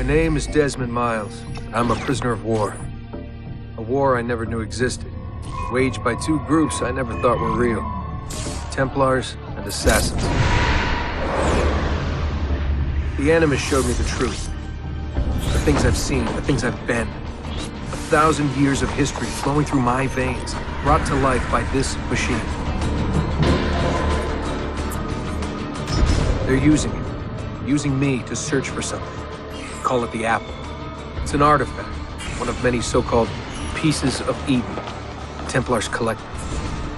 My name is Desmond Miles, and I'm a prisoner of war. A war I never knew existed, waged by two groups I never thought were real. Templars and Assassins. The Animus showed me the truth. The things I've seen, the things I've been. 1,000 years of history flowing through my veins, brought to life by this machine. They're using it. Using me to search for something. Call it the Apple. It's an artifact, one of many so-called pieces of Eden. The Templars collect them.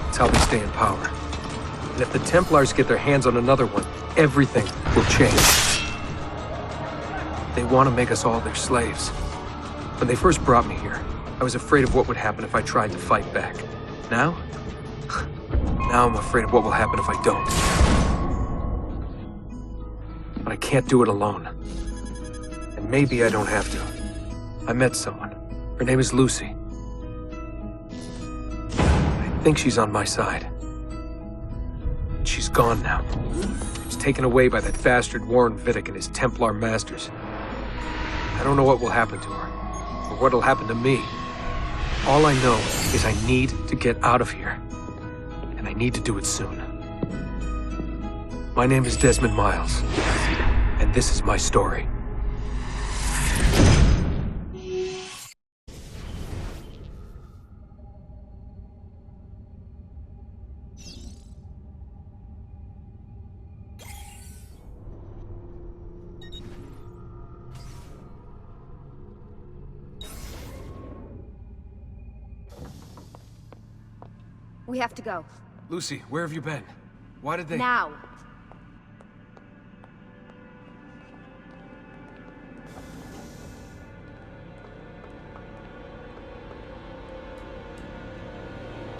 It's how they stay in power. And if the Templars get their hands on another one, everything will change. They want to make us all their slaves. When they first brought me here, I was afraid of what would happen if I tried to fight back. Now? Now I'm afraid of what will happen if I don't. But I can't do it alone. And maybe I don't have to. I met someone. Her name is Lucy. I think she's on my side. She's gone now. She's taken away by that bastard Warren Vidic and his Templar masters. I don't know what will happen to her, or what'll happen to me. All I know is I need to get out of here. And I need to do it soon. My name is Desmond Miles, and this is my story. We have to go. Lucy, where have you been? Why did they— Now!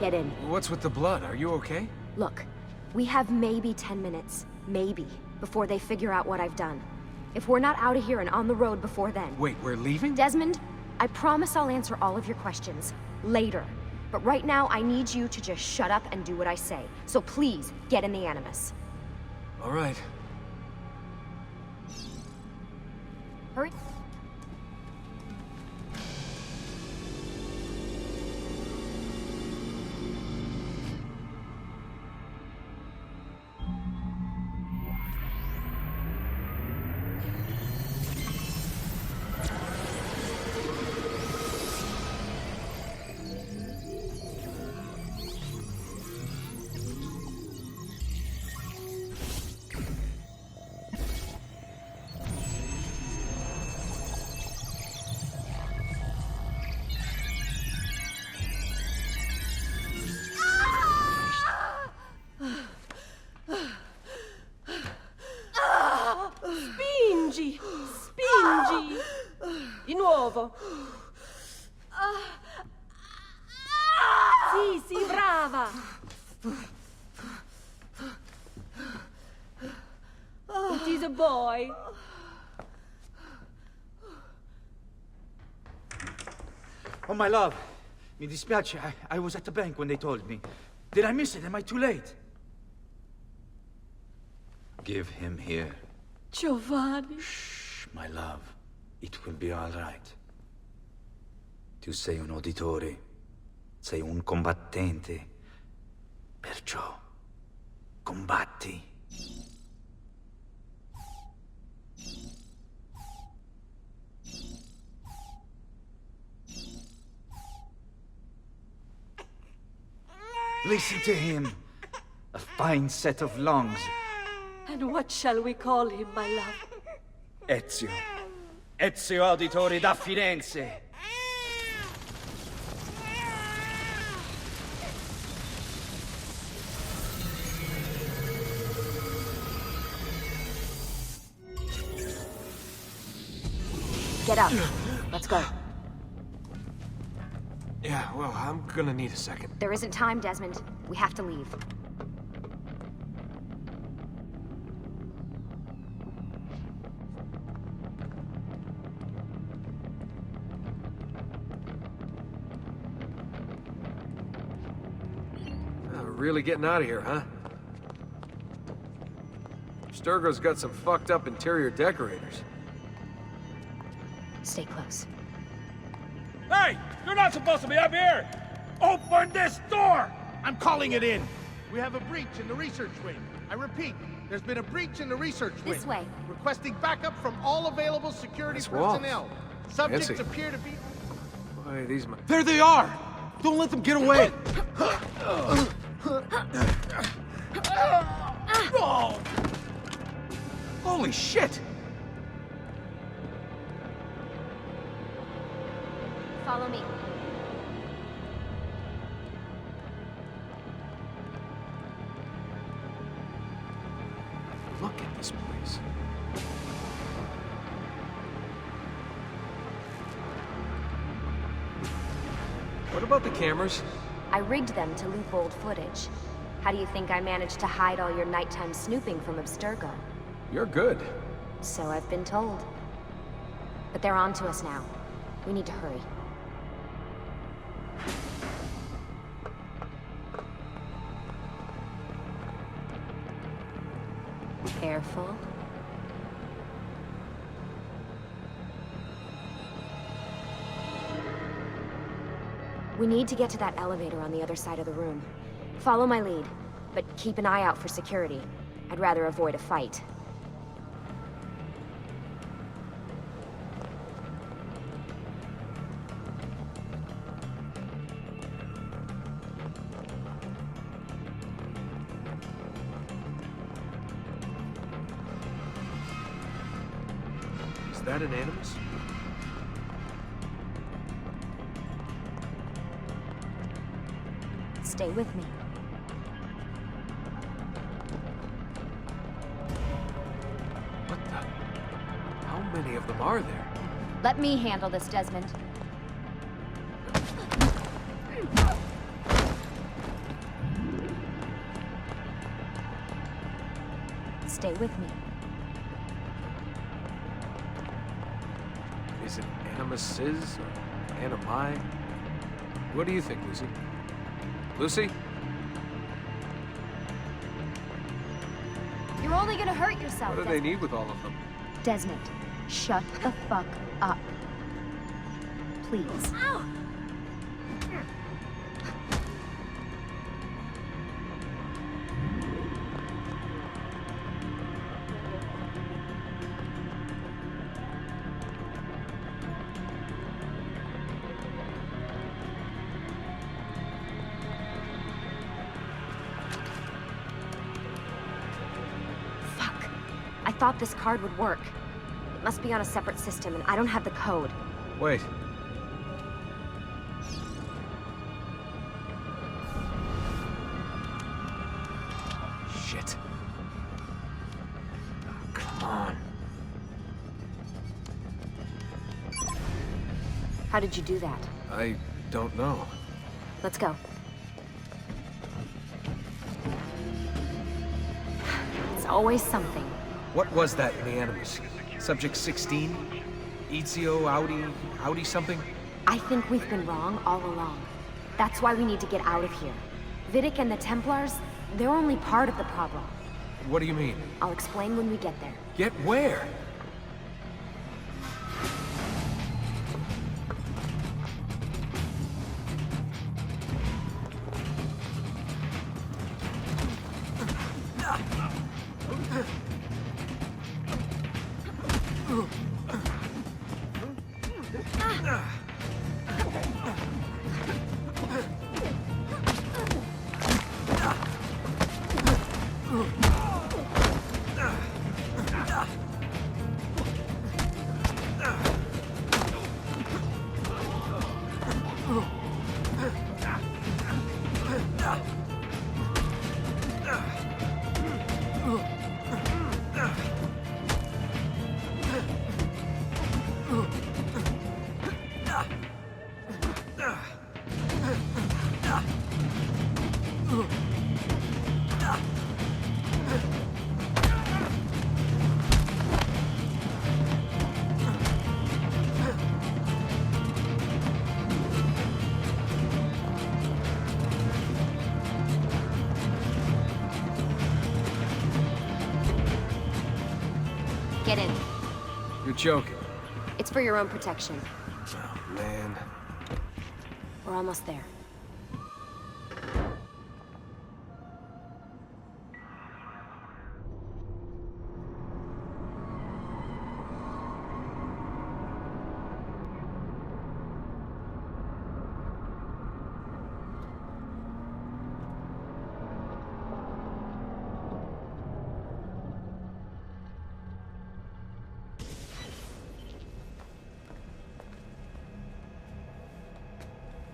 Get in. What's with the blood? Are you okay? Look, we have maybe 10 minutes, maybe, before they figure out what I've done. If we're not out of here and on the road before then... Wait, we're leaving? Desmond, I promise I'll answer all of your questions later. But right now, I need you to just shut up and do what I say. So please, get in the Animus. All right. Hurry. Spingi! Spingi! Di nuovo! Sì, sì, brava! It is a boy. Oh, my love. Mi dispiace. I was at the bank when they told me. Did I miss it? Am I too late? Give him here. Giovanni. Shh, my love. It will be all right. Tu sei un uditore. Sei un combattente. Perciò, combatti. Listen to him. A fine set of lungs. And what shall we call him, my love? Ezio. Ezio Auditore da Firenze. Get up. Let's go. Yeah, well, I'm gonna need a second. There isn't time, Desmond. We have to leave. We're really getting out of here, huh? Sturgo's got some fucked up interior decorators. Stay close. Hey! You're not supposed to be up here! Open this door! I'm calling it in. We have a breach in the research wing. I repeat, there's been a breach in the research wing. This way. Requesting backup from all available security Nice walls. personnel. Subjects Fancy. appear to be... Boy, these There they are! Don't let them get away! Oh. Holy shit! Follow me. Look at this place. What about the cameras? I rigged them to loop old footage. How do you think I managed to hide all your nighttime snooping from Abstergo? You're good. So I've been told. But they're on to us now. We need to hurry. Careful. We need to get to that elevator on the other side of the room. Follow my lead, but keep an eye out for security. I'd rather avoid a fight. Is that an Animus? Stay with me. What the? How many of them are there? Let me handle this, Desmond. Stay with me. Is it Animuses or Animi? What do you think, Lucy? Lucy? You're only gonna hurt yourself. What do they need with all of them? Desmond, shut the fuck up. Please. Fuck. I thought this card would work. It must be on a separate system, and I don't have the code. Wait. Shit. Oh, come on. How did you do that? I don't know. Let's go. It's always something. What was that in the Animus? Subject 16? Ezio, Audi something? I think we've been wrong all along. That's why we need to get out of here. Vidic and the Templars, they're only part of the problem. What do you mean? I'll explain when we get there. Get where? Get in. You're joking. It's for your own protection. Oh, man. We're almost there.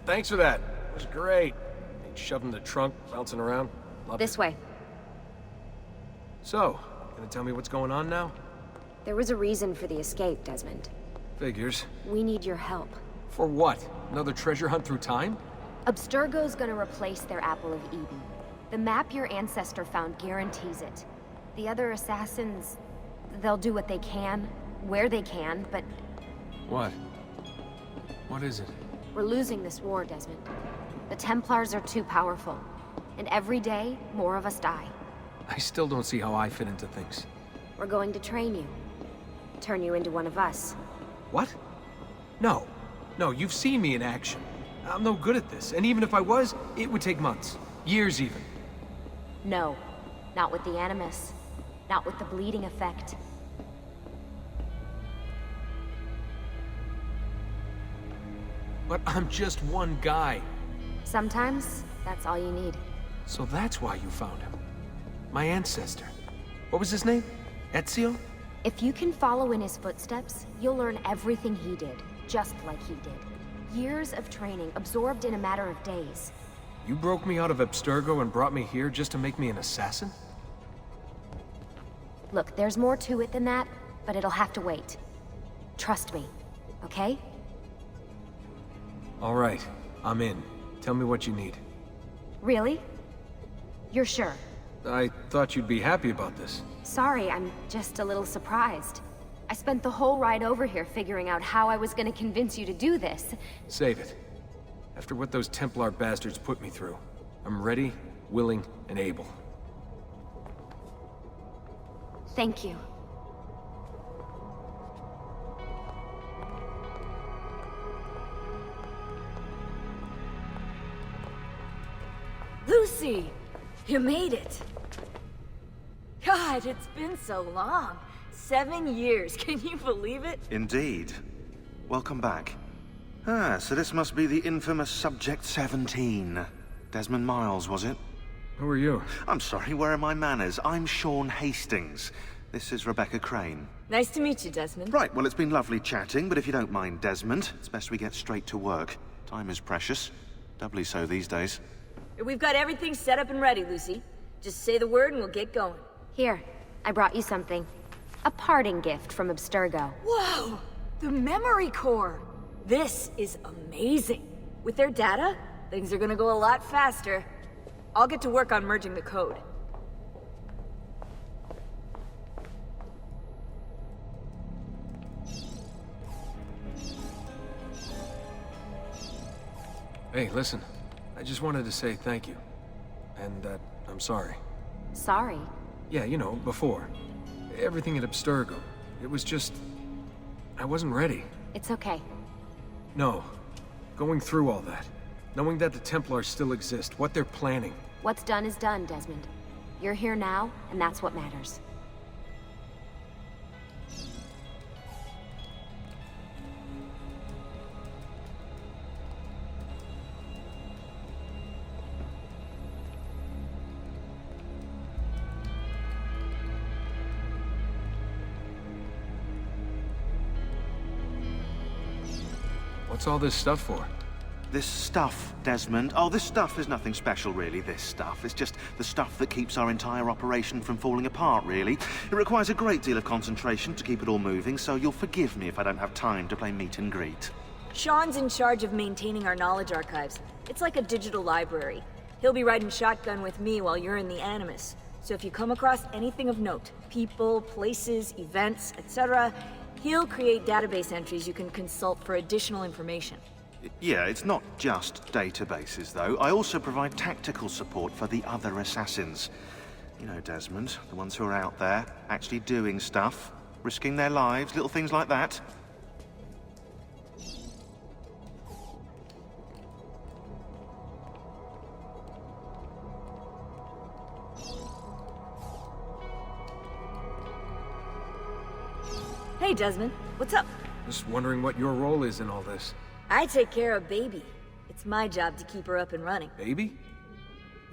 Thanks for that. It was great. Shoving the trunk, bouncing around. Loved This it. way. So, gonna tell me what's going on now? There was a reason for the escape, Desmond. Figures. We need your help. For what? Another treasure hunt through time? Abstergo's gonna replace their Apple of Eden. The map your ancestor found guarantees it. The other assassins, they'll do what they can, where they can, but What? What is it? we're losing this war, Desmond. The Templars are too powerful. And every day, more of us die. I still don't see how I fit into things. We're going to train you. Turn you into one of us. What? No. No, you've seen me in action. I'm no good at this, and even if I was, it would take months. Years even. No. Not with the Animus. Not with the bleeding effect. But I'm just one guy. Sometimes, that's all you need. So that's why you found him. My ancestor. What was his name? Ezio? If you can follow in his footsteps, you'll learn everything he did, just like he did. Years of training, absorbed in a matter of days. You broke me out of Abstergo and brought me here just to make me an assassin? Look, there's more to it than that, but it'll have to wait. Trust me, okay? All right, I'm in. Tell me what you need. Really? You're sure? I thought you'd be happy about this. Sorry, I'm just a little surprised. I spent the whole ride over here figuring out how I was gonna convince you to do this. Save it. After what those Templar bastards put me through, I'm ready, willing, and able. Thank you. Lucy! You made it! God, it's been so long. 7 years, can you believe it? Indeed. Welcome back. Ah, so this must be the infamous Subject 17. Desmond Miles, was it? Who are you? I'm sorry, where are my manners? I'm Sean Hastings. This is Rebecca Crane. Nice to meet you, Desmond. Right, well, it's been lovely chatting, but if you don't mind, Desmond, it's best we get straight to work. Time is precious. Doubly so these days. We've got everything set up and ready, Lucy. Just say the word and we'll get going. Here, I brought you something. A parting gift from Abstergo. Whoa! The memory core! This is amazing. With their data, things are gonna go a lot faster. I'll get to work on merging the code. Hey, listen. I just wanted to say thank you. And that I'm sorry. Sorry. Yeah, you know, before. Everything at Abstergo. It was just... I wasn't ready. It's okay. No. Going through all that. Knowing that the Templars still exist, what they're planning. What's done is done, Desmond. You're here now, and that's what matters. What's all this stuff for? This stuff, Desmond. Oh, this stuff is nothing special, really, this stuff. It's just the stuff that keeps our entire operation from falling apart, really. It requires a great deal of concentration to keep it all moving, so you'll forgive me if I don't have time to play meet and greet. Sean's in charge of maintaining our knowledge archives. It's like a digital library. He'll be riding shotgun with me while you're in the Animus. So if you come across anything of note, people, places, events, etc., he'll create database entries you can consult for additional information. Yeah, it's not just databases, though. I also provide tactical support for the other assassins. You know, Desmond, the ones who are out there, actually doing stuff, risking their lives, little things like that. Hey, Desmond. What's up? Just wondering what your role is in all this. I take care of Baby. It's my job to keep her up and running. Baby?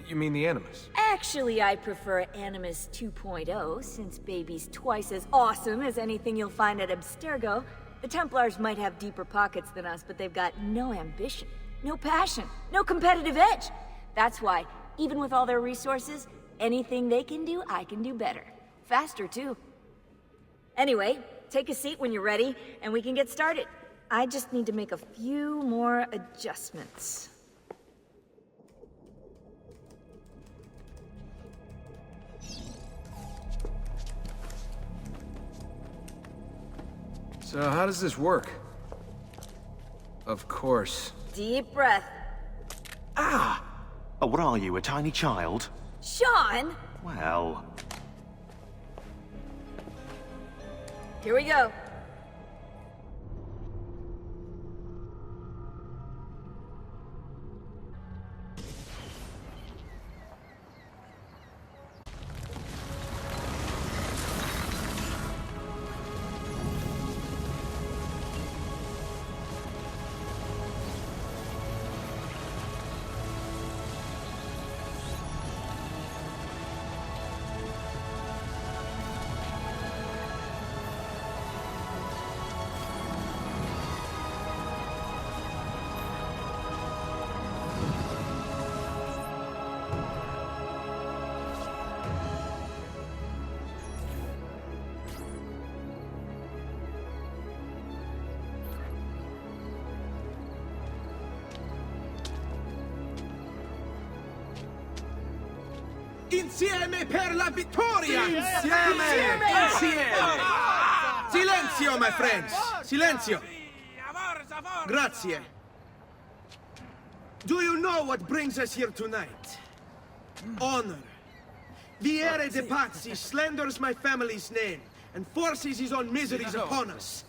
You mean the Animus? Actually, I prefer Animus 2.0, since Baby's twice as awesome as anything you'll find at Abstergo. The Templars might have deeper pockets than us, but they've got no ambition, no passion, no competitive edge. That's why, even with all their resources, anything they can do, I can do better. Faster, too. Anyway, take a seat when you're ready, and we can get started. I just need to make a few more adjustments. So how does this work? Of course. Deep breath. Oh, what are you, a tiny child? Sean! Well... Here we go. Insieme per la vittoria! Insieme! Insieme! Silenzio, my friends! Silenzio! Grazie. Do you know what brings us here tonight? Honor. Viere de Pazzi slanders my family's name and forces his own miseries upon us.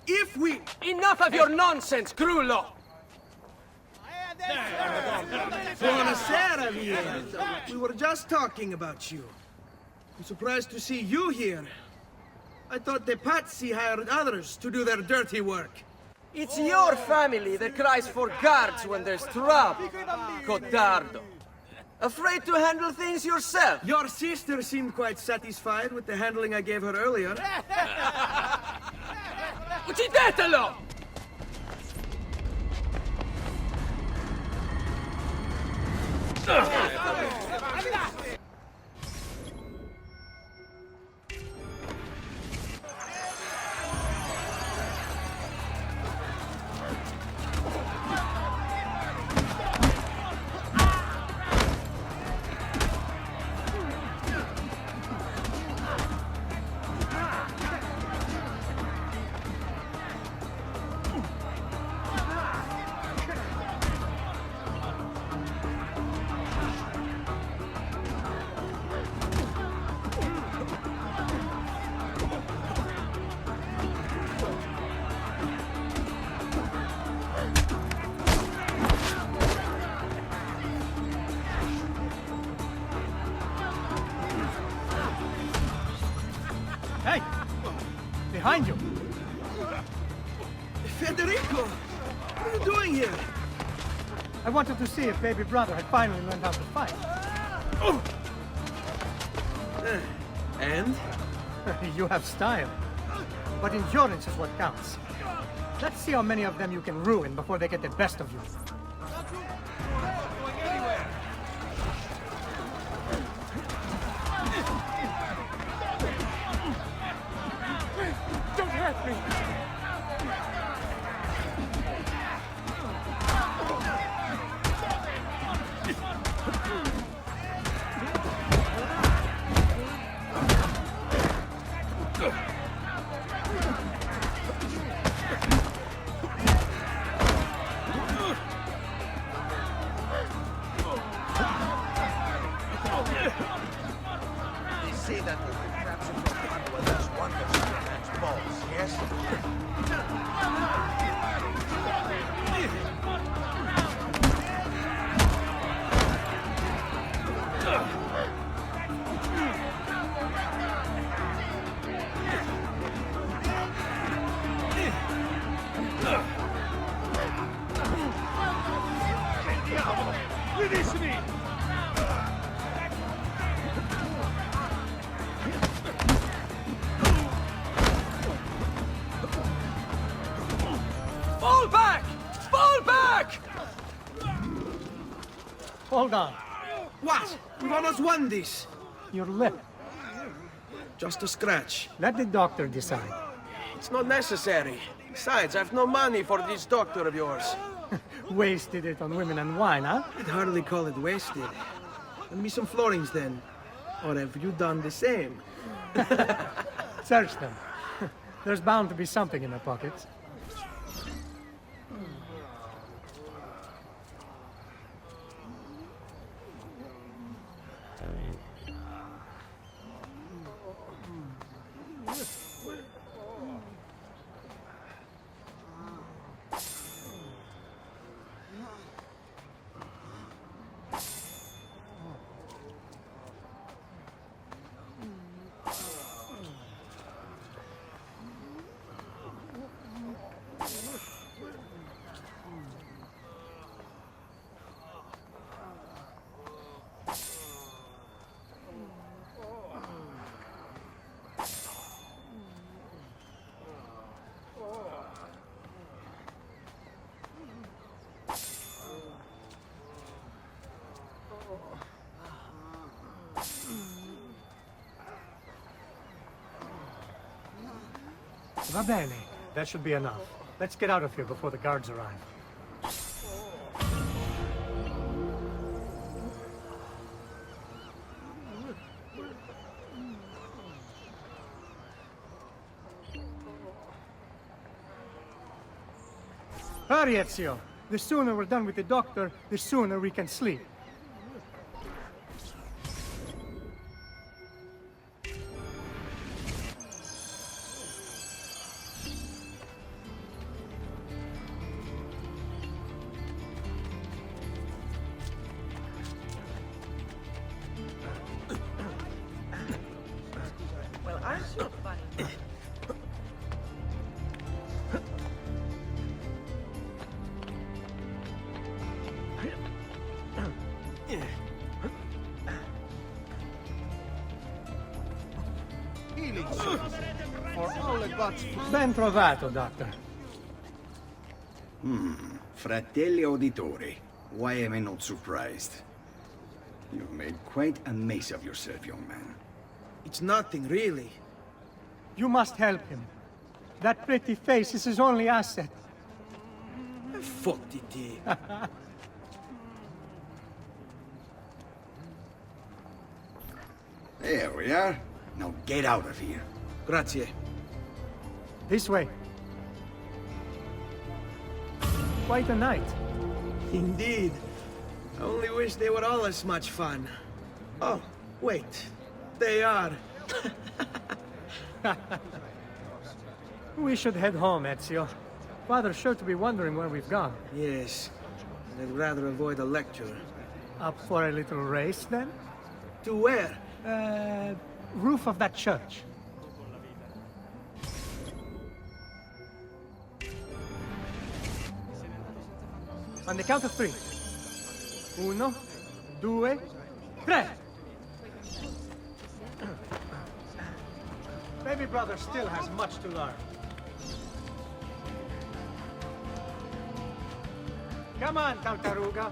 If we... Enough of your nonsense, Grullo! Buonasera, Viere. We were just talking about you. I'm surprised to see you here. I thought the Pazzi hired others to do their dirty work. It's your family that cries for guards when there's trouble, Codardo. Afraid to handle things yourself? Your sister seemed quite satisfied with the handling I gave her earlier. Uccidetelo! Hey! Behind you! Federico! What are you doing here? I wanted to see if baby brother had finally learned how to fight. And? You have style. But endurance is what counts. Let's see how many of them you can ruin before they get the best of you. Don't hurt me! They say that the contraption from Conduit does wonders to man's balls, yes? hold on. What? We've almost won this. Your lip. Just a scratch. Let the doctor decide. It's not necessary. Besides, I've no money for this doctor of yours. Wasted it on women and wine, huh? I'd hardly call it wasted. Lend me some florins then. Or have you done the same? Search them. There's bound to be something in the pockets. Va bene. That should be enough. Let's get out of here before the guards arrive. Hurry, Ezio. The sooner we're done with the doctor, the sooner we can sleep. Well, aren't you funny? Healing service for all the gods. Ben trovato, Doctor. Fratelli Auditori, why am I not surprised? You've made quite a mess of yourself, young man. It's nothing, really. You must help him. That pretty face is his only asset. Fottiti. There we are. Now get out of here. Grazie. This way. Quite a night. Indeed. I only wish they were all as much fun. Oh, wait. They are. We should head home, Ezio. Father's sure to be wondering where we've gone. Yes. I'd rather avoid a lecture. Up for a little race, then? To where? Roof of that church. On the count of three. Uno, due, tre! Baby brother still has much to learn. Come on, Tartaruga.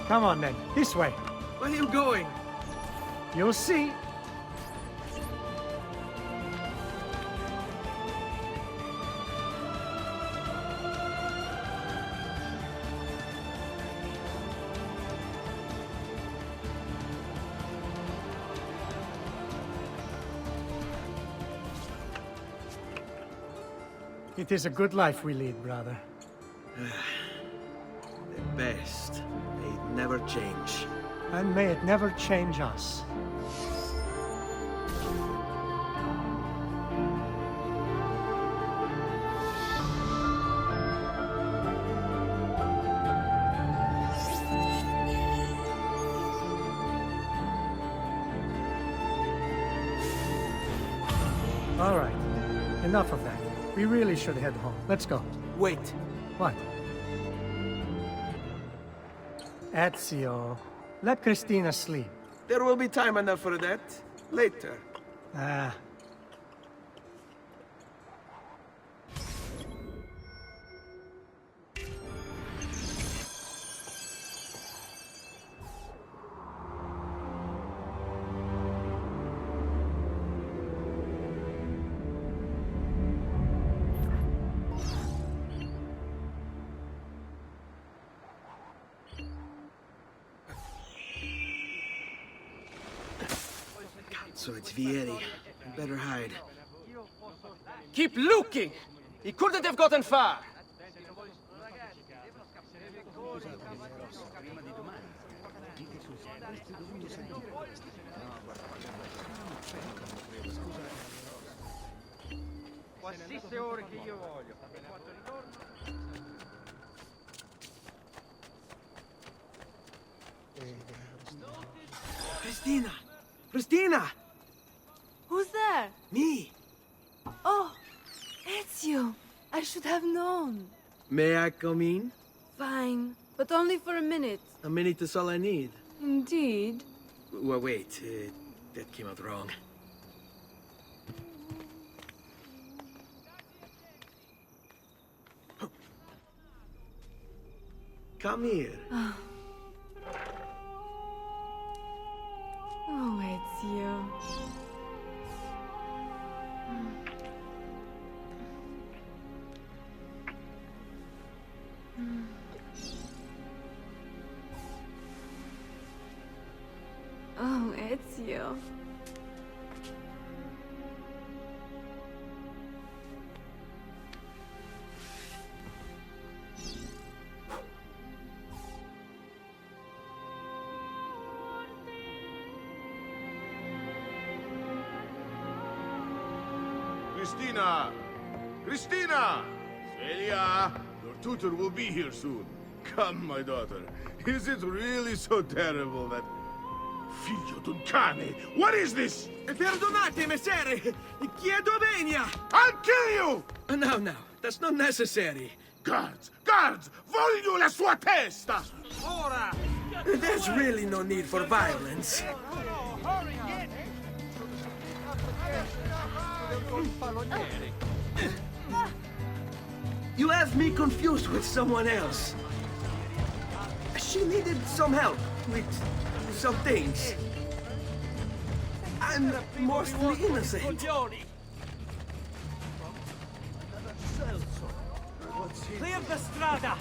Come on then, this way. Where are you going? You'll see. It is a good life we lead, brother. The best. They'd never change. And may it never change us. All right. Enough of that. We really should head home. Let's go. Wait. What? Ezio, let Christina sleep. There will be time enough for that. Later. Ah. So it's Vieri. Better hide. Keep looking! He couldn't have gotten far! Christina! Christina! Who's there? Me! Oh, Ezio. I should have known. May I come in? Fine, but only for a minute. A minute is all I need. Indeed. Well, wait. That came out wrong. Come here. Oh, Ezio. Oh, Ezio. Christina! Christina! Celia! Your tutor will be here soon. Come, my daughter. Is it really so terrible that... Figlio d'un cane! What is this? Perdonate, messere! Chiedo venia! I'll kill you! No, that's not necessary. Guards! Guards! Voglio la sua testa! Ora! There's really no need for violence. You have me confused with someone else. She needed some help with some things. I'm mostly innocent. Clear the strada!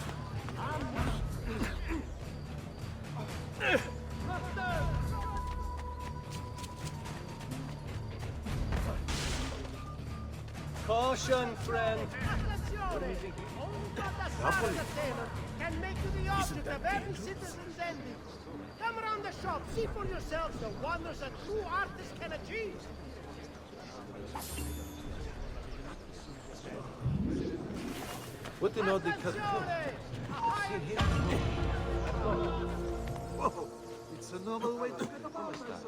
Caution, friend. Can make you the object of every citizen's envy. Come around the shop, see for yourselves the wonders a true artist can achieve. What in all the cut? Whoa! It's a normal way to get a mustache.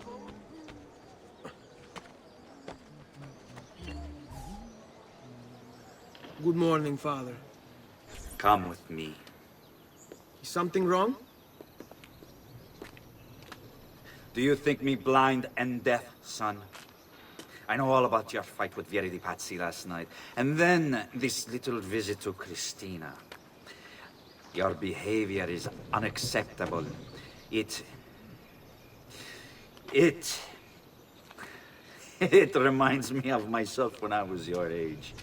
Good morning, Father. Come with me. Is something wrong? Do you think me blind and deaf, son? I know all about your fight with Vieri di Pazzi last night. And then this little visit to Christina. Your behavior is unacceptable. It reminds me of myself when I was your age.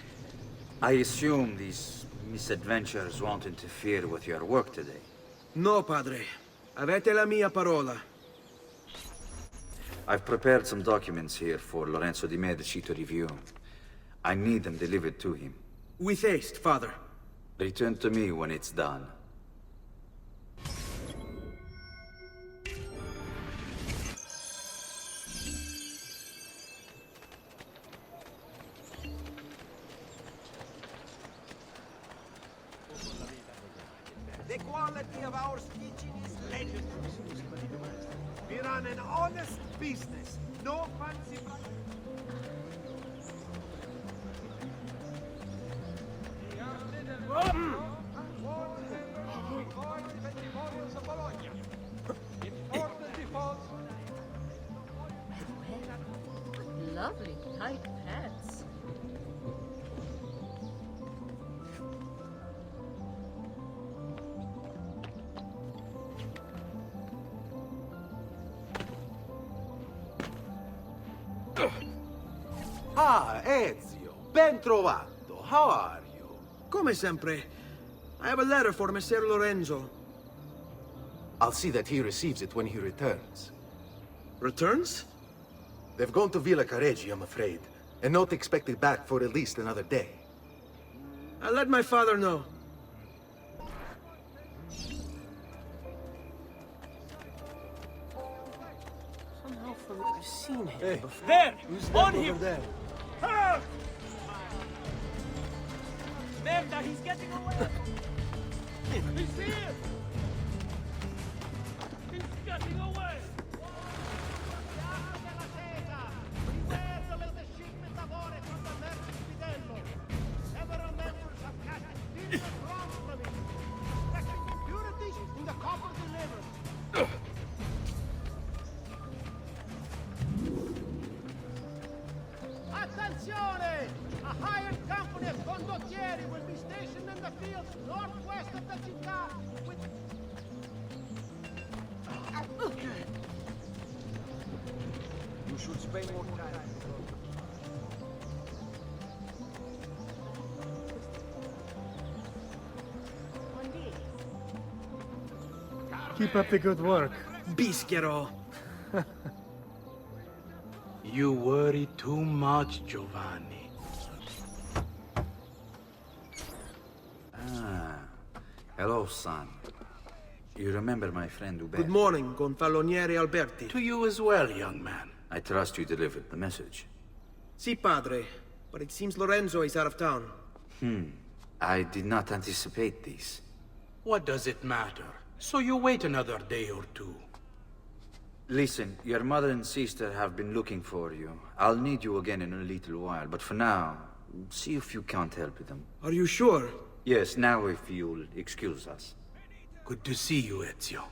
I assume these misadventures won't interfere with your work today. No, Padre. Avete la mia parola. I've prepared some documents here for Lorenzo di Medici to review. I need them delivered to him. With haste, Father. Return to me when it's done. The quality of our stitching is legendary. We run an honest business. No fancy... lovely, tight pants. Ah, Ezio, ben trovato. How are you? Come sempre. I have a letter for Messer Lorenzo. I'll see that he receives it when he returns. Returns? They've gone to Villa Careggi, I'm afraid. And not expected back for at least another day. I'll let my father know. Somehow I've seen him Hey, before. There! Who's On that him! over there? Ah! Merda, he's getting away! He's here! He's getting away! Beware the little shipment of ore from the merchant Fidello. Several members have cast billions wrong from it, suspecting impurities in the copper delivered. Attenzione! A hired company of condottieri will be stationed in the fields northwest of the città with... You should spend more time. Keep up the good work. Bischero. You worry too much, Giovanni. Ah, hello, son. You remember my friend Hubert? Good morning, Gonfaloniere Alberti. To you as well, young man. I trust you delivered the message. Si, padre. But it seems Lorenzo is out of town. I did not anticipate this. What does it matter? So you wait another day or two. Listen, your mother and sister have been looking for you. I'll need you again in a little while, but for now, see if you can't help them. Are you sure? Yes, now if you'll excuse us. Good to see you, Ezio.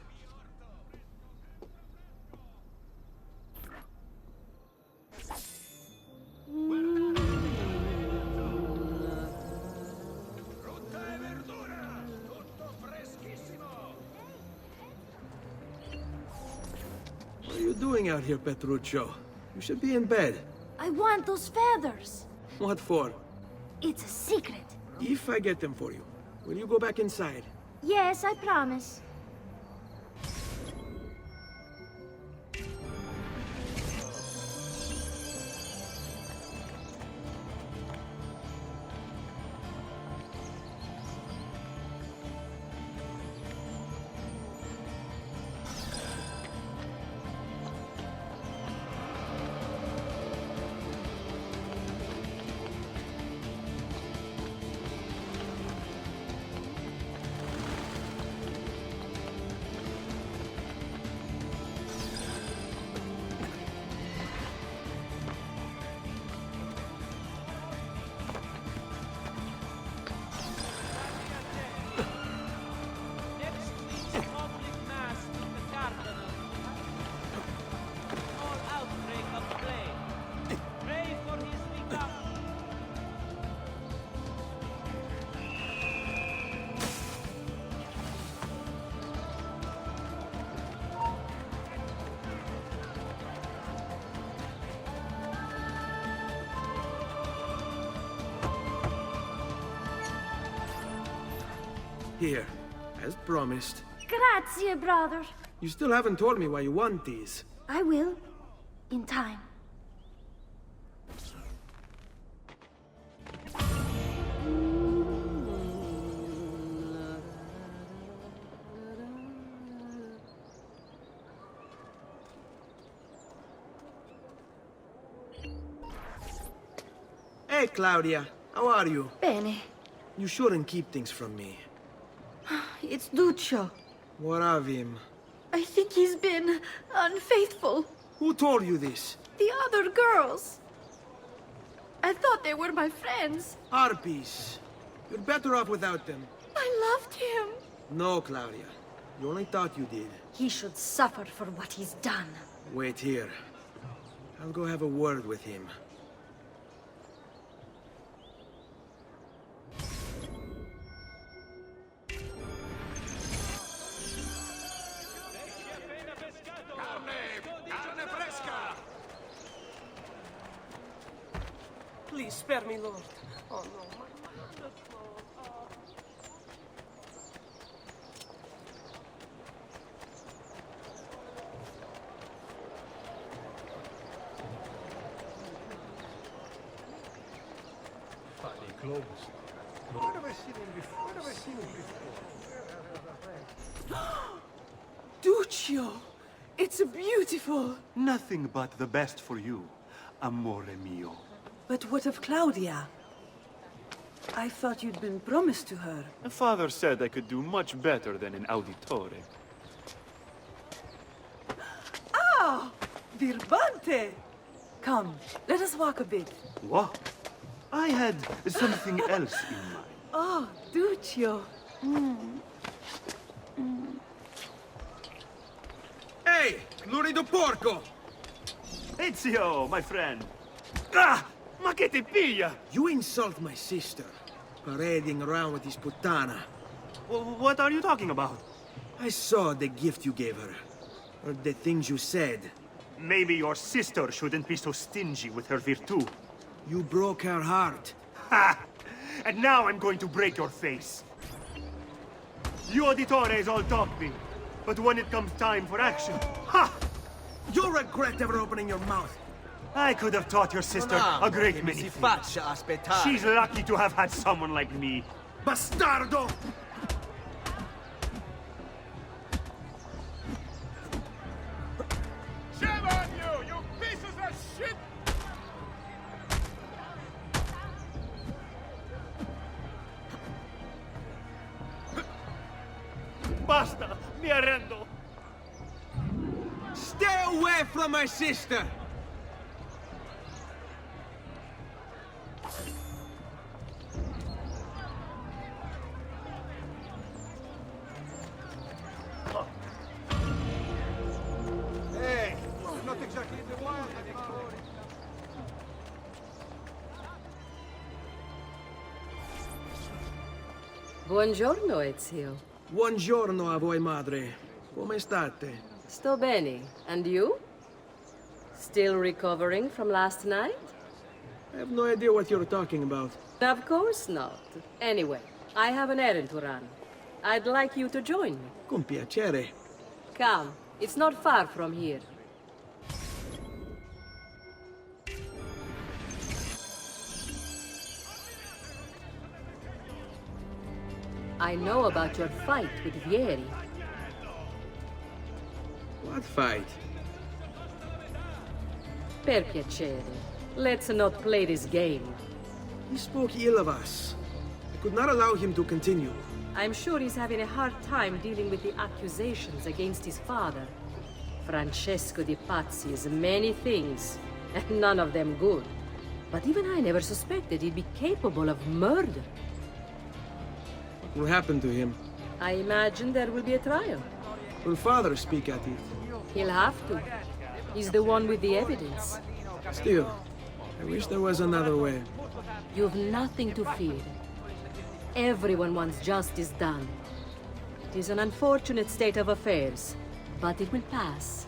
What are you doing out here, Petruccio? You should be in bed. I want those feathers. What for? It's a secret. If I get them for you, will you go back inside? Yes, I promise. Here, as promised. Grazie, brother. You still haven't told me why you want these. I will. In time. Hey, Claudia. How are you? Bene. You shouldn't keep things from me. It's Duccio. What of him? I think he's been unfaithful. Who told you this? The other girls. I thought they were my friends. Harpies. You're better off without them. I loved him. No, Claudia. You only thought you did. He should suffer for what he's done. Wait here. I'll go have a word with him. Please spare me, Lord. Oh no, my mother. Funny clothes. What have I seen him before? What have I seen him before? Duccio! It's beautiful! Nothing but the best for you, amore mio. But what of Claudia? I thought you'd been promised to her. Father said I could do much better than an auditore. Ah! Birbante! Come, let us walk a bit. What? I had something else in mind. Oh, Duccio. Hey, lurido porco! Ezio, my friend. Ah! Ma che ti piglia? You insult my sister, parading around with this puttana. What are you talking about? I saw the gift you gave her, or the things you said. Maybe your sister shouldn't be so stingy with her virtù. You broke her heart. Ha! And now I'm going to break your face. You auditores all talk big, but when it comes time for action, ha! You'll regret ever opening your mouth. I could have taught your sister a great many things. Faccia aspettare. She's lucky to have had someone like me. Bastardo! Shame on you, you pieces of shit! Basta! Mi arrendo! Stay away from my sister! Hey, you're not exactly in the wild anymore. Buongiorno, Ezio. Buongiorno a voi, madre. Come state? Sto bene. And you? Still recovering from last night? I have no idea what you're talking about. Of course not. Anyway, I have an errand to run. I'd like you to join me. Con piacere. Come, it's not far from here. I know about your fight with Vieri. What fight? Per piacere. Let's not play this game. He spoke ill of us. I could not allow him to continue. I'm sure he's having a hard time dealing with the accusations against his father. Francesco di Pazzi is many things, and none of them good. But even I never suspected he'd be capable of murder. What will happen to him? I imagine there will be a trial. Will father speak at it? He'll have to. He's the one with the evidence. Still, I wish there was another way. You've nothing to fear. Everyone wants justice done. It is an unfortunate state of affairs, but it will pass.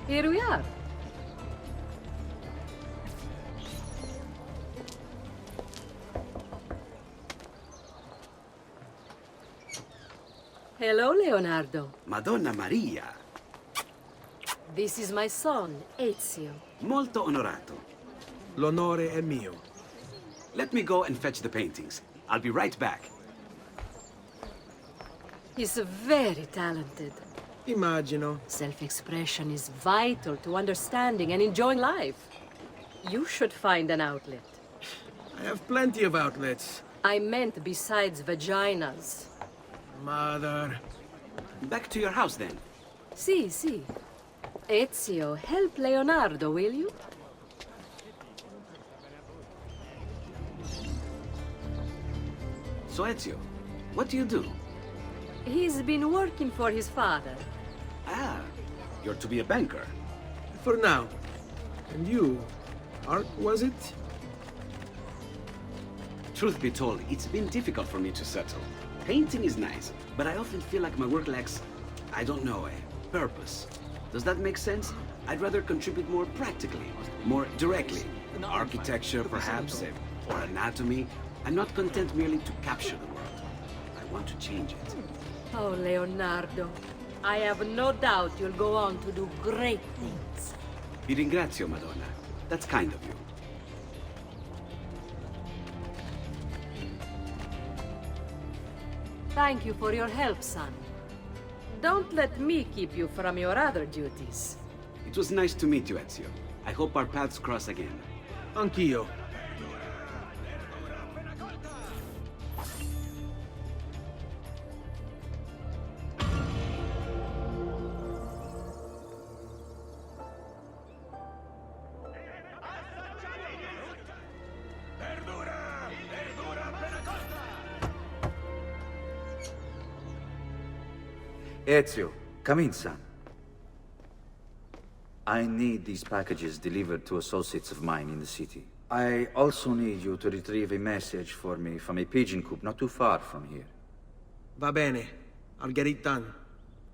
Here we are. Hello, Leonardo. Madonna Maria. This is my son, Ezio. Molto onorato. L'onore è mio. Let me go and fetch the paintings. I'll be right back. He's very talented. Immagino. Self-expression is vital to understanding and enjoying life. You should find an outlet. I have plenty of outlets. I meant besides vaginas. Mother. Back to your house, then. Si, si. Ezio, help Leonardo, will you? So, Ezio, what do you do? He's been working for his father. Ah, you're to be a banker. For now. And you, art, was it? Truth be told, it's been difficult for me to settle. Painting is nice, but I often feel like my work lacks, I don't know, a purpose. Does that make sense? I'd rather contribute more practically, more directly. Architecture, perhaps, or anatomy. I'm not content merely to capture the world. I want to change it. Oh, Leonardo. I have no doubt you'll go on to do great things. Vi ringrazio, Madonna. That's kind of you. Thank you for your help, son. Don't let me keep you from your other duties. It was nice to meet you, Ezio. I hope our paths cross again. Anch'io. Ezio, come in, son. I need these packages delivered to associates of mine in the city. I also need you to retrieve a message for me from a pigeon coop not too far from here. Va bene. I'll get it done.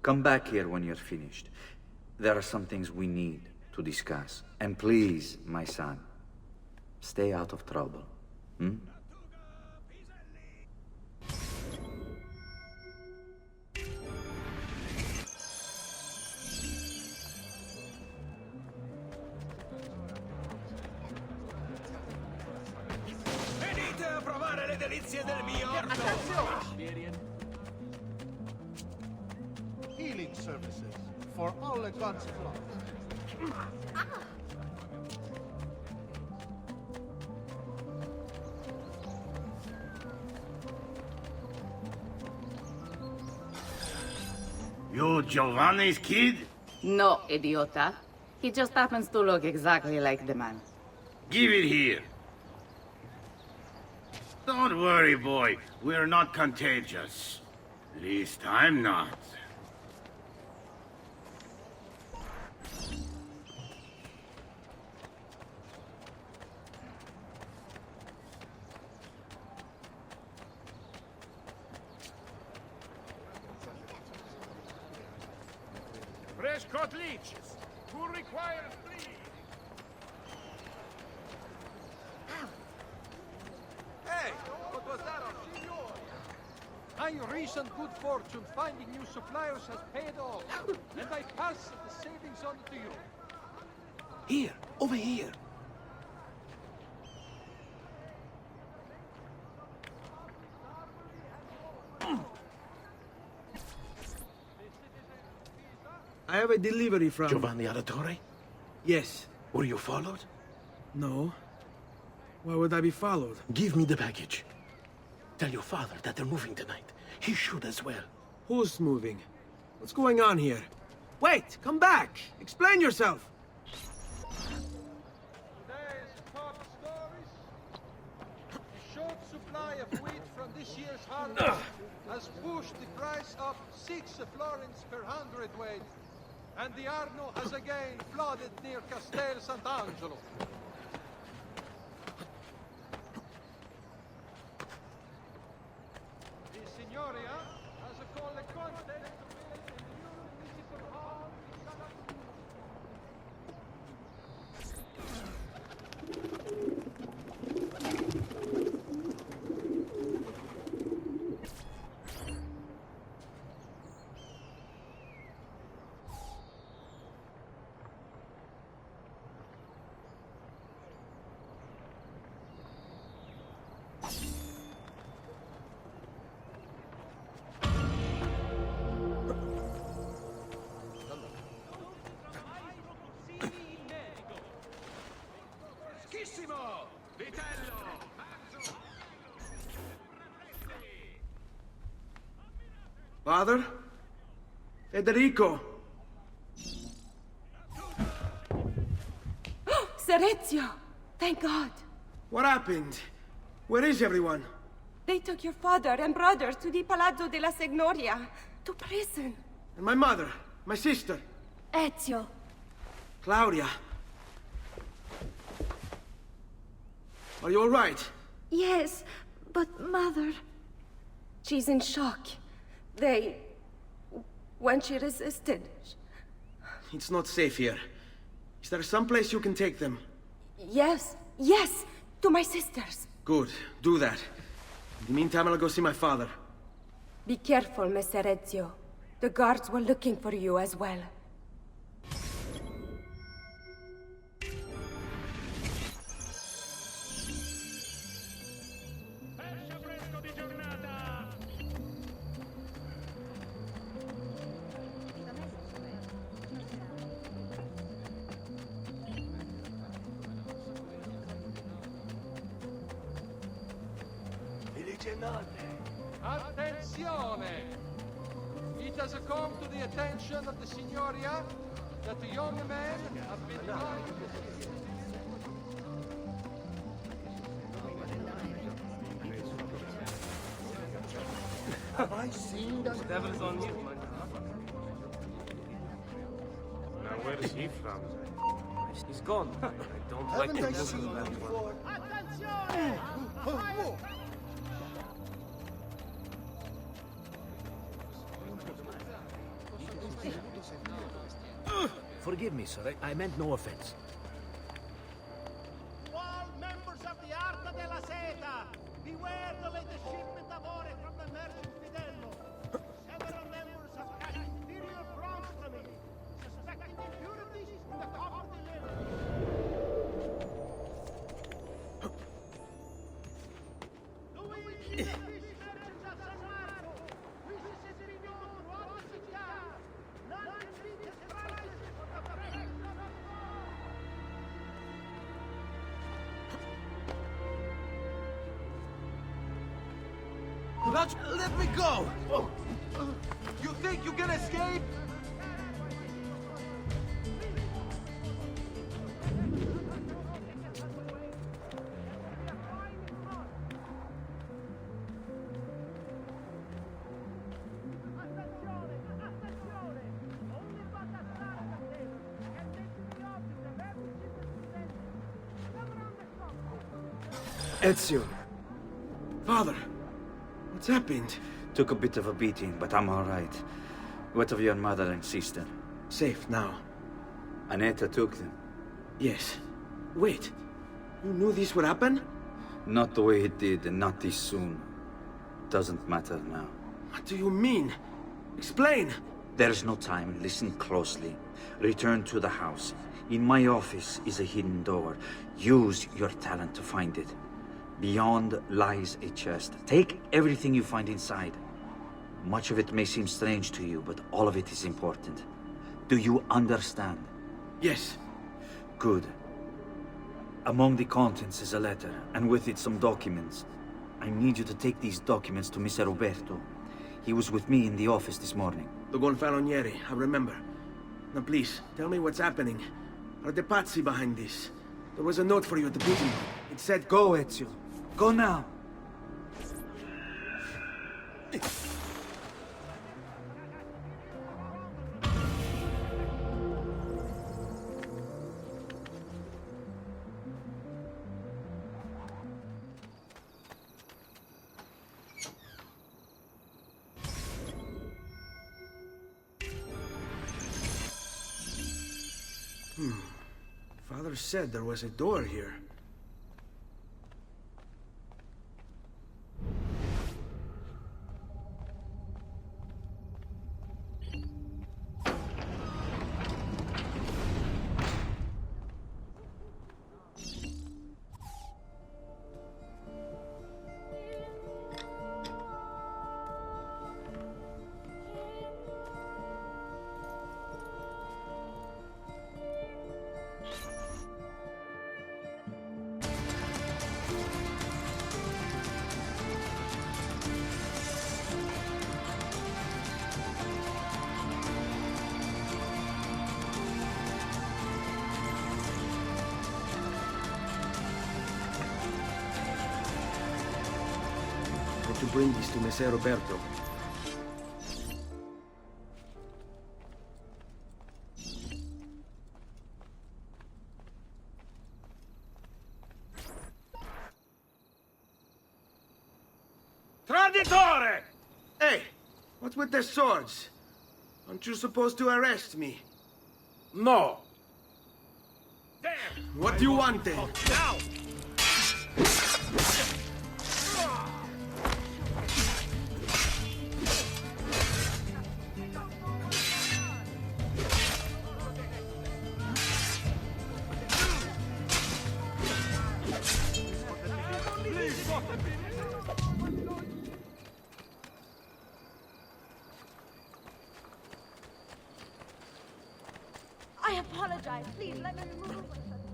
Come back here when you're finished. There are some things we need to discuss. And please, my son, stay out of trouble. Hmm? Venite a provare le delizie del mio orto! Healing services for all the gods of love. You Giovanni's kid? No, idiota. He just happens to look exactly like the man. Give it here. Don't worry, boy. We're not contagious. Least I'm not. Fresh caught leeches. Who requires 3? Hey, what was that? My recent good fortune finding new suppliers has paid off, and I pass the savings on to you. Here, over here. I have a delivery from... Giovanni Auditore? Yes. Were you followed? No. Why would I be followed? Give me the package. Tell your father that they're moving tonight. He should as well. Who's moving? What's going on here? Wait! Come back! Explain yourself! Today's top stories. The short supply of wheat from this year's harvest has pushed the price up 6 florins per hundredweight, and the Arno has again flooded near Castel Sant'Angelo. The Signoria has a call a contest to build a new municipal hall in San Father? Federico! Serezio! Thank God! What happened? Where is everyone? They took your father and brother to the Palazzo della Signoria, to prison. And my mother? My sister? Ezio. Claudia? Are you all right? Yes, but Mother... She's in shock. When she resisted... It's not safe here. Is there some place you can take them? Yes, to my sisters. Good, do that. In the meantime, I'll go see my father. Be careful, Messer Ezio. The guards were looking for you as well. Attenzione! It has come to the attention of the Signoria that a young man has been Have I seen the devil is on you? Now where is he from? He's gone. I don't like the look of that one. Attenzione! Forgive me, sir. I meant no offense. All members of the Arca della Seta, beware the latest shipment of ore from the merchant Fidello. Several members have cast inferior bronze from it, suspecting impurities in the copper delivered. Luigi, this merchant of San Marco, wishes his renown throughout the city. None can read his prices for the price of the Let me go! You think you can escape? Ezio. Father, what's happened? Took a bit of a beating, but I'm all right. What of your mother and sister? Safe now. Annetta took them. Yes. Wait. You knew this would happen? Not the way it did, and not this soon. Doesn't matter now. What do you mean? Explain! There's no time. Listen closely. Return to the house. In my office is a hidden door. Use your talent to find it. Beyond lies a chest. Take everything you find inside. Much of it may seem strange to you, but all of it is important. Do you understand? Yes. Good. Among the contents is a letter, and with it some documents. I need you to take these documents to Mr. Roberto. He was with me in the office this morning. The Gonfalonieri, I remember. Now please, tell me what's happening. Are the Pazzi behind this? There was a note for you at the booking. It said, "Go, Ezio. Go now." Father said there was a door here. bring this to Messer Roberto. Traditore! Hey, what's with the swords? Aren't you supposed to arrest me? No. What do you want then? Now! I apologize. Please, let me remove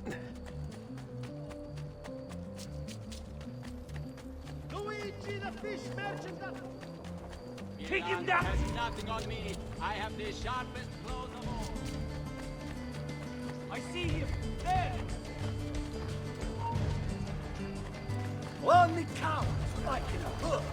it. Luigi, the fish merchant! Take him down! Has nothing on me. I have the sharpest claws of all. I see him! There! Only counts like in a hook.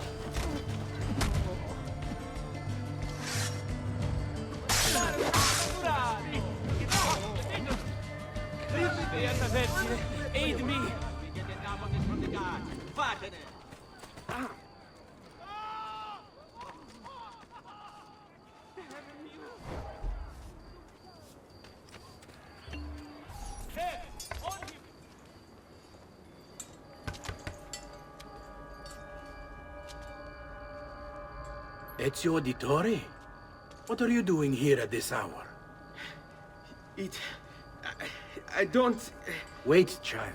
Beata Vergine, aid me! We get the top of this from the guards. Fatten it! Ezio Auditore? What are you doing here at this hour? I don't... Wait, child.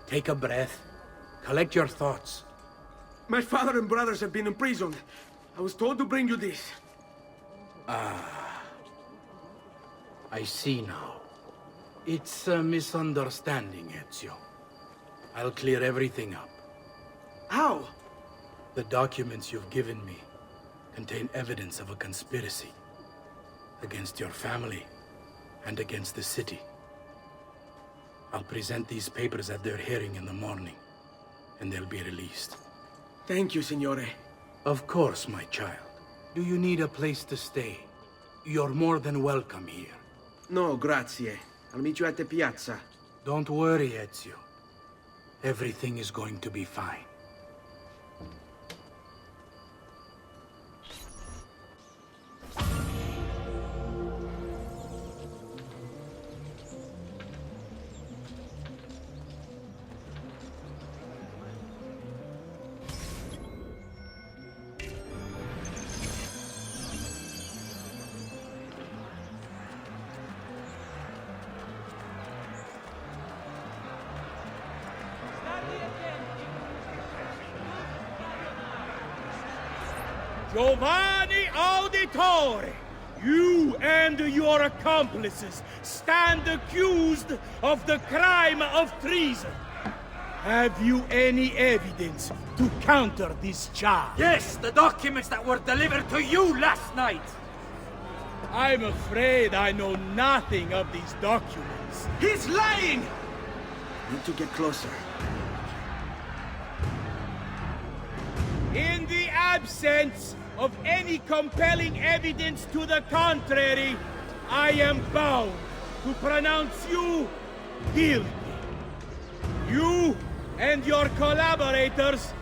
Take a breath. Collect your thoughts. My father and brothers have been imprisoned. I was told to bring you this. Ah. I see now. It's a misunderstanding, Ezio. I'll clear everything up. How? The documents you've given me contain evidence of a conspiracy against your family and against the city. I'll present these papers at their hearing in the morning, and they'll be released. Thank you, Signore. Of course, my child. Do you need a place to stay? You're more than welcome here. No, grazie. I'll meet you at the piazza. Don't worry, Ezio. Everything is going to be fine. Giovanni Auditore, you and your accomplices stand accused of the crime of treason. Have you any evidence to counter this charge? Yes, the documents that were delivered to you last night. I'm afraid I know nothing of these documents. He's lying! Need to get closer. In the absence of any compelling evidence to the contrary, I am bound to pronounce you guilty. You and your collaborators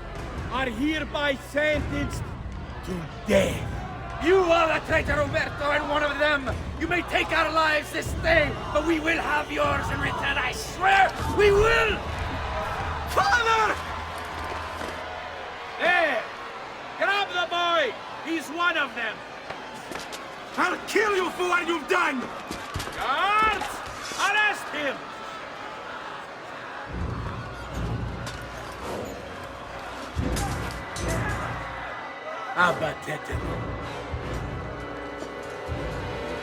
are hereby sentenced to death. You are the traitor, Roberto, and one of them. You may take our lives this day, but we will have yours in return, I swear! We will! Father! There! Grab the boy! He's one of them! I'll kill you for what you've done! Guards! Arrest him! Abattetelo.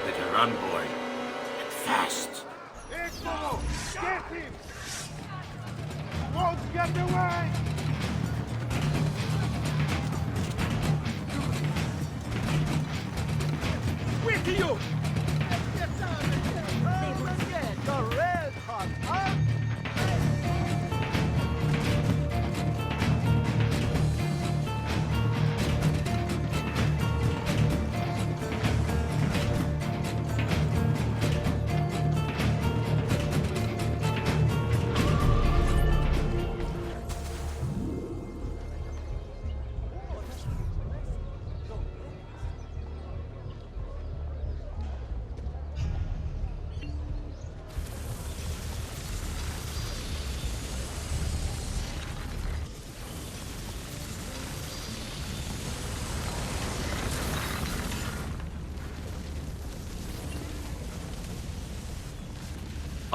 Better run, boy. And fast. Eccolo! Get him! Won't get away! With you! The red hot, huh?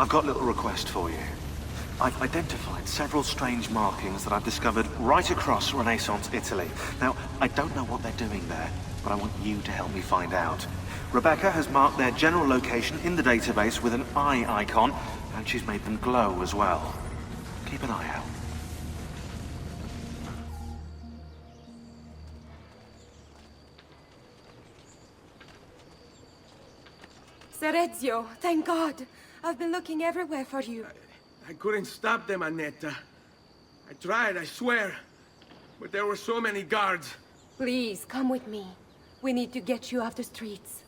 I've got a little request for you. I've identified several strange markings that I've discovered right across Renaissance Italy. Now, I don't know what they're doing there, but I want you to help me find out. Rebecca has marked their general location in the database with an eye icon, and she's made them glow as well. Keep an eye out. Ser Ezio, thank God. I've been looking everywhere for you. I couldn't stop them, Annetta. I tried, I swear. But there were so many guards. Please, come with me. We need to get you off the streets.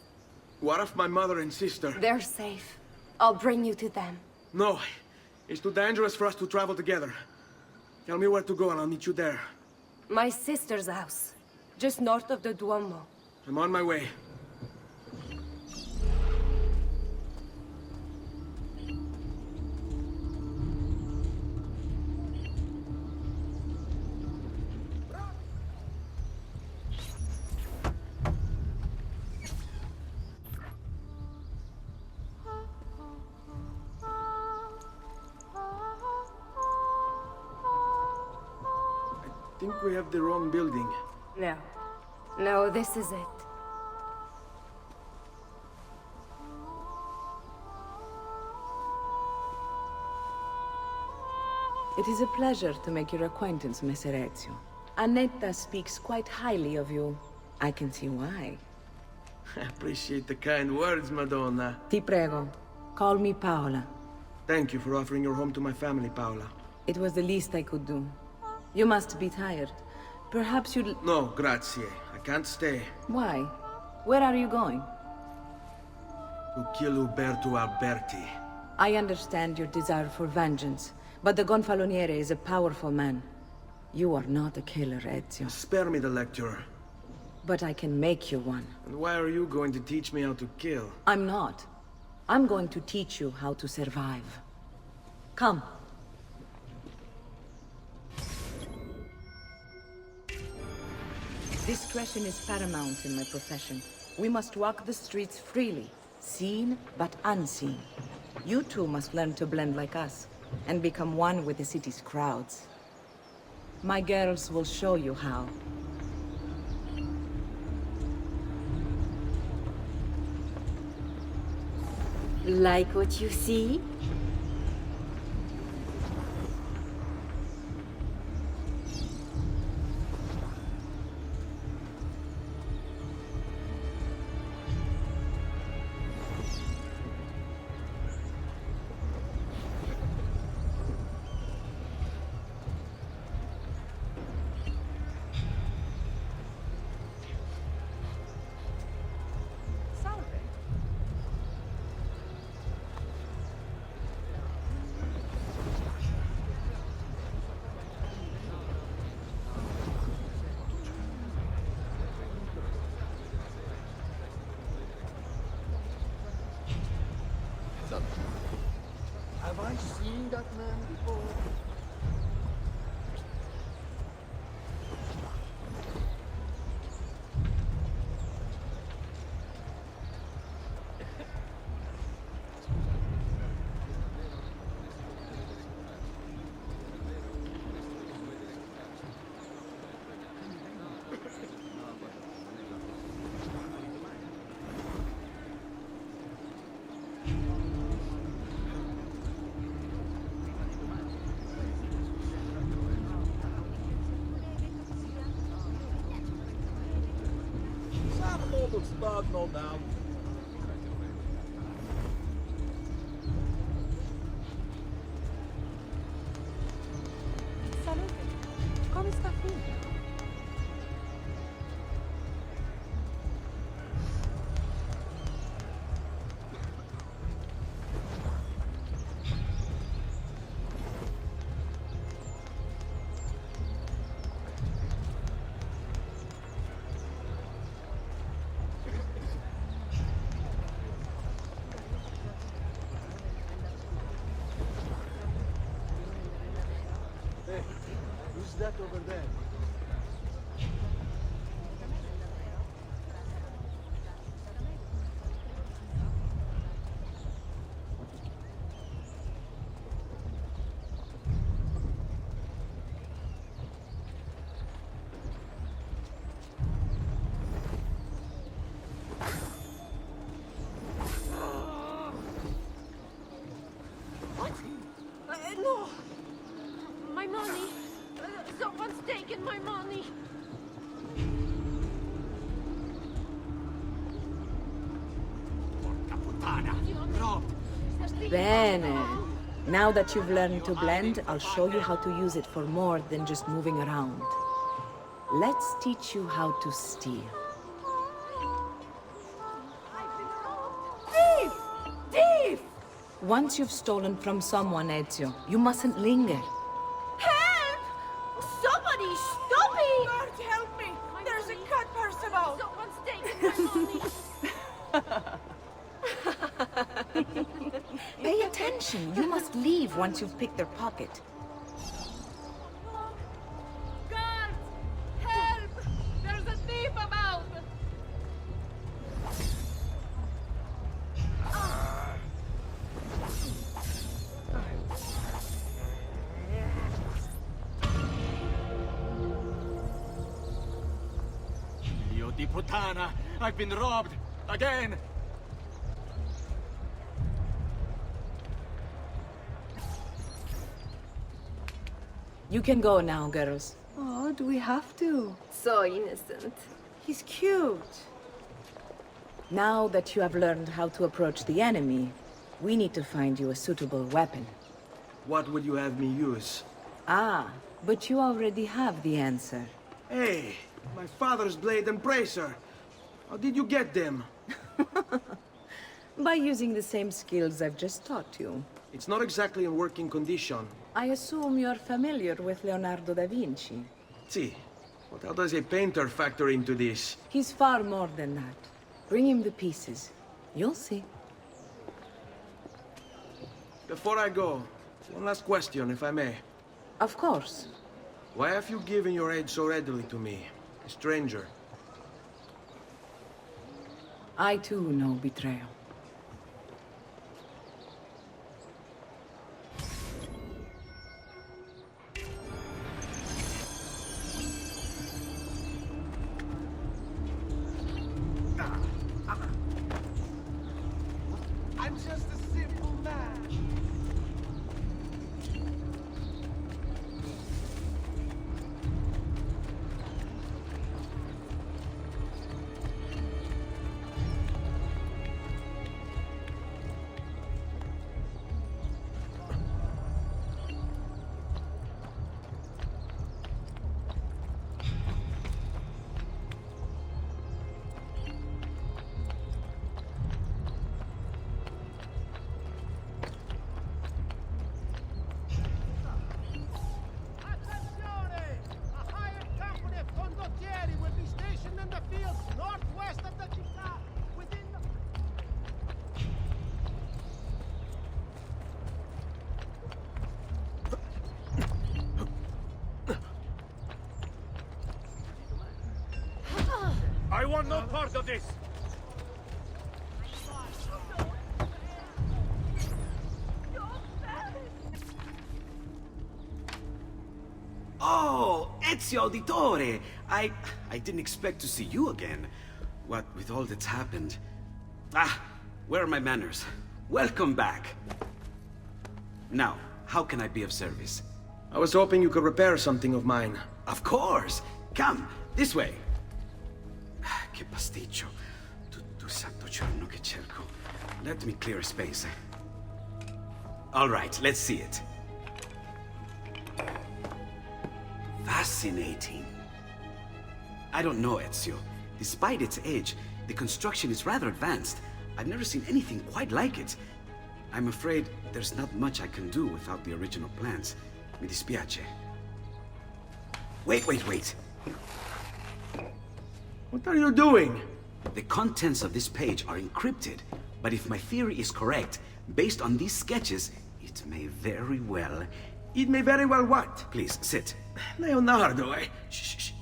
What of my mother and sister? They're safe. I'll bring you to them. No. It's too dangerous for us to travel together. Tell me where to go and I'll meet you there. My sister's house. Just north of the Duomo. I'm on my way. I think we have the wrong building. No. No, this is it. It is a pleasure to make your acquaintance, Messer Ezio. Annetta speaks quite highly of you. I can see why. I appreciate the kind words, Madonna. Ti prego, call me Paola. Thank you for offering your home to my family, Paola. It was the least I could do. You must be tired. Perhaps you'd... No, grazie. I can't stay. Why? Where are you going? To kill Uberto Alberti. I understand your desire for vengeance, but the Gonfaloniere is a powerful man. You are not a killer, Ezio. Spare me the lecture. But I can make you one. And why are you going to teach me how to kill? I'm not. I'm going to teach you how to survive. Come. Discretion is paramount in my profession. We must walk the streets freely, seen but unseen. You too must learn to blend like us, and become one with the city's crowds. My girls will show you how. Like what you see? Have I seen that man before? Looks bad, no doubt. Salute. Come sta finita? Who's that over there? taken my money. Bene. Now that you've learned to blend, I'll show you how to use it for more than just moving around. Let's teach you how to steal. Thief! Thief! Once you've stolen from someone, Ezio, you mustn't linger. Help! Somebody stop me! Lord, help me! There's a cut person out! Someone's taking my money! Pay attention. You must leave once you've picked their pocket. Guards! Help! There's a thief about! Dio di puttana! I've been robbed! Again! You can go now, girls. Oh, do we have to? So innocent. He's cute. Now that you have learned how to approach the enemy, we need to find you a suitable weapon. What would you have me use? Ah, but you already have the answer. Hey, my father's blade and bracer. How did you get them? By using the same skills I've just taught you. It's not exactly in working condition. I assume you're familiar with Leonardo da Vinci. See, but how does a painter factor into this? He's far more than that. Bring him the pieces. You'll see. Before I go, one last question, if I may. Of course. Why have you given your aid so readily to me, a stranger? I too know betrayal. I'm just a simple man. Attenzione! A hired company of condottieri will be stationed in the fields northwest of the città, within the... I want no part of this! Oh, Ezio Auditore! I didn't expect to see you again. What with all that's happened. Ah, where are my manners? Welcome back. Now, how can I be of service? I was hoping you could repair something of mine. Of course! Come, this way! Che pasticcio. Tutto santo giorno che cerco. Let me clear a space. All right, let's see it. Fascinating. I don't know, Ezio. Despite its age, the construction is rather advanced. I've never seen anything quite like it. I'm afraid there's not much I can do without the original plans. Mi dispiace. Wait. What are you doing? The contents of this page are encrypted, but if my theory is correct, based on these sketches, it may very well... It may very well what? Please, sit. Leonardo, Shh.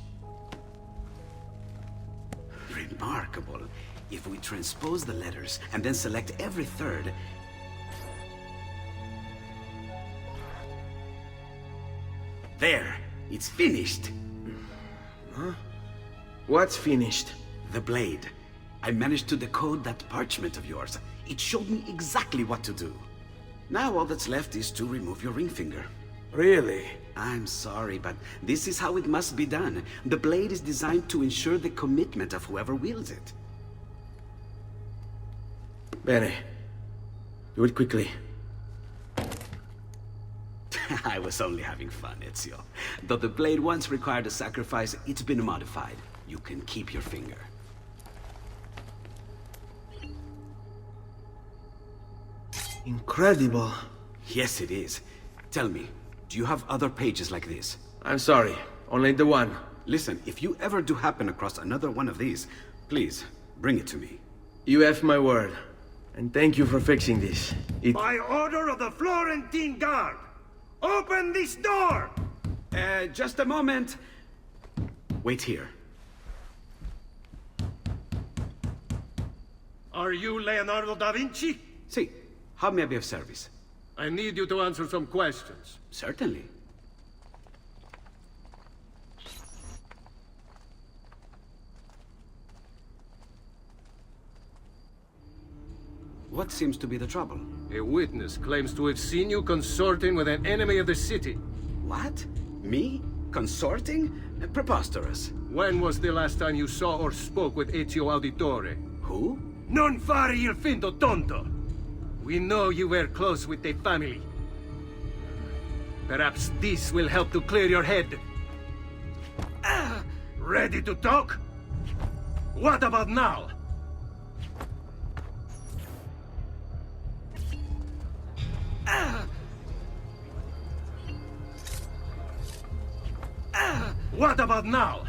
Remarkable. If we transpose the letters and then select every third... There! It's finished! Huh? What's finished? The blade. I managed to decode that parchment of yours. It showed me exactly what to do. Now all that's left is to remove your ring finger. Really? I'm sorry, but this is how it must be done. The blade is designed to ensure the commitment of whoever wields it. Bene. Do it quickly. I was only having fun, Ezio. Though the blade once required a sacrifice, it's been modified. You can keep your finger. Incredible. Yes, it is. Tell me, do you have other pages like this? I'm sorry, only the one. Listen, if you ever do happen across another one of these, please, bring it to me. You have my word. And thank you for fixing this. By order of the Florentine Guard! Open this door! Just a moment. Wait here. Are you Leonardo da Vinci? See, how may I be of service? I need you to answer some questions. Certainly. What seems to be the trouble? A witness claims to have seen you consorting with an enemy of the city. What? Me? Consorting? Preposterous. When was the last time you saw or spoke with Ezio Auditore? Who? Non fare il finto tonto! We know you were close with the family. Perhaps this will help to clear your head. Ready to talk? What about now? What about now?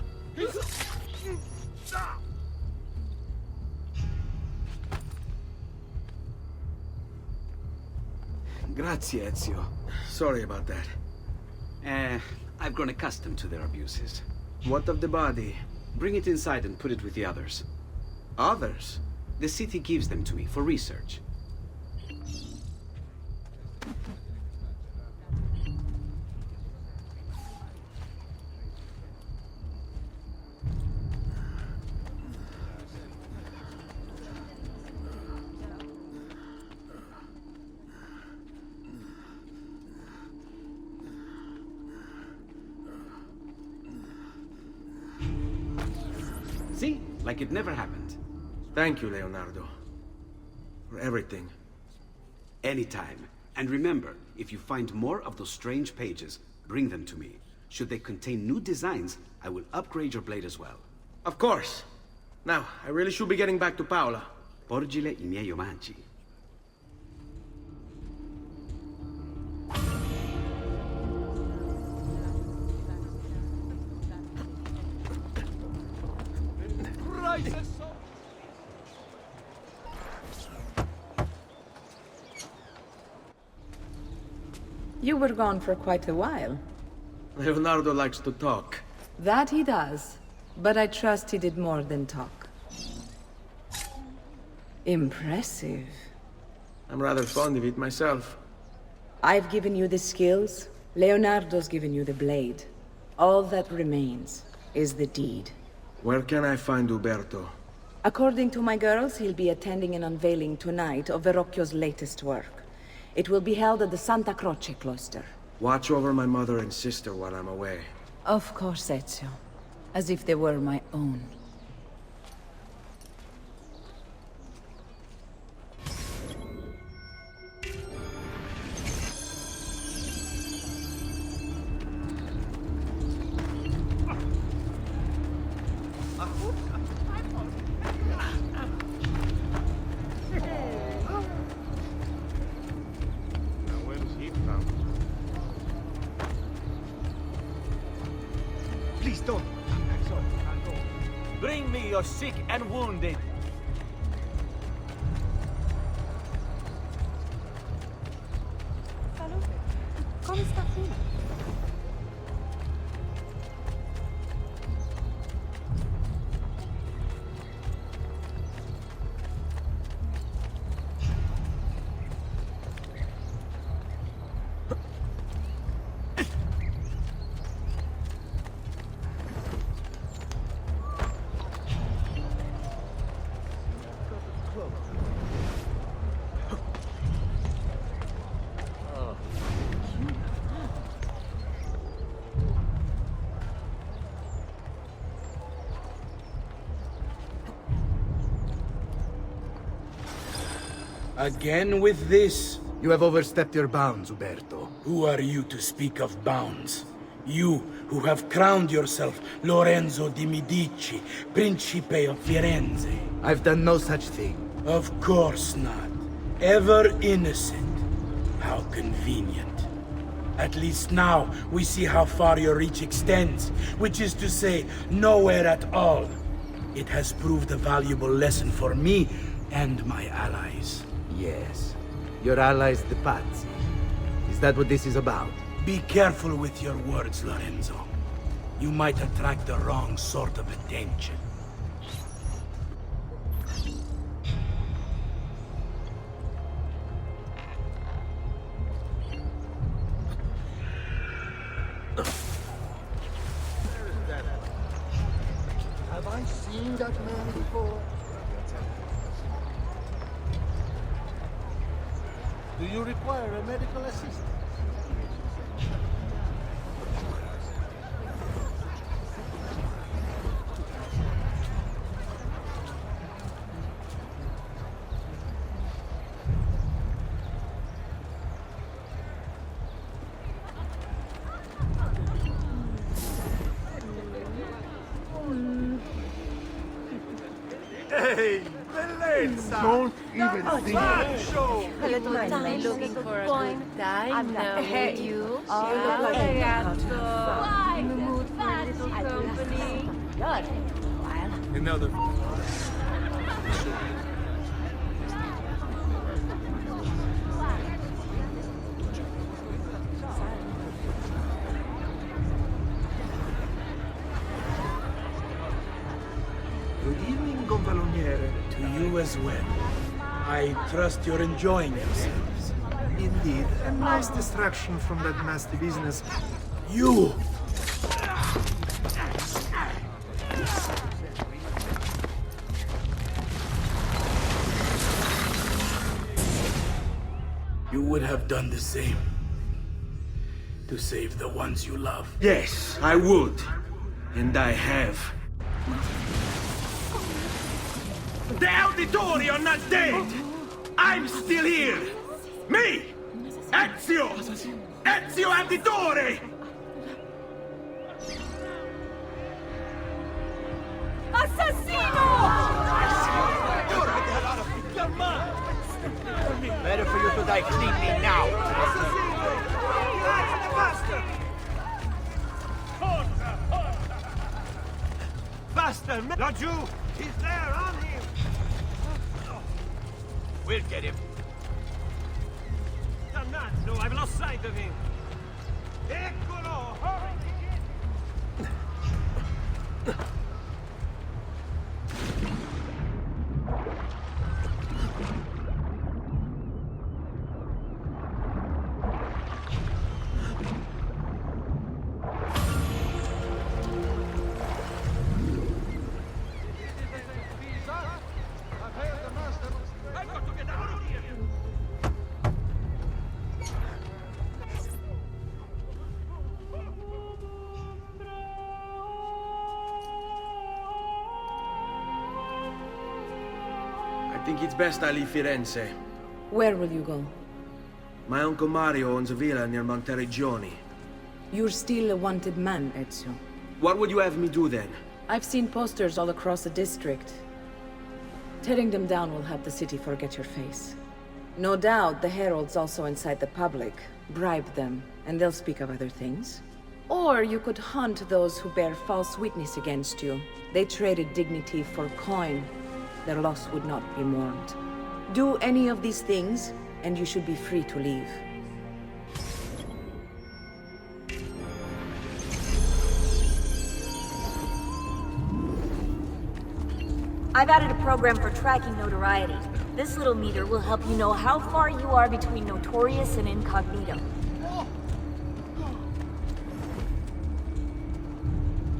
Grazie, Ezio. Sorry about that. I've grown accustomed to their abuses. What of the body? Bring it inside and put it with the others. Others? The city gives them to me for research. See? Like it never happened. Thank you, Leonardo. For everything. Anytime. And remember, if you find more of those strange pages, bring them to me. Should they contain new designs, I will upgrade your blade as well. Of course. Now, I really should be getting back to Paola. Porgile I miei omaggi. You were gone for quite a while. Leonardo likes to talk. That he does. But I trust he did more than talk. Impressive. I'm rather fond of it myself. I've given you the skills. Leonardo's given you the blade. All that remains is the deed. Where can I find Uberto? According to my girls, he'll be attending an unveiling tonight of Verrocchio's latest work. It will be held at the Santa Croce cloister. Watch over my mother and sister while I'm away. Of course, Ezio. As if they were my own. Please don't. I'm sorry. I'll go. Bring me your sick and wounded. Salute. Come sta qui? Again with this? You have overstepped your bounds, Uberto. Who are you to speak of bounds? You, who have crowned yourself Lorenzo di Medici, Principe of Firenze. I've done no such thing. Of course not. Ever innocent. How convenient. At least now, we see how far your reach extends, which is to say, nowhere at all. It has proved a valuable lesson for me and my allies. Yes. Your allies, the Pazzi. Is that what this is about? Be careful with your words, Lorenzo. You might attract the wrong sort of attention. Have I seen that man before? Do you require a medical assistant? Hey, bellezza! Don't even think Macho! A little time looking for a good time now, would you? In the mood for a little company. Another. Good evening, Gonfaloniere. To you as well. I trust you're enjoying yourselves. Indeed. A nice distraction from that nasty business. You! You would have done the same. To save the ones you love. Yes, I would. And I have. The Auditori are not dead! I'm still here! Me! Ezio! Ezio Auditore! Assassino! Better for you to die cleanly now. Faster! Laggiù! He's there, on him! We'll get him. Dannato, I've lost sight of him. Eccolo! Hurry! I think it's best I leave Firenze. Where will you go? My Uncle Mario owns a villa near Monteregioni. You're still a wanted man, Ezio. What would you have me do then? I've seen posters all across the district. Tearing them down will help the city forget your face. No doubt the heralds also incite the public. Bribe them, and they'll speak of other things. Or you could hunt those who bear false witness against you. They traded dignity for coin. Their loss would not be mourned. Do any of these things, and you should be free to leave. I've added a program for tracking notoriety. This little meter will help you know how far you are between notorious and incognito.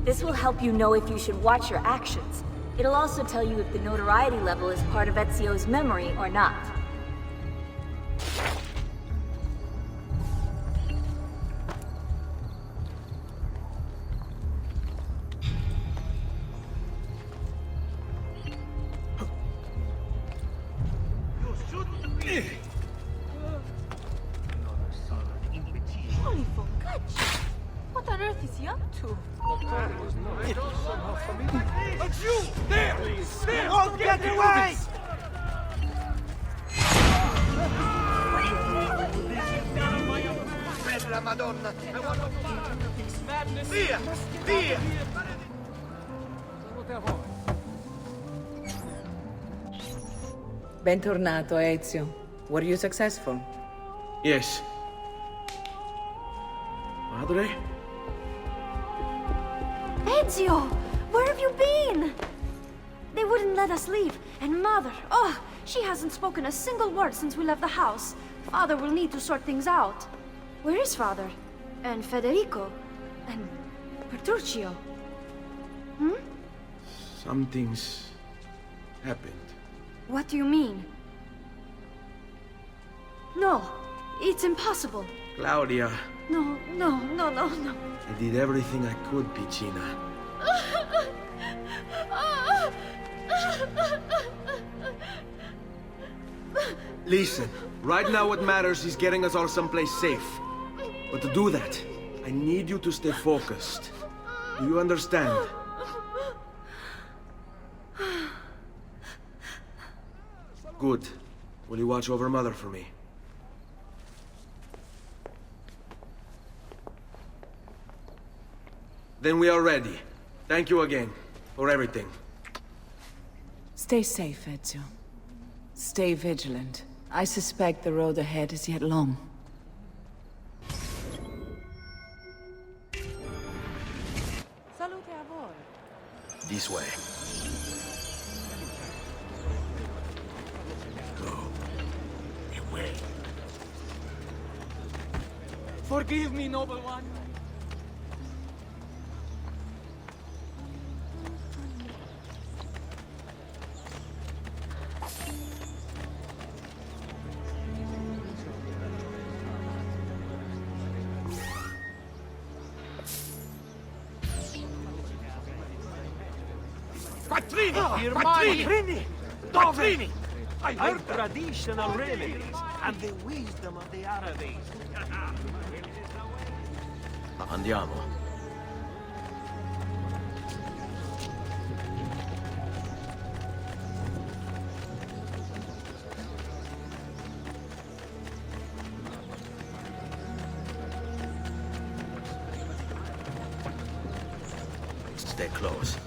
This will help you know if you should watch your actions. It'll also tell you if the notoriety level is part of Ezio's memory or not. Holy focaccia! What on earth is he up to? But you! There! There! Don't get away! Bella Madonna! I want to... Madness! Via! Via! Salute a voi. Bentornato, Ezio. Were you successful? Yes. Madre? Ezio! Where have you been? They wouldn't let us leave. And Mother, oh, she hasn't spoken a single word since we left the house. Father will need to sort things out. Where is Father? And Federico? And Petruccio? Hmm? Something's happened. What do you mean? No, it's impossible. Claudia, No. I did everything I could, Piccina. Listen, right now what matters is getting us all someplace safe. But to do that, I need you to stay focused. Do you understand? Good. Will you watch over Mother for me? Then we are ready. Thank you again for everything. Stay safe, Ezio. Stay vigilant. I suspect the road ahead is yet long. Salute a voi. This way. Go. Away. Forgive me, noble one. Quattrini! Quattrini! I heard traditional remedies and the wisdom of the Arabics. Andiamo. Stay close.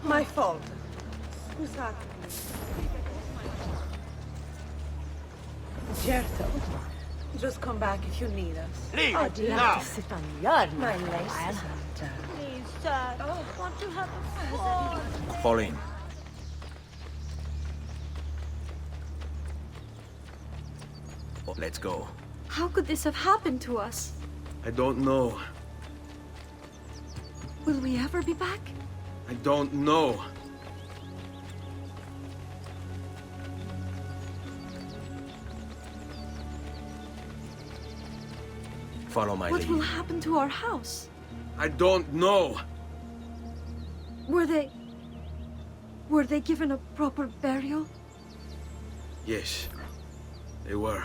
My fault. Scusate. Certo. Just come back if you need us. Leave! I'd love Now! to sit on your my laces. Please, sir. Want to have a phone? Fall in. Oh, let's go. How could this have happened to us? I don't know. Will we ever be back? I don't know. Follow my What lead. will happen to our house? I don't know. Were they given a proper burial? Yes, they were.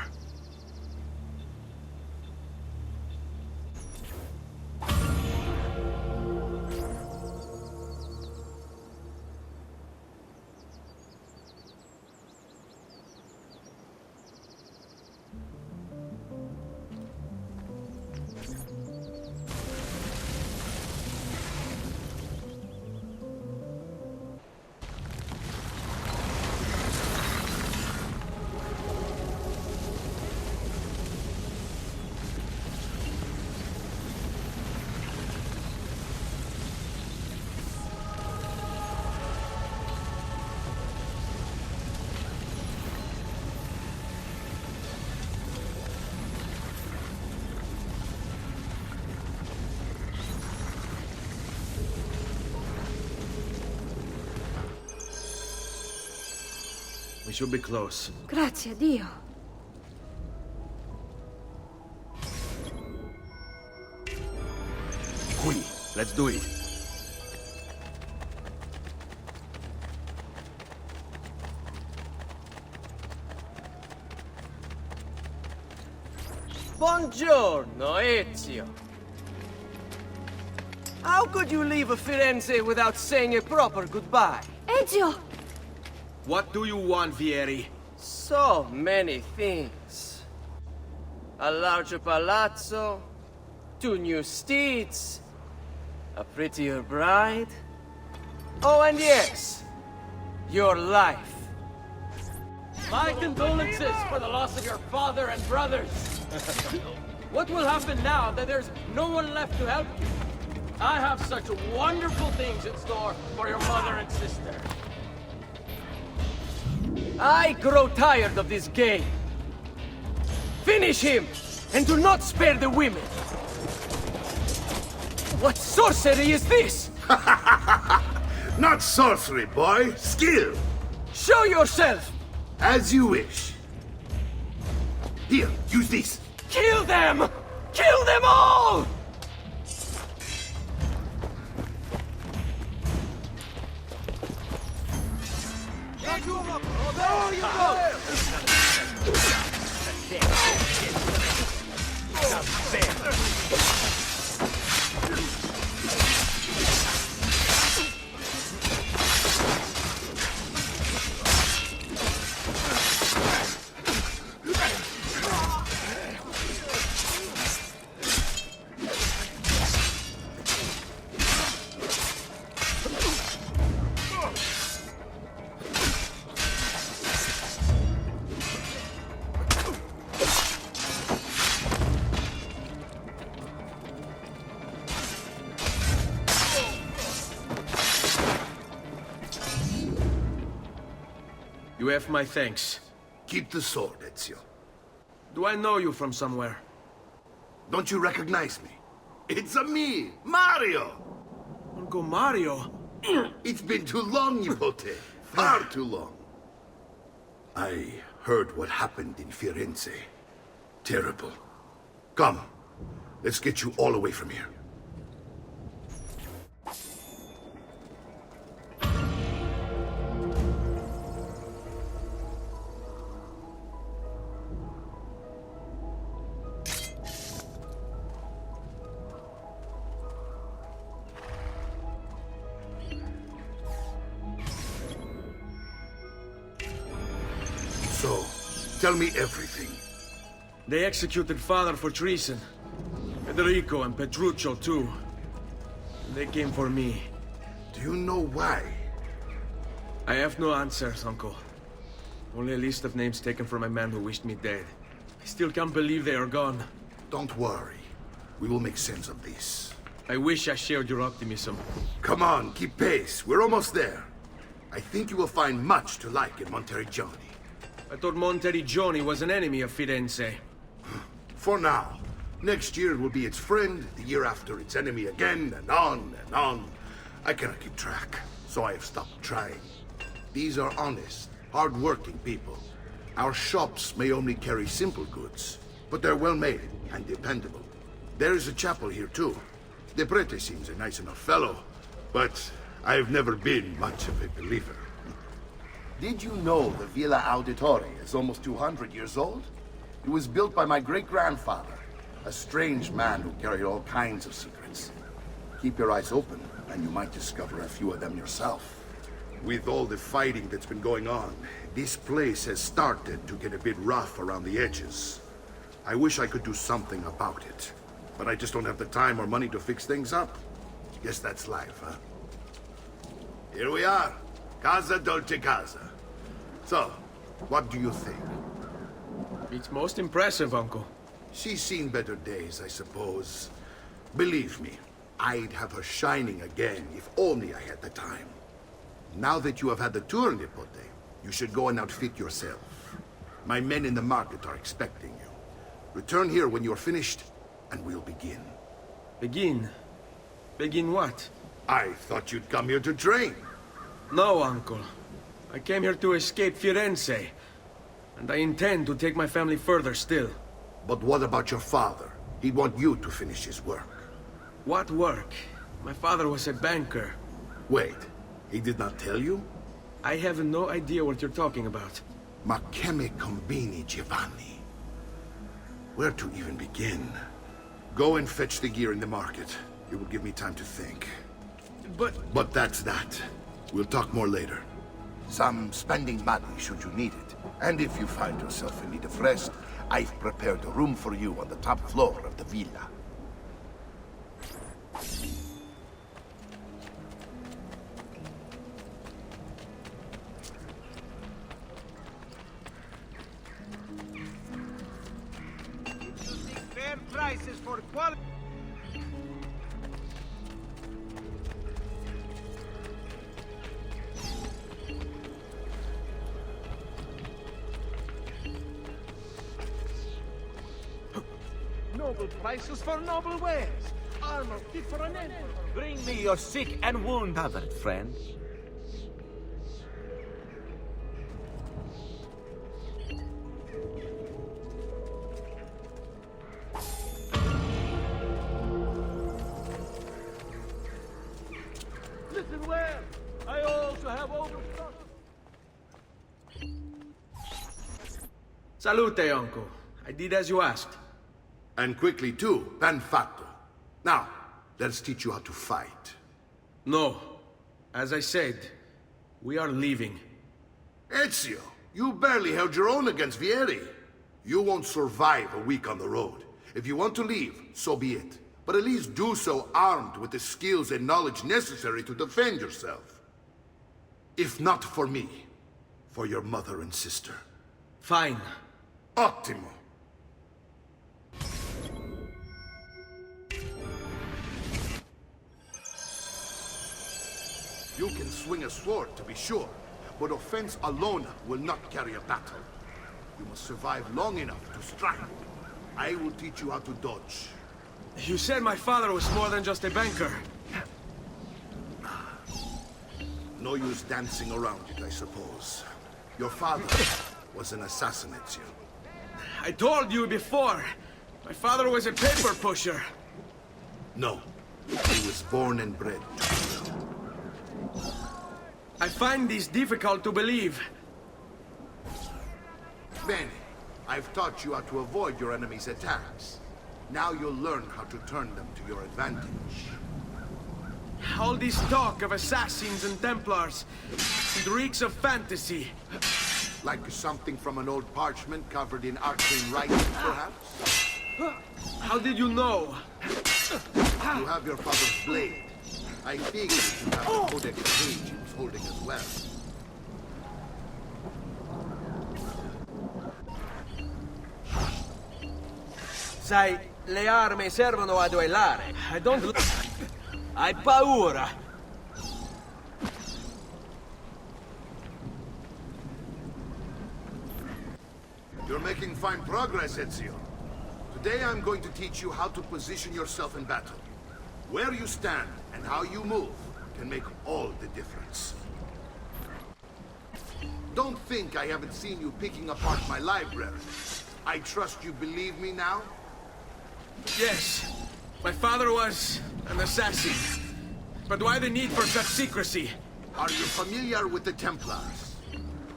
We should be close. Grazie a Dio. Qui, let's do it. Buongiorno, Ezio. How could you leave Firenze without saying a proper goodbye? Ezio! What do you want, Vieri? So many things. A larger palazzo, 2 new steeds, a prettier bride. Oh, and yes, your life. My condolences for the loss of your father and brothers. What will happen now that there's no one left to help you? I have such wonderful things in store for your mother and sister. I grow tired of this game. Finish him, and do not spare the women. What sorcery is this? Not sorcery, boy. Skill. Show yourself! As you wish. Here, use this. Kill them! Kill them all! You have my thanks. Keep the sword, Ezio. Do I know you from somewhere? Don't you recognize me? It's a me, Mario! Uncle Mario? It's been too long, Nipote. Far too long. I heard what happened in Firenze. Terrible. Come, let's get you all away from here. So, tell me everything. They executed father for treason. Federico and Petruccio, too. They came for me. Do you know why? I have no answers, Uncle. Only a list of names taken from a man who wished me dead. I still can't believe they are gone. Don't worry. We will make sense of this. I wish I shared your optimism. Come on, keep pace. We're almost there. I think you will find much to like in Monteriggioni. I thought Monteriggioni was an enemy of Firenze. For now. Next year it will be its friend, the year after its enemy again, and on and on. I cannot keep track, so I have stopped trying. These are honest, hard-working people. Our shops may only carry simple goods, but they're well-made and dependable. There is a chapel here, too. The prete seems a nice enough fellow, but I've never been much of a believer. Did you know the Villa Auditore is almost 200 years old? It was built by my great-grandfather, a strange man who carried all kinds of secrets. Keep your eyes open, and you might discover a few of them yourself. With all the fighting that's been going on, this place has started to get a bit rough around the edges. I wish I could do something about it, but I just don't have the time or money to fix things up. Guess that's life, huh? Here we are. Casa Dolce Casa. So, what do you think? It's most impressive, Uncle. She's seen better days, I suppose. Believe me, I'd have her shining again if only I had the time. Now that you have had the tour, Nipote, you should go and outfit yourself. My men in the market are expecting you. Return here when you're finished, and we'll begin. Begin? Begin what? I thought you'd come here to train. No, Uncle. I came here to escape Firenze. And I intend to take my family further still. But what about your father? He'd want you to finish his work. What work? My father was a banker. Wait, he did not tell you? I have no idea what you're talking about. Ma che me combini, Giovanni? Where to even begin? Go and fetch the gear in the market. It will give me time to think. But that's that. We'll talk more later. Some spending money should you need it. And if you find yourself in need of rest, I've prepared a room for you on the top floor of the villa. Fair prices for quality. Noble prices for noble wares. Armor fit for an emperor. Bring me your sick and wound-covered friends. Listen well. I also have overstock. Salute, uncle. I did as you asked. And quickly too, ben fatto. Now, let's teach you how to fight. No. As I said, we are leaving. Ezio, you barely held your own against Vieri. You won't survive a week on the road. If you want to leave, so be it. But at least do so armed with the skills and knowledge necessary to defend yourself. If not for me, for your mother and sister. Fine. Ottimo. You can swing a sword, to be sure, but offense alone will not carry a battle. You must survive long enough to strike. I will teach you how to dodge. You said my father was more than just a banker. No use dancing around it, I suppose. Your father was an assassin, Ezio. I told you before. My father was a paper pusher. No. He was born and bred to kill. I find this difficult to believe. Bene. I've taught you how to avoid your enemy's attacks. Now you'll learn how to turn them to your advantage. All this talk of assassins and Templars, it reeks of fantasy. Like something from an old parchment covered in arcane writing, perhaps? How did you know? You have your father's blade. I figured you have the Codex page he was holding as well. Sai, le armi servono a duellare. I don't... Hai paura. You're making fine progress, Ezio. Today I'm going to teach you how to position yourself in battle. Where you stand and how you move can make all the difference. Don't think I haven't seen you picking apart my library. I trust you believe me now? Yes. My father was an assassin. But why the need for such secrecy? Are you familiar with the Templars?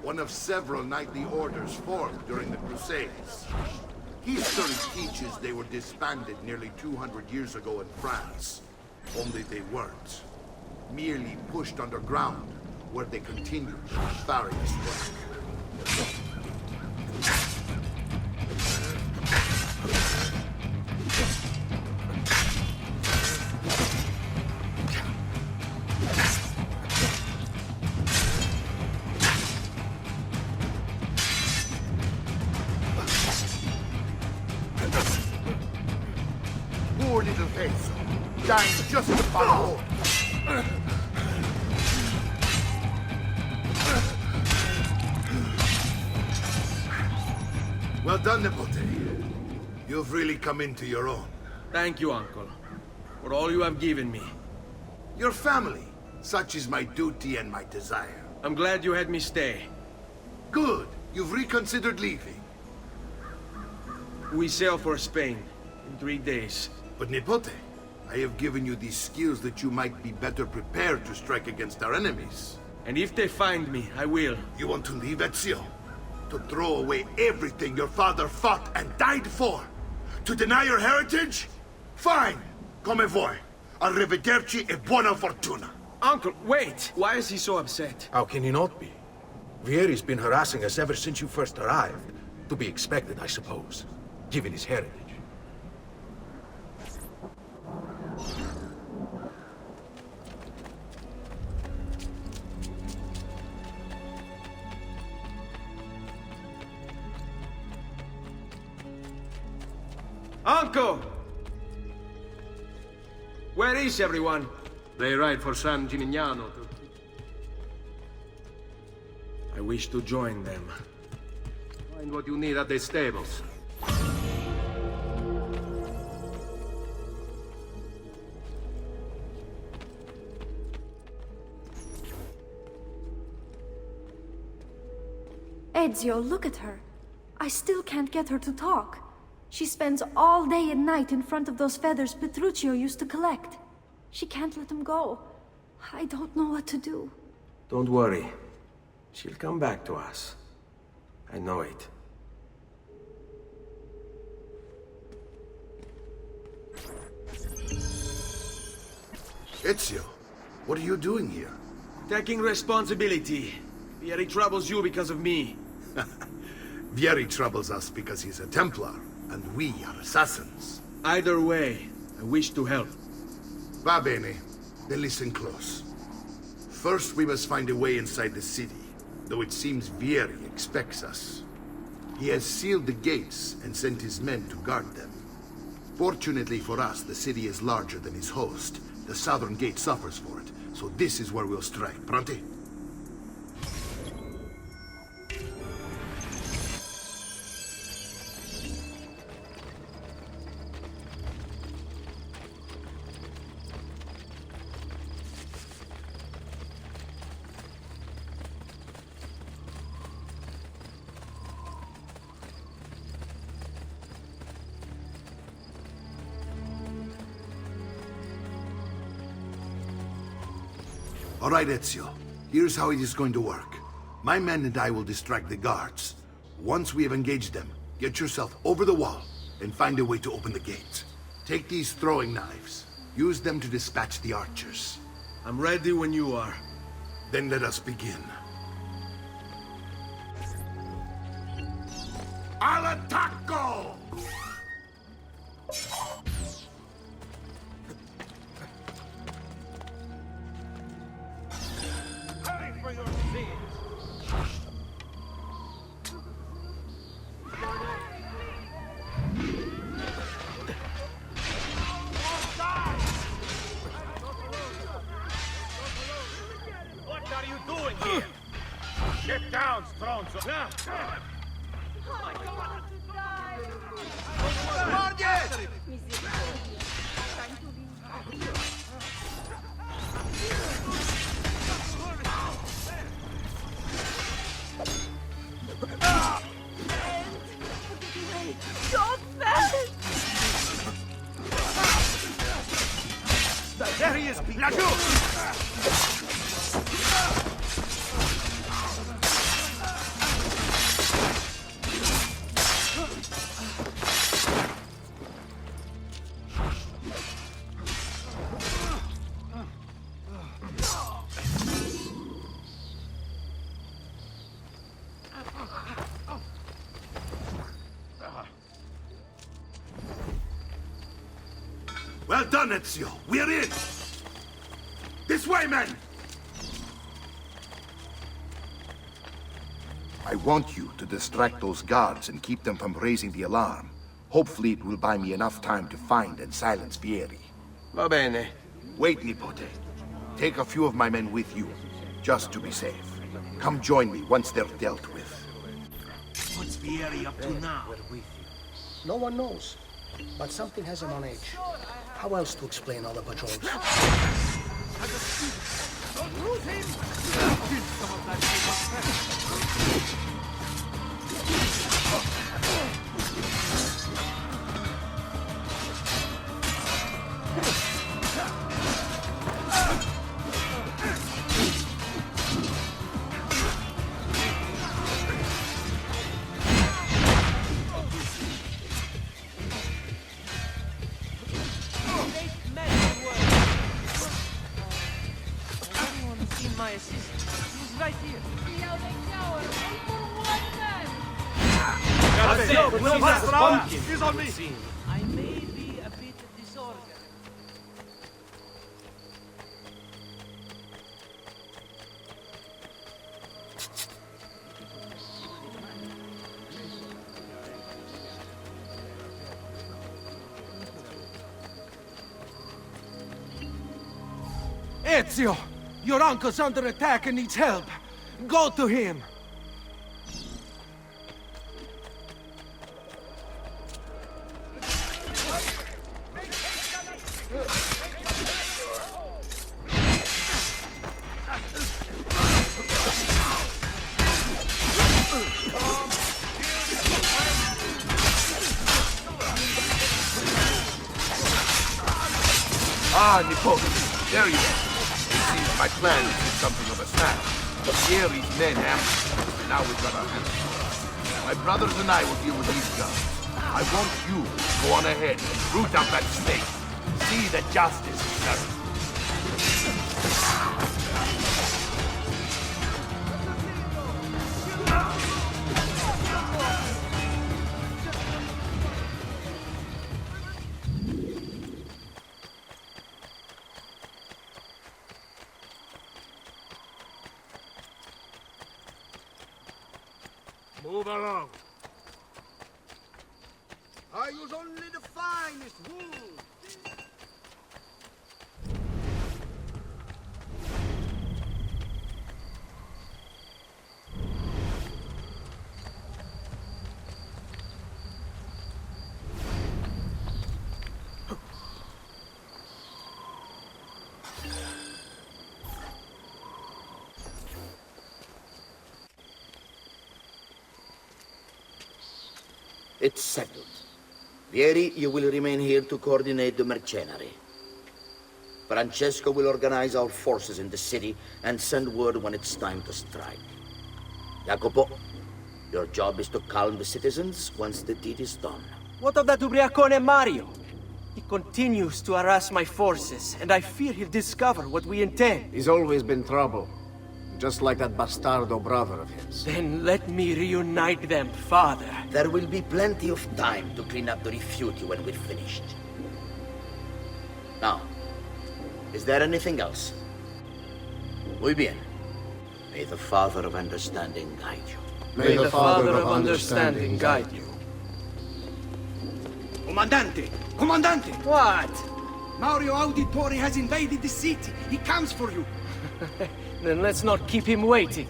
One of several knightly orders formed during the Crusades. History teaches they were disbanded nearly 200 years ago in France. Only they weren't. Merely pushed underground, where they continued their nefarious work. Poor little face, dying just to follow. Well done, Nipote. You've really come into your own. Thank you, Uncle, for all you have given me. Your family. Such is my duty and my desire. I'm glad you had me stay. Good. You've reconsidered leaving. We sail for Spain in 3 days. But Nipote, I have given you these skills that you might be better prepared to strike against our enemies. And if they find me, I will. You want to leave, Ezio? To throw away everything your father fought and died for? To deny your heritage? Fine. Come vuoi. Arrivederci e buona fortuna. Uncle, wait! Why is he so upset? How can he not be? Vieri's been harassing us ever since you first arrived. To be expected, I suppose, given his heritage. Uncle! Where is everyone? They ride for San Gimignano. I wish to join them. Find what you need at the stables. Ezio, look at her. I still can't get her to talk. She spends all day and night in front of those feathers Petruchio used to collect. She can't let them go. I don't know what to do. Don't worry. She'll come back to us. I know it. Ezio, what are you doing here? Taking responsibility. Vieri troubles you because of me. Vieri troubles us because he's a Templar, and we are assassins. Either way, I wish to help. Va bene. Then listen close. First, we must find a way inside the city, though it seems Vieri expects us. He has sealed the gates and sent his men to guard them. Fortunately for us, the city is larger than its host. The southern gate suffers for it, so this is where we'll strike. Pronti? All right, Ezio. Here's how it is going to work. My men and I will distract the guards. Once we have engaged them, get yourself over the wall and find a way to open the gate. Take these throwing knives. Use them to dispatch the archers. I'm ready when you are. Then let us begin. Al attacco! For your sins. What are you doing here? Get down, Stronzo. Now. So fast! There he is, laggiù! Well done, Ezio. We're in! This way, men! I want you to distract those guards and keep them from raising the alarm. Hopefully it will buy me enough time to find and silence Vieri. Va bene. Wait, Nipote. Take a few of my men with you, just to be safe. Come join me once they're dealt with. What's Vieri up to now? No one knows, but something has him on edge. How else to explain all the patrols? Don't lose him! Kill some of that He's on me! I may be a bit disorganized. Ezio! Your uncle's under attack and needs help. Go to him! Ah, Nippon, there you are. It seems my plan is something of a snap. Fieri's men ambushed. Now we've got our hands full. My brothers and I will deal with these guys. I want you to go on ahead and root out that snake. See that justice is served. Move along. I use only the finest wool. It's settled. Vieri, you will remain here to coordinate the mercenary. Francesco will organize our forces in the city and send word when it's time to strike. Jacopo, your job is to calm the citizens once the deed is done. What of that ubriacone Mario? He continues to harass my forces, and I fear he'll discover what we intend. He's always been trouble. Just like that bastardo brother of his. Then let me reunite them, father. There will be plenty of time to clean up the refuge when we're finished. Now, is there anything else? Muy bien. May the Father of Understanding guide you. May the Father of Understanding guide you. Comandante! Comandante! What? Mario Auditore has invaded the city. He comes for you. Then let's not keep him waiting.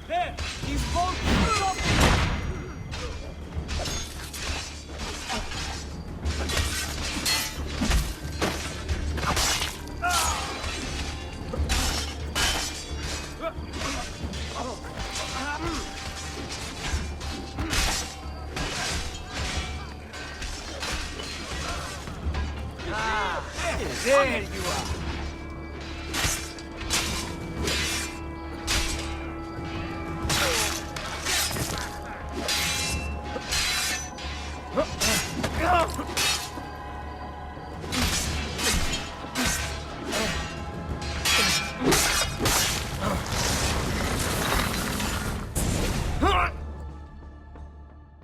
There! He's bolting! There you are.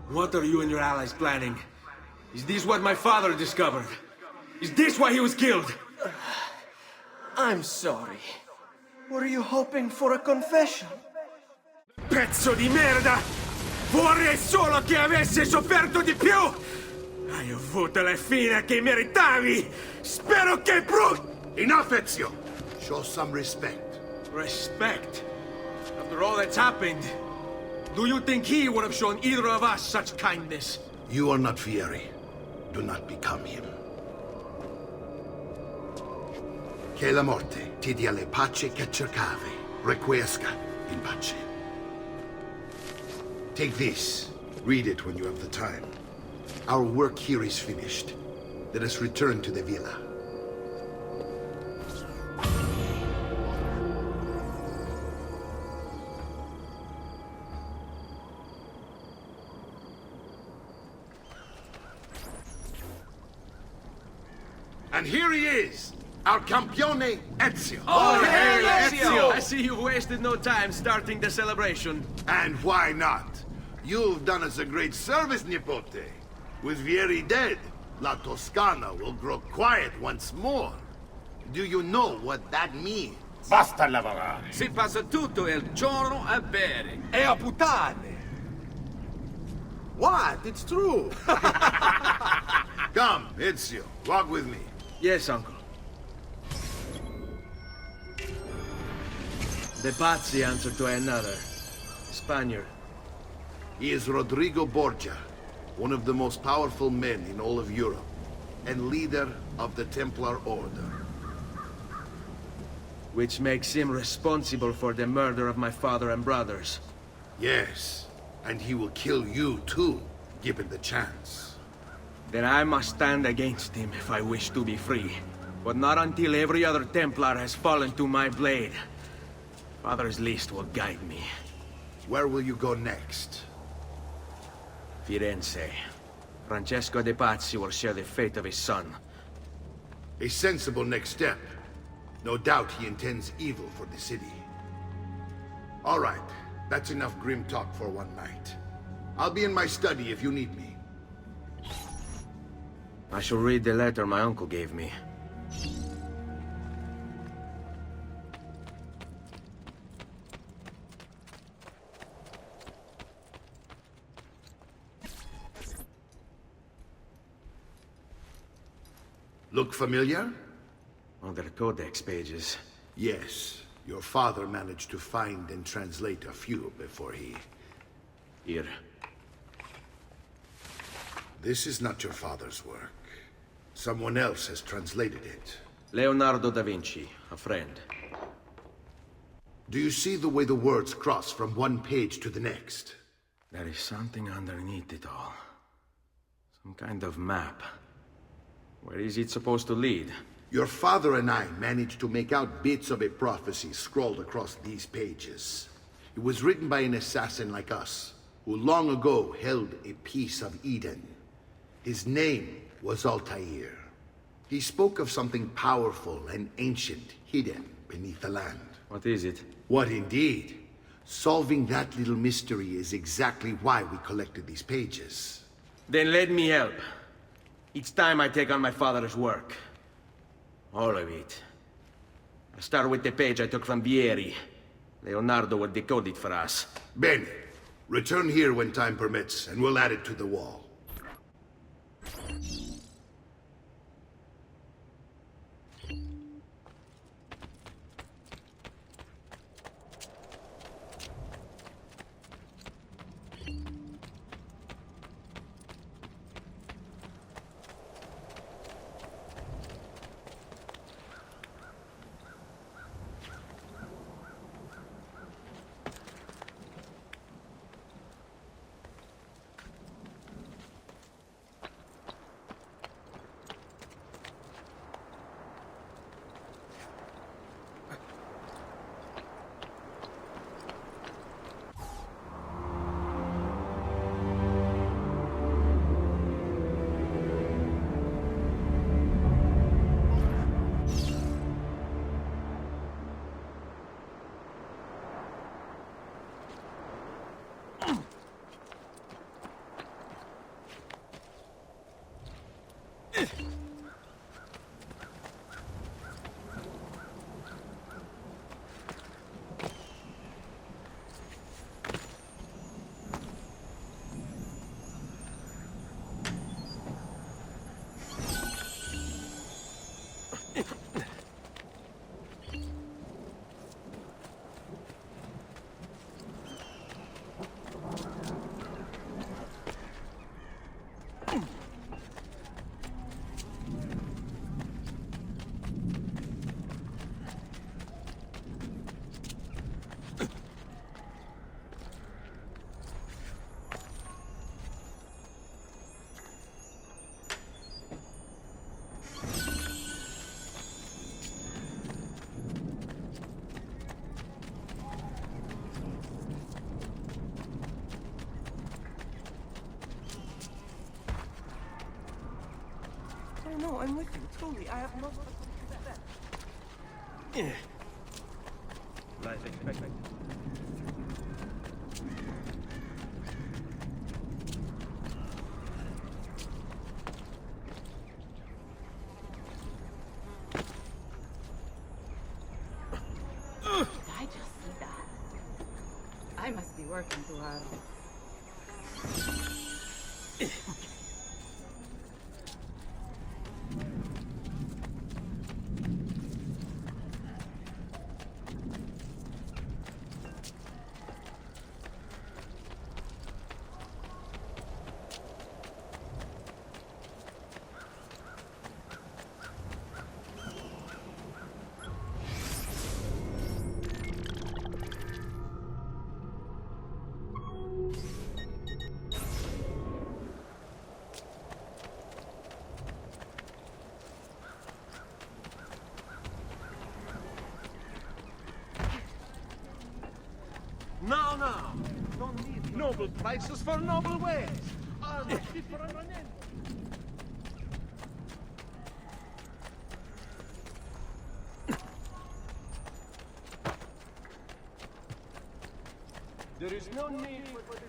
What are you and your allies planning? Is this what my father discovered? Is this why he was killed? I'm sorry. Were you hoping for a confession? Pezzo di merda! Vorrei solo che avesse sofferto di più! Hai avuto la fine che meritavi! Spero che Enough, Ezio! Show some respect. Respect? After all that's happened, do you think he would have shown either of us such kindness? You are not Fieri. Do not become him. Che la morte ti dia le pace che cercavi. Requiesca in pace. Take this. Read it when you have the time. Our work here is finished. Let us return to the villa. And here he is, our campione Ezio. Oh, hey, Ezio! I see you've wasted no time starting the celebration. And why not? You've done us a great service, Nipote. With Vieri dead, La Toscana will grow quiet once more. Do you know what that means? Basta lavorare. Si passa tutto il giorno a bere. E a puttane. What? It's true. Come, Ezio, walk with me. Yes, uncle. The Pazzi answer to another. Spaniard. He is Rodrigo Borgia, one of the most powerful men in all of Europe, and leader of the Templar Order. Which makes him responsible for the murder of my father and brothers. Yes, and he will kill you too, given the chance. Then I must stand against him if I wish to be free. But not until every other Templar has fallen to my blade. Father's list will guide me. Where will you go next? Firenze. Francesco de Pazzi will share the fate of his son. A sensible next step. No doubt he intends evil for the city. All right, that's enough grim talk for one night. I'll be in my study if you need me. I shall read the letter my uncle gave me. Look familiar? Other codex pages. Yes. Your father managed to find and translate a few before he... Here. This is not your father's work. Someone else has translated it. Leonardo da Vinci, a friend. Do you see the way the words cross from one page to the next? There is something underneath it all. Some kind of map. Where is it supposed to lead? Your father and I managed to make out bits of a prophecy scrawled across these pages. It was written by an assassin like us, who long ago held a piece of Eden. His name was Altair. He spoke of something powerful and ancient hidden beneath the land. What is it? What indeed? Solving that little mystery is exactly why we collected these pages. Then let me help. Each time I take on my father's work. All of it. I'll start with the page I took from Vieri. Leonardo will decode it for us. Bene. Return here when time permits, and we'll add it to the wall. No, I'm with you. Truly, I have most of the Life expectancy. Did I just see that? I must be working too hard. No, no. Don't need noble prices for noble ways. Almost different on end. There is no need for this.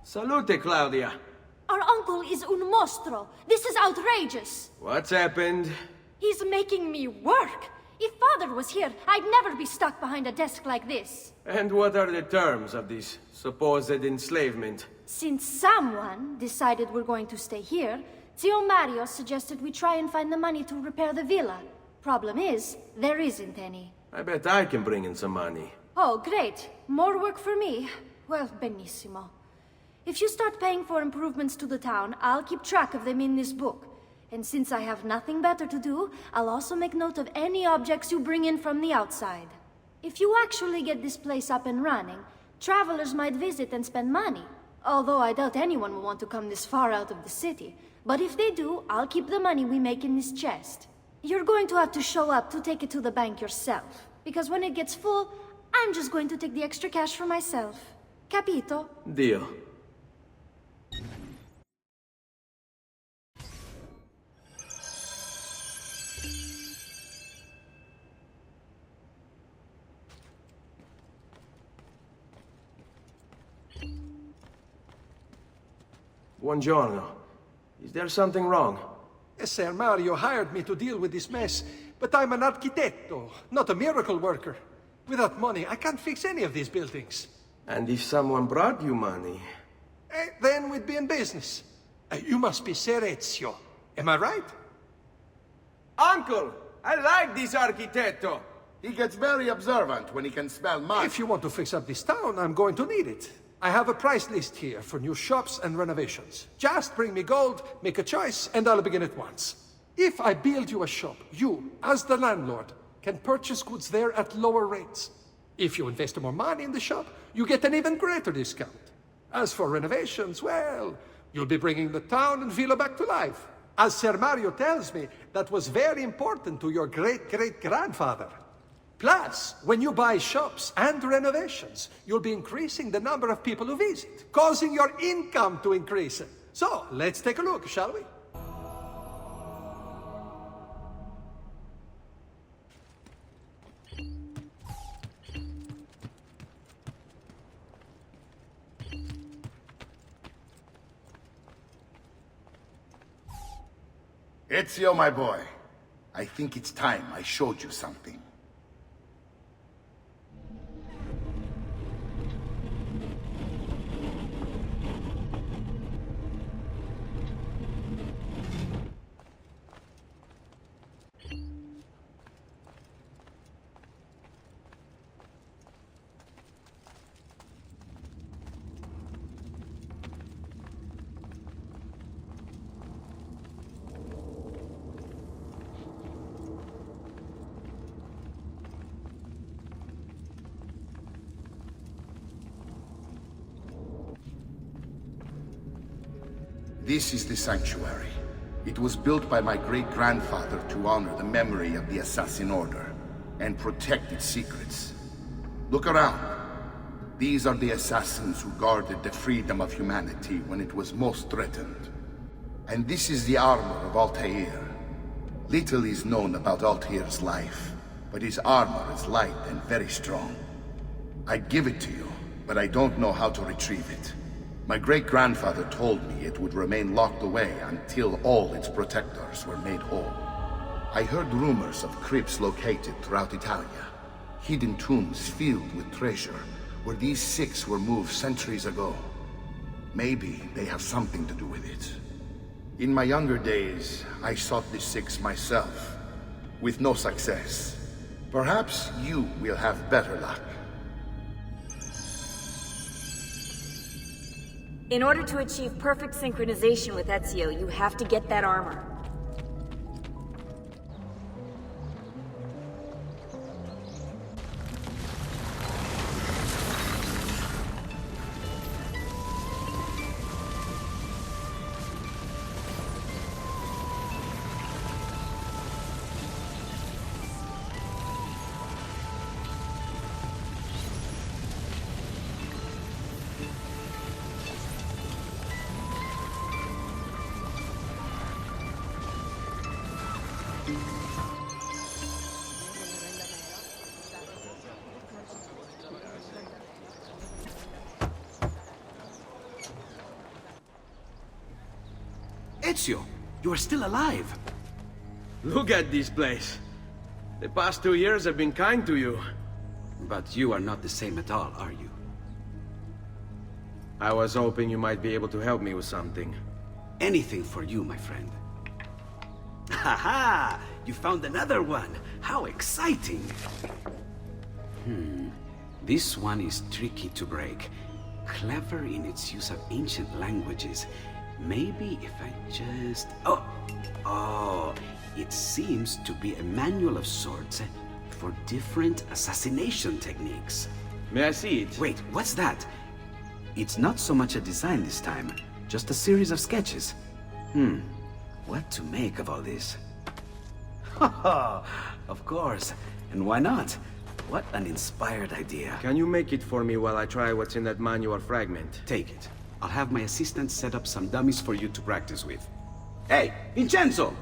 Salute, Claudia. Our uncle is un mostro. This is outrageous. What's happened? He's making me work. If Father was here, I'd never be stuck behind a desk like this. And what are the terms of this supposed enslavement? Since someone decided we're going to stay here, Zio Mario suggested we try and find the money to repair the villa. Problem is, there isn't any. I bet I can bring in some money. Oh, great. More work for me. Well, benissimo. If you start paying for improvements to the town, I'll keep track of them in this book. And since I have nothing better to do, I'll also make note of any objects you bring in from the outside. If you actually get this place up and running, travelers might visit and spend money. Although I doubt anyone will want to come this far out of the city. But if they do, I'll keep the money we make in this chest. You're going to have to show up to take it to the bank yourself. Because when it gets full, I'm just going to take the extra cash for myself. Capito? Deal. Buongiorno. Is there something wrong? Ser Mario hired me to deal with this mess, but I'm an architetto, not a miracle worker. Without money, I can't fix any of these buildings. And if someone brought you money? Then we'd be in business. You must be Ser Ezio. Am I right? Uncle! I like this architetto! He gets very observant when he can smell money. If you want to fix up this town, I'm going to need it. I have a price list here for new shops and renovations. Just bring me gold, make a choice, and I'll begin at once. If I build you a shop, you, as the landlord, can purchase goods there at lower rates. If you invest more money in the shop, you get an even greater discount. As for renovations, well, you'll be bringing the town and villa back to life. As Ser Mario tells me, that was very important to your great-great-grandfather. Plus, when you buy shops and renovations, you'll be increasing the number of people who visit, causing your income to increase. So, let's take a look, shall we? Ezio, my boy. I think it's time I showed you something. This is the sanctuary. It was built by my great-grandfather to honor the memory of the Assassin Order and protect its secrets. Look around. These are the assassins who guarded the freedom of humanity when it was most threatened. And this is the armor of Altair. Little is known about Altair's life, but his armor is light and very strong. I'd give it to you, but I don't know how to retrieve it. My great-grandfather told me it would remain locked away until all its protectors were made whole. I heard rumors of crypts located throughout Italia, hidden tombs filled with treasure, where these six were moved centuries ago. Maybe they have something to do with it. In my younger days, I sought the six myself, with no success. Perhaps you will have better luck. In order to achieve perfect synchronization with Ezio, you have to get that armor. Ezio, you are still alive. Look at this place. The past 2 years have been kind to you. But you are not the same at all, are you? I was hoping you might be able to help me with something. Anything for you, my friend. Ha-ha! You found another one! How exciting! This one is tricky to break. Clever in its use of ancient languages. Maybe if I just... Oh, it seems to be a manual of sorts for different assassination techniques. May I see it? Wait, what's that? It's not so much a design this time, just a series of sketches. What to make of all this? Haha, of course. And why not? What an inspired idea. Can you make it for me while I try what's in that manual fragment? Take it. I'll have my assistant set up some dummies for you to practice with. Hey, Vincenzo!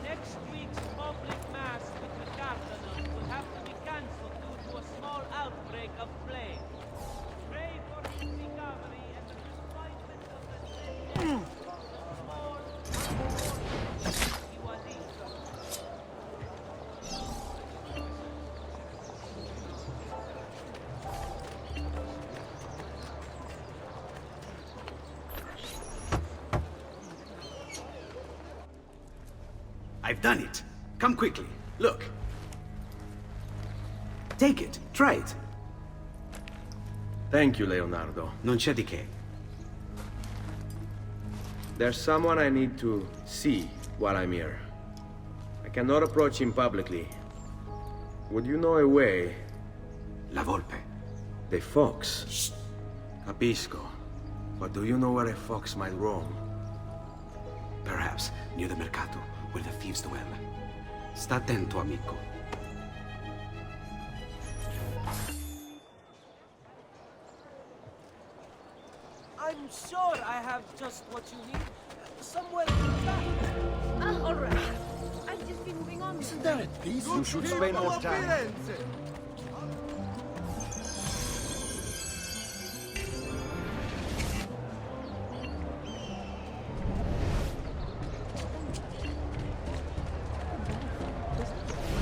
Next week's public mass with the Cardinals will have to be cancelled due to a small outbreak of plague. Pray for his recovery and the disappointment of the city. I've done it. Come quickly. Look. Take it. Try it. Thank you, Leonardo. Non c'è di che. There's someone I need to see while I'm here. I cannot approach him publicly. Would you know a way? La Volpe. The fox. Shh. Capisco. But do you know where a fox might roam? Perhaps near the mercato, where the thieves dwell. Sta attento, amico. I'm sure I have just what you need. Somewhere in back. All right. I'll just be moving on. Isn't that a piece? You should spend more time.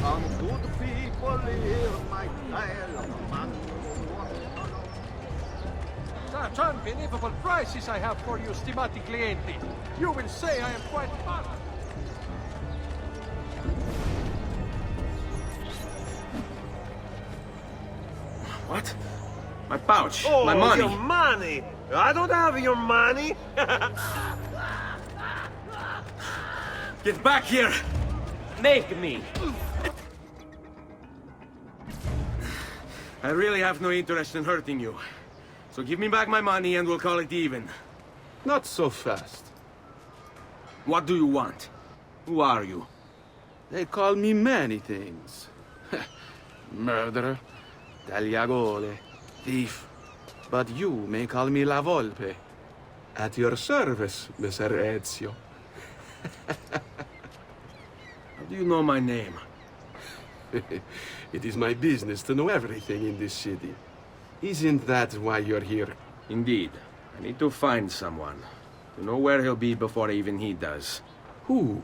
Some good people hear my tale of a man who Such unbelievable prices I have for you, stimati clienti. You will say I am quite fast. What? My pouch. Oh, my money. Your money! I don't have your money! Get back here! Make me. I really have no interest in hurting you. So give me back my money and we'll call it even. Not so fast. What do you want? Who are you? They call me many things. Murderer, tagliagole, thief. But you may call me La Volpe. At your service, Messer Ezio. How do you know my name? It is my business to know everything in this city. Isn't that why you're here? Indeed. I need to find someone. To know where he'll be before even he does. Who?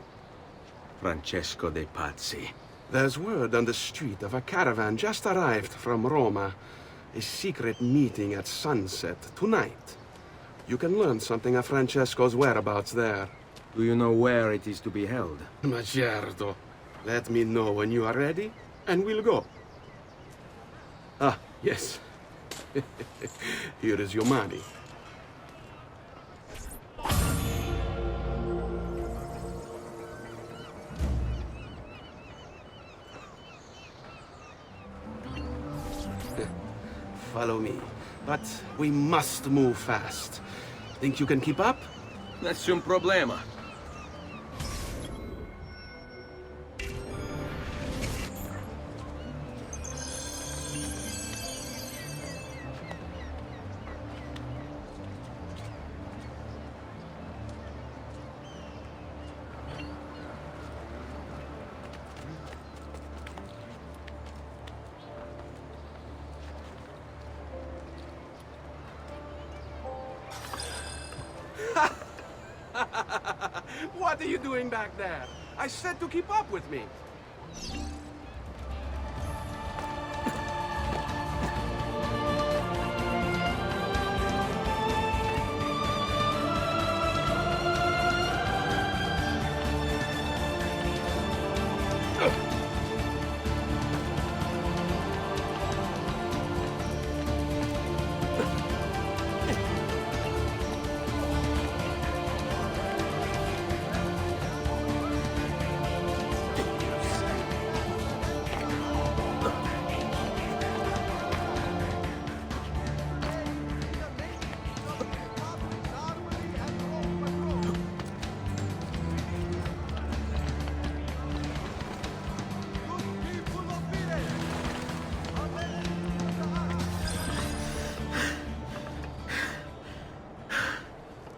Francesco de' Pazzi. There's word on the street of a caravan just arrived from Roma. A secret meeting at sunset tonight. You can learn something of Francesco's whereabouts there. Do you know where it is to be held? Ma certo. Let me know when you are ready, and we'll go. Ah, yes. Here is your money. Follow me. But we must move fast. Think you can keep up? Nessun problema. What are you doing back there? I said to keep up with me.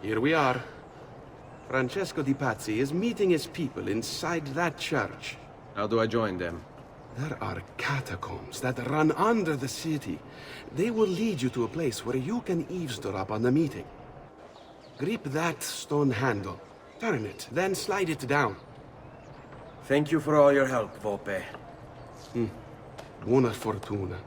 Here we are. Francesco de' Pazzi is meeting his people inside that church. How do I join them? There are catacombs that run under the city. They will lead you to a place where you can eavesdrop on the meeting. Grip that stone handle. Turn it, then slide it down. Thank you for all your help, Volpe. Buona fortuna.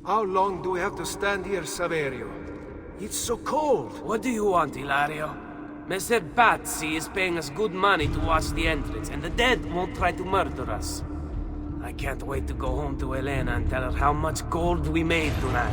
How long do we have to stand here, Saverio? It's so cold. What do you want, Ilario? Messer Pazzi is paying us good money to watch the entrance, and the dead won't try to murder us. I can't wait to go home to Elena and tell her how much gold we made tonight.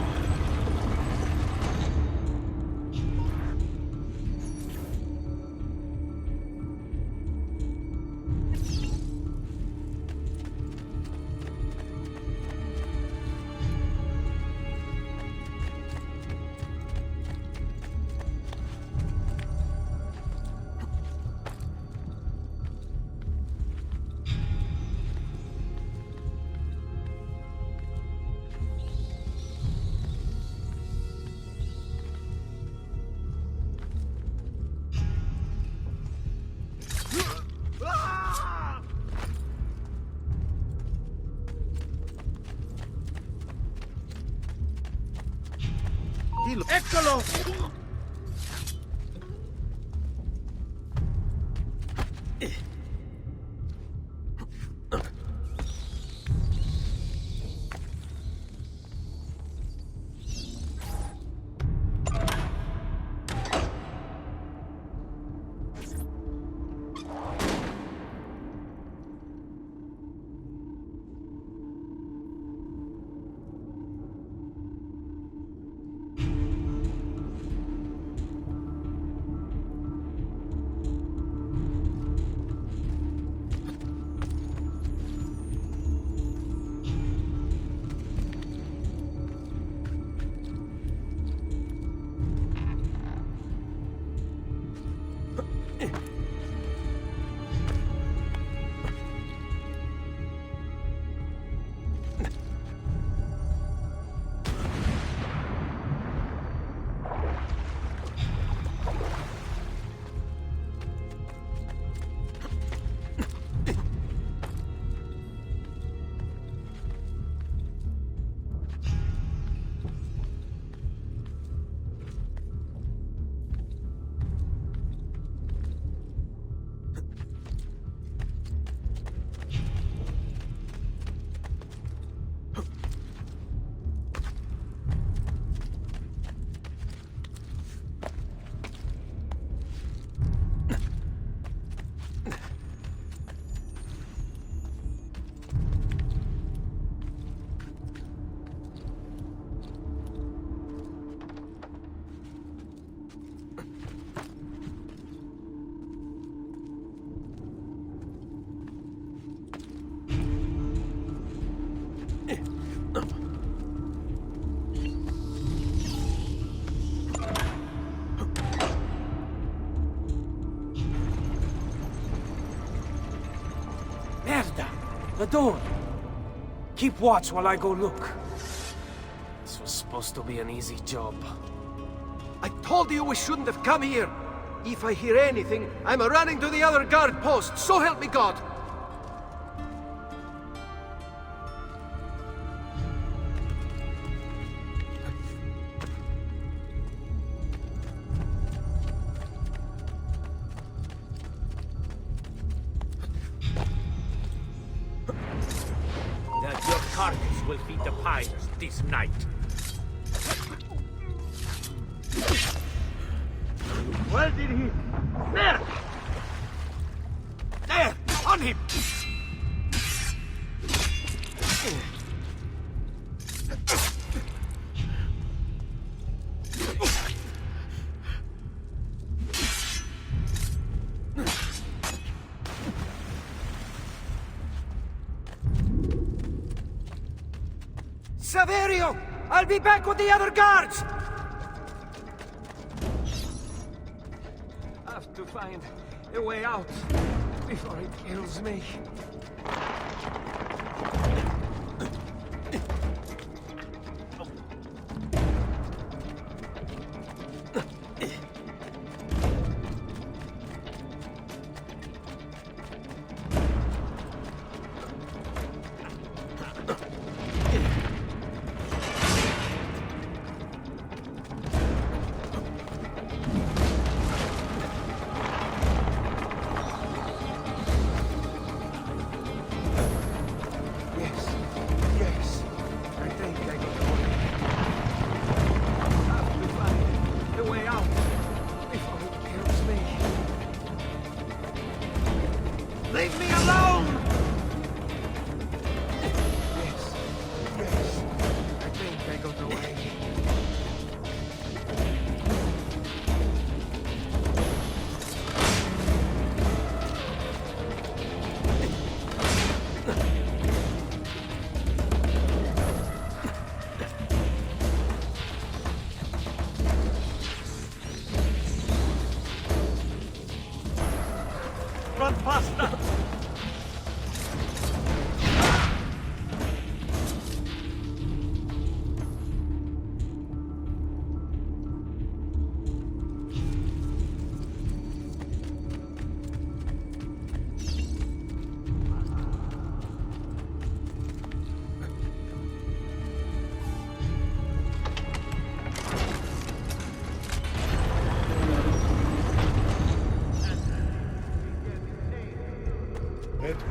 Eccolo! The door! Keep watch while I go look. This was supposed to be an easy job. I told you we shouldn't have come here. If I hear anything, I'm running to the other guard post, so help me God! That your carcass will feed the pirates this night. Where did he... There! There! On him! Saverio! I'll be back with the other guards! I have to find a way out before it kills me.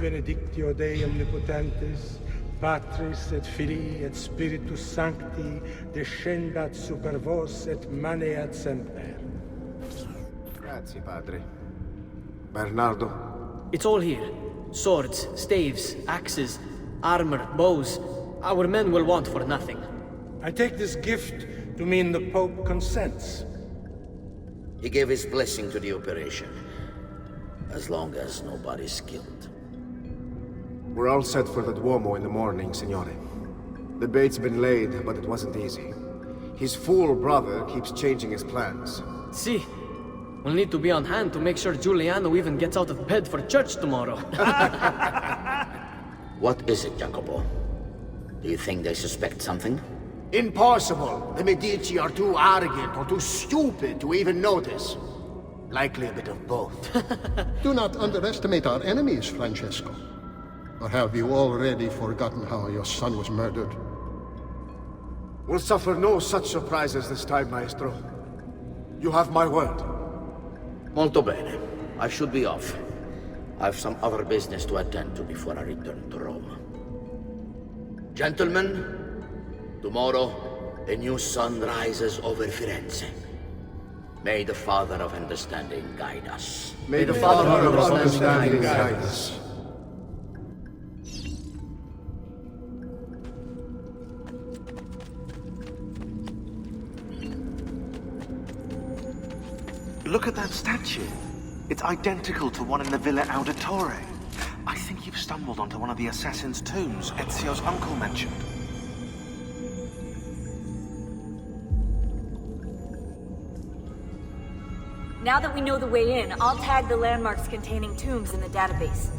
benedictio Dei omnipotentes, Patris et Filii et Spiritus Sancti, descendat super vos et maneat semper. Grazie, Padre. Bernardo? It's all here. Swords, staves, axes, armor, bows. Our men will want for nothing. I take this gift to mean the Pope consents. He gave his blessing to the operation, as long as nobody's killed. We're all set for the Duomo in the morning, Signore. The bait's been laid, but it wasn't easy. His fool brother keeps changing his plans. See, we'll need to be on hand to make sure Giuliano even gets out of bed for church tomorrow. What is it, Jacopo? Do you think they suspect something? Impossible! The Medici are too arrogant or too stupid to even notice. Likely a bit of both. Do not underestimate our enemies, Francesco. Or have you already forgotten how your son was murdered? We'll suffer no such surprises this time, Maestro. You have my word. Molto bene. I should be off. I've some other business to attend to before I return to Rome. Gentlemen, tomorrow a new sun rises over Firenze. May the Father of Understanding guide us. May the Father of Understanding guide us. Look at that statue. It's identical to one in the Villa Auditore. I think you've stumbled onto one of the assassin's tombs Ezio's uncle mentioned. Now that we know the way in, I'll tag the landmarks containing tombs in the database.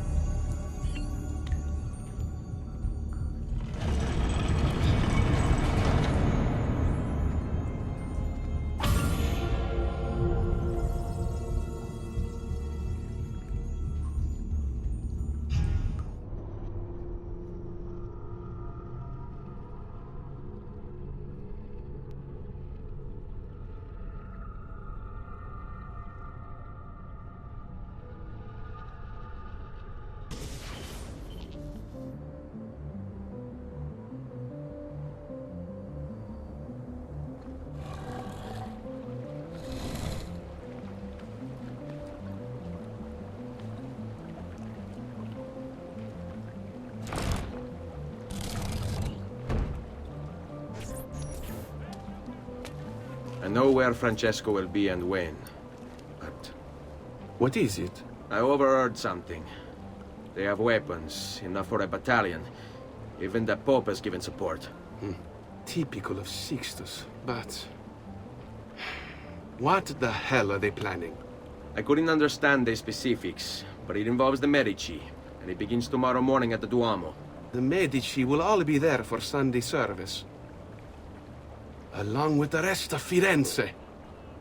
I know where Francesco will be and when, but... What is it? I overheard something. They have weapons, enough for a battalion. Even the Pope has given support. Typical of Sixtus, but... What the hell are they planning? I couldn't understand the specifics, but it involves the Medici, and it begins tomorrow morning at the Duomo. The Medici will all be there for Sunday service. Along with the rest of Firenze.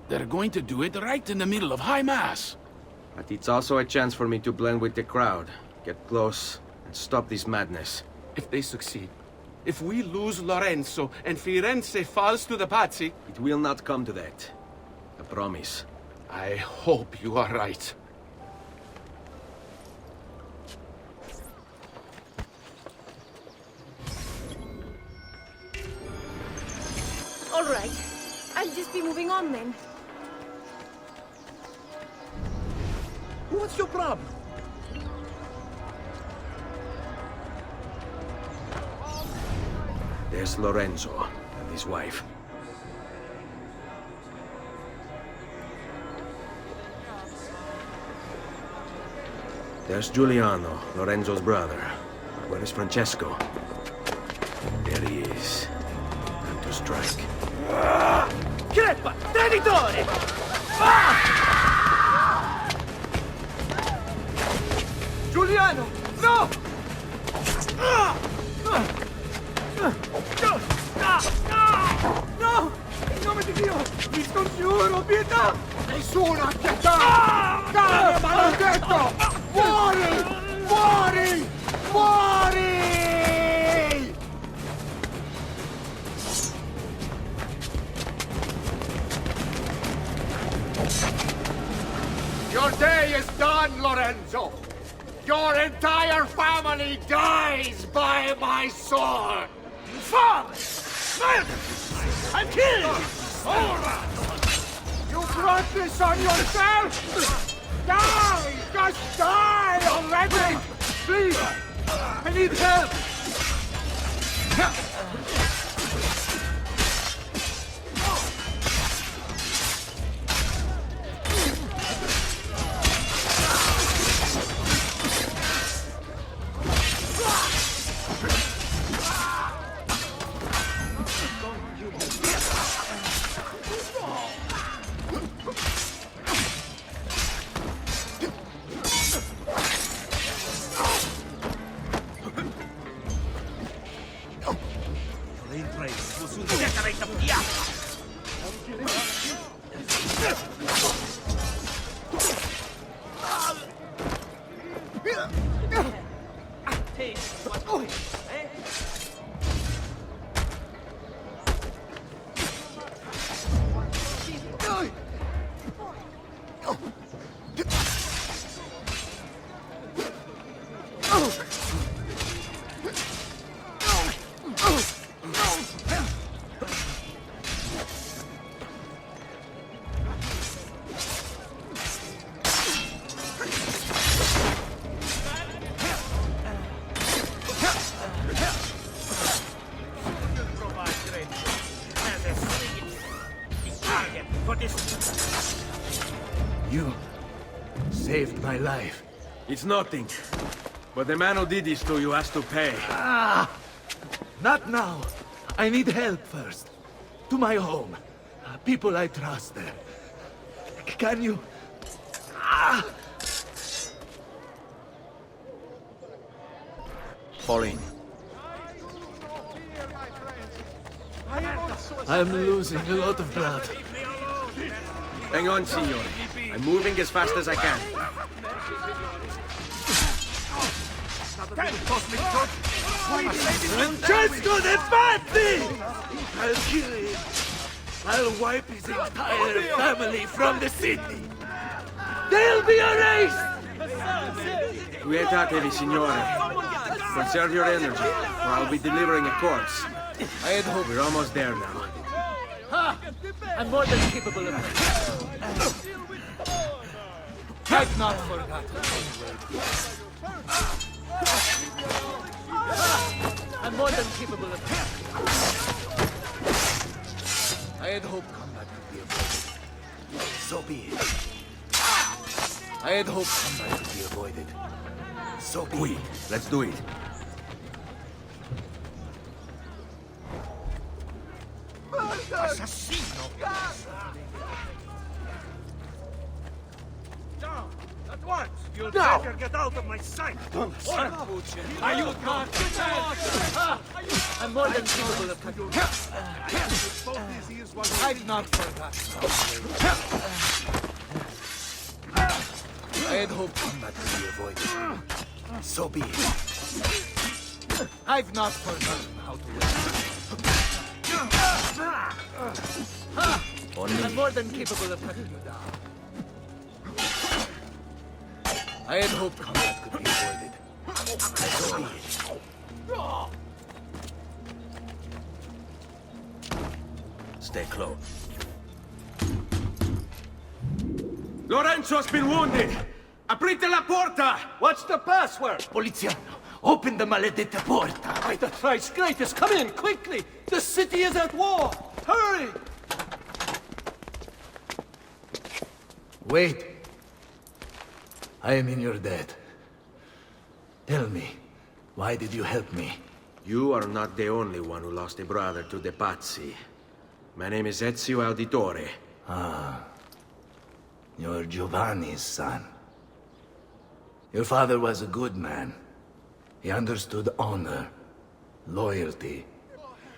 They're going to do it right in the middle of High Mass. But it's also a chance for me to blend with the crowd, get close, and stop this madness. If they succeed, if we lose Lorenzo and Firenze falls to the Pazzi... It will not come to that. I promise. I hope you are right. All right. I'll just be moving on then. What's your problem? There's Lorenzo and his wife. There's Giuliano, Lorenzo's brother. But where is Francesco? There he is. Time to strike. Crepa! Traditore! Giuliano! No! No! In nome di Dio! Vi scongiuro, pietà! Nessuna pietà! Cane maledetto! Muori! Muori! Muori! Your day is done, Lorenzo! Your Your entire family dies by my sword! Father! Murder! And kill! All right! You brought this on yourself! Die! Just die already! Please! I need help! You saved my life. It's nothing. But the man who did this to you has to pay. Ah! Not now. I need help first. To my home. People I trust there. Can you... Ah! Fall in. I'm losing a lot of blood. Hang on, senor. I'm moving as fast as I can. Francesco de Pazzi! I'll kill him. I'll wipe his entire family from the city. They'll be erased! Quietatevi, signore. Conserve your energy, or I'll be delivering a corpse. I had hoped. We're almost there now. Ha! I'm more than capable of it. I've not forgotten. I'm more than capable of it. I had hoped combat could be avoided. So be it. I had hoped combat could be avoided. So be it. Let's do it. Assassino! Down! At once! You'll Now! better get out of my sight! Are you gone? I'm more than capable of cutting. I've not forgotten. I had hoped combat could be avoided. So be it. I've not forgotten how to win. I'm more than capable of cutting you down. I had hoped combat could be avoided. So be it. Stay close. Lorenzo's been wounded! Aprite la porta! What's the password? Poliziano, open the maledetta porta. By the thrice greatest, come in, quickly! The city is at war! Hurry! Wait. I am in your debt. Tell me, why did you help me? You are not the only one who lost a brother to the Pazzi. My name is Ezio Auditore. Ah. You're Giovanni's son. Your father was a good man. He understood honor, loyalty.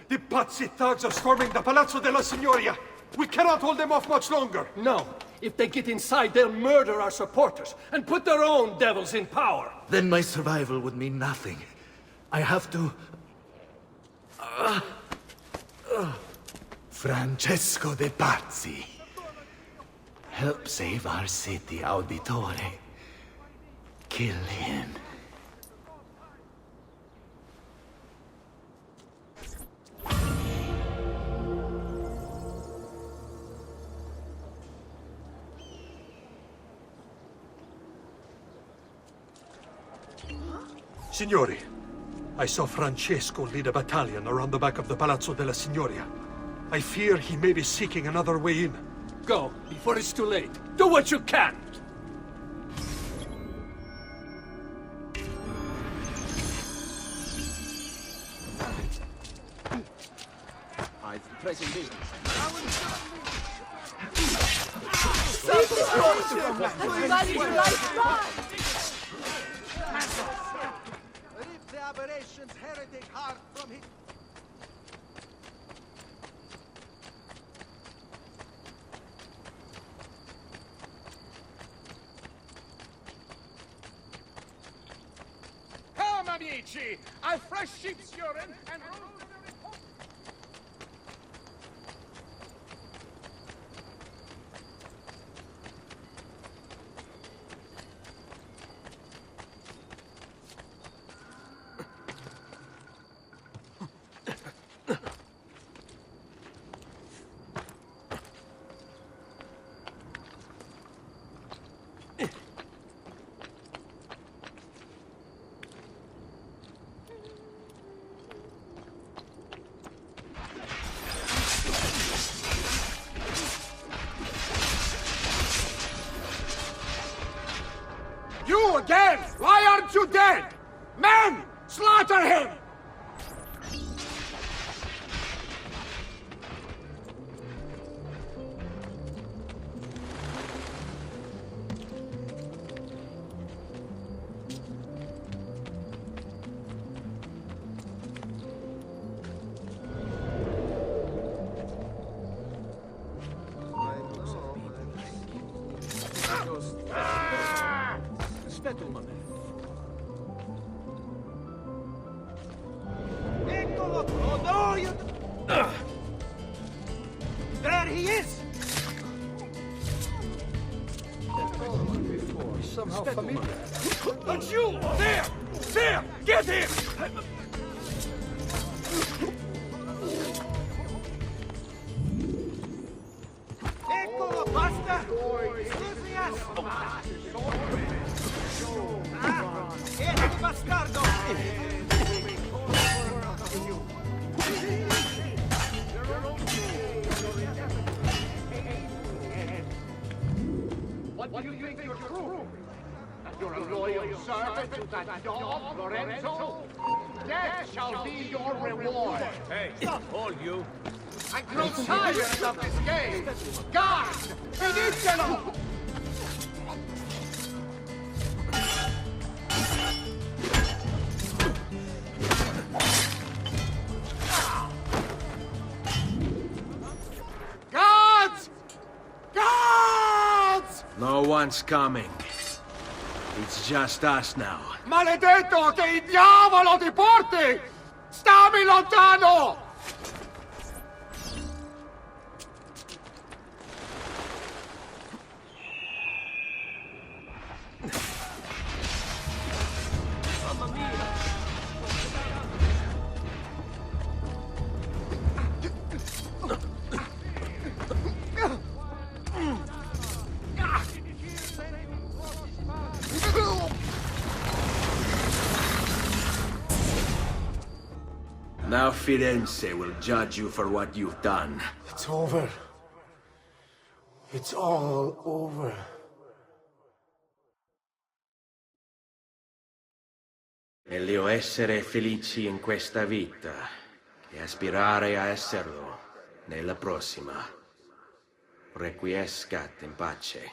The Pazzi thugs are storming the Palazzo della Signoria. We cannot hold them off much longer. No. If they get inside, they'll murder our supporters and put their own devils in power. Then my survival would mean nothing. I have to... Francesco de Pazzi. Help save our city, Auditore. Kill him. Signori, I saw Francesco lead a battalion around the back of the Palazzo della Signoria. I fear he may be seeking another way in. Go, before it's too late. Do what you can! I've pressing business. Rip the aberration's heretic heart from his... Come, amici! A fresh sheep's urine and... You again! Why aren't you dead? Men! Slaughter him! Eccolo! Oh no, you... There he is! Somehow familiar. But you! There! There! Get him! Eccolo, basta! Scusami! Bastardo! What do you think you're true? That you're a loyal servant to that dog, Lorenzo? Death shall be your reward. Hey, all you. I grow tired of this game. Guards, finitelo! Guards! Guards! No one's coming. It's just us now. Maledetto che il diavolo ti porti! Stammi lontano! Now Firenze will judge you for what you've done. It's over. It's all over. Meglio essere felici in questa vita che aspirare a esserlo nella prossima. Requiescat in pace.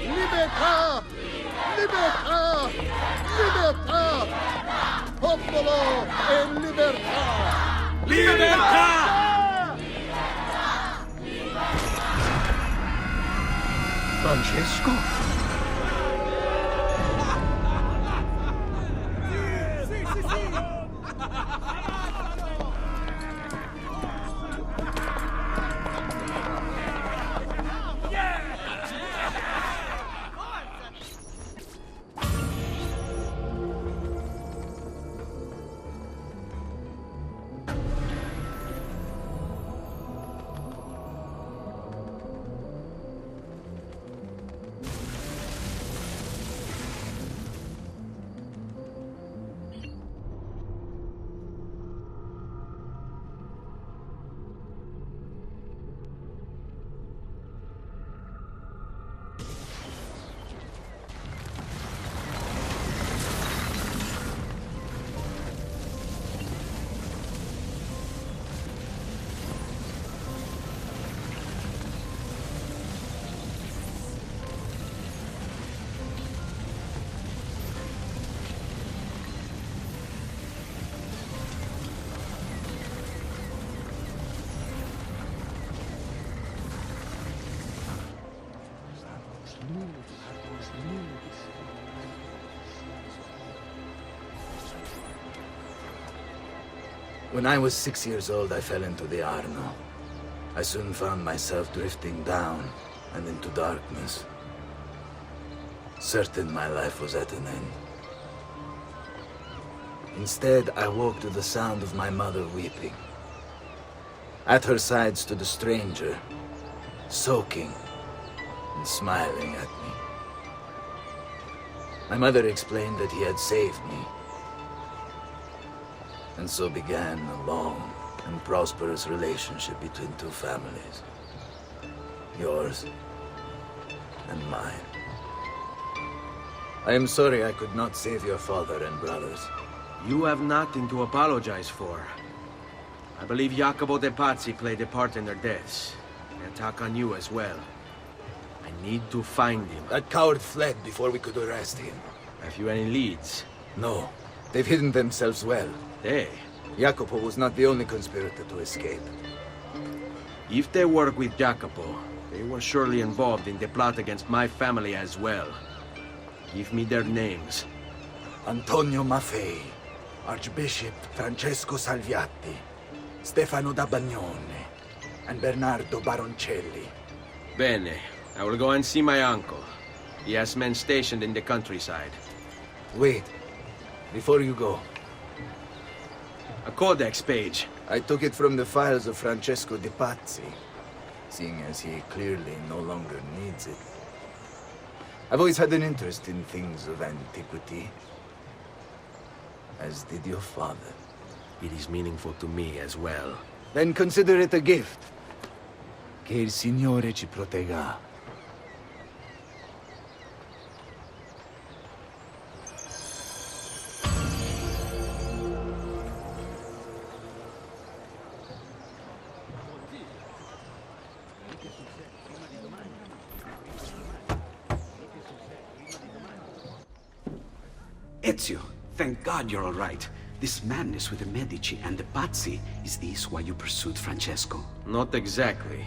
Libertà! Libertà! Libertà! Popolo e libertà! Libertà! Francesco? When I was 6 years old, I fell into the Arno. I soon found myself drifting down and into darkness. Certain my life was at an end. Instead, I woke to the sound of my mother weeping. At her side stood a stranger, soaking and smiling at me. My mother explained that he had saved me. And so began a long and prosperous relationship between two families. Yours and mine. I am sorry I could not save your father and brothers. You have nothing to apologize for. I believe Jacopo de Pazzi played a part in their deaths. They attack on you as well. I need to find him. That coward fled before we could arrest him. Have you any leads? No. They've hidden themselves well. They? Jacopo was not the only conspirator to escape. If they work with Jacopo, they were surely involved in the plot against my family as well. Give me their names. Antonio Maffei, Archbishop Francesco Salviati, Stefano da Bagnone, and Bernardo Baroncelli. Bene. I will go and see my uncle. He has men stationed in the countryside. Wait. Before you go. A codex page. I took it from the files of Francesco de Pazzi, seeing as he clearly no longer needs it. I've always had an interest in things of antiquity, as did your father. It is meaningful to me as well. Then consider it a gift. Che il Signore ci protegga. Ezio, thank God you're all right. This madness with the Medici and the Pazzi, is this why you pursued Francesco? Not exactly.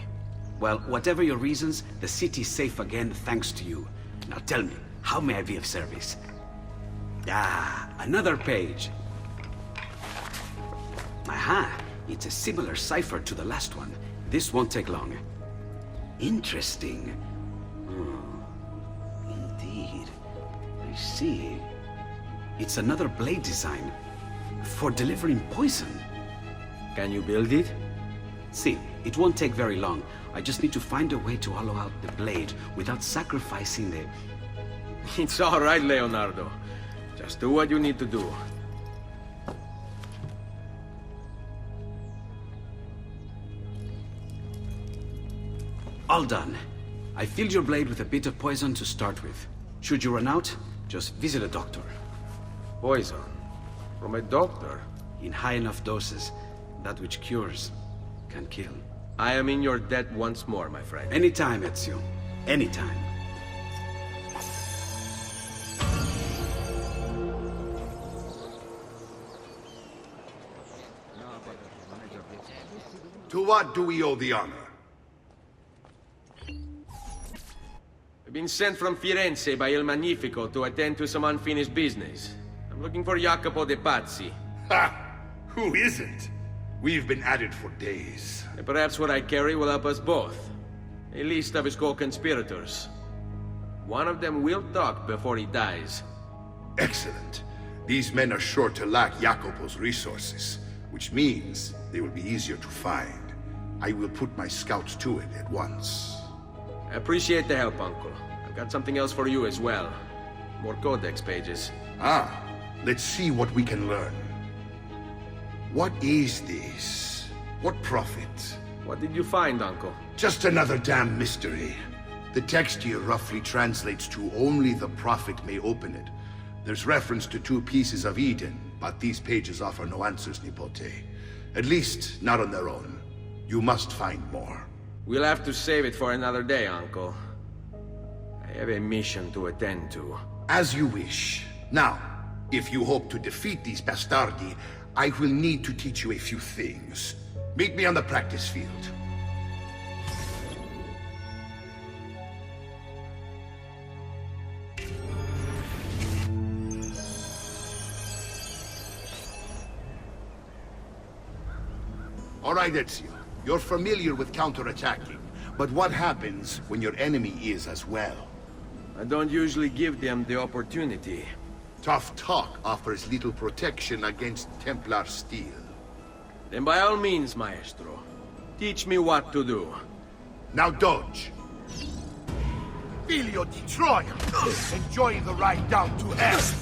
Well, whatever your reasons, the city's safe again thanks to you. Now tell me, how may I be of service? Ah, another page. Aha, it's a similar cipher to the last one. This won't take long. Interesting. Indeed. I see. It's another blade design. For delivering poison. Can you build it? See, it won't take very long. I just need to find a way to hollow out the blade without sacrificing the... It's all right, Leonardo. Just do what you need to do. All done. I filled your blade with a bit of poison to start with. Should you run out, just visit a doctor. Poison? From a doctor? In high enough doses, that which cures can kill. I am in your debt once more, my friend. Anytime, Ezio. Anytime. To what do we owe the honor? I've been sent from Firenze by Il Magnifico to attend to some unfinished business. I'm looking for Jacopo de Pazzi. Ha! Who isn't? We've been at it for days. And perhaps what I carry will help us both. A list of his co-conspirators. One of them will talk before he dies. Excellent. These men are sure to lack Jacopo's resources, which means they will be easier to find. I will put my scouts to it at once. I appreciate the help, Uncle. I've got something else for you as well. More codex pages. Ah, let's see what we can learn. What is this? What profit? What did you find, Uncle? Just another damn mystery. The text here roughly translates to only the prophet may open it. There's reference to 2 pieces of Eden, but these pages offer no answers, Nipote. At least, not on their own. You must find more. We'll have to save it for another day, Uncle. I have a mission to attend to. As you wish. Now, if you hope to defeat these bastardi, I will need to teach you a few things. Meet me on the practice field. All right, Ezio. You're familiar with counterattacking. But what happens when your enemy is as well? I don't usually give them the opportunity. Tough talk offers little protection against Templar steel. Then by all means, Maestro. Teach me what to do. Now dodge. Figlio di Troia! Enjoy the ride down to Earth!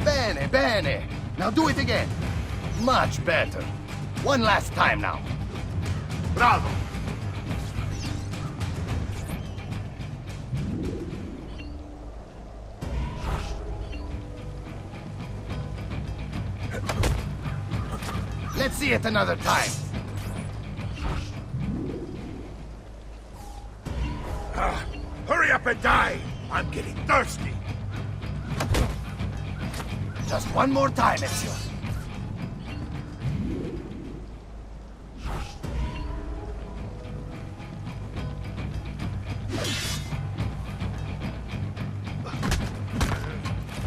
Bene, bene! Now do it again! Much better! One last time now! Bravo! Let's see it another time! Hurry up and die! I'm getting thirsty! Just one more time, Ezio.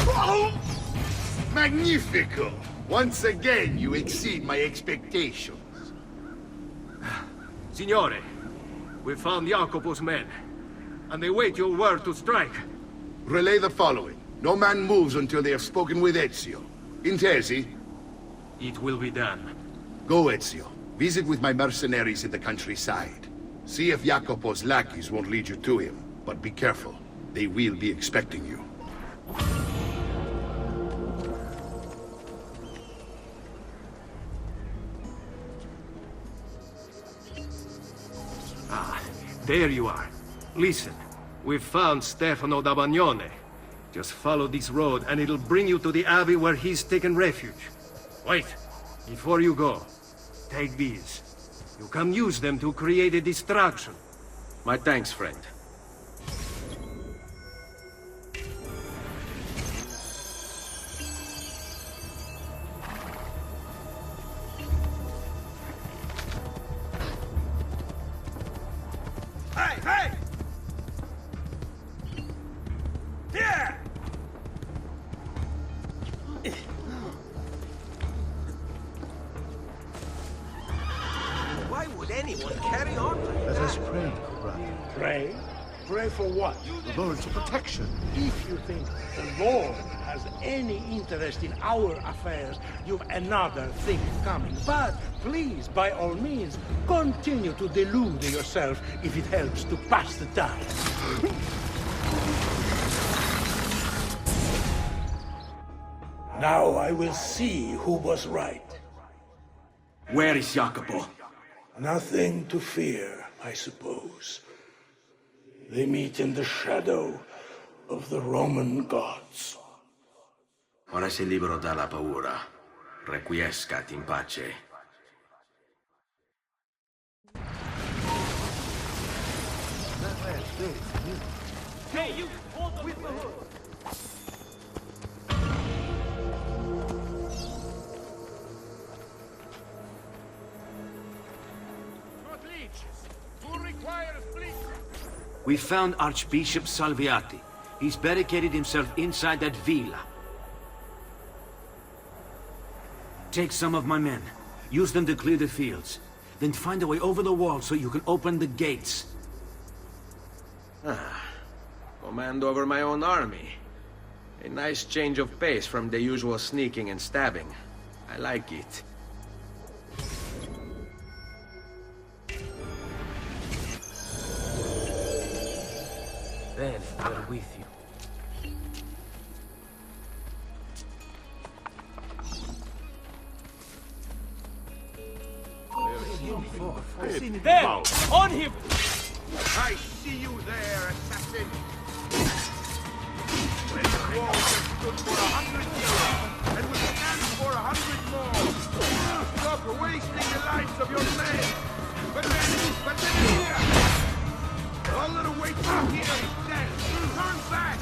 Oh! Magnifico! Once again, you exceed my expectations. Signore, we found Jacopo's men, and they wait your word to strike. Relay the following. No man moves until they have spoken with Ezio. Intesi? It will be done. Go, Ezio. Visit with my mercenaries in the countryside. See if Jacopo's lackeys won't lead you to him. But be careful. They will be expecting you. Ah, there you are. Listen, we've found Stefano da Bagnone. Just follow this road and it'll bring you to the abbey where he's taken refuge. Wait, before you go, take these. You can use them to create a distraction. My thanks, friend. Hey, hey! Here! Why would anyone carry on like that? Let us pray, brother. Pray? Pray for what? The Lord's protection. If you think the Lord has any interest in our affairs, you've another thing coming. But please, by all means, continue to delude yourself if it helps to pass the time. Now I will see who was right. Where is Jacopo? Nothing to fear, I suppose. They meet in the shadow of the Roman gods. Ora sei libero dalla paura. Requiescat in pace. Hey, you! Hold on with the hood! Who requires bleach? We found Archbishop Salviati. He's barricaded himself inside that villa. Take some of my men. Use them to clear the fields. Then find a way over the wall so you can open the gates. Command over my own army. A nice change of pace from the usual sneaking and stabbing. I like it. Then we're with you. There! On him! I see you there, assassin! When the wall has stood for 100 years, and will stand for 100 more! Stop wasting the lives of your men! But then here! All that awaits you here is death! Turn back!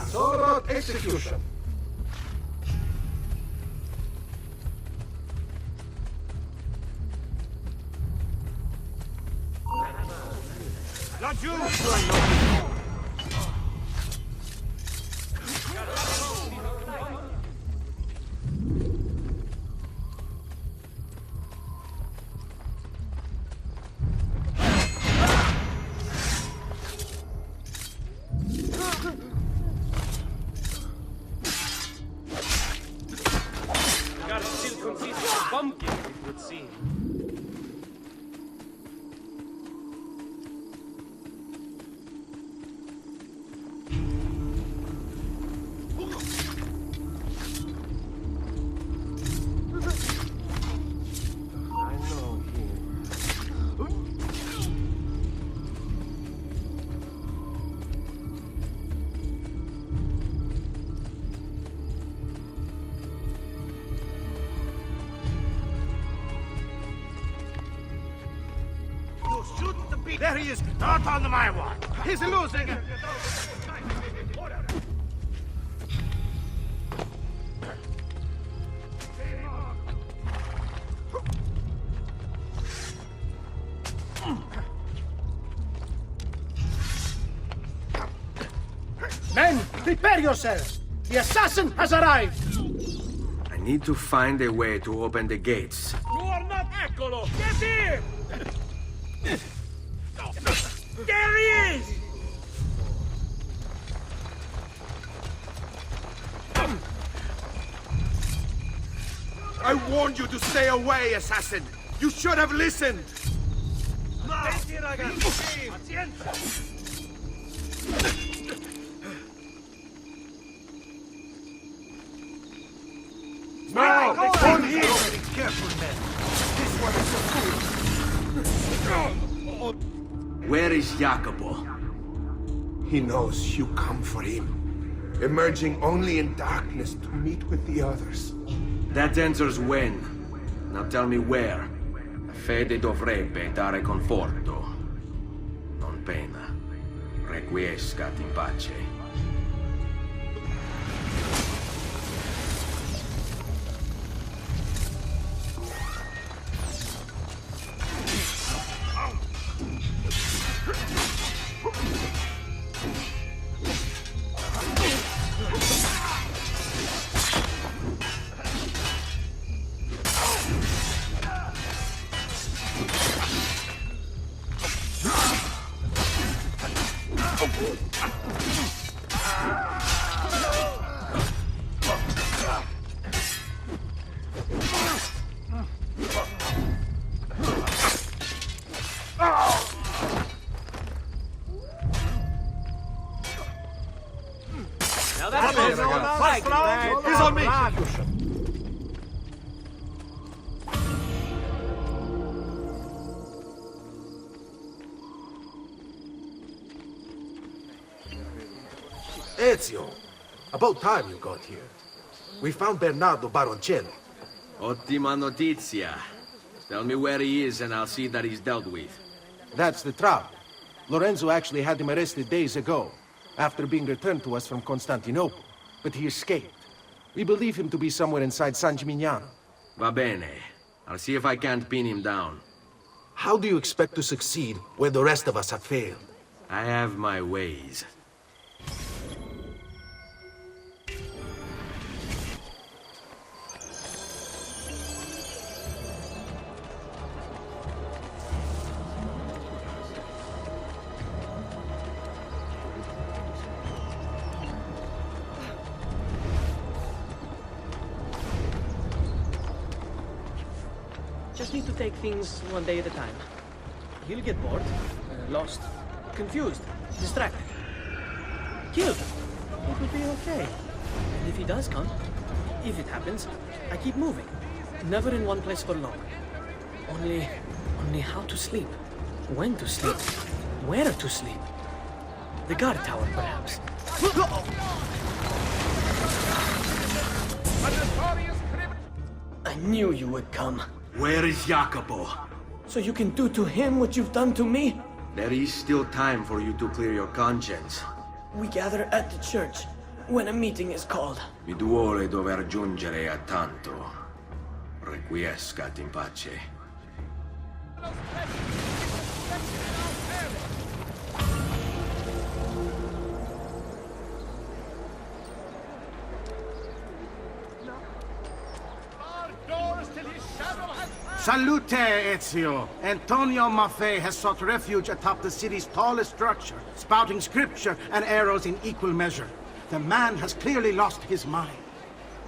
So about execution. Not you! God still consists of pumpkin, it would seem. There he is! Not on my watch! He's losing! Men, prepare yourselves! The assassin has arrived! I need to find a way to open the gates. You are not Eccolo! Get him! There he is! I warned you to stay away, assassin! You should have listened! Now, on here! Careful, men. This one is a fool. Where is Jacopo? He knows you come for him, emerging only in darkness to meet with the others. That answers when. Now tell me where. Fede dovrebbe dare conforto. Non pena. Requiescat in pace. Now that's it. He's on me! Ezio, about time you got here. We found Bernardo Baroncello. Ottima notizia. Tell me where he is and I'll see that he's dealt with. That's the trouble. Lorenzo actually had him arrested days ago, after being returned to us from Constantinople. But he escaped. We believe him to be somewhere inside San Gimignano. Va bene. I'll see if I can't pin him down. How do you expect to succeed where the rest of us have failed? I have my ways. Just need to take things one day at a time. He'll get bored, lost, confused, distracted, killed. It will be okay. And if he does come, if it happens, I keep moving. Never in one place for long. Only how to sleep, when to sleep, where to sleep. The guard tower, perhaps. I knew you would come. Where is Jacopo? So you can do to him what you've done to me? There is still time for you to clear your conscience. We gather at the church when a meeting is called. Vi duole dover giungere a tanto. Requiescat in pace. Salute, Ezio! Antonio Maffei has sought refuge atop the city's tallest structure, spouting scripture and arrows in equal measure. The man has clearly lost his mind.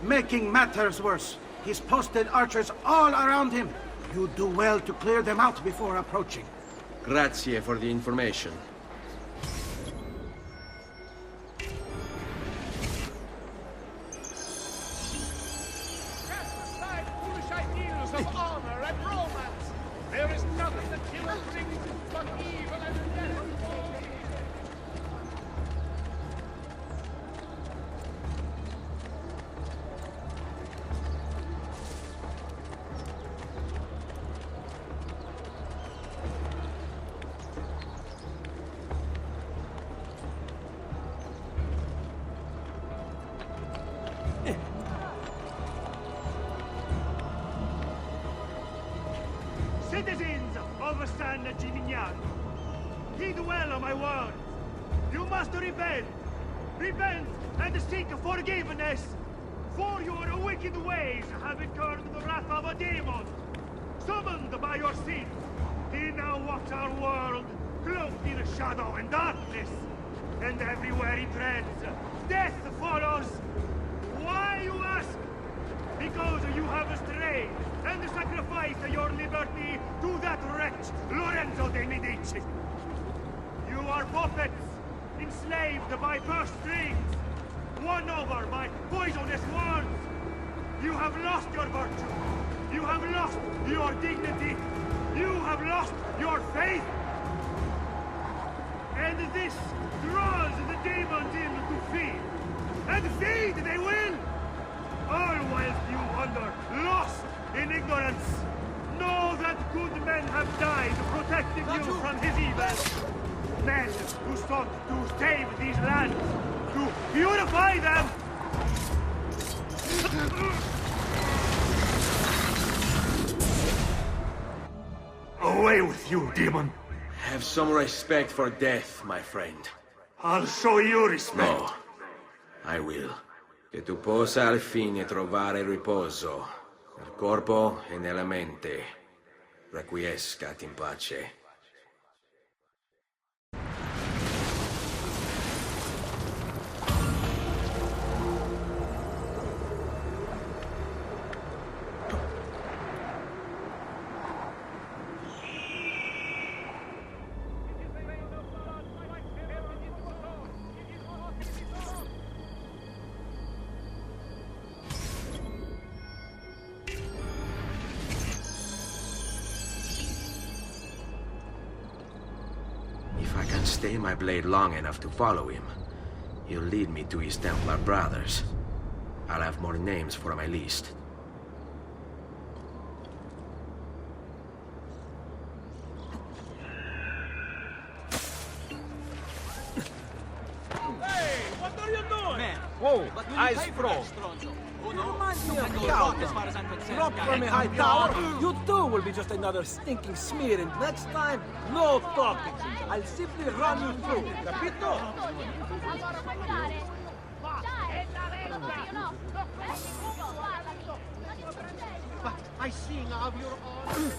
Making matters worse, he's posted archers all around him. You do well to clear them out before approaching. Grazie for the information. Of honor and romance. There is nothing that killer brings but evil and death. Citizens of San Gimignano, heed well of my words. You must repent. Repent and seek forgiveness. For your wicked ways have incurred the wrath of a demon. Summoned by your sins, he now walks our world, cloaked in shadow and darkness. And everywhere he treads, death follows. Why, you ask? Because you have strayed and sacrificed your liberty to that wretch, Lorenzo de' Medici. You are puppets, enslaved by purse strings, won over by poisonous words. You have lost your virtue. You have lost your dignity. You have lost your faith. And this draws the demons in to feed. And feed they will! All whilst you wander, lost in ignorance. Know that good men have died protecting you from his evil. Men who sought to save these lands, to purify them. Away with you, demon. Have some respect for death, my friend. I'll show you respect. No, I will. Che tu possa al fine trovare riposo, nel corpo e nella mente. Requiescat in pace. If I can stay my blade long enough to follow him, he'll lead me to his Templar brothers. I'll have more names for my list. Hey, what are you doing? Man, whoa, eyes pro. You remind me of Count. Drop from a high tower, you too will be just another stinking smear, and next time, no talking. I'll simply run you through. Capito? But I sing of your own.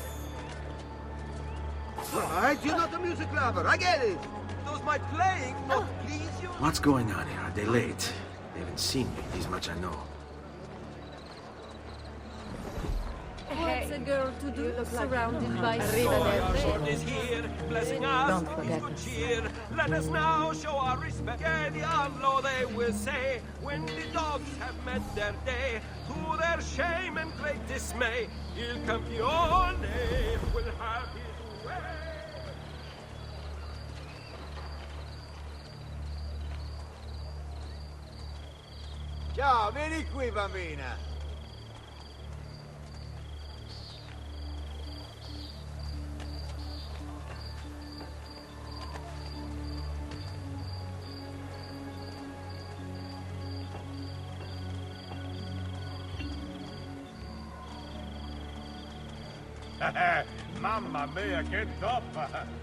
Right, you're not a music lover, I get it. Does my playing not please you? What's going on here? Are they late? They haven't seen me, this much I know. What's a girl to do surrounded by Our Lord is here, blessing us Don't with forget good this. cheer. Let us now show our respect. Diablo, they will say, when the dogs have met their day, to their shame and great dismay, Il Campione will have his way. Ciao, vieni qui, bambina. Mamma mia, che toppa!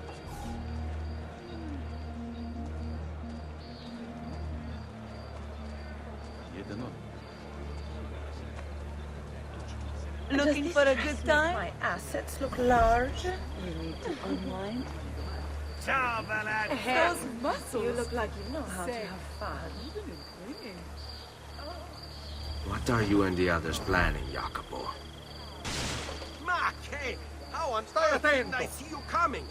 Looking for a good time? My assets look large. You need to unwind. Ciao, Valette! Those muscles! You look like you know how to have fun. What are you and the others planning, Jacopo? Ma che? How on earth didn't I see you coming?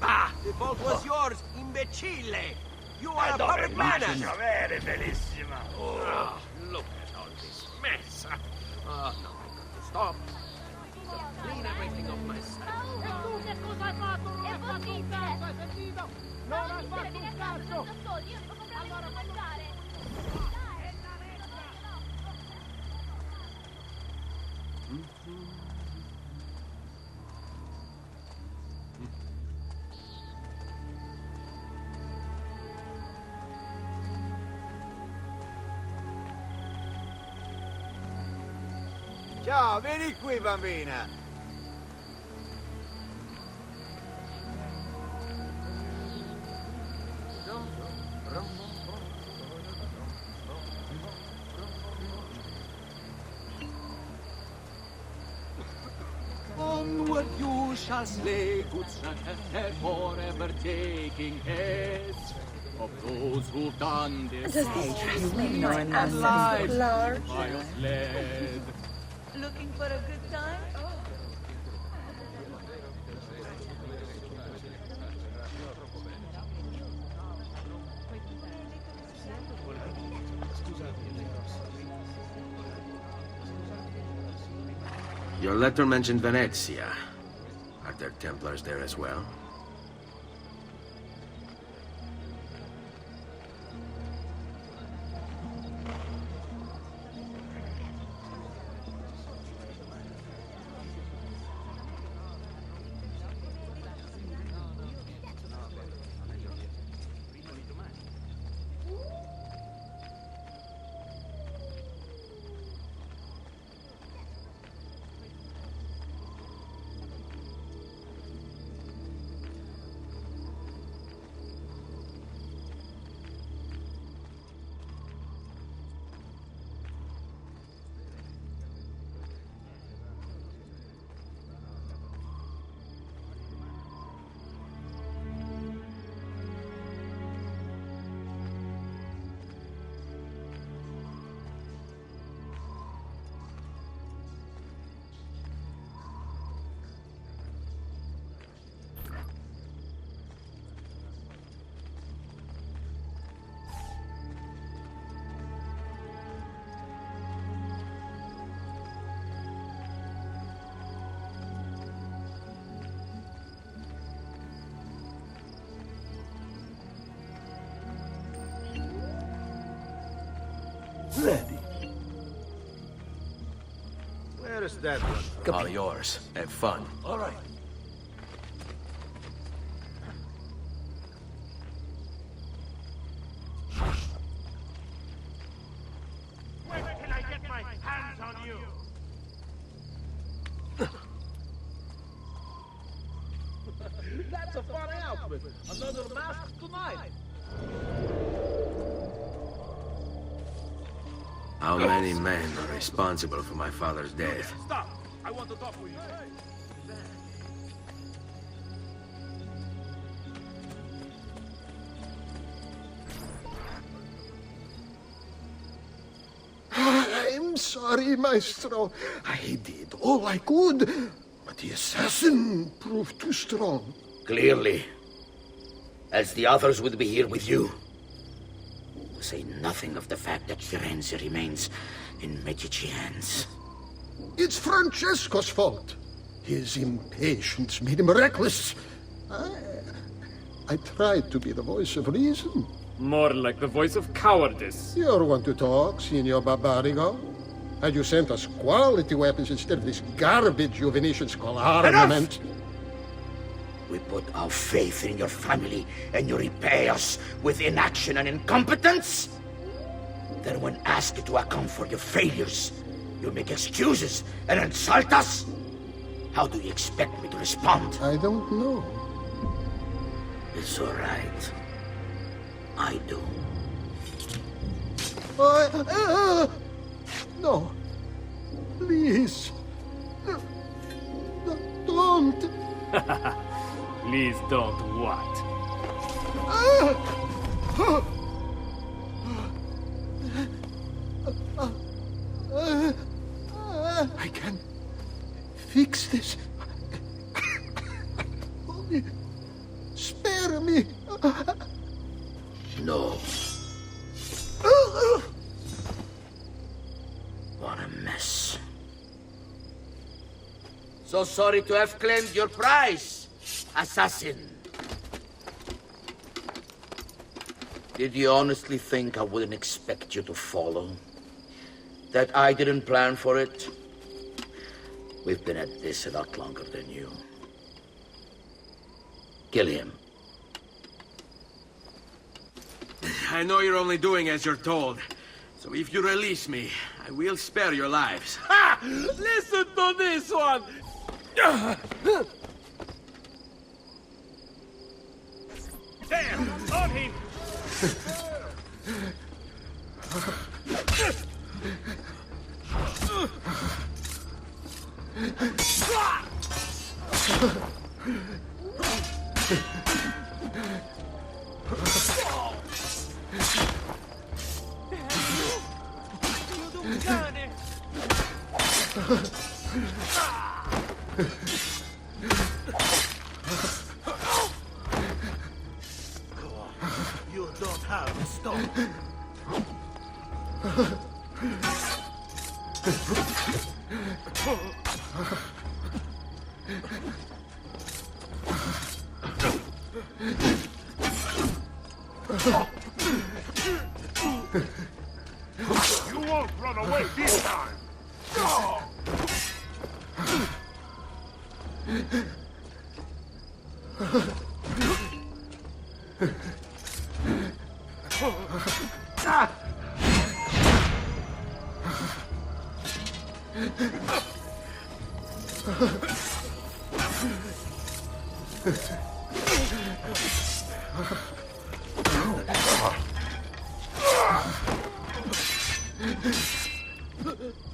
Ah, the fault was yours, imbecille! You are a public menace! Very bellissima! Oh, look at all this mess! Oh, no, I got to stop. Clean everything off myself. E tu che cosa hai fatto? Non hai fatto un cazzo, hai sentito? Non hai fatto un cazzo! Allora mangiare! Ciao, vieni qui, bambina! Onward you shall slay, good son, forever taking heads of those who've done this. Does this dress make my assets look large? Looking for a good time? Your letter mentioned Venezia. Are there Templars there as well? Ready. Where is that one? All yours. Have fun. All right. When can I get my hands on you? That's a funny outfit. Another mask tonight. How many men are responsible for my father's death? Stop! I want to talk with you. I'm sorry, Maestro. I did all I could, but the assassin proved too strong. Clearly. Else the others would be here with you. To say nothing of the fact that Firenze remains in Medici hands. It's Francesco's fault. His impatience made him reckless. I tried to be the voice of reason. More like the voice of cowardice. You're one to talk, Signor Barbarigo. Had you sent us quality weapons instead of this garbage you Venetians call armament... We put our faith in your family, and you repay us with inaction and incompetence? Then when asked to account for your failures, you make excuses and insult us? How do you expect me to respond? I don't know. It's all right. I do. No. Please. Don't. Please don't what? I can fix this. Only spare me. No. What a mess. So sorry to have claimed your prize, assassin. Did you honestly think I wouldn't expect you to follow? That I didn't plan for it? We've been at this a lot longer than you. Kill him. I know you're only doing as you're told. So if you release me, I will spare your lives. Ha! Listen to this one! There! On him! You don't have a stone. You won't run away this time!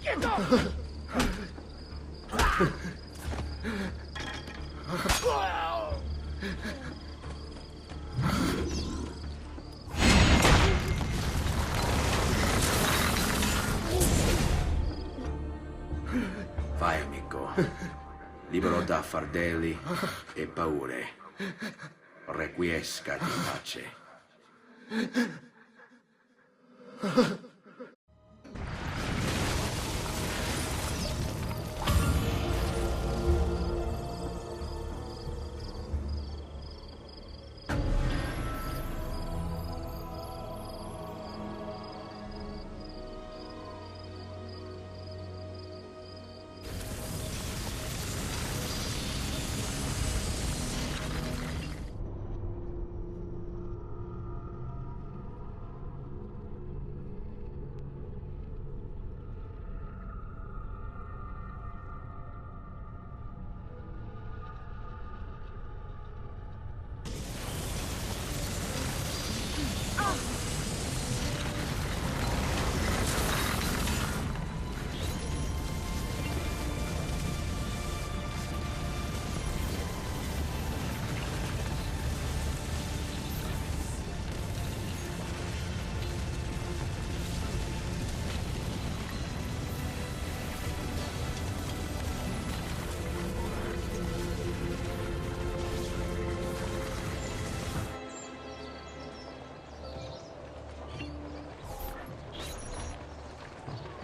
Get up! Vai, amico. Libero da fardelli e paure. Requiescati in pace.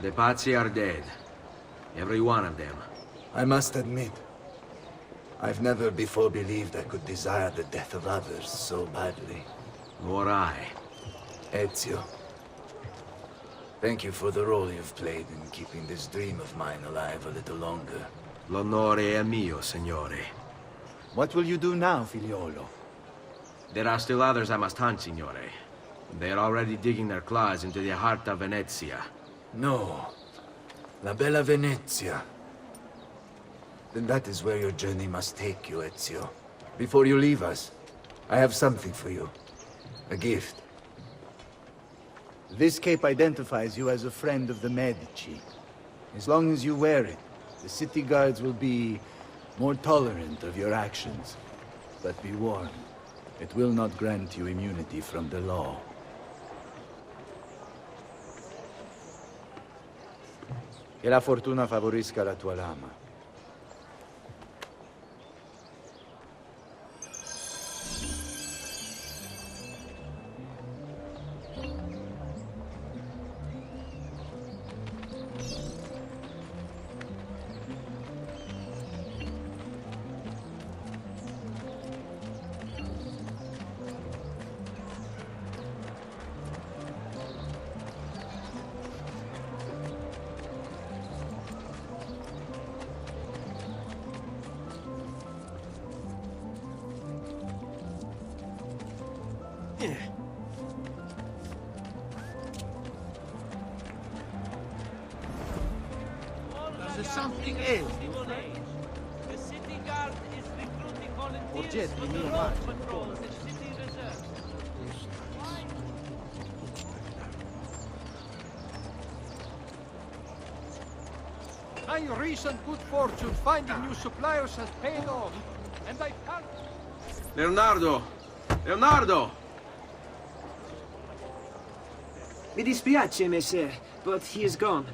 The Pazzi are dead. Every one of them. I must admit, I've never before believed I could desire the death of others so badly. Nor I. Ezio, thank you for the role you've played in keeping this dream of mine alive a little longer. L'onore è mio, signore. What will you do now, figliolo? There are still others I must hunt, signore. They are already digging their claws into the heart of Venezia. No. La bella Venezia. Then that is where your journey must take you, Ezio. Before you leave us, I have something for you. A gift. This cape identifies you as a friend of the Medici. As long as you wear it, the city guards will be more tolerant of your actions. But be warned, it will not grant you immunity from the law. Che la fortuna favorisca la tua lama. There's something else. The city guard is recruiting volunteers Oggetti for the mio road marcio. patrols and city reserve. My recent good fortune finding new suppliers has paid off, and I can't... Leonardo! Leonardo! Mi dispiace, messer, but he is gone.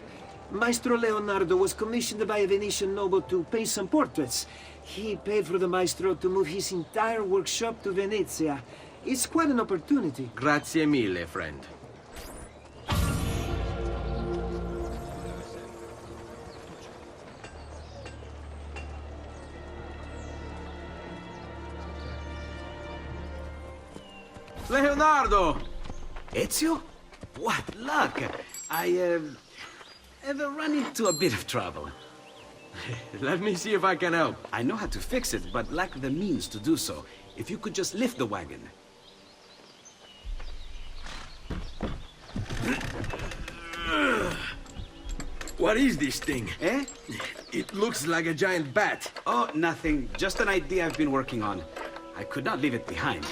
Maestro Leonardo was commissioned by a Venetian noble to paint some portraits. He paid for the maestro to move his entire workshop to Venezia. It's quite an opportunity. Grazie mille, friend. Leonardo! Ezio? What luck! I have run into a bit of trouble. Let me see if I can help. I know how to fix it, but lack the means to do so. If you could just lift the wagon. What is this thing? Eh? It looks like a giant bat. Oh, nothing. Just an idea I've been working on. I could not leave it behind.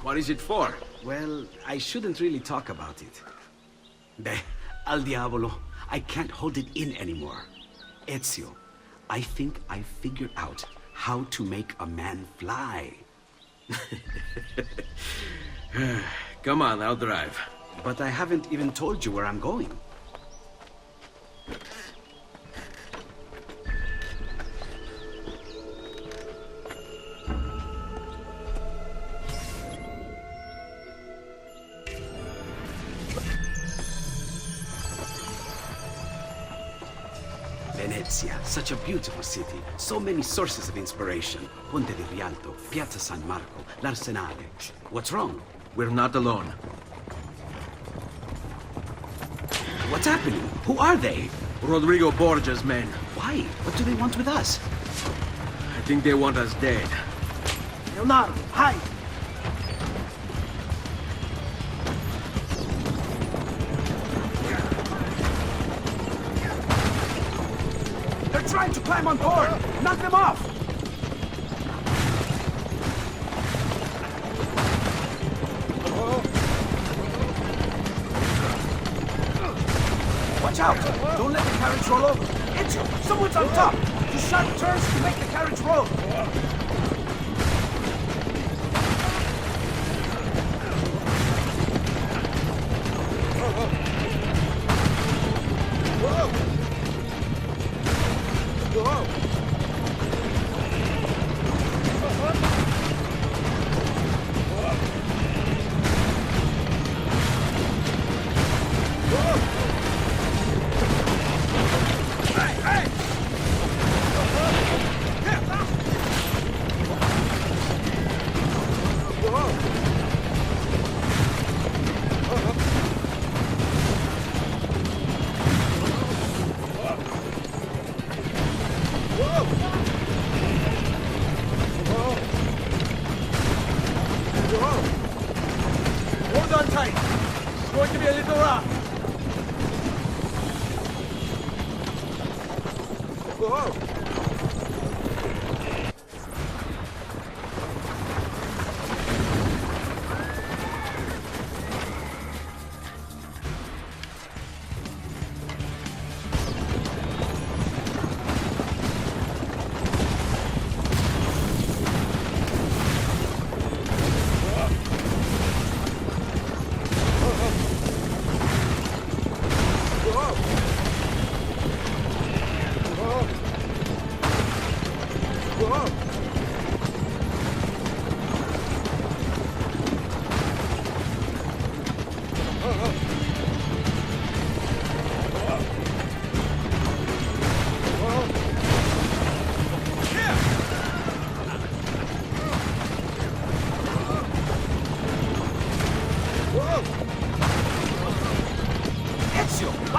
What is it for? Well, I shouldn't really talk about it. Al diavolo. I can't hold it in anymore. Ezio, I think I figured out how to make a man fly. Come on, I'll drive. But I haven't even told you where I'm going. Venezia, such a beautiful city. So many sources of inspiration. Ponte di Rialto, Piazza San Marco, l'Arsenale. What's wrong? We're not alone. What's happening? Who are they? Rodrigo Borgia's men. Why? What do they want with us? I think they want us dead. Leonardo, hide! They're trying to climb on board! Knock them off! Watch out! Don't let the carriage roll over! Ezio, someone's on top! Do sharp turns to make the carriage roll! Hold on tight. It's going to be a little rough. Whoa!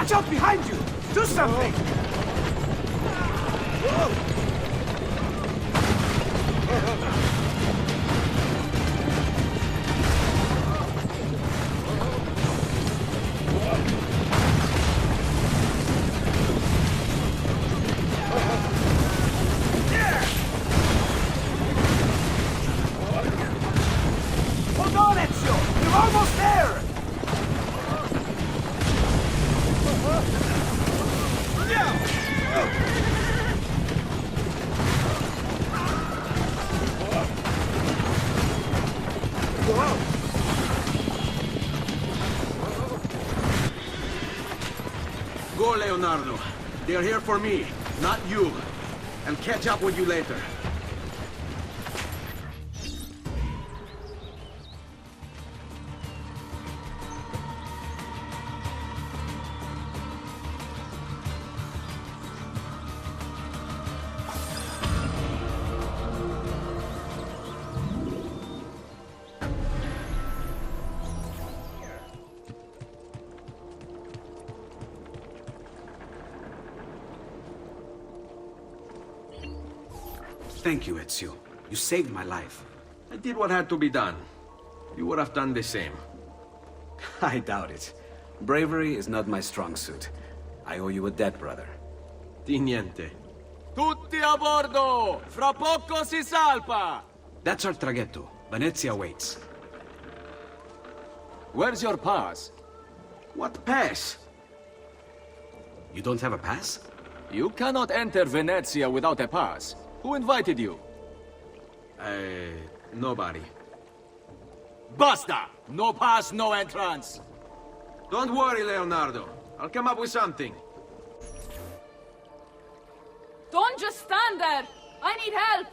Watch out behind you! Do something! Hold on, Ezio! You're almost there! Go, Leonardo. They're here for me, not you. I'll catch up with you later. Thank you, Ezio. You saved my life. I did what had to be done. You would have done the same. I doubt it. Bravery is not my strong suit. I owe you a debt, brother. Di niente. Tutti a bordo! Fra poco si salpa! That's our traghetto. Venezia waits. Where's your pass? What pass? You don't have a pass? You cannot enter Venezia without a pass. Who invited you? Nobody. Basta! No pass, no entrance! Don't worry, Leonardo. I'll come up with something. Don't just stand there! I need help!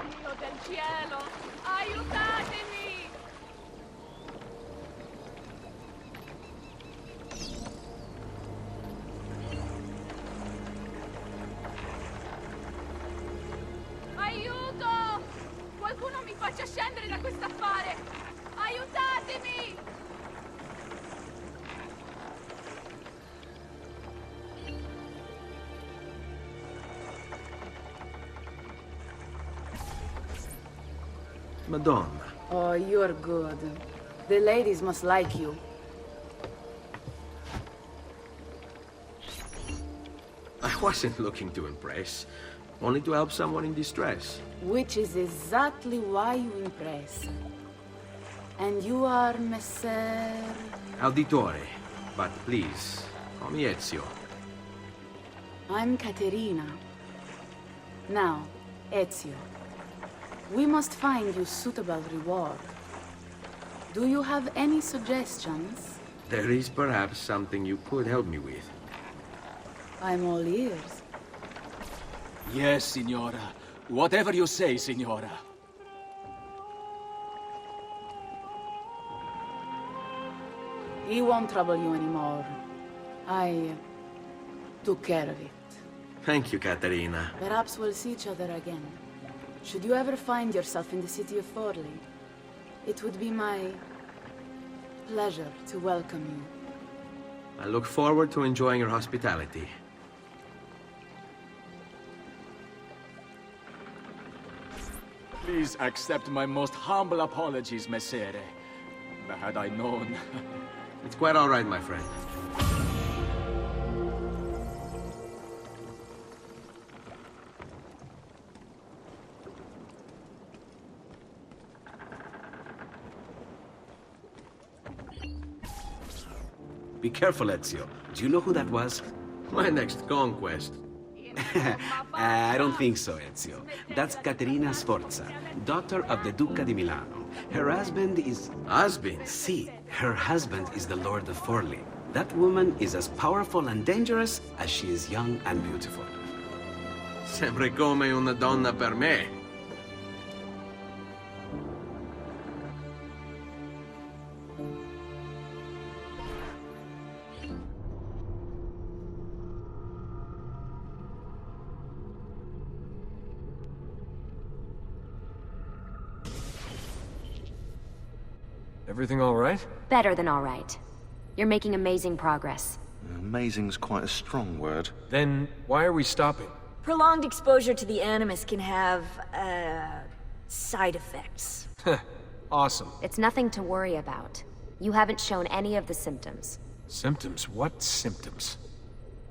Dio del cielo! Aiutatemi! Aiuto! Qualcuno mi faccia scendere da quest'affare! Aiutatemi! Madonna. Oh, you're good. The ladies must like you. I wasn't looking to impress. Only to help someone in distress. Which is exactly why you impress. And you are Messer... Auditore. But please, call me Ezio. I'm Caterina. Now, Ezio. We must find you suitable reward. Do you have any suggestions? There is perhaps something you could help me with. I'm all ears. Yes, Signora. Whatever you say, Signora. He won't trouble you anymore. I took care of it. Thank you, Caterina. Perhaps we'll see each other again. Should you ever find yourself in the city of Forli, it would be my pleasure to welcome you. I look forward to enjoying your hospitality. Please accept my most humble apologies, Messere. Had I known... It's quite all right, my friend. Be careful, Ezio. Do you know who that was? My next conquest. I don't think so, Ezio. That's Caterina Sforza, daughter of the Duca di Milano. Her husband is... Husband? Si, her husband is the Lord of Forli. That woman is as powerful and dangerous as she is young and beautiful. Sempre come una donna per me. Everything all right? Better than all right. You're making amazing progress. Amazing's quite a strong word. Then why are we stopping? Prolonged exposure to the Animus can have, side effects. Awesome. It's nothing to worry about. You haven't shown any of the symptoms. Symptoms? What symptoms?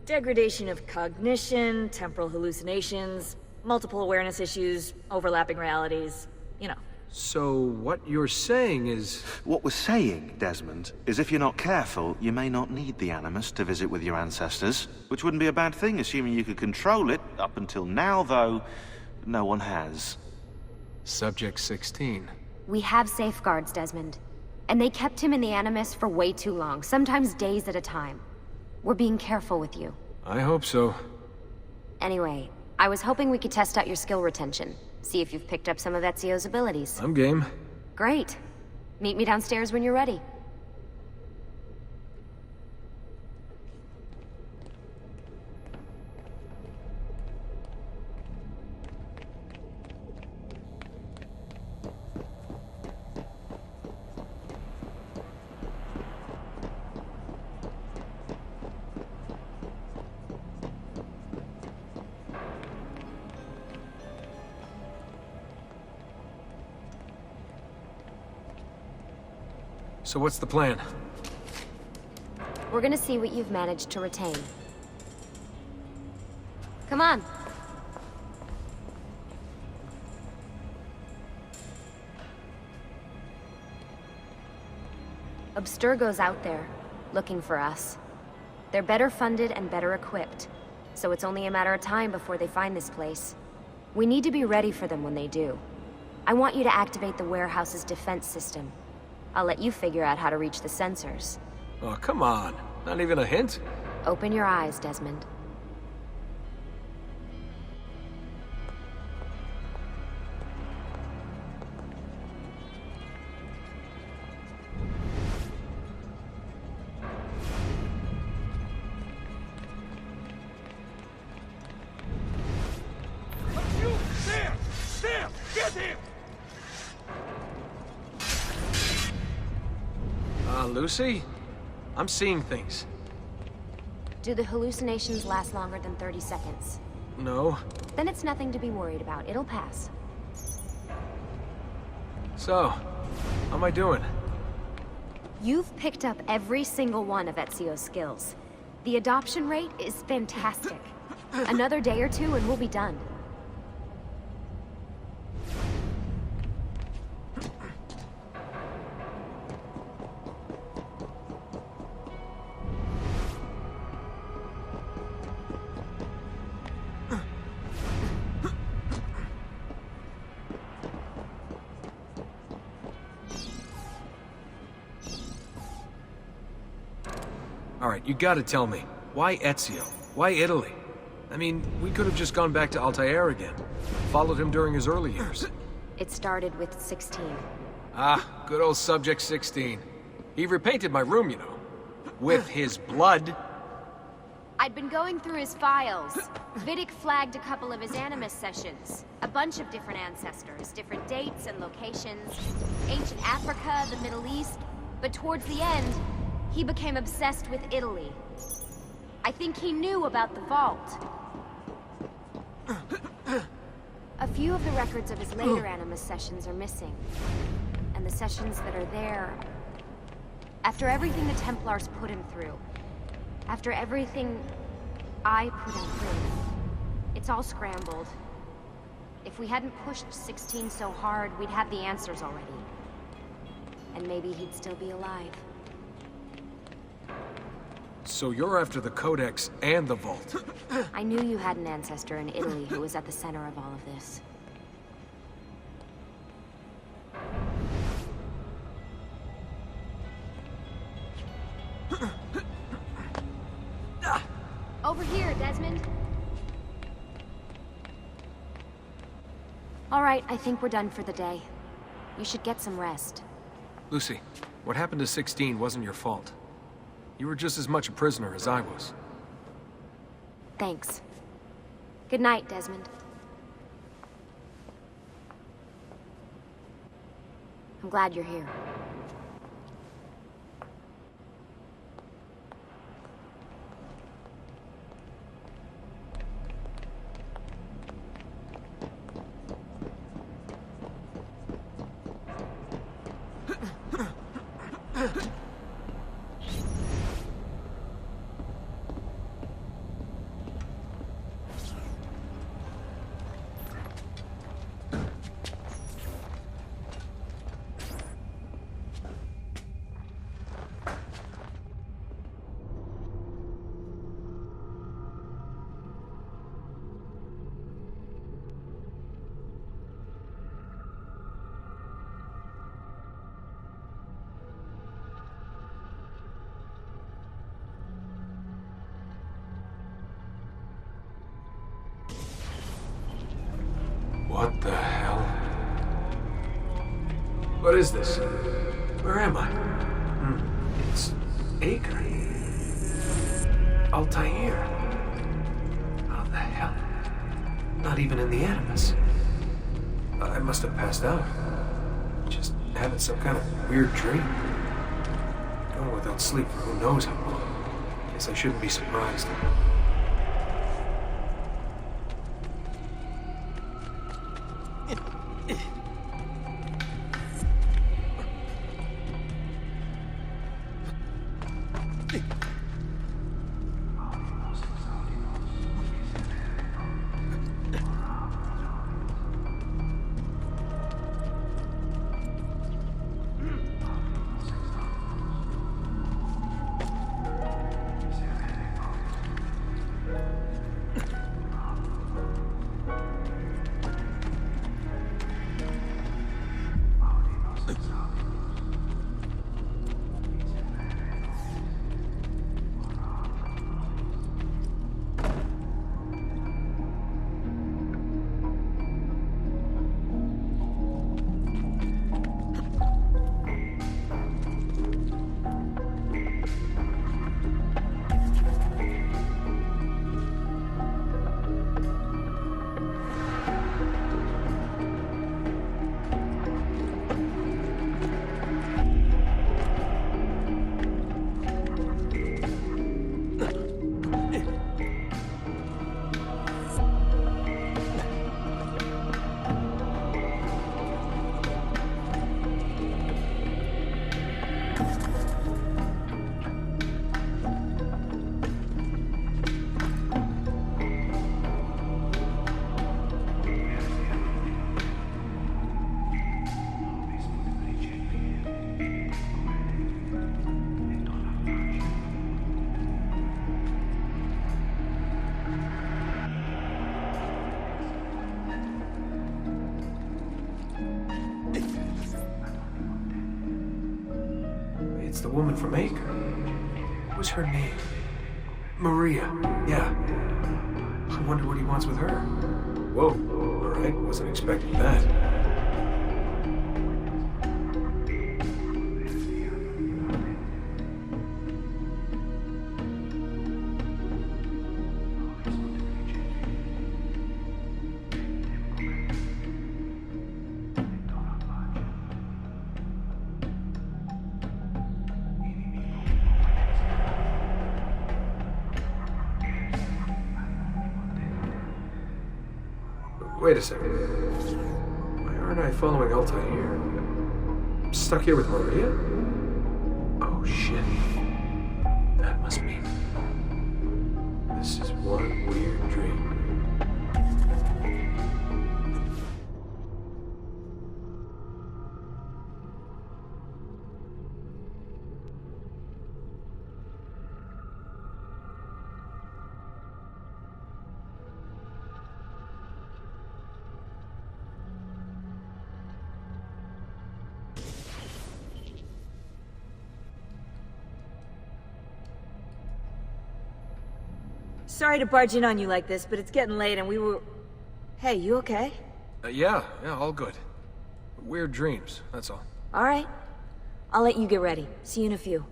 Degradation of cognition, temporal hallucinations, multiple awareness issues, overlapping realities, you know. So what you're saying is... What we're saying, Desmond, is if you're not careful, you may not need the Animus to visit with your ancestors. Which wouldn't be a bad thing, assuming you could control it. Up until now, though, no one has. Subject 16. We have safeguards, Desmond. And they kept him in the Animus for way too long, sometimes days at a time. We're being careful with you. I hope so. Anyway, I was hoping we could test out your skill retention. See if you've picked up some of Ezio's abilities. I'm game. Great. Meet me downstairs when you're ready. So what's the plan? We're gonna see what you've managed to retain. Come on. Abstergo's out there, looking for us. They're better funded and better equipped, so it's only a matter of time before they find this place. We need to be ready for them when they do. I want you to activate the warehouse's defense system. I'll let you figure out how to reach the sensors. Oh, come on. Not even a hint? Open your eyes, Desmond. There! Get him! Lucy? I'm seeing things. Do the hallucinations last longer than 30 seconds? No. Then it's nothing to be worried about. It'll pass. So, how am I doing? You've picked up every single one of Ezio's skills. The adoption rate is fantastic. Another day or two and we'll be done. Alright, you gotta tell me. Why Ezio? Why Italy? I mean, we could have just gone back to Altair again. Followed him during his early years. It started with 16. Ah, good old Subject 16. He repainted my room, you know. With his blood. I'd been going through his files. Vidic flagged a couple of his Animus sessions. A bunch of different ancestors, different dates and locations. Ancient Africa, the Middle East. But towards the end, he became obsessed with Italy. I think he knew about the vault. A few of the records of his later Animus sessions are missing. And the sessions that are there... After everything the Templars put him through, after everything I put him through, it's all scrambled. If we hadn't pushed 16 so hard, we'd have the answers already. And maybe he'd still be alive. So you're after the Codex and the Vault. I knew you had an ancestor in Italy who was at the center of all of this. Over here, Desmond. All right, I think we're done for the day. You should get some rest. Lucy, what happened to 16 wasn't your fault. You were just as much a prisoner as I was. Thanks. Good night, Desmond. I'm glad you're here. What is this? Where am I? It's Acre. Altair. How the hell? Not even in the Animus. I must have passed out. Just having some kind of weird dream. Going without sleep for who knows how long. Guess I shouldn't be surprised. It's the woman from Acre. What was her name? Maria. Yeah. I wonder what he wants with her. Whoa. All right. Wasn't expecting that. Wait a second. Why aren't I following Altair? I'm stuck here with Maria? Oh, shit. That must mean... this is one weird dream. Sorry to barge in on you like this, but it's getting late and we were... Hey, you okay? Yeah, all good. Weird dreams, that's all. All right. I'll let you get ready. See you in a few.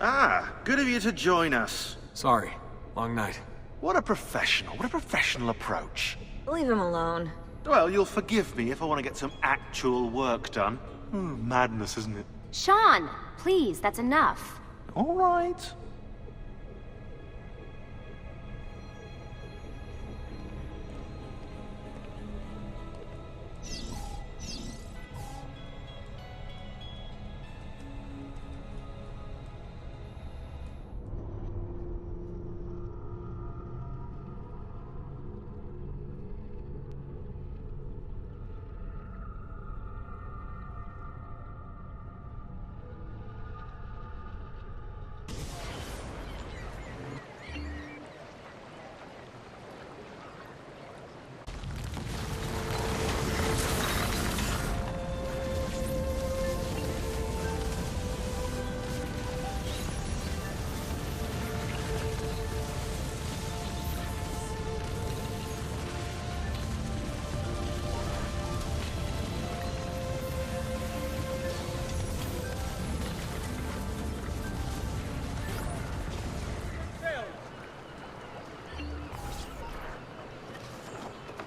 Ah, good of you to join us. Sorry, long night. What a professional approach. Leave him alone. Well, you'll forgive me if I want to get some actual work done. Madness, isn't it? Sean, please, that's enough. All right.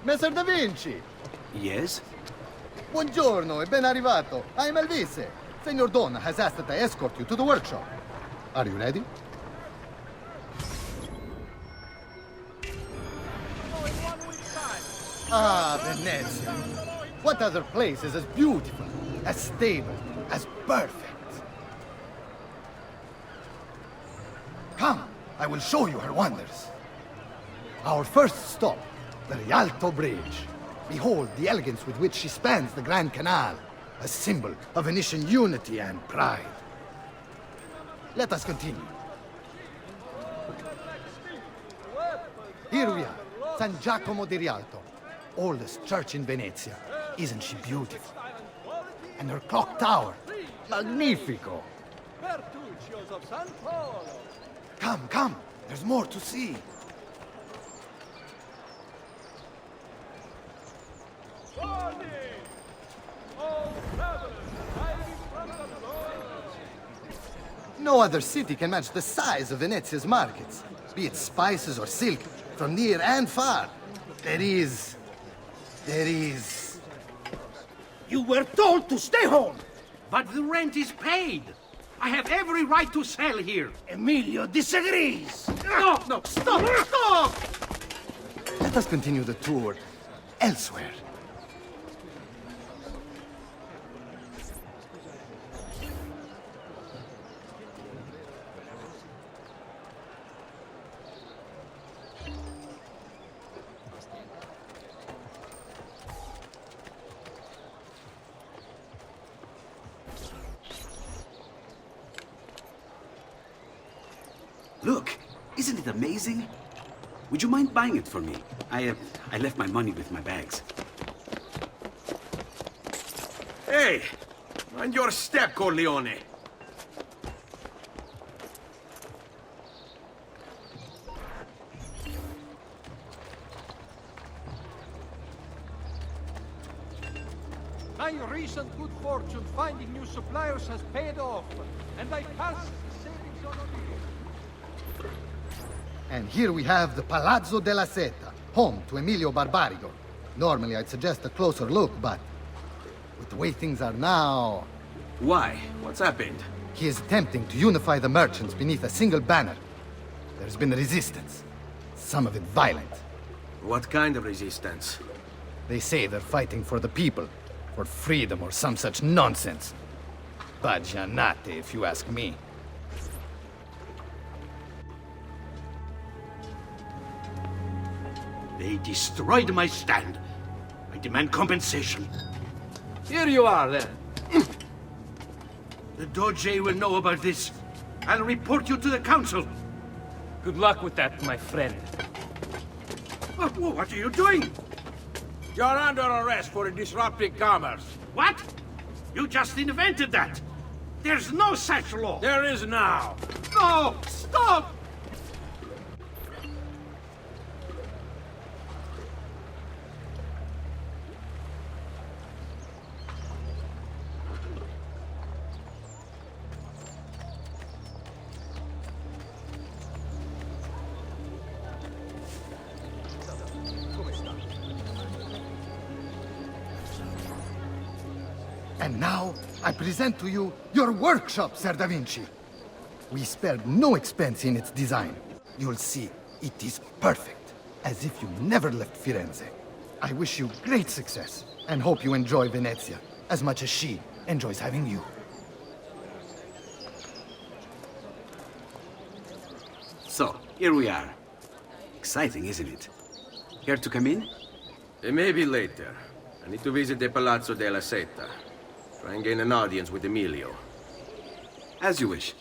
Messer Da Vinci! Yes? Buongiorno e ben arrivato. I'm Elvise. Senor Don has asked that I escort you to the workshop. Are you ready? Ah, Venezia. What other place is as beautiful, as stable, as perfect? Come, I will show you her wonders. Our first stop, the Rialto Bridge. Behold the elegance with which she spans the Grand Canal, a symbol of Venetian unity and pride. Let us continue. Here we are, San Giacomo di Rialto, oldest church in Venezia. Isn't she beautiful? And her clock tower, magnifico. Come, come, there's more to see. No other city can match the size of Venezia's markets, be it spices or silk, from near and far. There is... You were told to stay home! But the rent is paid! I have every right to sell here! Emilio disagrees! No, no, stop, stop! Let us continue the tour elsewhere. Look, isn't it amazing? Would you mind buying it for me? I left my money with my bags. Hey! Mind your step, Corleone! My recent good fortune finding new suppliers has paid off, and I passed the savings on you. And here we have the Palazzo della Seta, home to Emilio Barbarigo. Normally I'd suggest a closer look, but with the way things are now... Why? What's happened? He is attempting to unify the merchants beneath a single banner. There's been resistance, some of it violent. What kind of resistance? They say they're fighting for the people, for freedom or some such nonsense. Baggianate, if you ask me. They destroyed my stand. I demand compensation. Here you are, then. The Doge will know about this. I'll report you to the council. Good luck with that, my friend. What are you doing? You're under arrest for disrupting commerce. What? You just invented that. There's no such law. There is now. No! Stop! And now, I present to you your workshop, Ser Da Vinci. We spared no expense in its design. You'll see, it is perfect, as if you never left Firenze. I wish you great success, and hope you enjoy Venezia, as much as she enjoys having you. So, here we are. Exciting, isn't it? Care to come in? Maybe later. I need to visit the Palazzo della Seta. Try and gain an audience with Emilio. As you wish.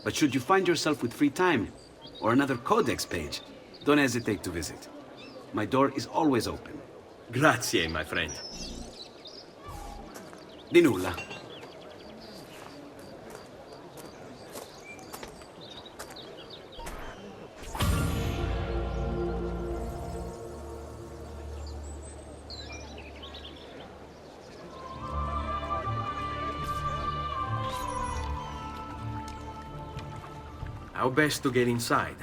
But should you find yourself with free time, or another codex page, don't hesitate to visit. My door is always open. Grazie, my friend. Di nulla. How best to get inside?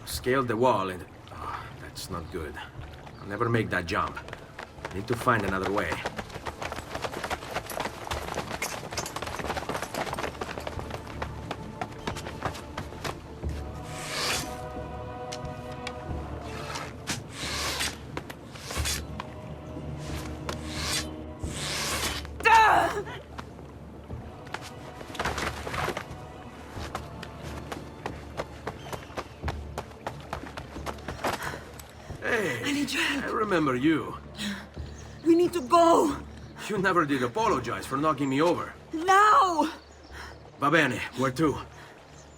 Scale the wall and... Oh, that's not good. I'll never make that jump. I need to find another way. I remember you. We need to go. You never did apologize for knocking me over. Now! Va bene, where to?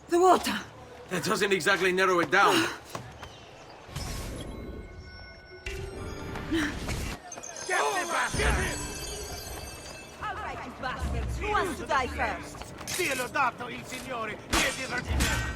The water. That doesn't exactly narrow it down. Get him! All right, you bastards. Who wants to die first? Dio dato il Signore, piedi ordinari.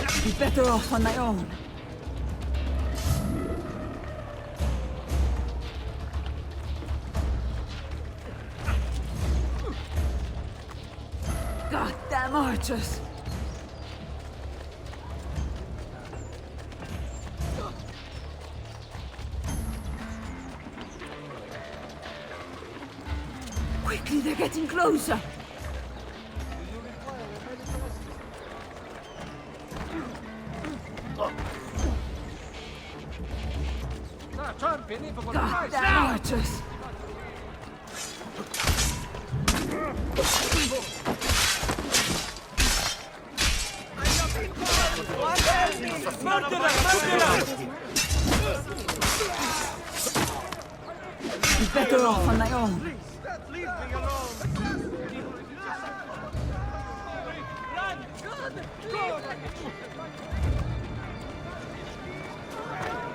I'd be better off on my own. Goddamn archers! Quickly, they're getting closer! Goddamn archers! Be better off on my own. Leave me alone.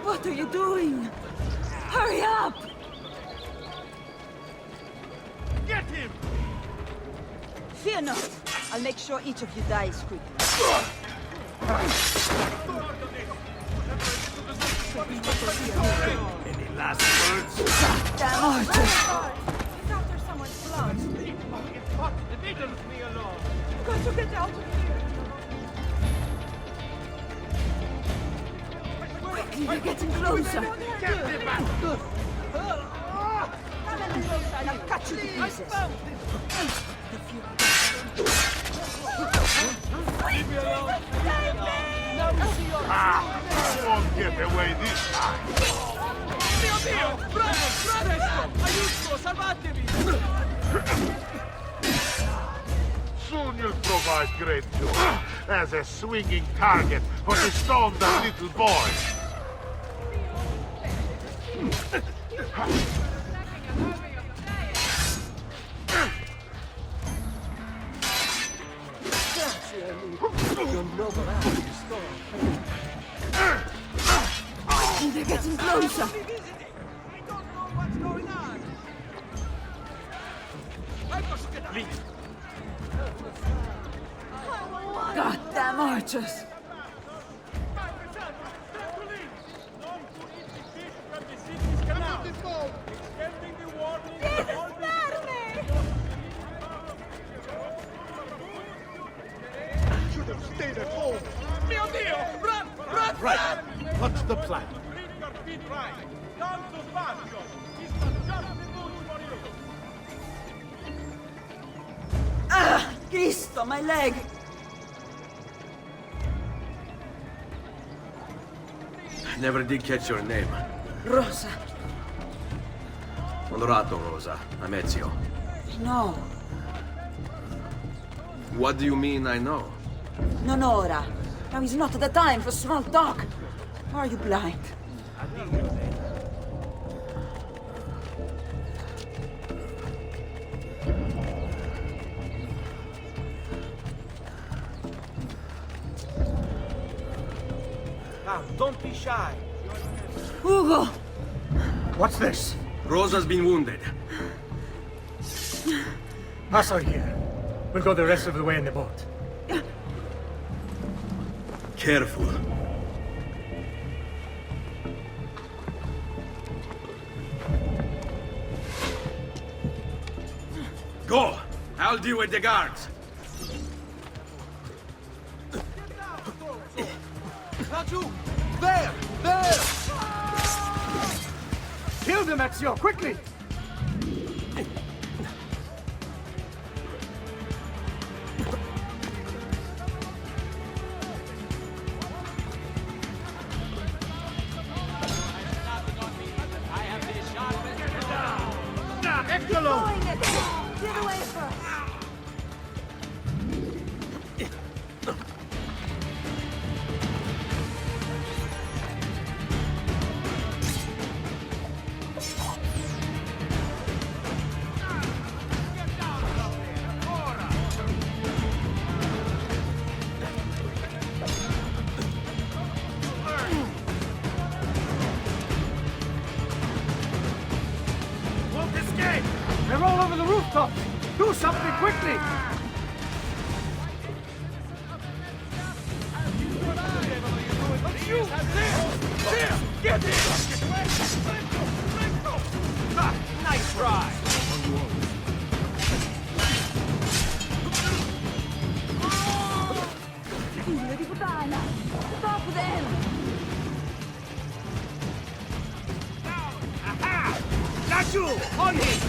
What are you doing? Hurry up! Get him! Fear not. I'll make sure each of you dies quickly. Any last words? Goddamn archers! It's after someone's blood. Leave me alone. You've got to get out of here. Quickly, they're getting closer. Get me back! Come any closer and I'll cut you to pieces. Leave me alone. Now we see your... You won't get away this time. Mio Dio! Bravo! Presto! Aiuto! Salvatevi! Soon you'll provide great joy as a swinging target for the stoned little boy. They're getting closer. Goddamn archers! Should have stayed at home. Mio Dio! Run! Run! Right. What's the plan? Ah! Cristo, my leg! Never did catch your name. Rosa. Onorato, Rosa. I'm Ezio. No. What do you mean, I know? Non ora. Now is not the time for small talk. Are you blind? Now, don't be shy. Ugo! What's this? Rosa's been wounded. Pass her here. We'll go the rest of the way in the boat. Careful. Go! I'll deal with the guards. Raju! There! There! Kill them, Ezio! Quickly! They're all over the rooftops! Do something quickly! There! Get it! Nice try! Figlio di puttana! Stop them! Laggiù! On him!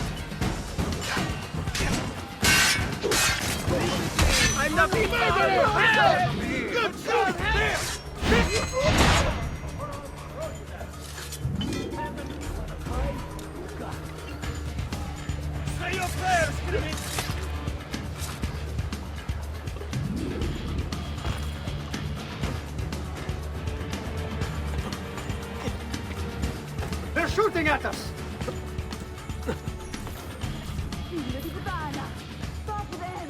I'm not being Good shot! There! Say your prayers, Grimmie! They're shooting at us! Figlio di puttana! Stop them!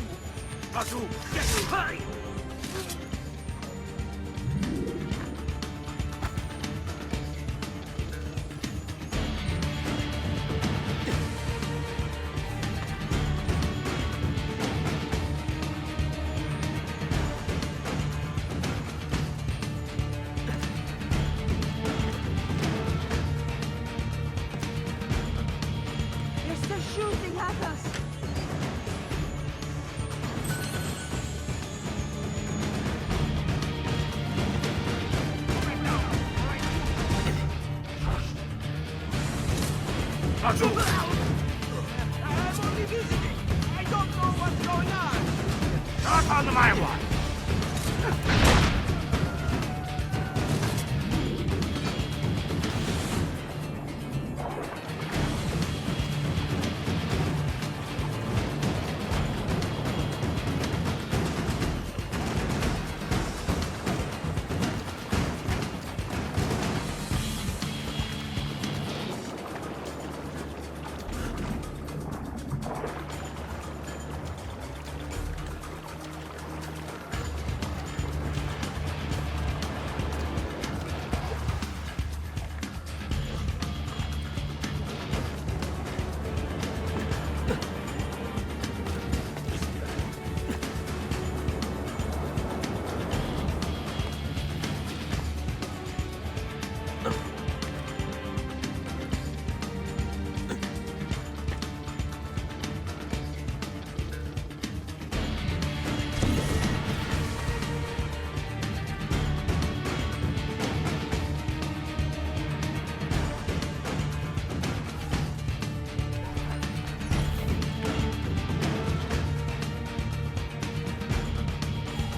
Raju, get me! Hurry! They're still shooting at us! Raju! I'm only visiting. I don't know what's going on. Not on my watch!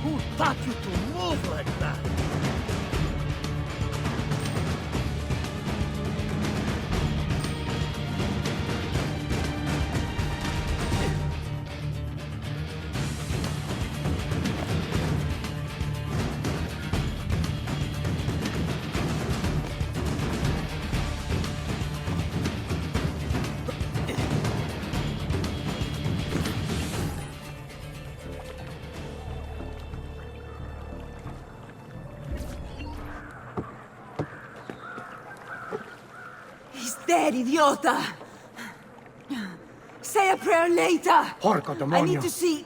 Who taught you to move like that? dead, idiota! Say a prayer later! Porco demonio! I need to see...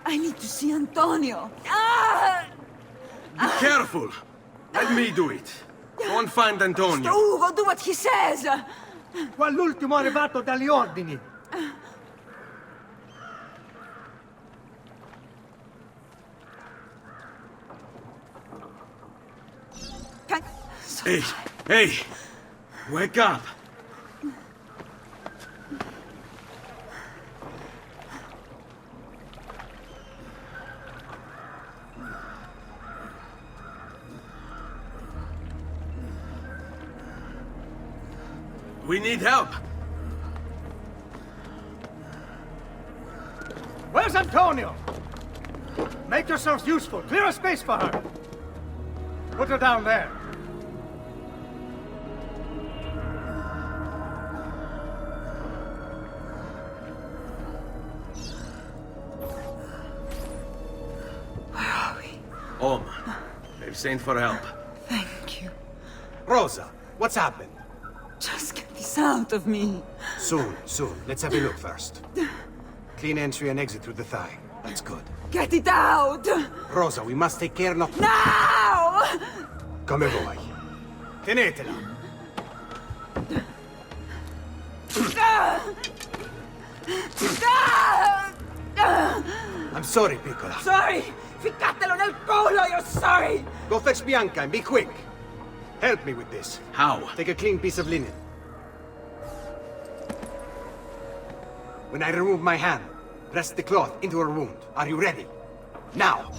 I need to see Antonio. Be careful! Let me do it. Go and find Antonio. Ugo, do what he says! Quell'ultimo arrivato dagli ordini! Hey! Hey! Wake up! We need help! Where's Antonio? Make yourselves useful. Clear a space for her. Put her down there. Where are we? Home. They've sent for help. Thank you. Rosa, what's happened? Just get this out of me. Soon. Let's have a look first. Clean entry and exit through the thigh. That's good. Get it out! Rosa, we must take care not... Now! Come vuoi. Tenetela. I'm sorry, Piccola. Sorry! Ficcatelo nel culo, you're sorry! Go fetch Bianca and be quick. Help me with this. How? Take a clean piece of linen. When I remove my hand, press the cloth into her wound. Are you ready? Now!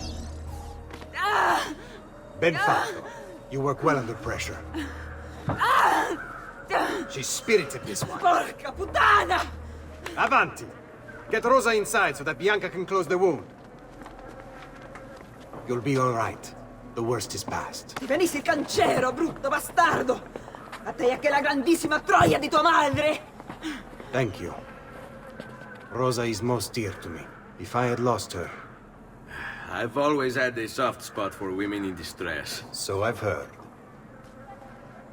Ben fatto. You work well under pressure. She's spirited, this one. Porca puttana! Avanti! Get Rosa inside so that Bianca can close the wound. You'll be all right. The worst is past. Ti venissi il cancero, brutto bastardo! A te e che la grandissima troia di tua madre! Thank you. Rosa is most dear to me. If I had lost her... I've always had a soft spot for women in distress. So I've heard.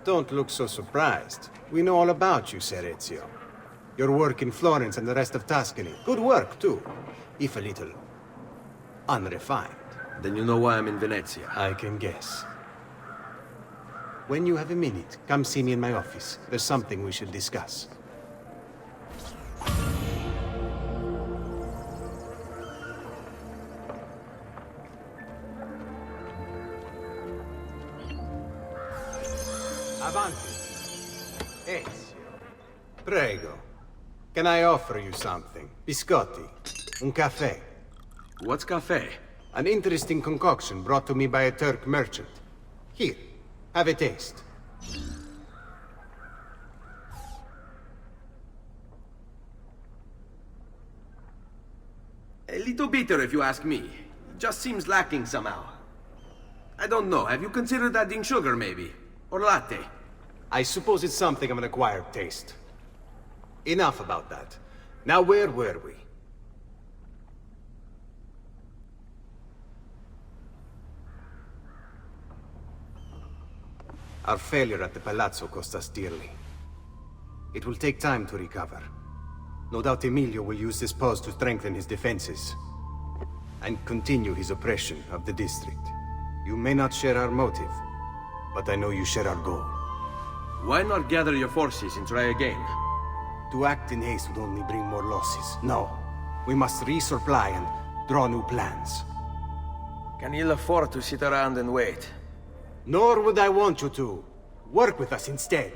Don't look so surprised. We know all about you, Ser Ezio. Your work in Florence and the rest of Tuscany. Good work, too. If a little... unrefined. Then you know why I'm in Venezia. I can guess. When you have a minute, come see me in my office. There's something we should discuss. Avanti. Ezio. Prego. Can I offer you something? Biscotti. Un caffè. What's caffè? An interesting concoction brought to me by a Turk merchant. Here, have a taste. A little bitter, if you ask me. It just seems lacking somehow. I don't know. Have you considered adding sugar, maybe? Or latte? I suppose it's something of an acquired taste. Enough about that. Now, where were we? Our failure at the Palazzo cost us dearly. It will take time to recover. No doubt Emilio will use this pause to strengthen his defenses and continue his oppression of the district. You may not share our motive, but I know you share our goal. Why not gather your forces and try again? To act in haste would only bring more losses. No. We must resupply and draw new plans. Can you afford to sit around and wait? Nor would I want you to. Work with us instead.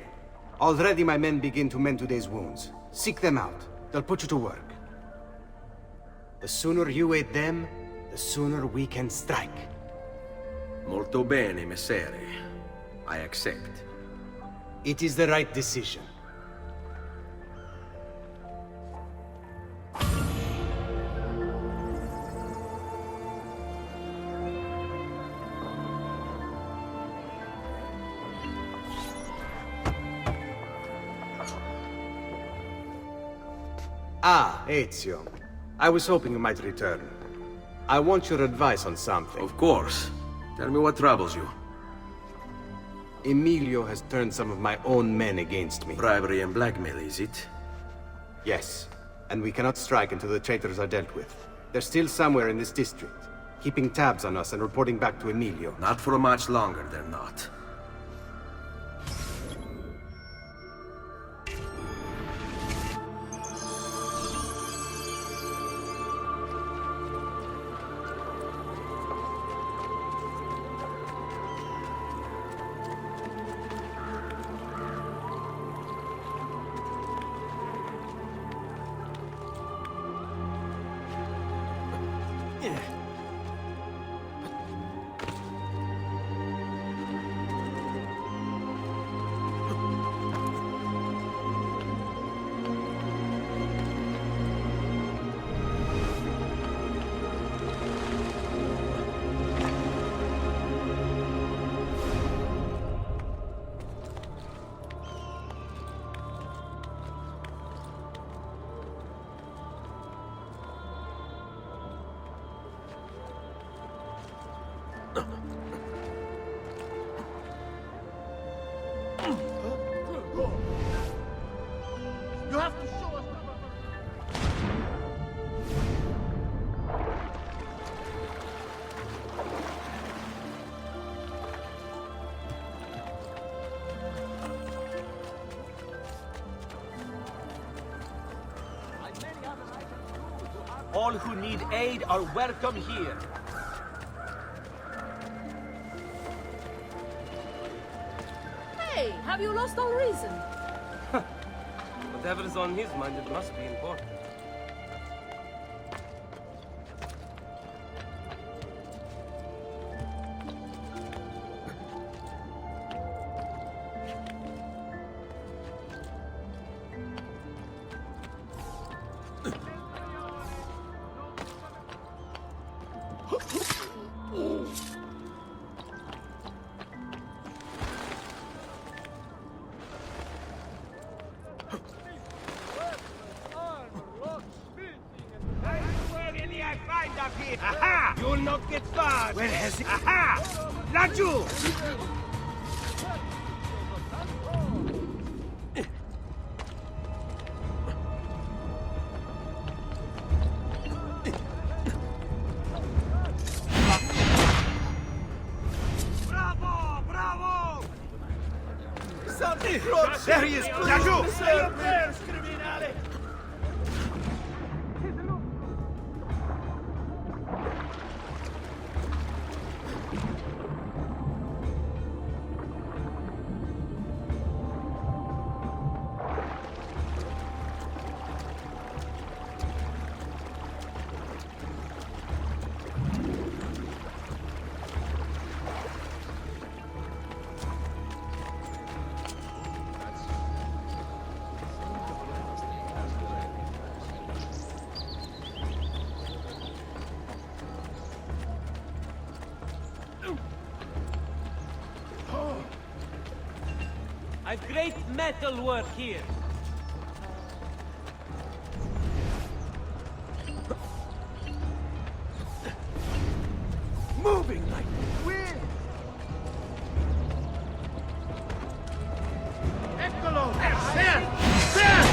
Already my men begin to mend today's wounds. Seek them out. They'll put you to work. The sooner you aid them, the sooner we can strike. Molto bene, messere. I accept. It is the right decision. Ah, Ezio. I was hoping you might return. I want your advice on something. Of course. Tell me what troubles you. Emilio has turned some of my own men against me. Bribery and blackmail, is it? Yes, and we cannot strike until the traitors are dealt with. They're still somewhere in this district, keeping tabs on us and reporting back to Emilio. Not for much longer, they're not. You have to show us. All who need aid are welcome here. Hey, have you lost all reason? Whatever's on his mind, it must be important. Aha! You'll not get far! Where has he? Aha! Laju! Bravo! Bravo! Something There he is! Laju! Stay up there, criminale! I've great metal work here. Moving like wind! Eccolo! There! There!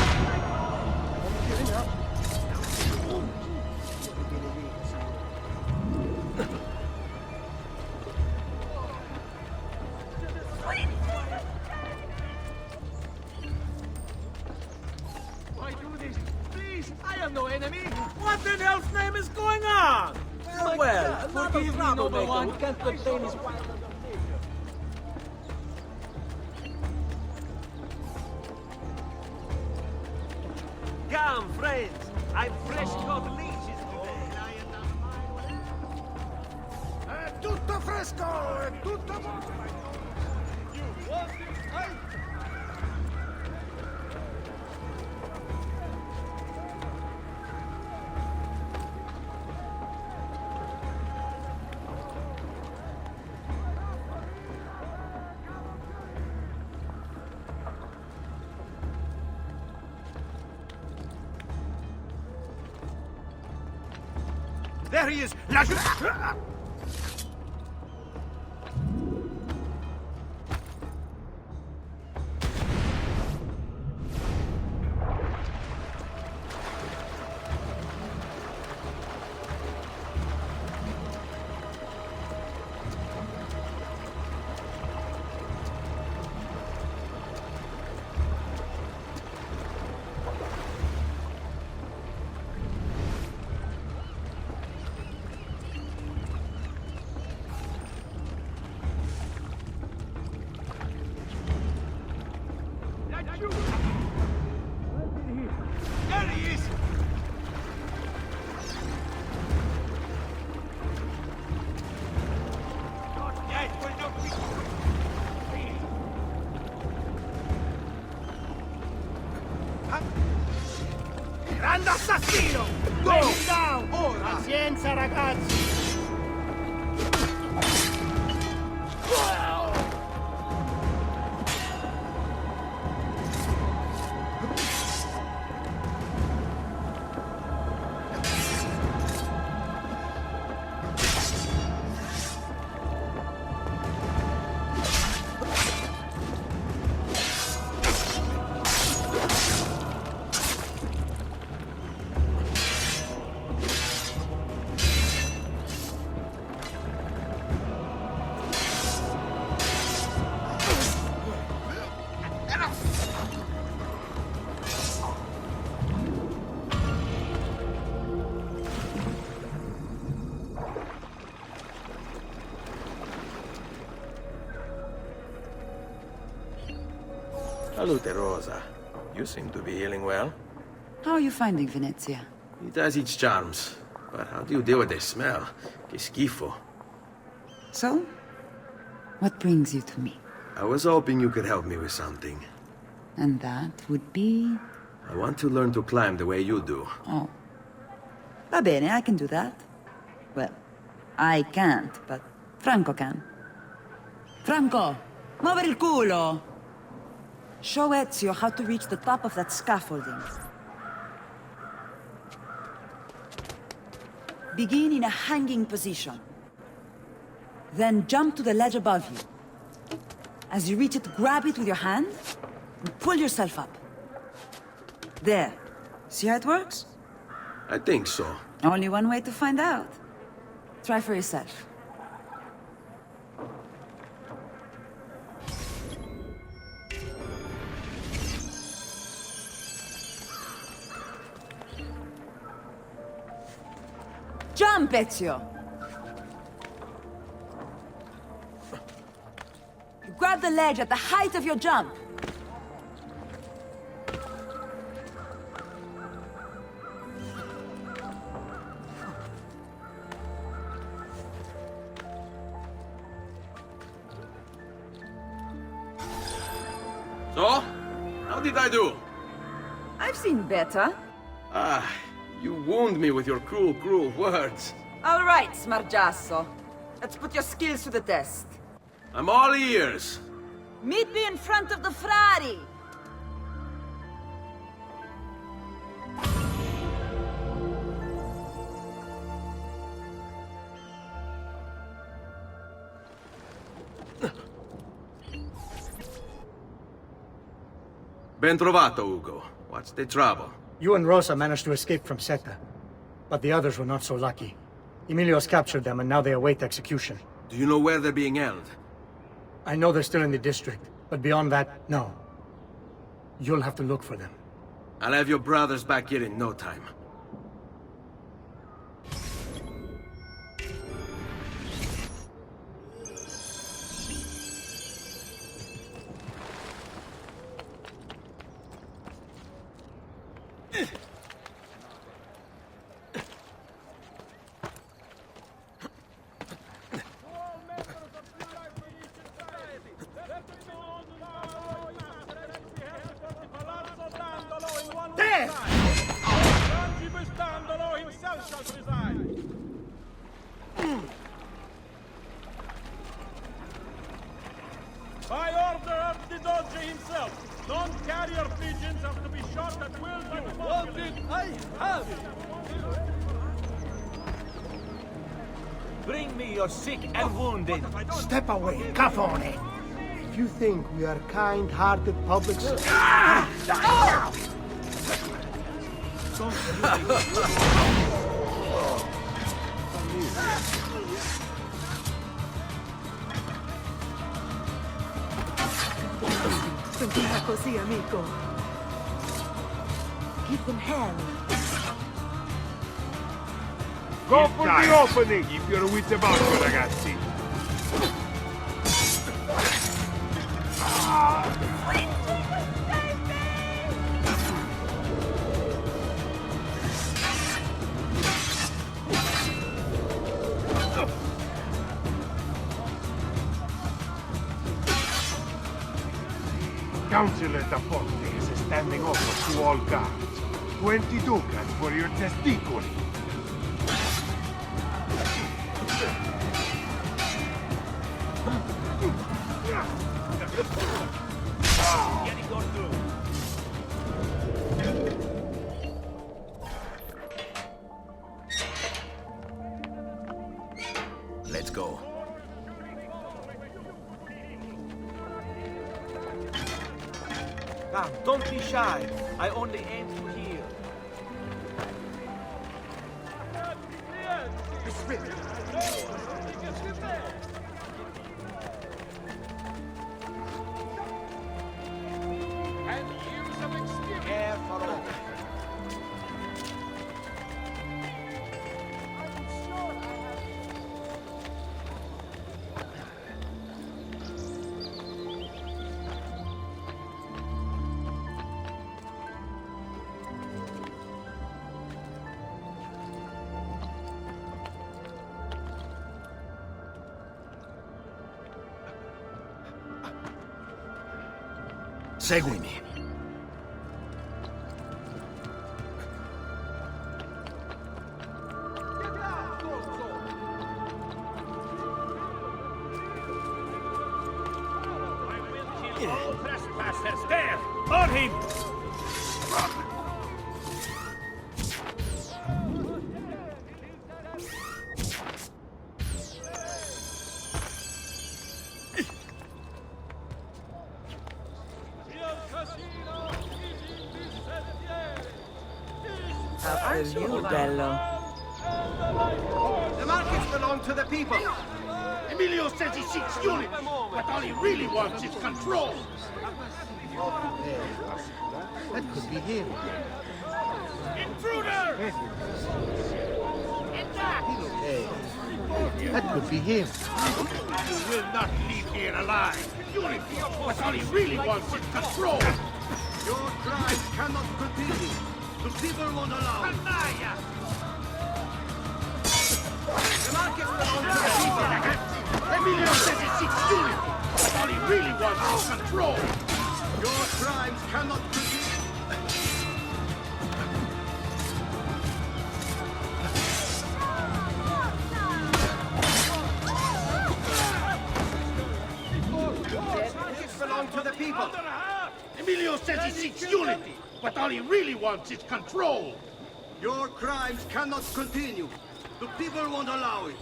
Why do this? Please, I am no enemy. What in hell's name is going on? Well, forgive me, noble one. We can't contain his wild undertaker. Come, friends. I've fresh caught leeches today. È tutto fresco! È tutto buono! There he is! Laju! Banda assassino! Go! Down! Pazienza, ragazzi! Salute, Rosa. You seem to be healing well. How are you finding Venezia? It has its charms. But how do you deal with the smell? Que schifo. So? What brings you to me? I was hoping you could help me with something. And that would be... I want to learn to climb the way you do. Oh. Va bene, I can do that. Well, I can't, but Franco can. Franco! Muovere il culo! Show Ezio how to reach the top of that scaffolding. Begin in a hanging position. Then jump to the ledge above you. As you reach it, grab it with your hand and pull yourself up. There. See how it works? I think so. Only one way to find out. Try for yourself. Jump, Ezio! You grab the ledge at the height of your jump. So? How did I do? I've seen better. Ah, you wound me with your cruel, cruel words. All right, Smargiasso. Let's put your skills to the test. I'm all ears. Meet me in front of the Frari! Ben trovato, Ugo. What's the trouble? You and Rosa managed to escape from Seta, but the others were not so lucky. Emilio's captured them and now they await execution. Do you know where they're being held? I know they're still in the district, but beyond that, no. You'll have to look for them. I'll have your brothers back here in no time. By order of the Doge himself, non-carrier pigeons have to be shot at will by the Wanted, I have it! Bring me your sick and wounded. Step away, Cafone! If you think we are kind-hearted public... Continua così, amico. Give them hell. Go for the opening! Keep your wits about you, ragazzi. Councilor da Forte is standing over to all guards. 20 ducats for your testicoli. Let's go. Now, don't be shy. I only aim to heal. And use of exterior. Air for all. Seguimi. All trespassers there! On him! After you, bello. The markets belong to the people. Emilio says he seeks unity, but all he really wants is control. That could be him. Intruder! That could be him. You will not leave here alive. Unity, but all he really wants is control. Your crimes cannot continue. The people won't allow it. The markets belong to the people. Emilio says he seeks unity, but all he really wants is control. Your crimes cannot continue. The markets belong to the people. Emilio says he seeks unity, but all he really wants is control. Your crimes cannot continue. The people won't allow it.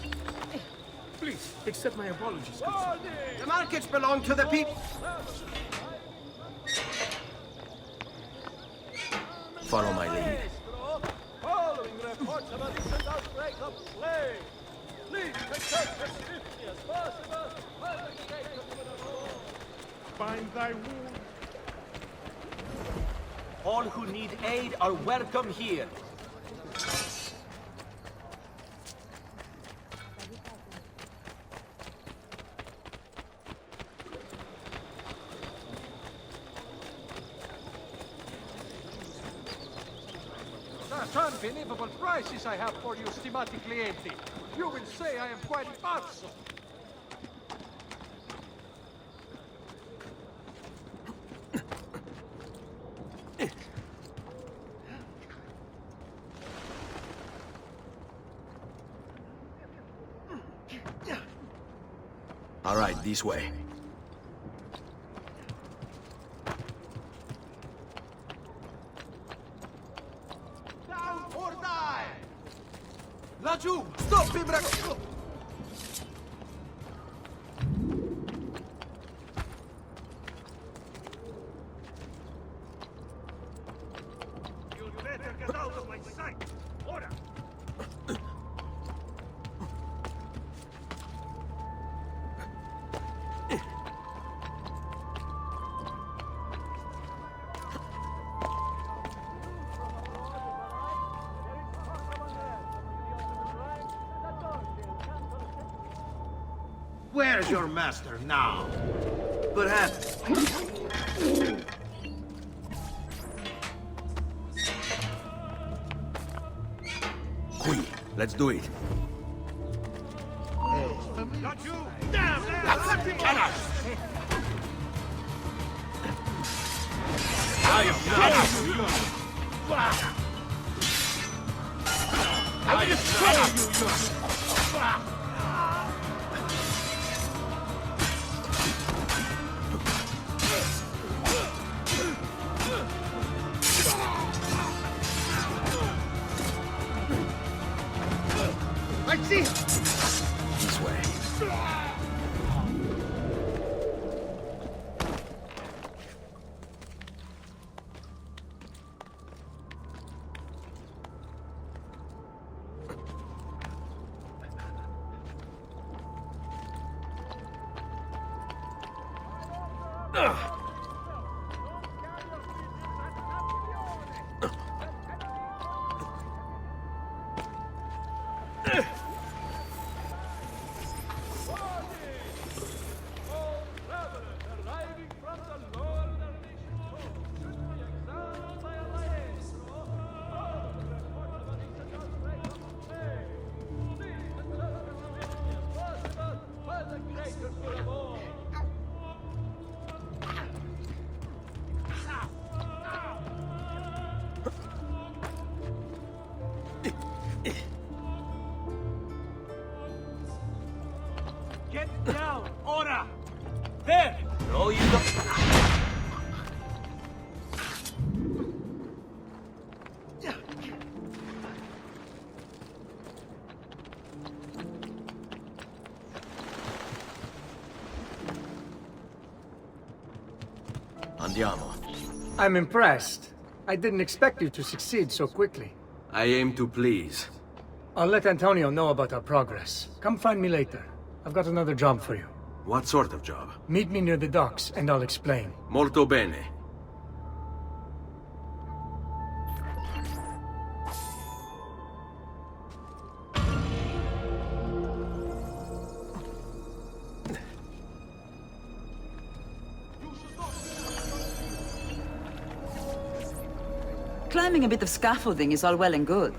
Please, accept my apologies, good sir. The markets belong to the people. Follow my lead. Following reports of a recent outbreak of plague, please protect as swiftly as possible for the sake of the Lord. Bind thy wound. All who need aid are welcome here. Such unbelievable prices I have for you, stimati clienti. You will say I am quite pazzo. All right, this way. Down or die! Laggiù! Stoppi, bravo! You'd better get out of my sight. Ora! Where's your master now? Perhaps. Qui, let's do it. Not you! Damn! Let him out! I am not. I see! This way. Get down, ora! There! No, you don't. Andiamo. I'm impressed. I didn't expect you to succeed so quickly. I aim to please. I'll let Antonio know about our progress. Come find me later. I've got another job for you. What sort of job? Meet me near the docks, and I'll explain. Molto bene. Climbing a bit of scaffolding is all well and good.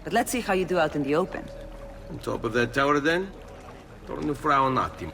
But let's see how you do out in the open. On top of that tower, then? Torno fra un attimo.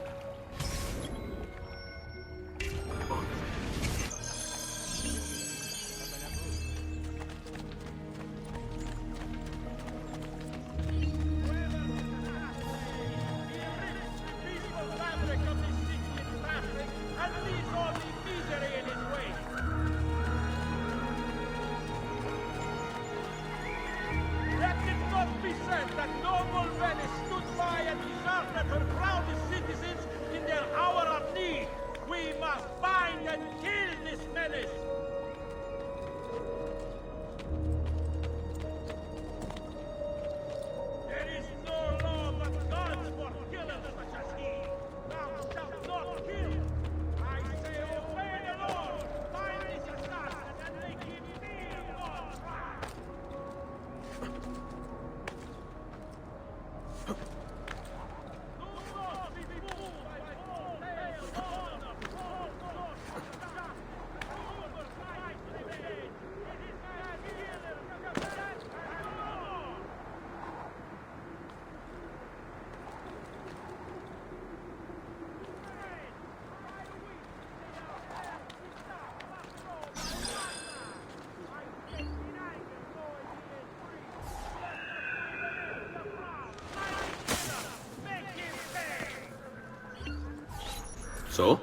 So?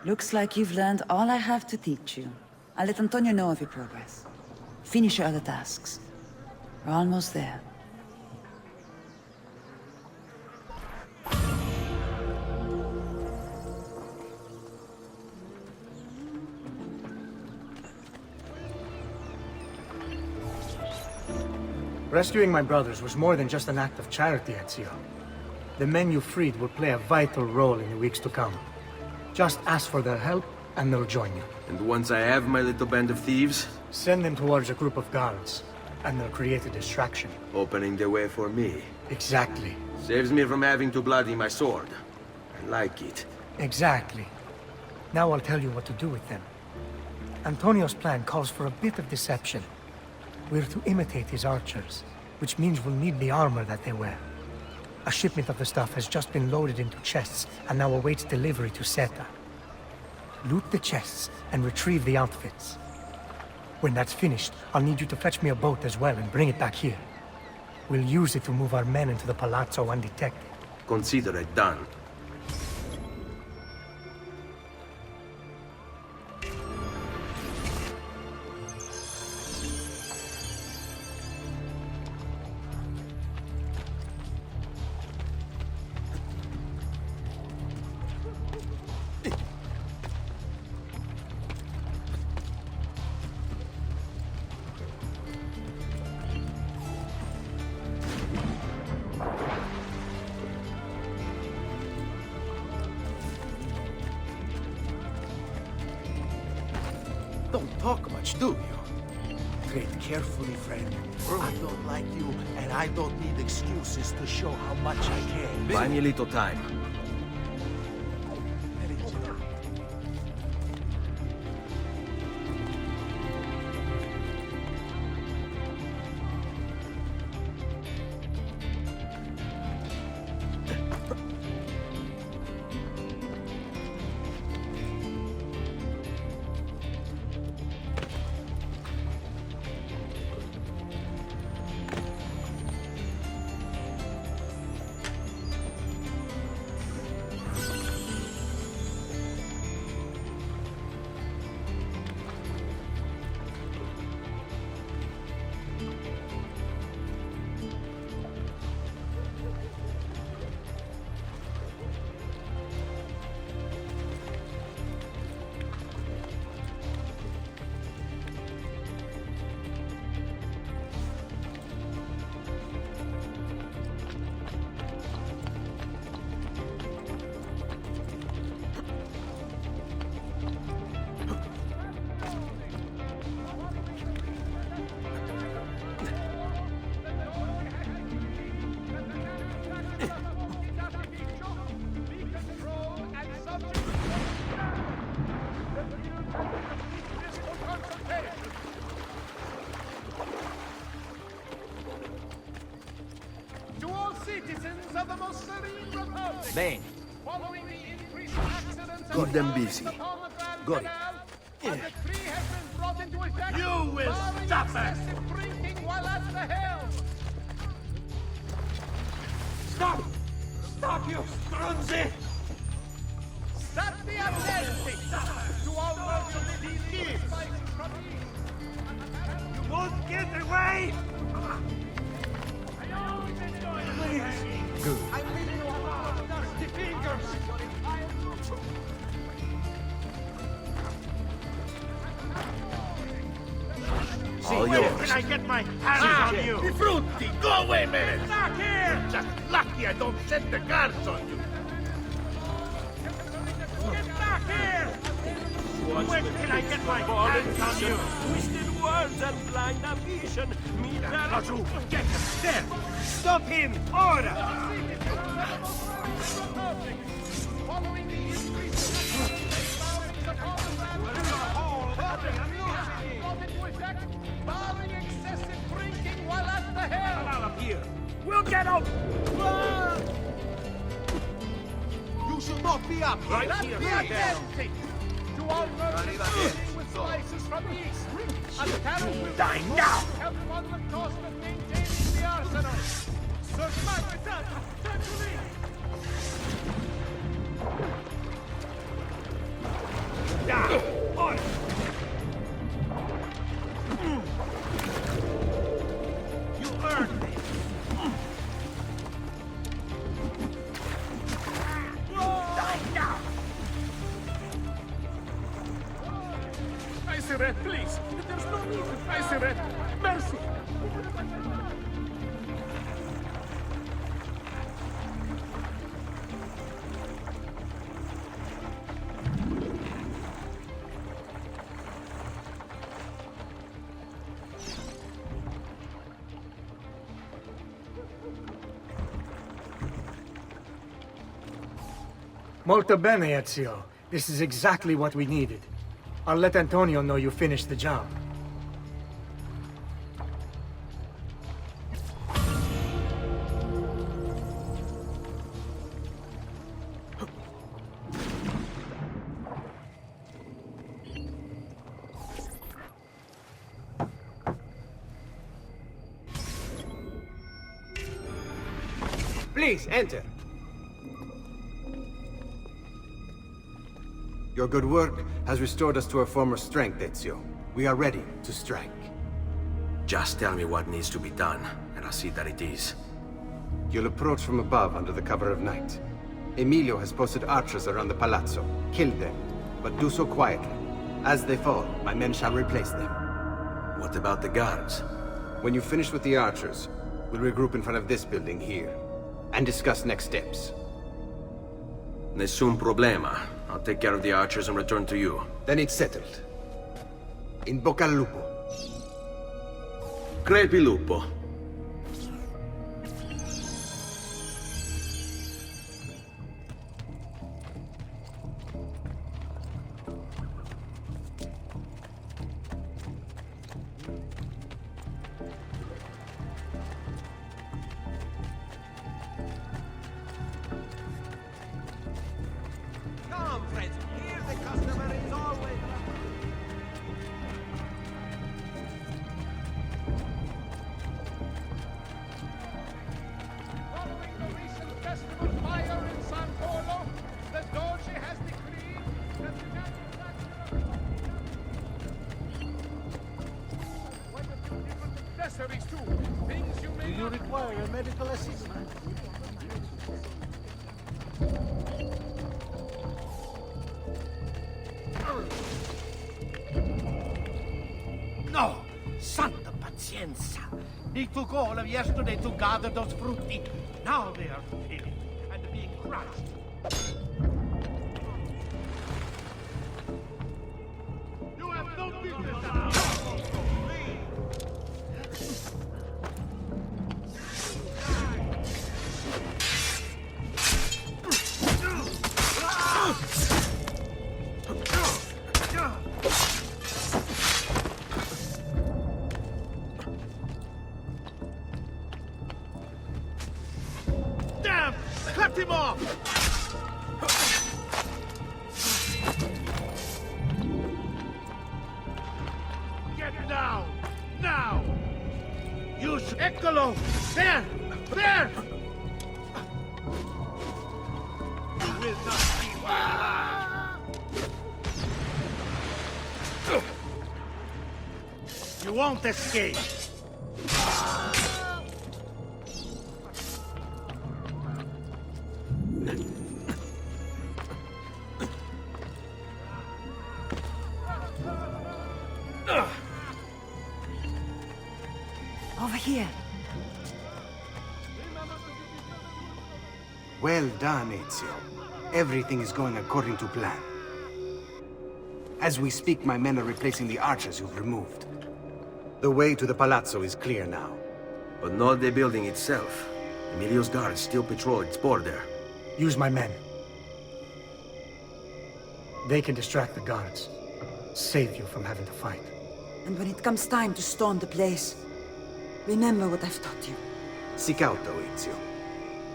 Looks like you've learned all I have to teach you. I'll let Antonio know of your progress. Finish your other tasks. We're almost there. Rescuing my brothers was more than just an act of charity, Ezio. The men you freed will play a vital role in the weeks to come. Just ask for their help, and they'll join you. And once I have my little band of thieves? Send them towards a group of guards, and they'll create a distraction. Opening the way for me. Exactly. Saves me from having to bloody my sword. I like it. Exactly. Now I'll tell you what to do with them. Antonio's plan calls for a bit of deception. We're to imitate his archers, which means we'll need the armor that they wear. A shipment of the stuff has just been loaded into chests and now awaits delivery to Seta. Loot the chests and retrieve the outfits. When that's finished, I'll need you to fetch me a boat as well and bring it back here. We'll use it to move our men into the palazzo undetected. Consider it done. Don't talk much, do you? Tread carefully, friend. I don't like you, and I don't need excuses to show how much I care. Buy me a little time. To all citizens of the most serene republic, Bene. following the increased accidents Keep them busy. upon the Grand Got it. Canal, a decree has been brought into effect. You will barring stop it. excessive drinking while at the helm. Stop! Stop, you strunzi! Stop the attending to all merchants these spices from the east. You won't get away! Please. Good. I really you have dusty fingers. All yours. Where can I get my hands on you? Frutti, go away, man! Back here! Just lucky I don't set the guards on you. Get back here! When can I get my hands on you? Twisted words and blind ambition. Raju, get him! There! Stop him! Order! Following the increase barring excessive drinking while at the helm. Out of here! We'll get out! You should not be up Right Not here, be right there. attempting to all merchants with spices from the east. And the tariff will Die now! help fund the cost of maintaining the arsenal. Sir Magneton, turn to me! Down! Order! You earned this! Die now! Iseret, please! There's no need to Iseret! Mercy! Molto bene, Ezio. This is exactly what we needed. I'll let Antonio know you finished the job. Please, enter. Your good work has restored us to our former strength, Ezio. We are ready to strike. Just tell me what needs to be done, and I'll see that it is. You'll approach from above under the cover of night. Emilio has posted archers around the palazzo. Kill them, but do so quietly. As they fall, my men shall replace them. What about the guards? When you finish with the archers, we'll regroup in front of this building here, and discuss next steps. Nessun problema. I'll take care of the archers and return to you. Then it's settled. In bocca al lupo. Crepi lupo. Come, friends, here's the customer is always... Following the recent festival fire in San Polo, the Doge has decreed that the quite a few different accessories too. Things you may... Do you require medical assistance? No! Santa pazienza! It took all of yesterday to gather those frutti. Now they are failing and being crushed. You have no business at all! Damn! Cut him off! Get down! Now! Use Eccolo! There! There! You will not be alive! You won't escape! Over here. Well done, Ezio. Everything is going according to plan. As we speak, my men are replacing the archers you've removed. The way to the palazzo is clear now. But not the building itself. Emilio's guards still patrol its border. Use my men. They can distract the guards. Save you from having to fight. And when it comes time to storm the place, remember what I've taught you. Seek out, though, Ezio.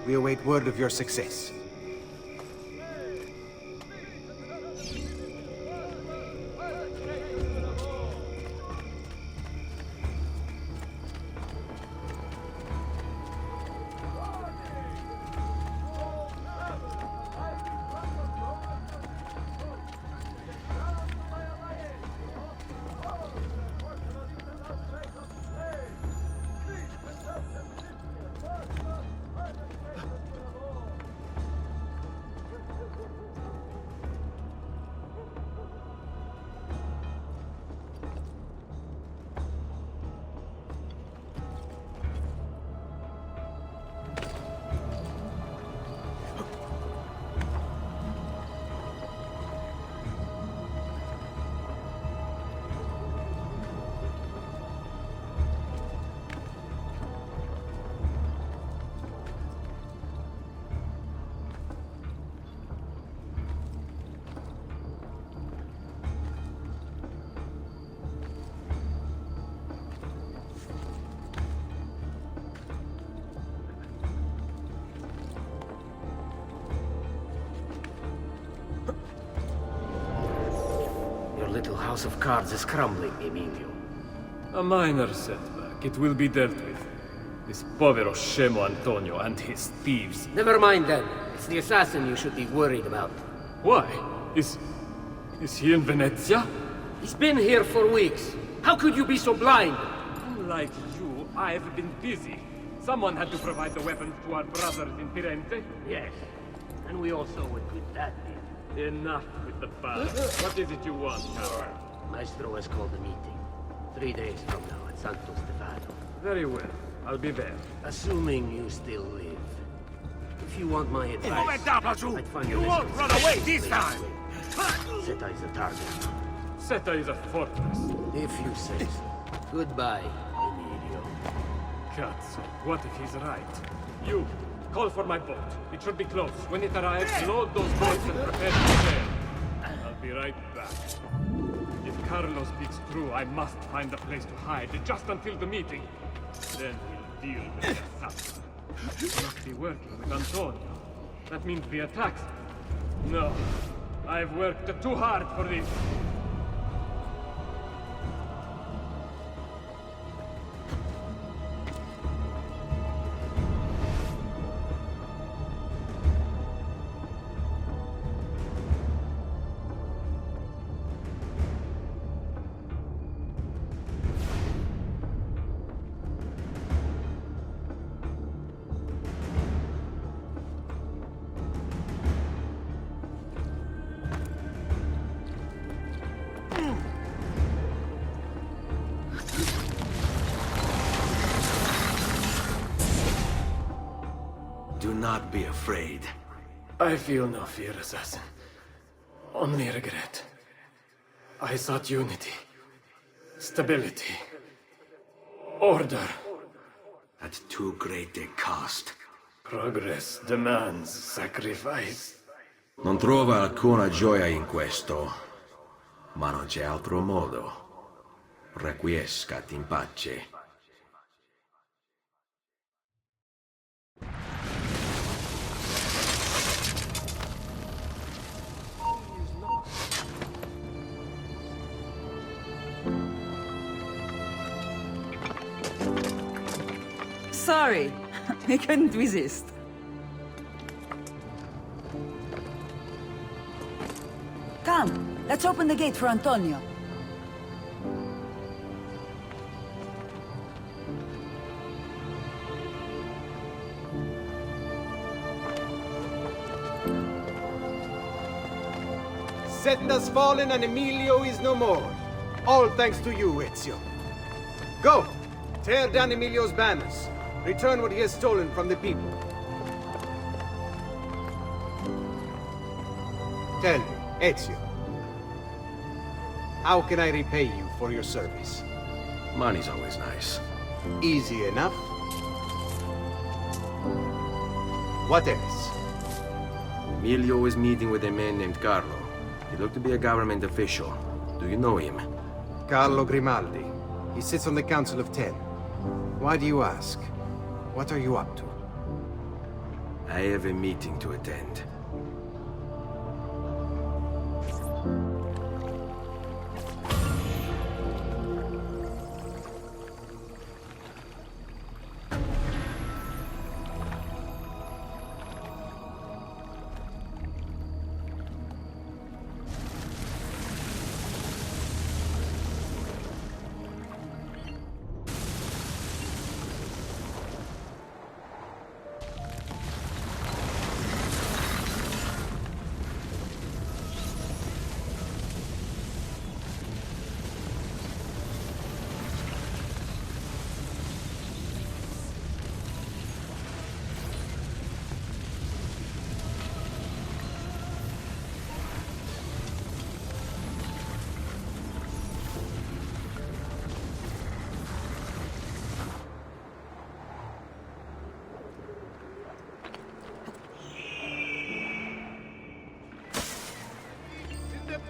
We await word of your success. Little house of cards is crumbling, Emilio. A minor setback. It will be dealt with. This povero Scemo Antonio and his thieves. Never mind then. It's the assassin you should be worried about. Why? Is he in Venezia? He's been here for weeks. How could you be so blind? Unlike you, I've been busy. Someone had to provide the weapons to our brothers in Firenze. Yes. And we all saw what good that did. Enough with the past. What is it you want, coward? Maestro has called a meeting. 3 days from now at Santo Stefano. Very well. I'll be there. Assuming you still live. If you want my advice, I'd find You won't run away this time! Seta is a target. Seta is a fortress. If you say so. Goodbye, Emilio. Cazzo, what if he's right? You, call for my boat. It should be close. When it arrives, load those boats and prepare to sail. I'll be right back. If Carlo speaks true, I must find a place to hide just until the meeting. Then we'll deal with the assassin. He must be working with Antonio. That means the attacks. No, I've worked too hard for this. Do not be afraid. I feel no fear, assassin. Only regret. I sought unity, stability, order. At too great a cost. Progress demands sacrifice. Non trova alcuna gioia in questo, ma non c'è altro modo. Requiescat in pace. Sorry, I couldn't resist. Come, let's open the gate for Antonio. Seta's fallen and Emilio is no more. All thanks to you, Ezio. Go! Tear down Emilio's banners. Return what he has stolen from the people. Tell me, Ezio. How can I repay you for your service? Money's always nice. Easy enough. What else? Emilio is meeting with a man named Carlo. He looked to be a government official. Do you know him? Carlo Grimaldi. He sits on the Council of 10. Why do you ask? What are you up to? I have a meeting to attend.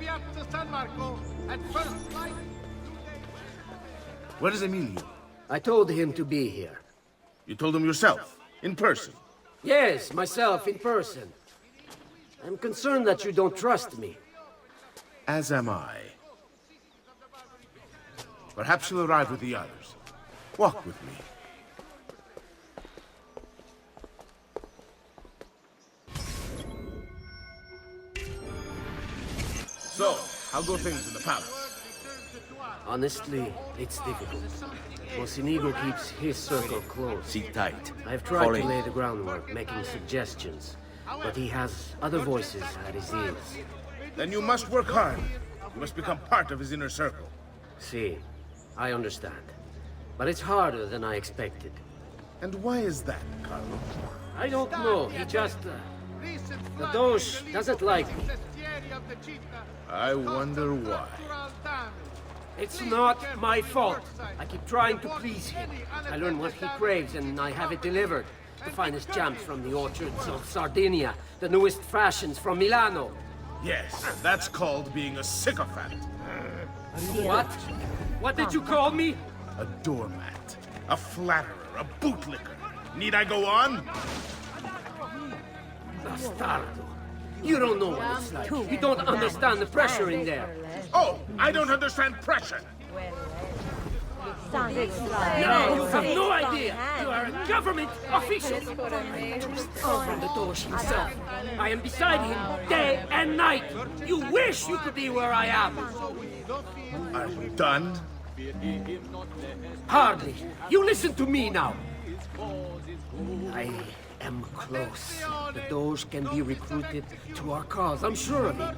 Piazza San Marco at first light. Where is Emilio? I told him to be here. You told him yourself, in person? Yes, myself, in person. I'm concerned that you don't trust me. As am I. Perhaps you'll arrive with the others. Walk with me. How go things in the palace? Honestly, it's difficult. Mocenigo keeps his circle close. Sit tight. I've tried Foley. to lay the groundwork, making suggestions, but he has other voices at his ears. Then you must work hard. You must become part of his inner circle. See, I understand. But it's harder than I expected. And why is that, Carlo? I don't know. He just... the Doge doesn't like me. I wonder why. It's not my fault. I keep trying to please him. I learn what he craves and I have it delivered. The finest jams from the orchards of Sardinia, the newest fashions from Milano. Yes, that's called being a sycophant. What? What did you call me? A doormat, a flatterer, a bootlicker. Need I go on? Bastardo. You don't know what it's like. You don't understand the pressure in there. Oh, I don't understand pressure. No, you have no idea. You are a government official. I am from the Doge himself. I am beside him day and night. You wish you could be where I am. Are you done? Hardly. You listen to me now. I am close. The Doge can be recruited to our cause. I'm sure of it.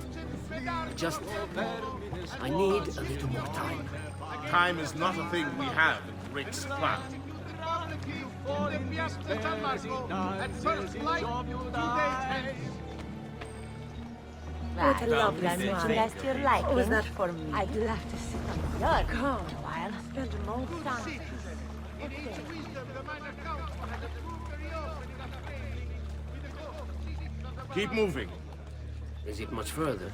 I need a little more time. Time is not a thing we have in great supply. What a lovely merchandise to your liking. Was that for me? I'd love to sit on your car a while. Spend a more time. Keep moving. Is it much further?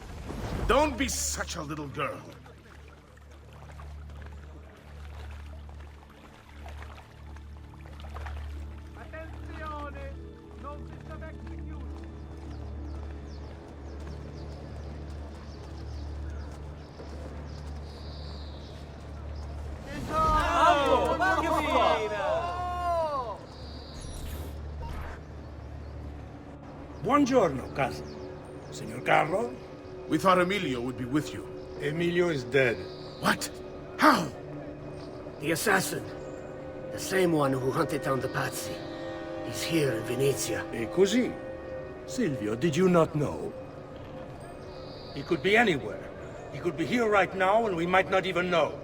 Don't be such a little girl. Buongiorno, cousin. Signor Carlo? We thought Emilio would be with you. Emilio is dead. What? How? The assassin. The same one who hunted down the Pazzi. He's here in Venezia. E così? Silvio, did you not know? He could be anywhere. He could be here right now and we might not even know.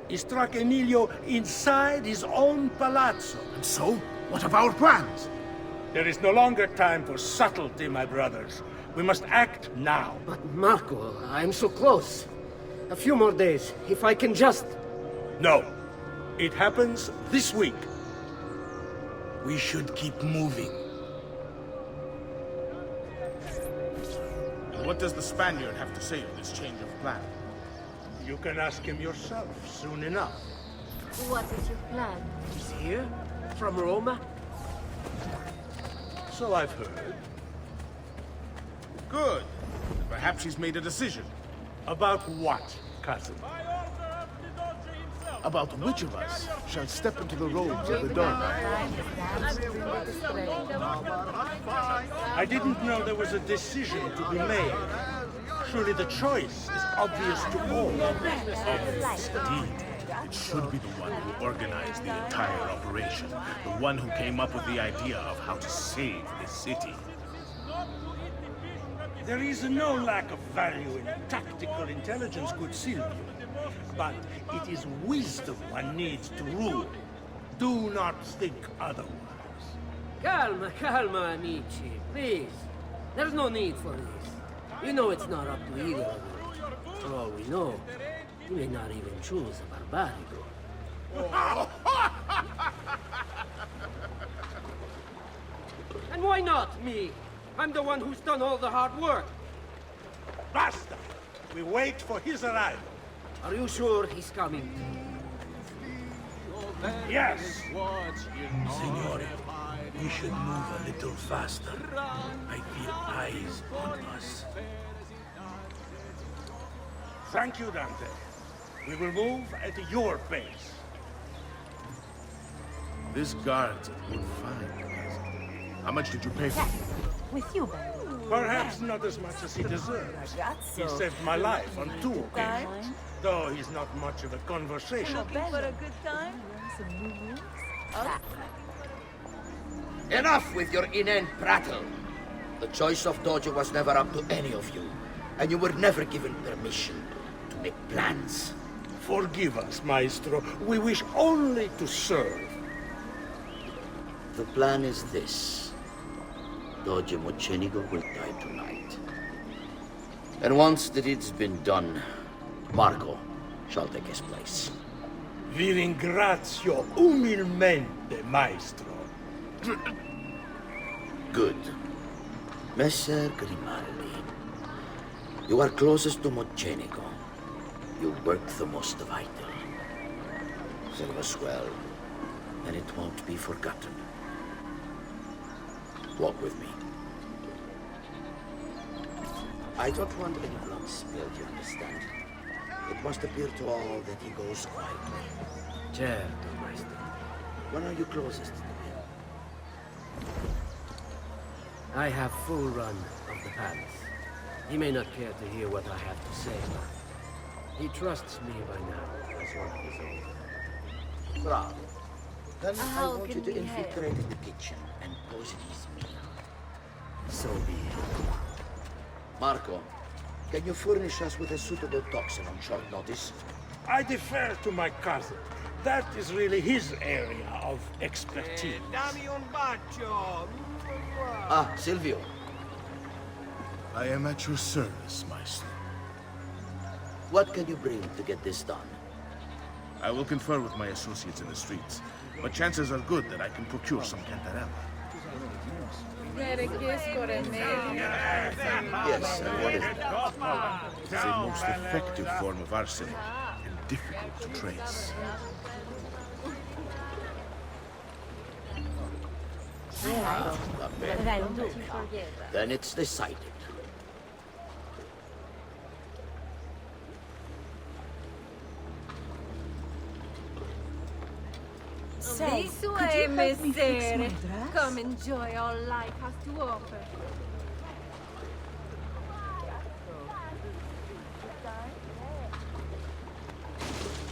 He struck Emilio inside his own palazzo. And so? What of our plans? There is no longer time for subtlety, my brothers. We must act now. But Marco, I'm so close. A few more days, if I can just... No. It happens this week. We should keep moving. And what does the Spaniard have to say to this change of plan? You can ask him yourself soon enough. What is your plan? He's here? From Roma? So I've heard. Good. Perhaps he's made a decision. About what, cousin? About which of us shall step into the robes of the Don. I didn't know there was a decision to be made. Surely the choice is obvious to all. Obvious, indeed. It should be the one who organized the entire operation. The one who came up with the idea of how to save the city. There is no lack of value in tactical intelligence, good Silvio. But it is wisdom one needs to rule. Do not think otherwise. Calma, calma, amici. Please. There's no need for this. We know it's not up to either of you. For all we know, you may not even choose a barbarigo. And why not me? I'm the one who's done all the hard work. Basta! We wait for his arrival. Are you sure he's coming? Yes! Signore, we should move a little faster. I feel eyes on us. Thank you, Dante. We will move at your pace. This guard's a good find. How much did you pay for? With you, Perhaps not as much as he deserves. He saved my life on 2 occasions, though he's not much of a conversationalist. Looking for a good time? Enough with your inane prattle. The choice of Dojo was never up to any of you, and you were never given permission to make plans. Forgive us, Maestro. We wish only to serve. The plan is this. Dojo Mochenigo will die tonight. And once the deed's been done, Marco shall take his place. Vi ringrazio umilmente, Maestro. Good. Messer Grimaldi, you are closest to Mochenigo. You work the most vital. Serve us well, and it won't be forgotten. Walk with me. I don't want any blood spilled, you understand? It must appear to all that he goes quietly. Certo, Maestro. When are you closest to him? I have full run of the palace. He may not care to hear what I have to say, but he trusts me by now as one of his own. Bravo. Then I How want you can to we infiltrate help? the kitchen and poison his meal. So be it. Marco, can you furnish us with a suitable toxin on short notice? I defer to my cousin. That is really his area of expertise. Dammi un bacio! Ah, Silvio. I am at your service, Maestro. What can you bring to get this done? I will confer with my associates in the streets, but chances are good that I can procure some cantarella. Yes, and what is that? It is a most effective form of arsenic and difficult to trace. Then it's decided. This way, messere. Come enjoy all life has to offer.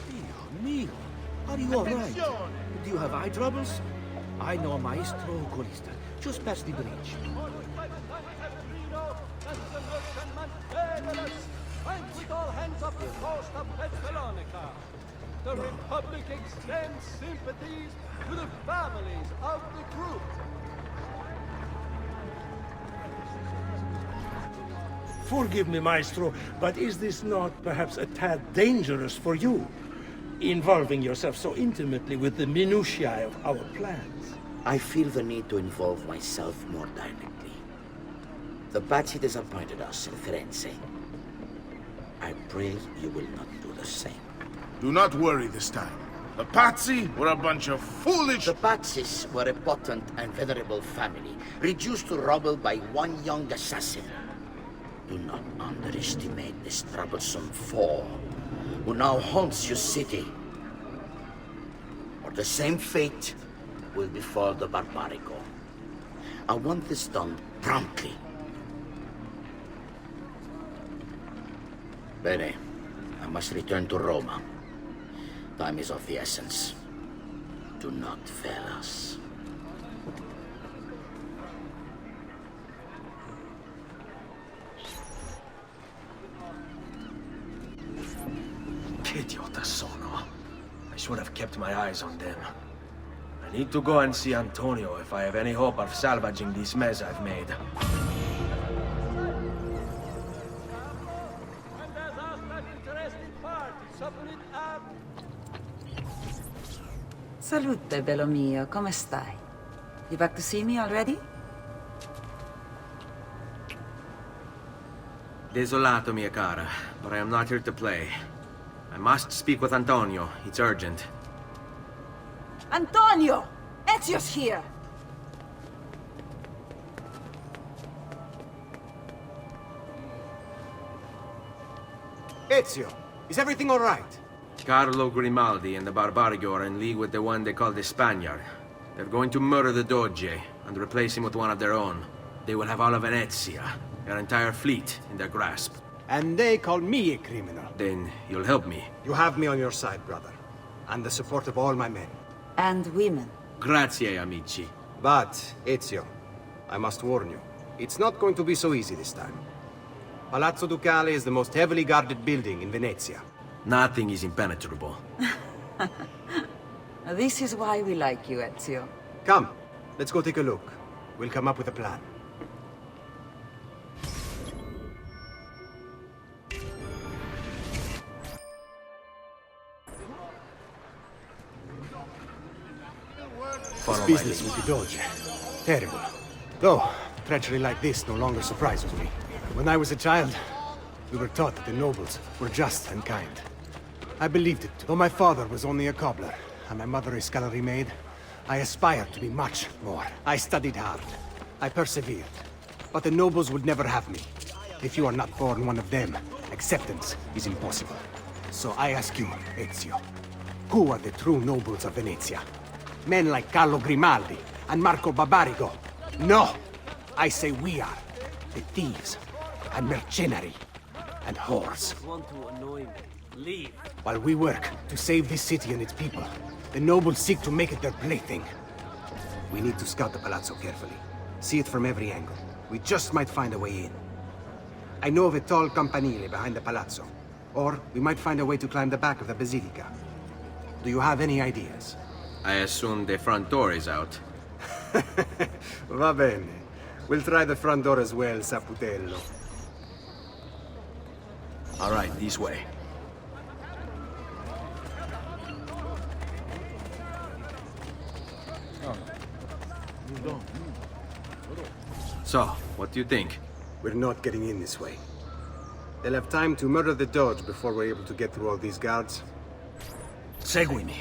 Dio mio! Are you all right? Do you have eye troubles? I know a maestro oculista, just past the bridge. And with all hands off the coast of Thessalonica, the Republic extends sympathies to the families of the group. Forgive me, Maestro, but is this not perhaps a tad dangerous for you? Involving yourself so intimately with the minutiae of our plans. I feel the need to involve myself more directly. The Pazzi disappointed us in Firenze. I pray you will not do the same. Do not worry this time. The Pazzi were a bunch of foolish... The Pazzis were a potent and venerable family, reduced to rubble by one young assassin. Do not underestimate this troublesome foe, who now haunts your city. Or the same fate will befall the Barbarico. I want this done promptly. Bene, I must return to Roma. Time is of the essence. Do not fail us. Che idiota sono. I should have kept my eyes on them. I need to go and see Antonio if I have any hope of salvaging this mess I've made. And as asked an interested party, supplement ab... Salute, bello mio. Come stai? You back to see me already? Desolato, mia cara, but I am not here to play. I must speak with Antonio. It's urgent. Antonio! Ezio's here! Ezio, is everything all right? Carlo Grimaldi and the Barbarigo are in league with the one they call the Spaniard. They're going to murder the Doge and replace him with one of their own. They will have all of Venezia. Your entire fleet in their grasp. And they call me a criminal. Then you'll help me. You have me on your side, brother. And the support of all my men. And women. Grazie, amici. But, Ezio, I must warn you. It's not going to be so easy this time. Palazzo Ducale is the most heavily guarded building in Venezia. Nothing is impenetrable. This is why we like you, Ezio. Come, let's go take a look. We'll come up with a plan. This business with the Doge. Terrible. Though, treachery like this no longer surprises me. When I was a child, we were taught that the nobles were just and kind. I believed it, though my father was only a cobbler, and my mother a scullery maid. I aspired to be much more. I studied hard. I persevered. But the nobles would never have me. If you are not born one of them, acceptance is impossible. So I ask you, Ezio, who are the true nobles of Venezia? Men like Carlo Grimaldi and Marco Barbarigo? No! I say we are. The thieves and mercenary and whores. Want to annoy me? Leave. While we work to save this city and its people, the nobles seek to make it their plaything. We need to scout the palazzo carefully. See it from every angle. We just might find a way in. I know of a tall campanile behind the palazzo. Or we might find a way to climb the back of the basilica. Do you have any ideas? I assume the front door is out. Va bene. We'll try the front door as well, Saputello. All right, this way. So, what do you think? We're not getting in this way. They'll have time to murder the Doge before we're able to get through all these guards. Seguimi.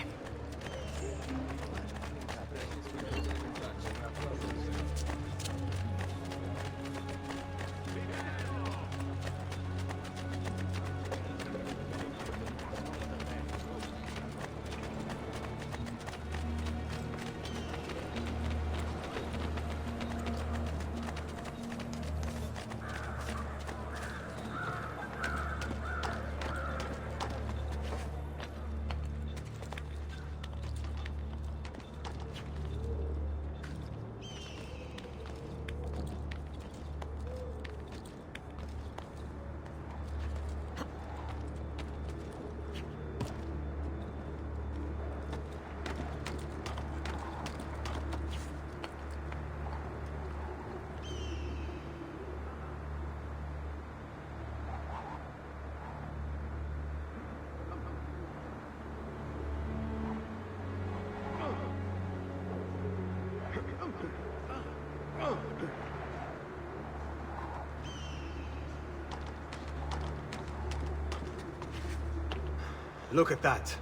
Look at that.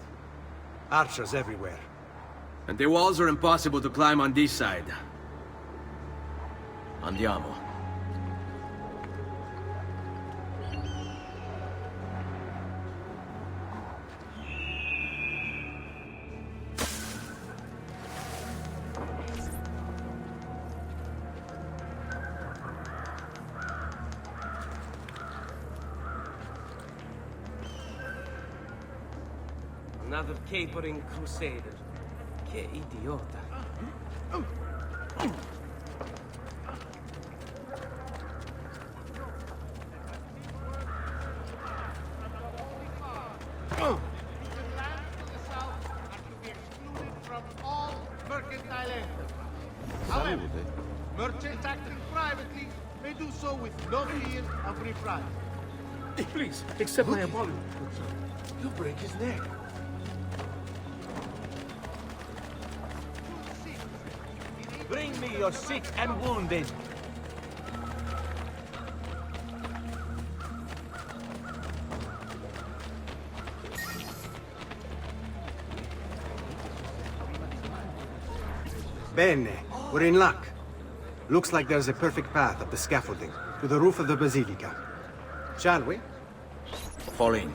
Archers everywhere. And the walls are impossible to climb on this side. Andiamo. Another capering crusader. Che idiota. From all mercantile entries. However, merchants acting privately may do so with no fear of reprisal. Please, accept my apology. You'll break his neck. Bring me your sick and wounded. Bene, we're in luck. Looks like there's a perfect path up the scaffolding to the roof of the basilica. Shall we? Fall in.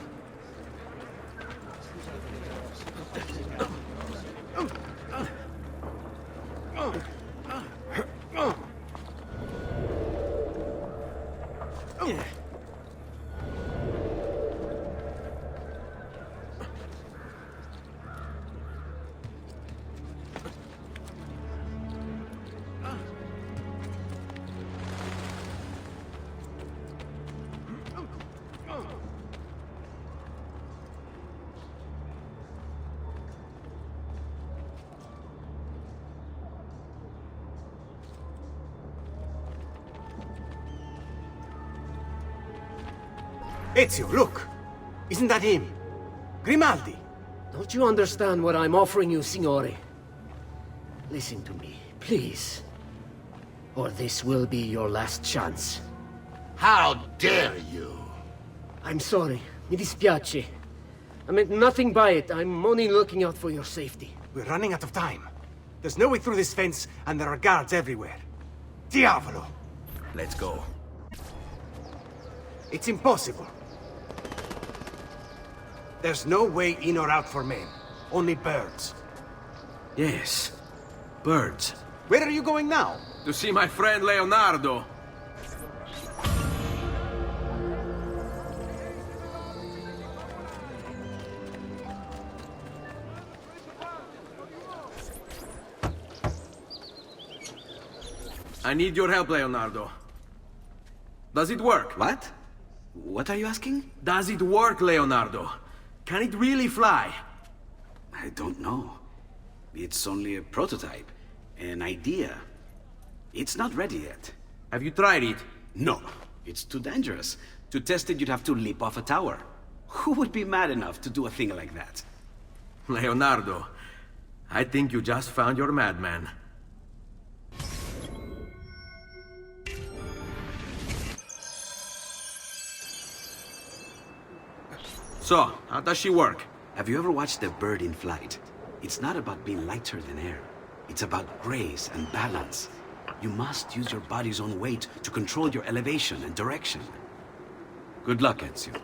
Ezio, look! Isn't that him? Grimaldi! Don't you understand what I'm offering you, Signore? Listen to me, please. Or this will be your last chance. How dare you? I'm sorry. Mi dispiace. I meant nothing by it. I'm only looking out for your safety. We're running out of time. There's no way through this fence, and there are guards everywhere. Diavolo! Let's go. It's impossible. There's no way in or out for men. Only birds. Yes. Birds. Where are you going now? To see my friend Leonardo. I need your help, Leonardo. Does it work? What? What are you asking? Does it work, Leonardo? Can it really fly? I don't know. It's only a prototype, an idea. It's not ready yet. Have you tried it? No, it's too dangerous. To test it, you'd have to leap off a tower. Who would be mad enough to do a thing like that? Leonardo, I think you just found your madman. So, how does she work? Have you ever watched a bird in flight? It's not about being lighter than air. It's about grace and balance. You must use your body's own weight to control your elevation and direction. Good luck, Ezio.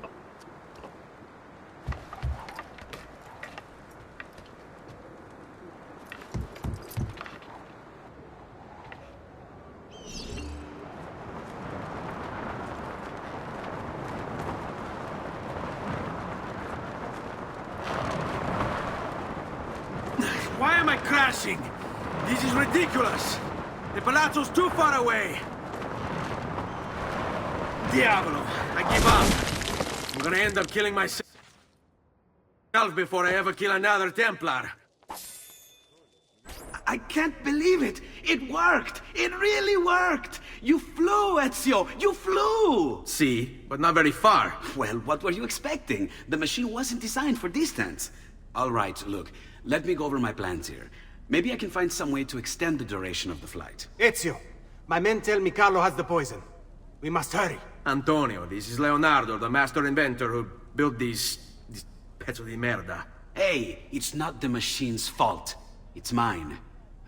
Why am I crashing? This is ridiculous! The palazzo's too far away! Diavolo! I give up! I'm gonna end up killing myself before I ever kill another Templar. I can't believe it! It worked! It really worked! You flew, Ezio! You flew! See, but not very far. Well, what were you expecting? The machine wasn't designed for distance. All right, look. Let me go over my plans here. Maybe I can find some way to extend the duration of the flight. Ezio, my men tell me Carlo has the poison. We must hurry. Antonio, this is Leonardo, the master inventor who built these pezzo di merda. Hey, it's not the machine's fault. It's mine.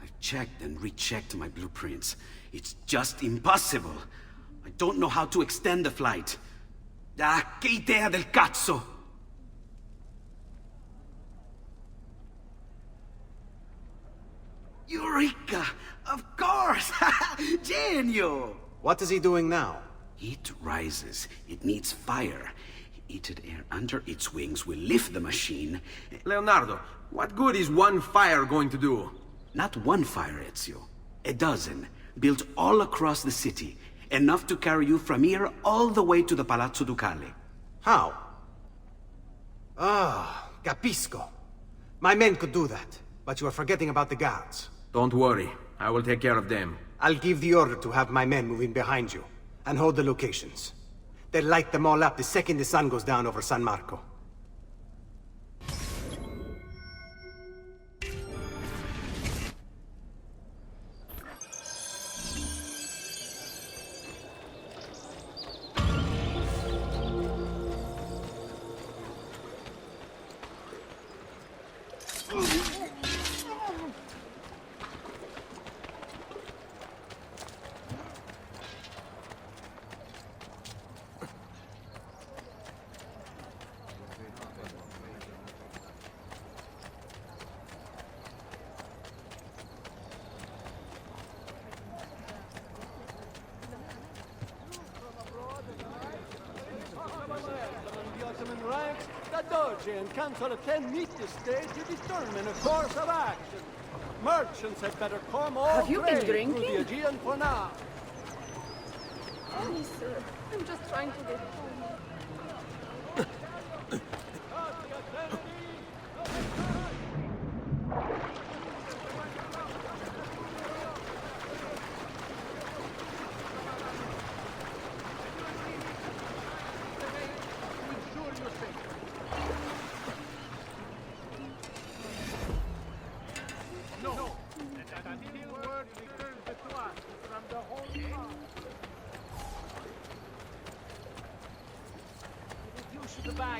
I've checked and rechecked my blueprints. It's just impossible. I don't know how to extend the flight. Ah, che idea del cazzo! Eureka! Of course! Genio! What is he doing now? It rises. It needs fire. Heated air under its wings will lift the machine. Leonardo, what good is one fire going to do? Not one fire, Ezio. A dozen, built all across the city. Enough to carry you from here all the way to the Palazzo Ducale. How? Ah, capisco. My men could do that, but you are forgetting about the guards. Don't worry, I will take care of them. I'll give the order to have my men move in behind you, and hold the locations. They'll light them all up the second the sun goes down over San Marco. And cancel attend meet this day to determine a course of action. Merchants had better come all Have you been trade drinking? through the Aegean for now. Please, sir. I'm just trying to get home.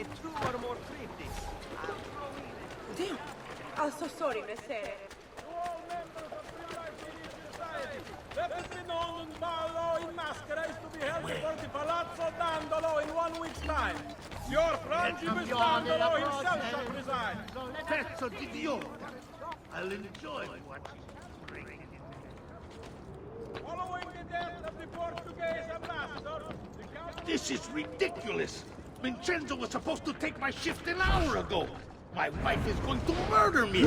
find two or more cryptids. Damn. I'm so sorry, Messere. Let it be known in Ballo in Maschera is to be held before the Palazzo Dandolo in 1 week's time. Your Frangibus Dandolo himself shall preside. Pezzo di idiota! I'll enjoy watching you bring. Following the death of the Portuguese ambassador, the Count... This is ridiculous! Vincenzo was supposed to take my shift an hour ago! My wife is going to murder me!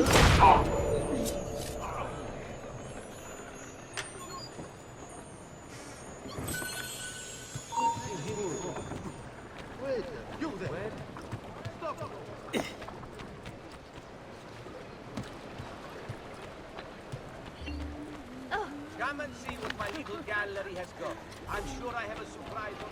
Wait, you there! Stop! Come and see what my little gallery has got. I'm sure I have a surprise for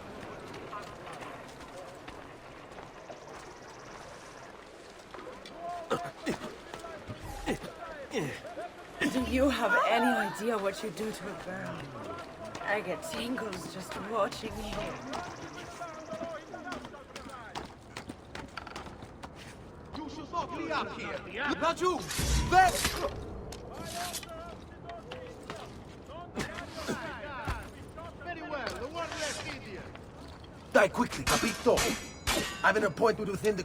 Do you have any idea what you do to a girl? I get tingles just watching you. You should not be up here! Not you! Back! Very well, the one less idiot! Die quickly, capito! I have an appointment within the...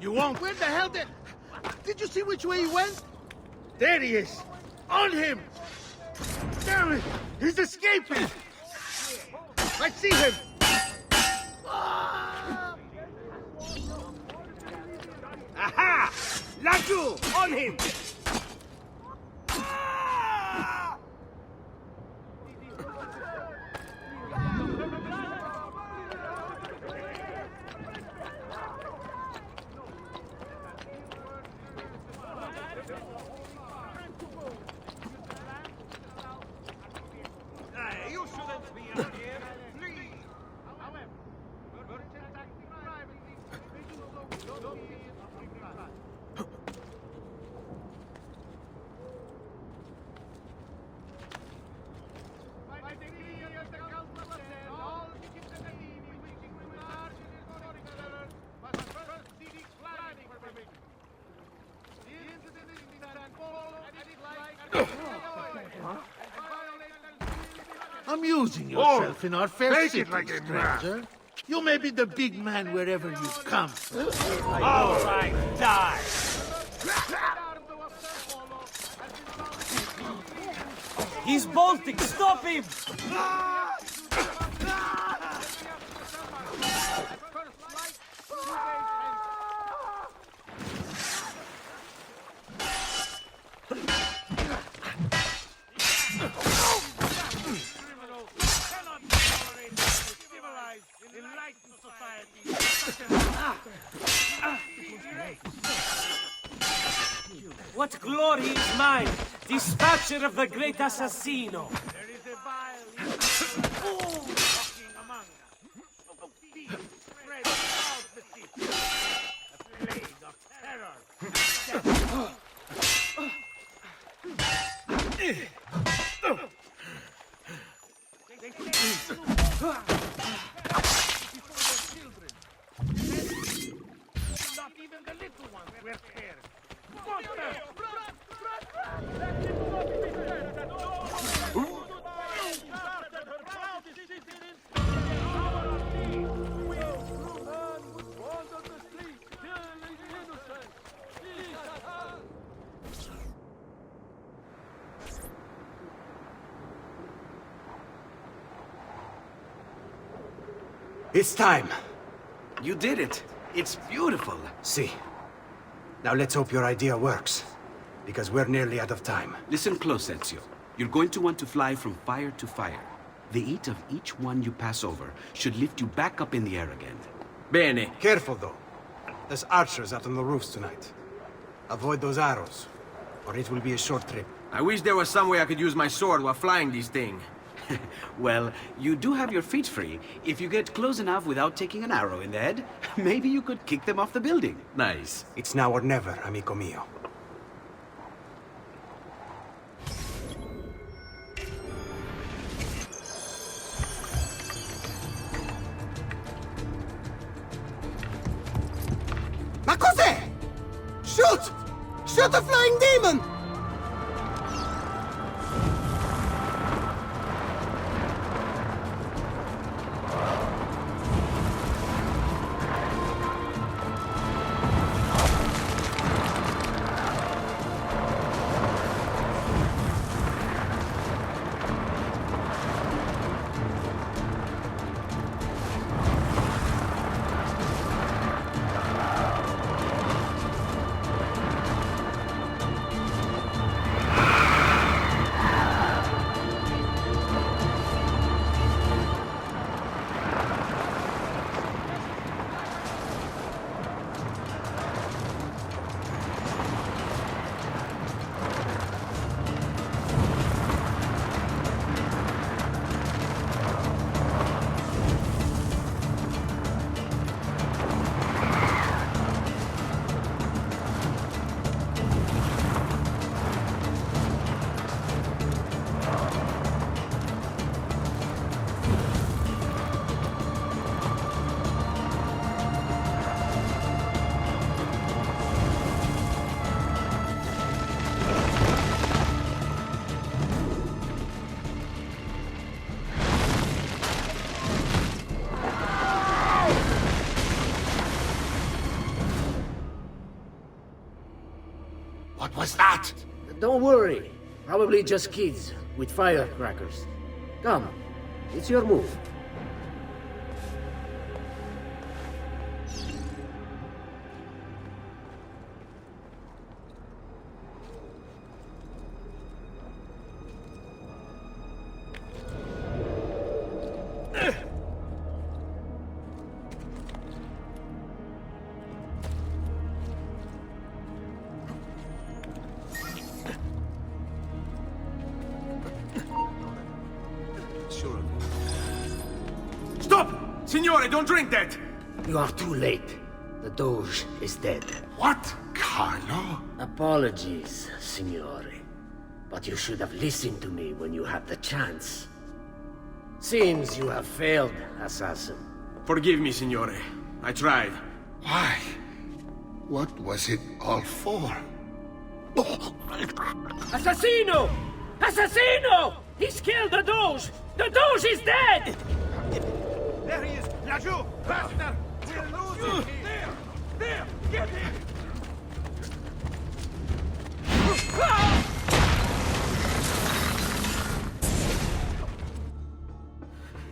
You won't? Where the hell did... Did you see which way he went? There he is! On him! Damn it! He's escaping! I see him! Aha! Laggiù! On him! You shouldn't be out here! Please! However, merchants acting privately, they do so don't be Amusing yourself in our fair city, stranger. You may be the big man wherever you come from. All right, die! He's bolting! Stop him! What glory is mine, dispatcher of the great assassino! There is a vile walking among us. Thieves spread out the city. A plague of terror. Not even the little ones were spared. It's time. You did it. It's beautiful. See. Now let's hope your idea works. Because we're nearly out of time. Listen close, Ezio. You're going to want to fly from fire to fire. The heat of each one you pass over should lift you back up in the air again. Bene. Careful, though. There's archers out on the roofs tonight. Avoid those arrows, or it will be a short trip. I wish there was some way I could use my sword while flying this thing. Well, you do have your feet free. If you get close enough without taking an arrow in the head, maybe you could kick them off the building. Nice. It's now or never, amico mio. Ma cos'è? Shoot! Shoot a flying demon! What was that? Don't worry. Probably just kids with firecrackers. Come, it's your move. Stop! Signore, don't drink that! You are too late. The Doge is dead. What? Carlo? Apologies, Signore. But you should have listened to me when you had the chance. Seems you have failed, assassin. Forgive me, Signore. I tried. Why? What was it all for? Assassino! Assassino! He's killed the Doge! The Doge is dead! There he is! Laggiù! Faster! We'll lose him! There! Get him!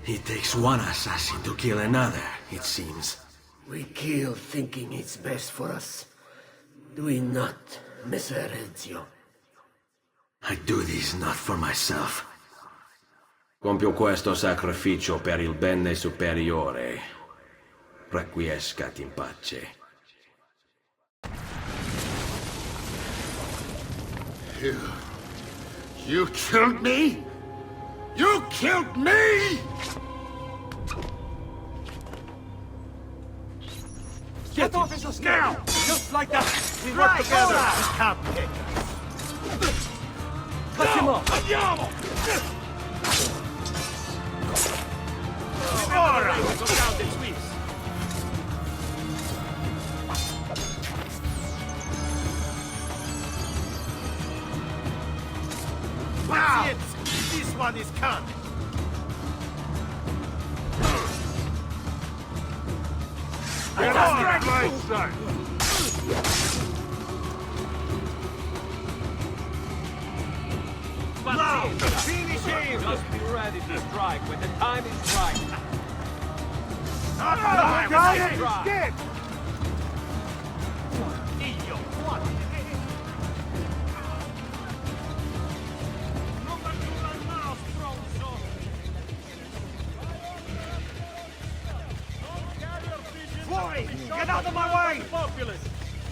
It takes one assassin to kill another, it seems. We kill thinking it's best for us. Do we not, Messer Ezio? I do this not for myself. Compio questo sacrificio per il bene superiore. Requiescat in pace. You killed me? You killed me? Get off his escape! Now! Just like that! We work Right, together! ora! Cupcake! Cut him off! Andiamo! Ora! Look out, it's Swiss. That's it! This one is cut! Get on the right side! Now, finish him! just be ready to strike when the time is right. Escape! Fuori! Get out of my way! Populous!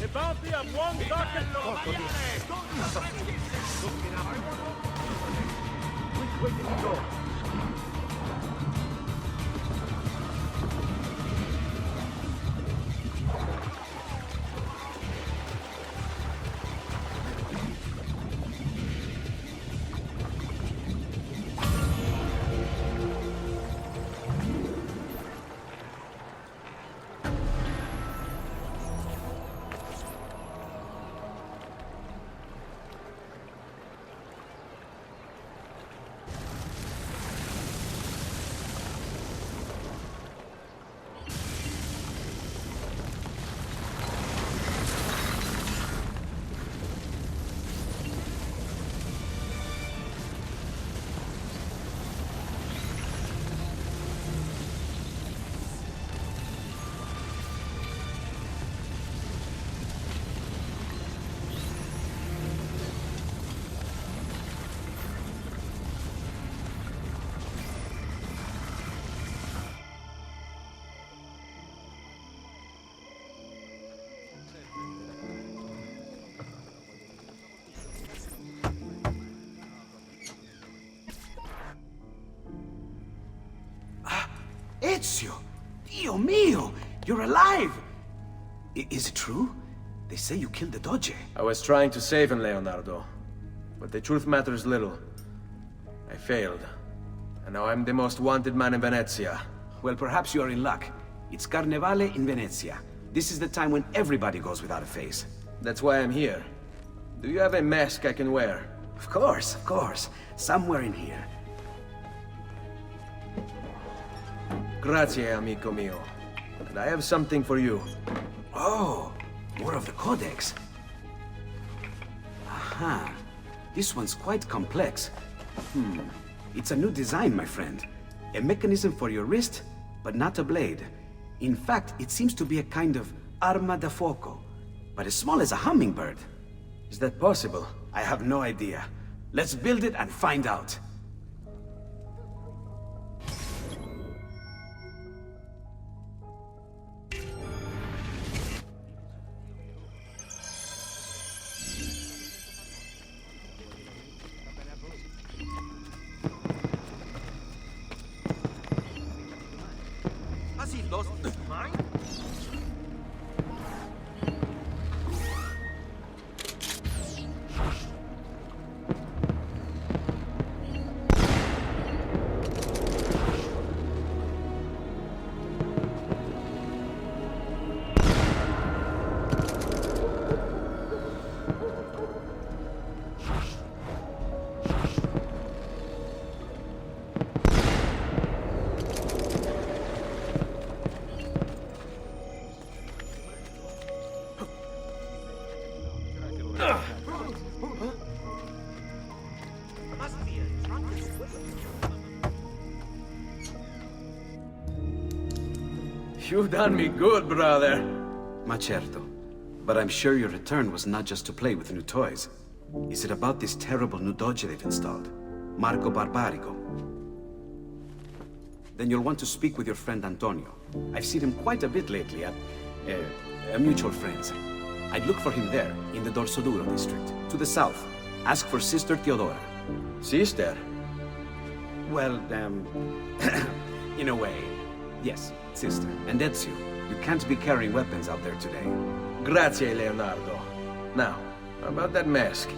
The bounty of one ducat. Which way did he go? Ezio! Dio mio! You're alive! Is it true? They say you killed the Doge. I was trying to save him, Leonardo. But the truth matters little. I failed. And now I'm the most wanted man in Venezia. Well, perhaps you are in luck. It's Carnevale in Venezia. This is the time when everybody goes without a face. That's why I'm here. Do you have a mask I can wear? Of course, of course. Somewhere in here. Grazie, amico mio. And I have something for you. Oh, more of the Codex. Aha. This one's quite complex. It's a new design, my friend. A mechanism for your wrist, but not a blade. In fact, it seems to be a kind of arma da fuoco, but as small as a hummingbird. Is that possible? I have no idea. Let's build it and find out. Has he lost his mind? You've done me good, brother. Ma certo. But I'm sure your return was not just to play with new toys. Is it about this terrible new doge they've installed? Marco Barbarigo? Then you'll want to speak with your friend Antonio. I've seen him quite a bit lately at... mutual friends. I'd look for him there, in the Dorsoduro district, to the south. Ask for Sister Theodora. Sister? Well, in a way. Yes, sister. And Ezio, you can't be carrying weapons out there today. Grazie, Leonardo. Now, how about that mask?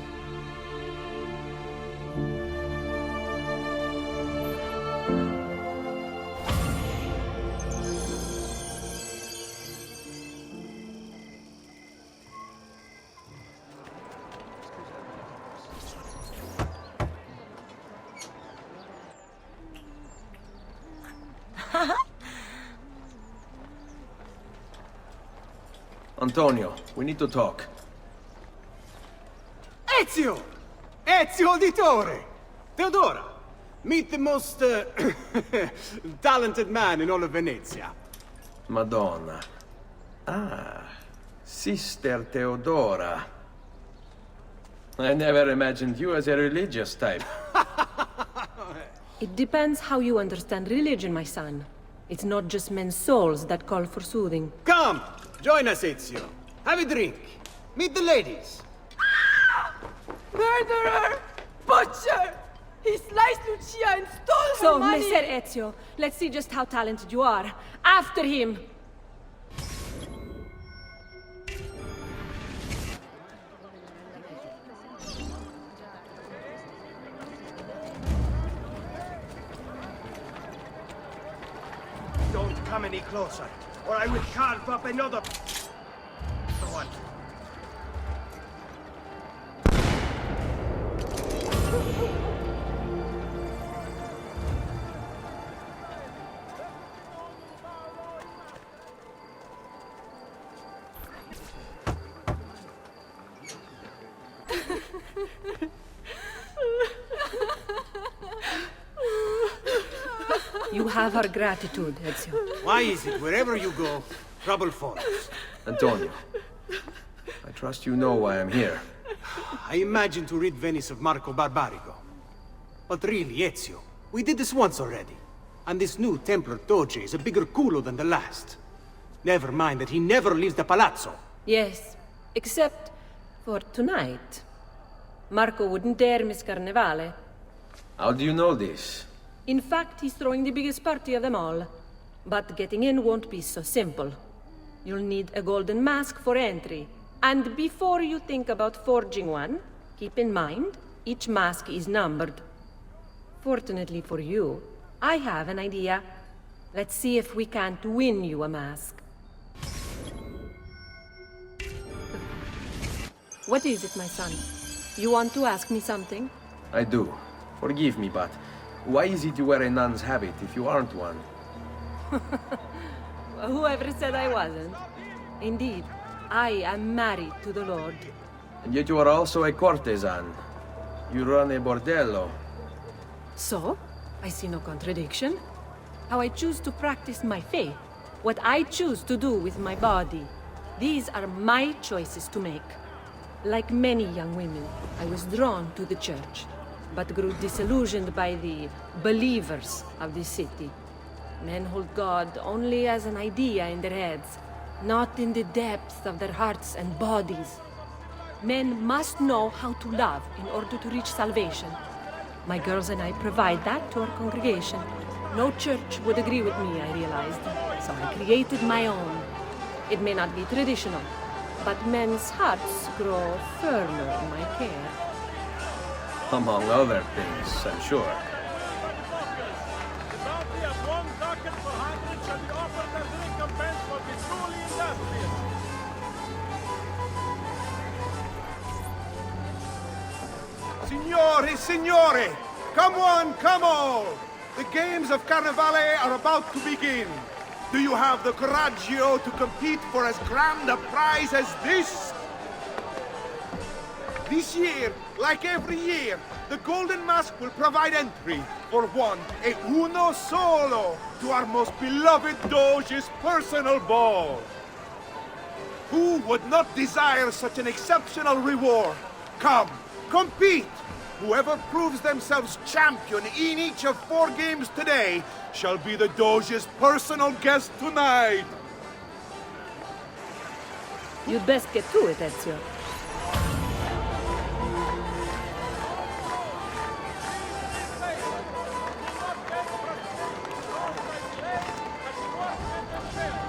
Antonio, we need to talk. Ezio! Ezio Auditore! Theodora, meet the most talented man in all of Venezia. Madonna. Ah, Sister Theodora. I never imagined you as a religious type. It depends how you understand religion, my son. It's not just men's souls that call for soothing. Come, join us, Ezio. Have a drink. Meet the ladies. Murderer! Butcher! He sliced Lucia and stole So, her money! Messer Ezio, let's see just how talented you are. After him! Don't come any closer, or I will carve up another one. You have our gratitude, Ezio. Why is it wherever you go, trouble follows? Antonio, I trust you know why I'm here. I imagine to rid Venice of Marco Barbarigo. But really, Ezio, we did this once already. And this new Templar Doge is a bigger culo than the last. Never mind that he never leaves the palazzo. Yes, except for tonight. Marco wouldn't dare miss Carnevale. How do you know this? In fact, he's throwing the biggest party of them all. But getting in won't be so simple. You'll need a golden mask for entry. And before you think about forging one, keep in mind, each mask is numbered. Fortunately for you, I have an idea. Let's see if we can't win you a mask. What is it, my son? You want to ask me something? I do. Forgive me, but why is it you wear a nun's habit if you aren't one? Whoever said I wasn't? Indeed, I am married to the Lord. And yet you are also a courtesan. You run a bordello. So, I see no contradiction. How I choose to practice my faith, what I choose to do with my body. These are my choices to make. Like many young women, I was drawn to the church, but grew disillusioned by the believers of this city. Men hold God only as an idea in their heads, not in the depths of their hearts and bodies. Men must know how to love in order to reach salvation. My girls and I provide that to our congregation. No church would agree with me, I realized, so I created my own. It may not be traditional, but men's hearts grow firmer in my care. Among other things, I'm sure. Signori, signore! Come on, come on! The games of Carnevale are about to begin. Do you have the coraggio to compete for as grand a prize as this? This year, like every year, the Golden Mask will provide entry for one, e uno solo, to our most beloved Doge's personal ball. Who would not desire such an exceptional reward? Come, compete! Whoever proves themselves champion in each of 4 games today shall be the Doge's personal guest tonight. You'd best get to it, Ezio.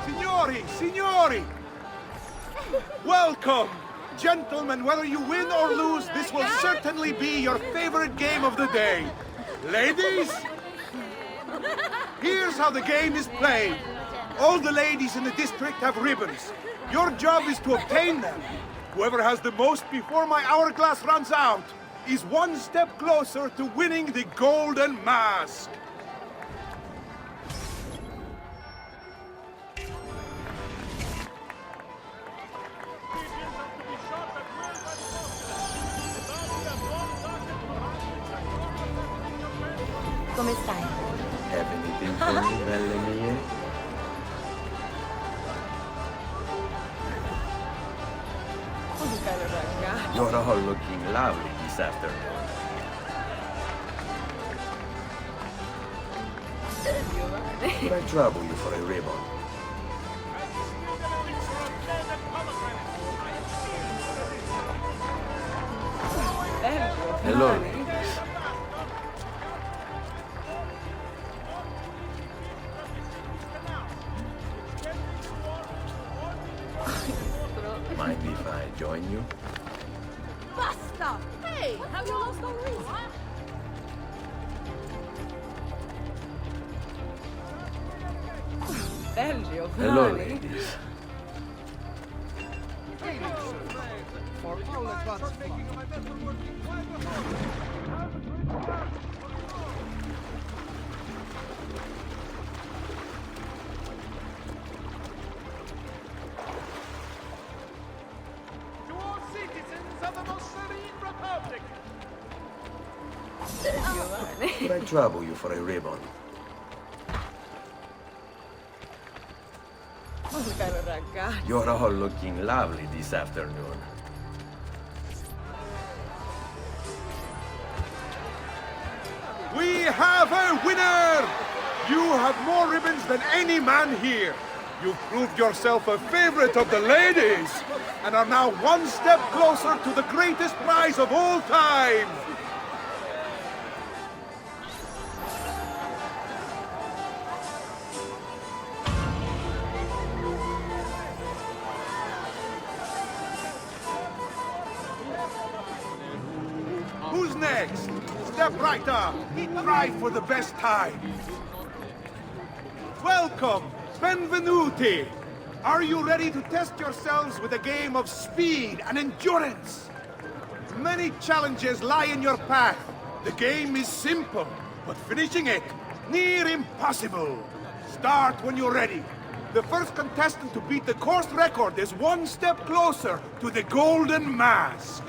Signori, signori! Welcome! Gentlemen, whether you win or lose, this will certainly be your favorite game of the day. Ladies, here's how the game is played. All the ladies in the district have ribbons. Your job is to obtain them. Whoever has the most before my hourglass runs out is one step closer to winning the Golden Mask. Come stai? Have anything for me, belle mie? You're all looking lovely this afternoon. Could I trouble you for a ribbon? Hello, ladies. Mind if I join you? Basta! Hey, have you lost all reason? Belgio, Hello, honey. ladies. For all the gods' to all citizens of the most serene republic. Could I trouble you for a ribbon? You're all looking lovely this afternoon. We have a winner! You have more ribbons than any man here. You've proved yourself a favorite of the ladies, and are now one step closer to the greatest prize of all time. next. Step right up. Try for the best time. Welcome. Benvenuti. Are you ready to test yourselves with a game of speed and endurance? Many challenges lie in your path. The game is simple, but finishing it, near impossible. Start when you're ready. The first contestant to beat the course record is one step closer to the Golden Mask.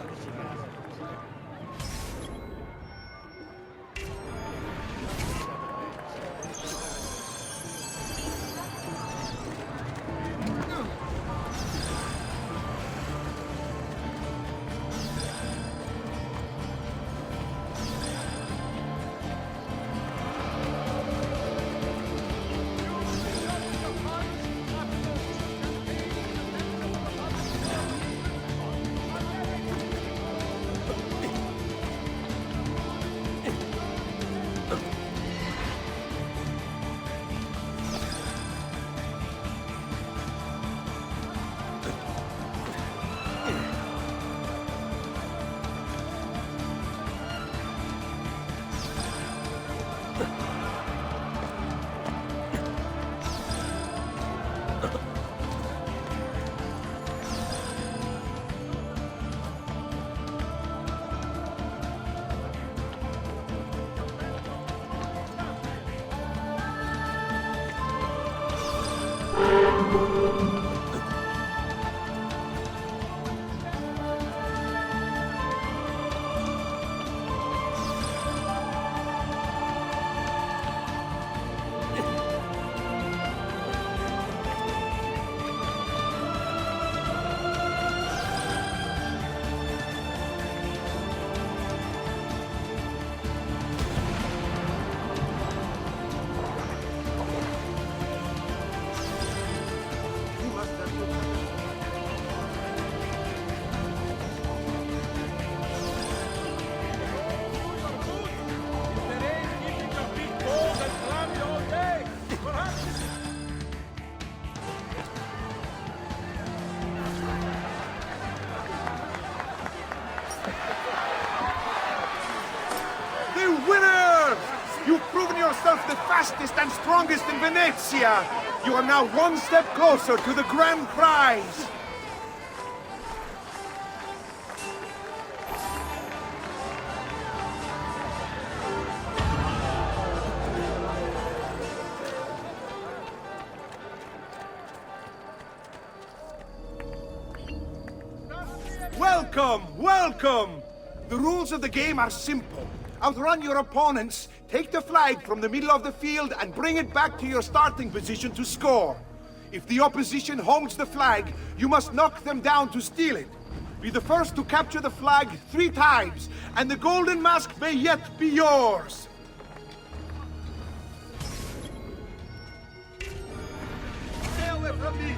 The fastest and strongest in Venezia. You are now one step closer to the grand prize. Welcome, welcome. The rules of the game are simple. Outrun your opponents, take the flag from the middle of the field and bring it back to your starting position to score. If the opposition holds the flag, you must knock them down to steal it. Be the first to capture the flag 3 times, and the Golden Mask may yet be yours. Stay away from me!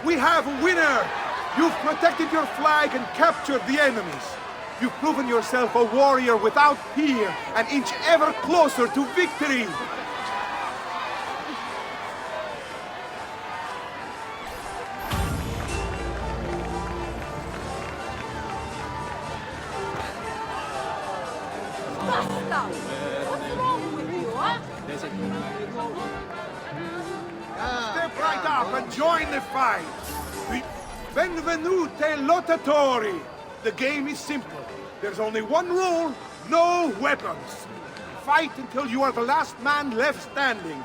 We have a winner! You've protected your flag and captured the enemies. You've proven yourself a warrior without fear, an inch ever closer to victory! Basta! What's wrong with you, huh? Step right up and join the fight! Benvenute lottatori! The game is simple. There's only one rule, no weapons. Fight until you are the last man left standing.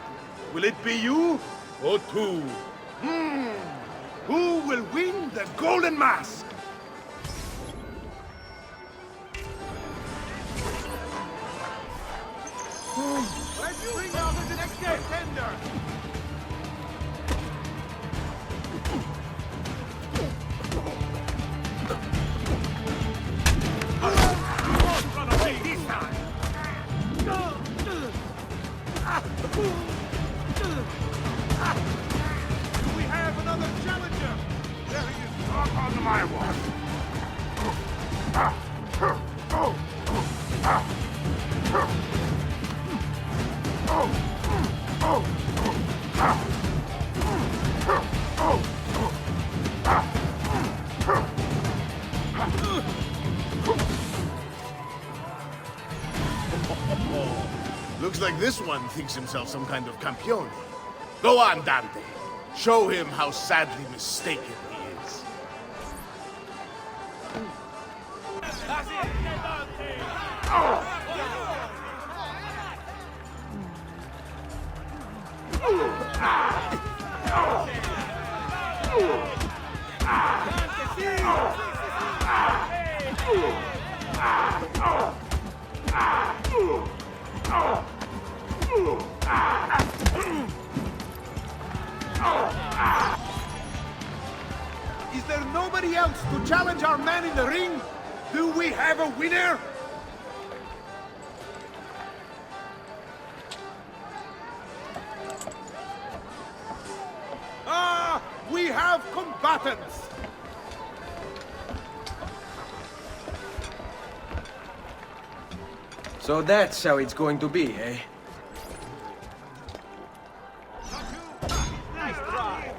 Will it be you or two? Who will win the Golden Mask? Let's bring out the next contender! We have another challenger! There he is, up on my watch! Looks like this one thinks himself some kind of campione. Go on, Dante. Show him how sadly mistaken he is. Is there nobody else to challenge our man in the ring? Do we have a winner? We have combatants! So that's how it's going to be, eh? Nice try!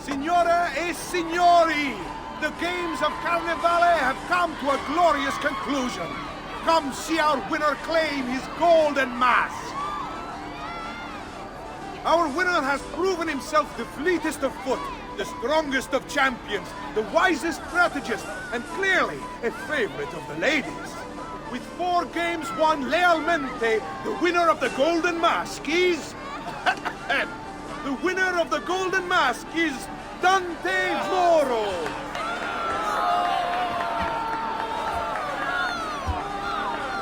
Signore e signori, the games of Carnevale have come to a glorious conclusion. Come see our winner claim his golden mask. Our winner has proven himself the fleetest of foot, the strongest of champions, the wisest strategist, and clearly a favorite of the ladies. With 4 games won lealmente, the winner of the golden mask is... the winner of the golden mask is Dante Moro!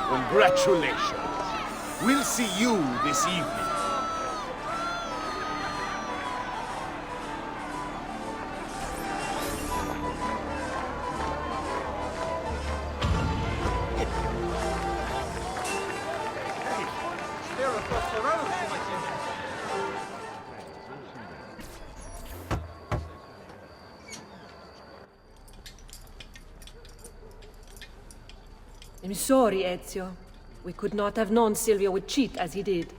Congratulations. We'll see you this evening. I'm sorry, Ezio. We could not have known Silvio would cheat as he did.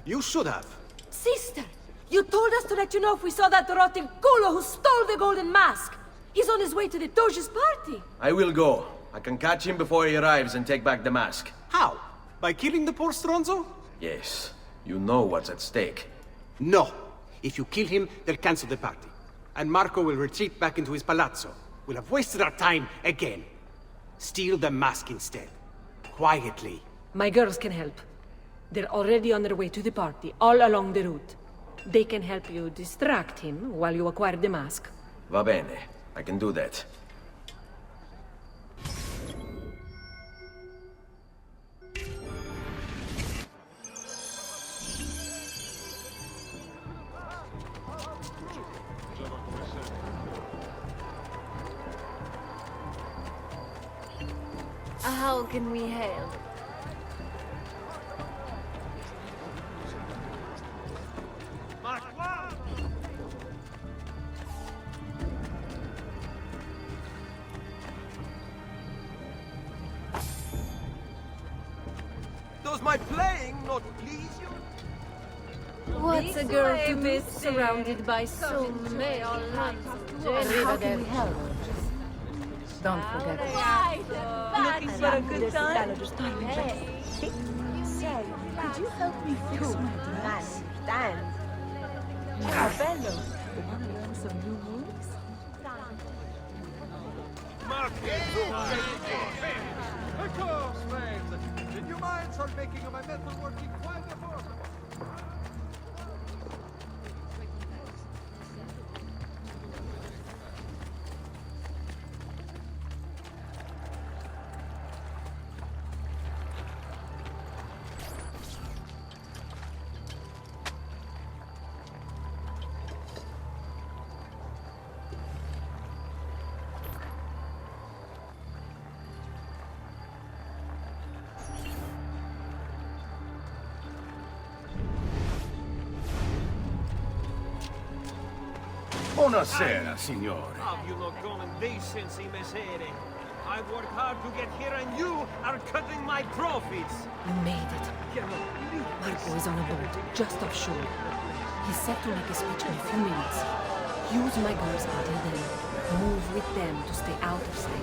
You should have. Sister! You told us to let you know if we saw that rotten culo who stole the golden mask! He's on his way to the Doge's party! I will go. I can catch him before he arrives and take back the mask. How? By killing the poor Stronzo? Yes. You know what's at stake. No. If you kill him, they'll cancel the party. And Marco will retreat back into his palazzo. We'll have wasted our time again. Steal the mask instead. Quietly. My girls can help. They're already on their way to the party, all along the route. They can help you distract him while you acquire the mask. Va bene. I can do that. How can we help? Does my playing not please you? What's a girl to do surrounded by so many hands? How can we help? Don't forget. Looking for a good time? Hey. Say, could you help me fix my dress? Stand. Bello. Want to learn some new moves? Of course, friends. Did you mind for making my metal working quite affordable? Buonasera, signore. Have you not gone in decency, Messere? I've worked hard to get here and you are cutting my profits. You made it. Marco is on a boat, just offshore. He's set to make a speech in a few minutes. Use my girls until then. Move with them to stay out of sight.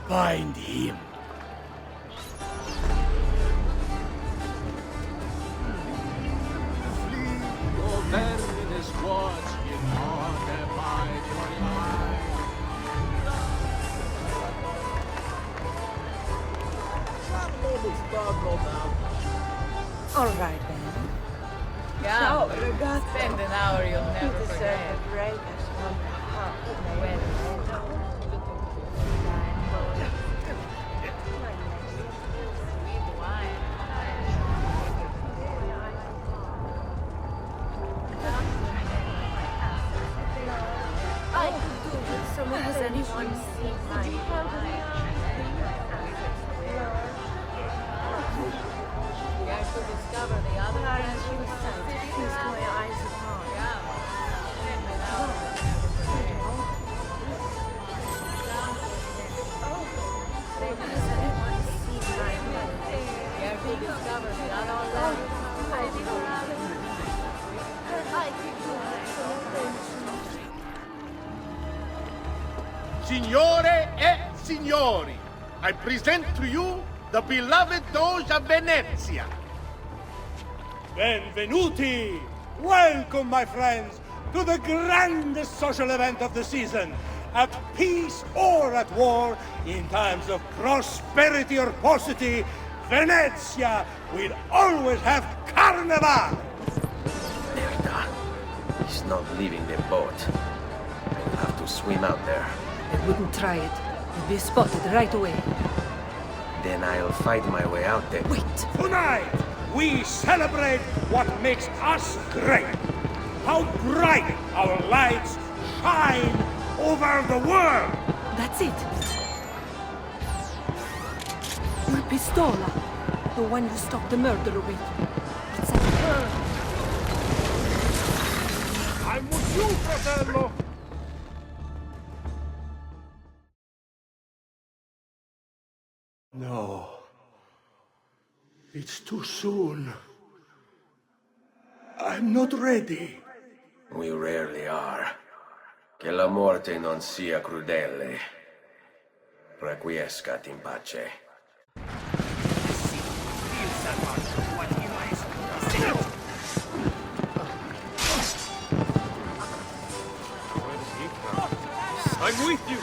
Find him. Your verminous watch in order by your life. All right, then. Ciao, ragazzi. Spend an hour you'll never forget. The greatest one. I could do with some. Has anyone seen my You have to discover the other branch you Feast my eyes upon. You have to discover the other Signore e signori, I present to you the beloved Doge of Venezia. Benvenuti! Welcome, my friends, to the grandest social event of the season. At peace or at war, in times of prosperity or paucity, Venezia will always have Carnival! Merda. He's not leaving the boat. I'll have to swim out there. I wouldn't try it. You'd be spotted right away. Then I'll fight my way out there. Wait! Tonight, we celebrate what makes us great. How bright our lights shine over the world. That's it. Your pistola. The one you stopped the murderer with. It's at her. I'm with you, fratello! No. It's too soon. I'm not ready. We rarely are. Che la morte non sia crudele. Requiescat in pace. I'm with you!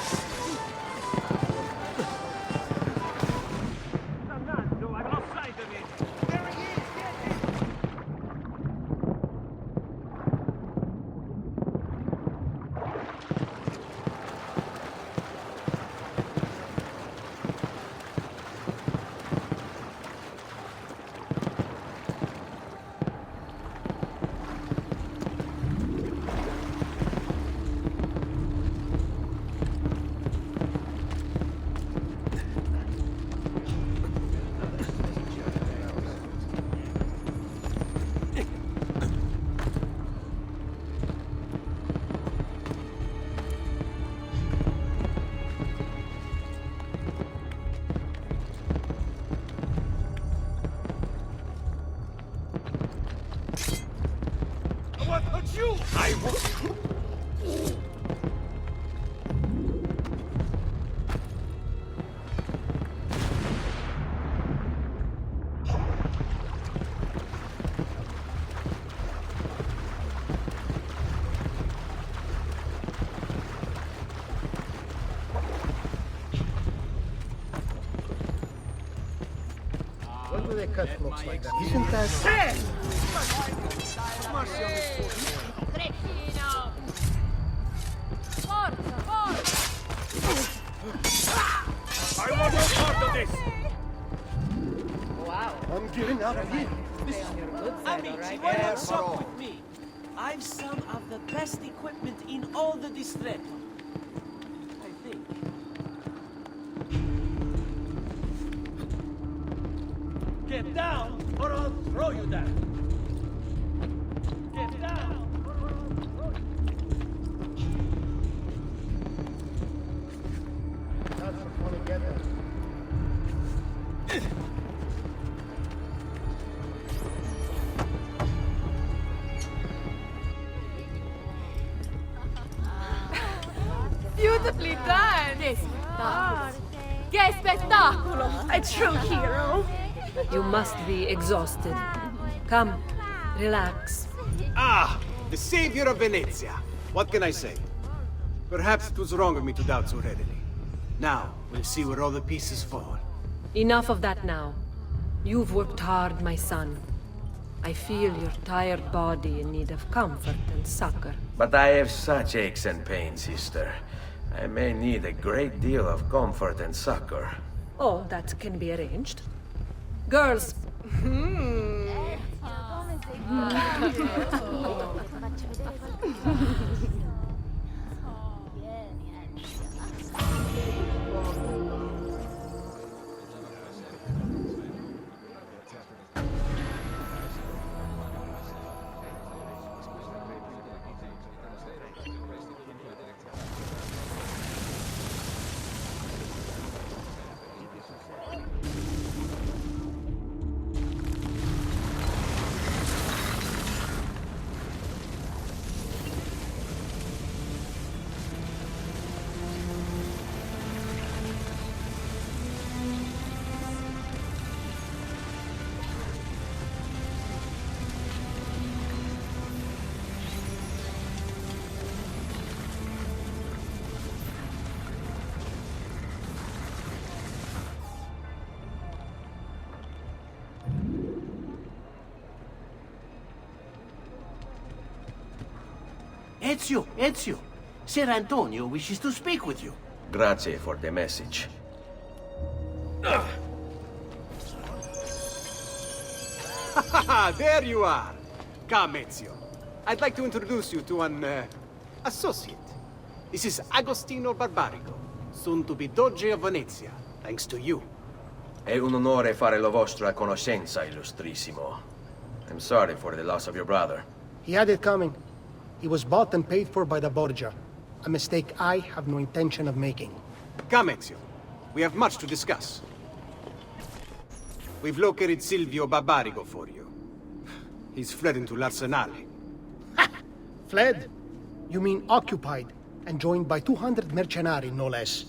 I will... When do they cut folks like that? Isn't that... I want no part of this! Wow. I'm getting out of here. Amici, why not shop with me? I've some of the best equipment in all the distretto. I think. Get down, or I'll throw you down. Get down, or I'll throw you. That's a funny getter. Beautifully done! Che spettacolo! Che spettacolo! A true hero! You must be exhausted. Come, relax. Ah, the savior of Venezia. What can I say? Perhaps it was wrong of me to doubt so readily. Now, we'll see where all the pieces fall. Enough of that now. You've worked hard, my son. I feel your tired body in need of comfort and succor. But I have such aches and pains, sister. I may need a great deal of comfort and succor. Oh, that can be arranged. Girls. Ezio, Ser Antonio wishes to speak with you. Grazie for the message. There you are! Come, Ezio. I'd like to introduce you to an, associate. This is Agostino Barbarigo, soon to be Doge of Venezia, thanks to you. È un onore fare la vostra conoscenza, illustrissimo. I'm sorry for the loss of your brother. He had it coming. He was bought and paid for by the Borgia. A mistake I have no intention of making. Come, Ezio. We have much to discuss. We've located Silvio Barbarigo for you. He's fled into l'Arsenale. Fled? You mean occupied, and joined by 200 mercenari, no less.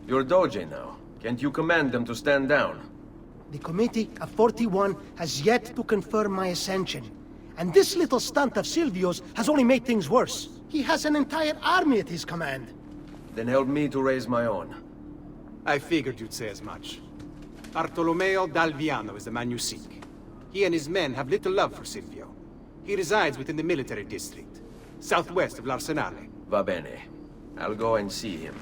You're Doge now. Can't you command them to stand down? The Committee of 41 has yet to confirm my ascension. And this little stunt of Silvio's has only made things worse. He has an entire army at his command. Then help me to raise my own. I figured you'd say as much. Bartolomeo d'Alviano is the man you seek. He and his men have little love for Silvio. He resides within the military district, southwest of l'Arsenale. Va bene. I'll go and see him.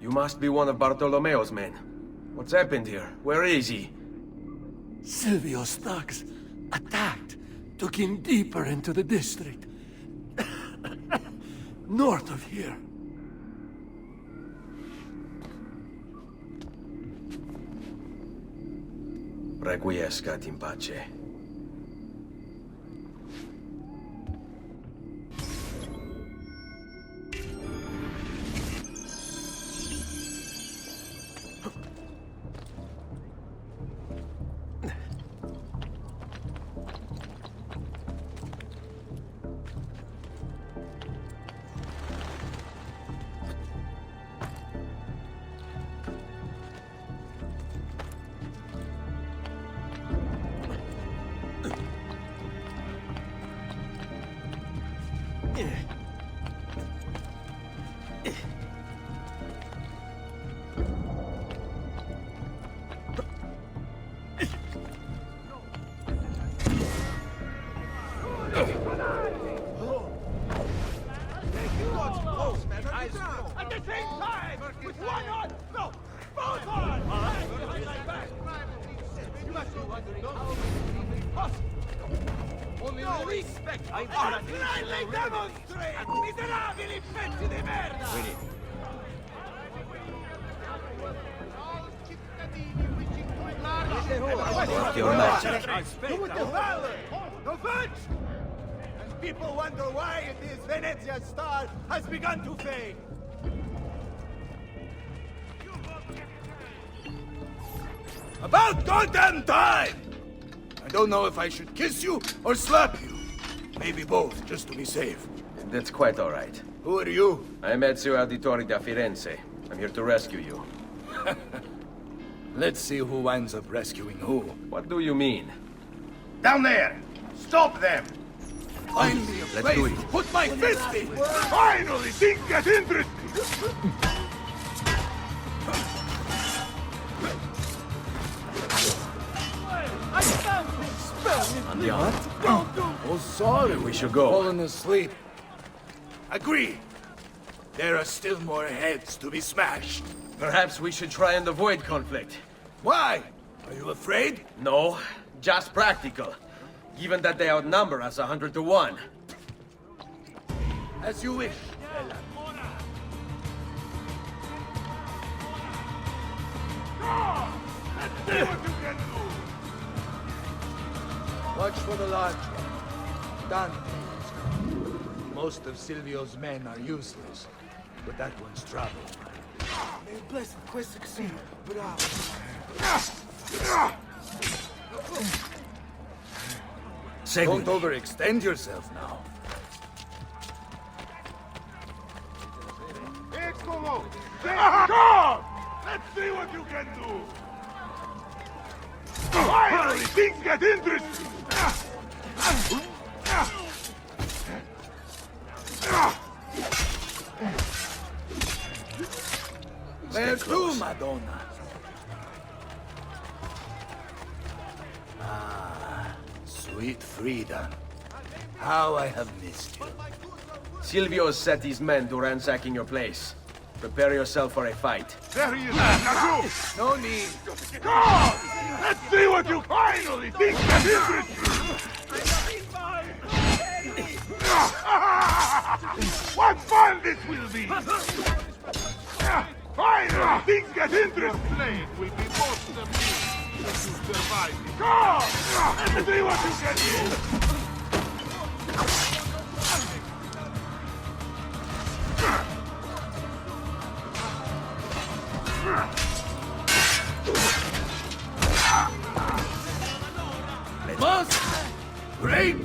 You must be one of Bartolomeo's men. What's happened here? Where is he? Silvio's thugs attacked, took him deeper into the district. North of here. Requiescat in pace. At the same time! With one on! No! Both on! You must be wondering how this is possible. Only no respect! I blindly demonstrate! Miserabili pezzi di merda! No fudge! And people wonder why it is Venezia's star has begun to fade. About goddamn time! I don't know if I should kiss you or slap you. Maybe both, just to be safe. That's quite all right. Who are you? I'm Ezio Auditore da Firenze. I'm here to rescue you. Let's see who winds up rescuing who. What do you mean? Down there! Stop them! Finally a Let's do place it. to put my fist in! Finally things get interesting! Andiamo. Oh, sorry. We should go. Fallen asleep. Agree. There are still more heads to be smashed. Perhaps we should try and avoid conflict. Why? Are you afraid? No, just practical. Given that they outnumber us 100 to 1. As you wish, Ella. Let's see what you can do. Watch for the large one. Dante is coming. Most of Silvio's men are useless, but that one's trouble. Blessed questa così, bravo. Don't overextend yourself now. Eccolo! Come! Let's see what you can do! Finally, things get interesting! Where to, Madonna? Ah, sweet freedom. How I have missed you. Silvio has set his men to ransacking your place. Prepare yourself for a fight. There he is! Now no need. Come! Let's see what you finally think that interesting! What fun this will be! Finally, things get interesting! Blade will be most amused if you survive. Come! Let's see what you can do! Must break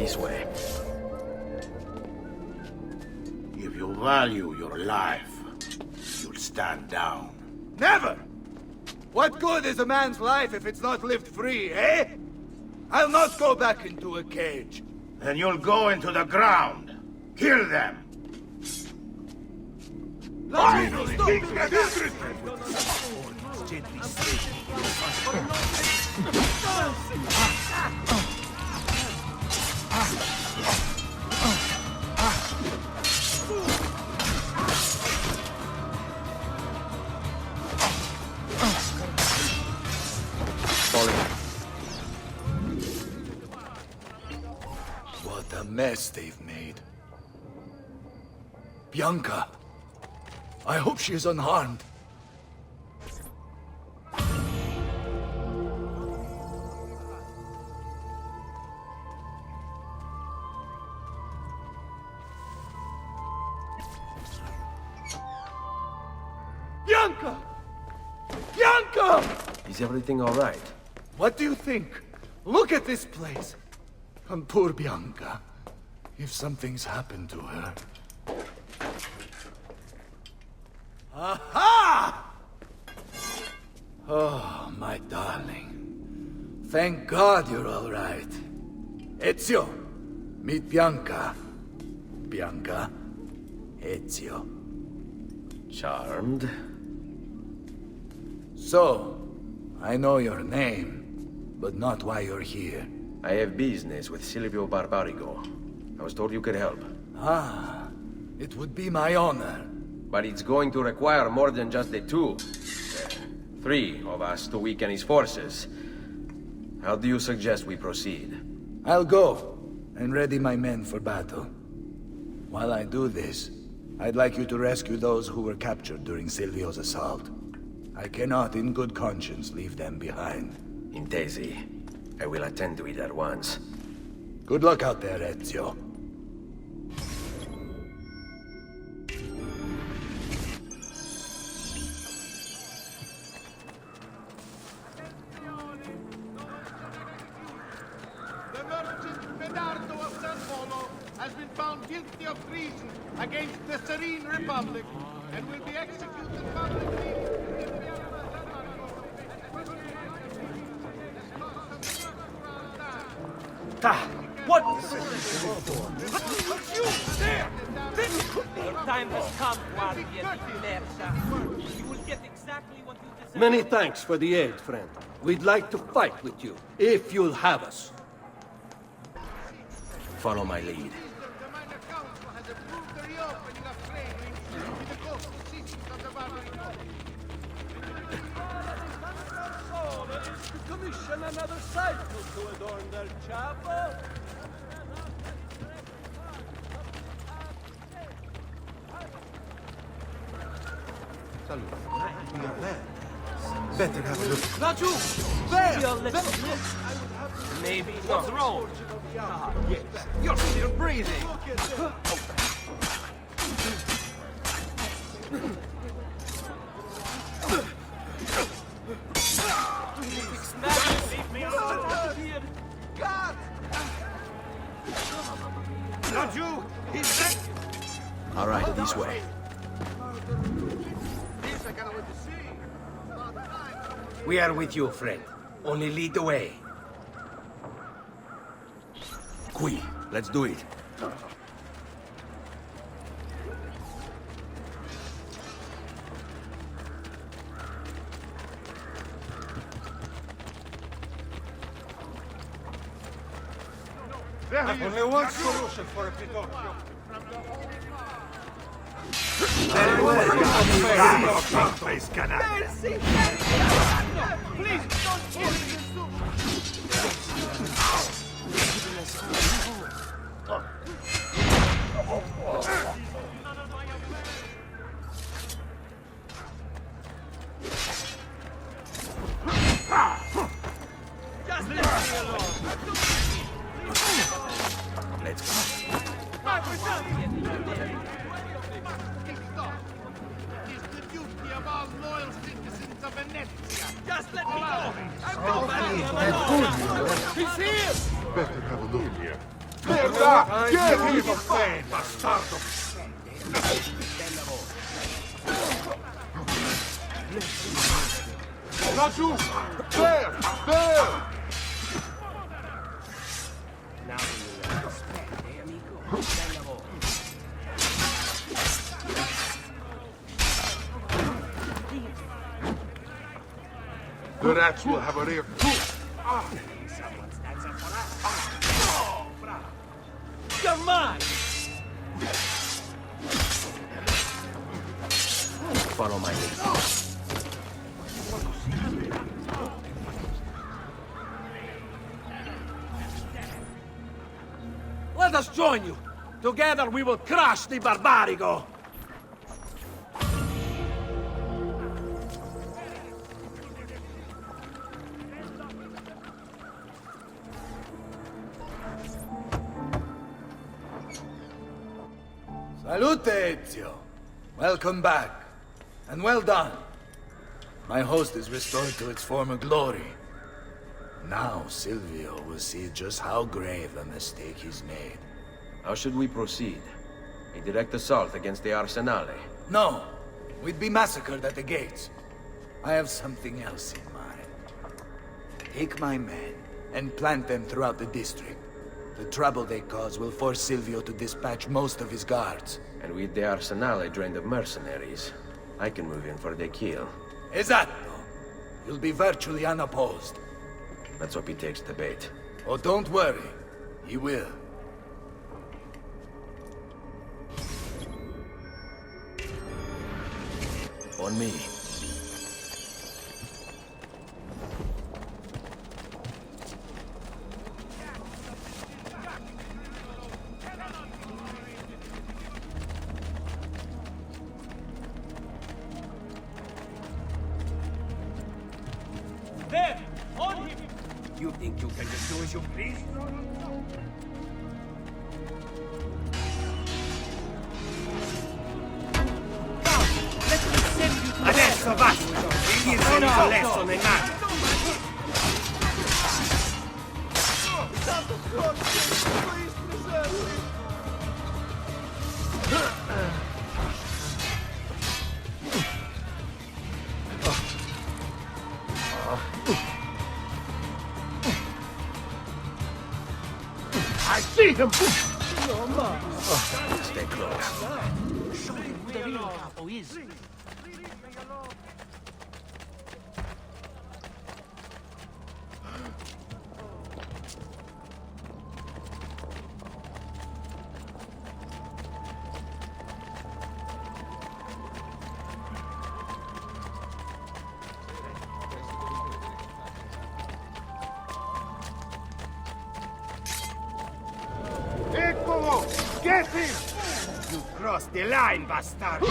this way. If you value your life, you'll stand down. Never! What good is a man's life if it's not lived free, eh? I'll not go back into a cage. Then you'll go into the ground. Kill them. What a mess they've made. Bianca! I hope she is unharmed. Bianca! Bianca! Is everything all right? What do you think? Look at this place. And poor Bianca. If something's happened to her... Aha! Oh, my darling. Thank God you're all right. Ezio, meet Bianca. Bianca, Ezio. Charmed. So, I know your name, but not why you're here. I have business with Silvio Barbarigo. I was told you could help. Ah, it would be my honor. But it's going to require more than just the two. 3 of us to weaken his forces. How do you suggest we proceed? I'll go and ready my men for battle. While I do this, I'd like you to rescue those who were captured during Silvio's assault. I cannot in good conscience leave them behind. Intesi. I will attend to it at once. Good luck out there, Ezio. The merchant Medardo of San Polo has been found guilty of treason against the Serene Republic and will be executed publicly in the What? You there! Your time has come, Guardian Inertia. You will get exactly what you deserve. Many thanks for the aid, friend. We'd like to fight with you, if you'll have us. Follow my lead. Commission another cycle to adorn their chapel. Better have a look. Raju! There! Maybe what's wrong? Yes. You're still breathing. Leave me alone. God! Raju! He's dead! All right, this way. We are with you, friend. Only lead the way. Qui, let's do it. Only one solution for a Pinocchio. Very well. Face canal. Please don't kill me. Just leave me alone. Let's go. It's the duty of all loyal citizens of Venezia. Just let me go. I'm going back. He's here. Better have a look here. Merda! Chiedi di te, bastardo! Laggiù! There! There! The rats will have a rear too. You're mine! Follow my lead. Let us join you. Together we will crush the Barbarigo. Salute, Ezio. Welcome back. And well done. My host is restored to its former glory. Now Silvio will see just how grave a mistake he's made. How should we proceed? A direct assault against the Arsenale? No. We'd be massacred at the gates. I have something else in mind. Take my men and plant them throughout the district. The trouble they cause will force Silvio to dispatch most of his guards. And with the Arsenale drained of mercenaries, I can move in for the kill. Esatto. You'll be virtually unopposed. Let's hope he takes the bait. Oh, don't worry. He will. On me. There! On him! You think you can just do as you please? Adesso basta! Il riflesso nei mani! I see him! Stay close. Eccolo! Get him! You crossed the line, bastardo!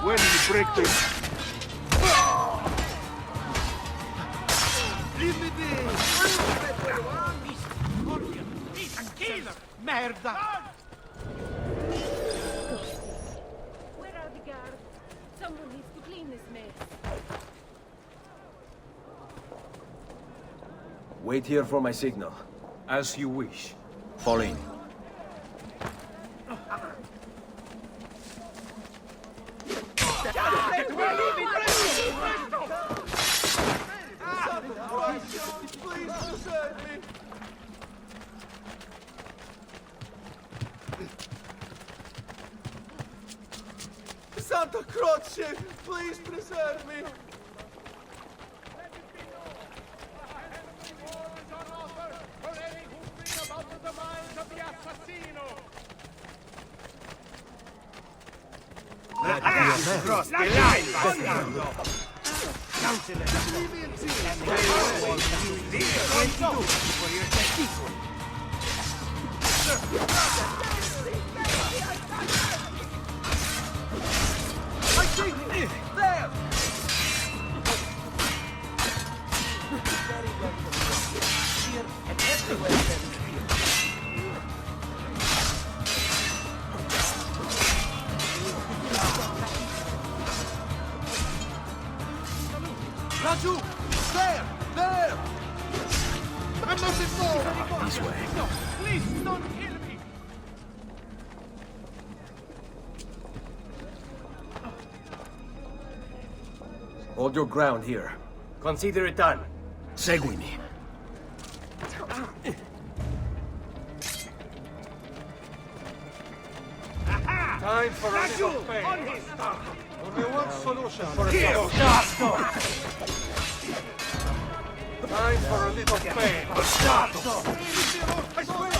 When you break this... Leave me be! Merda! Where are the guards? Someone needs to clean this mess. Wait here for my signal. As you wish. Fall in. Please desert me! Santa Croce, please preserve me! Cross the line, bastardo! Councillor, for your testimony. There! way. No, please don't kill me! Hold your ground here. Consider it done. Seguimi. Time for a little pain. Only one solution for a Here, Bastardo! Time for a little pain. Bastardo! I swear!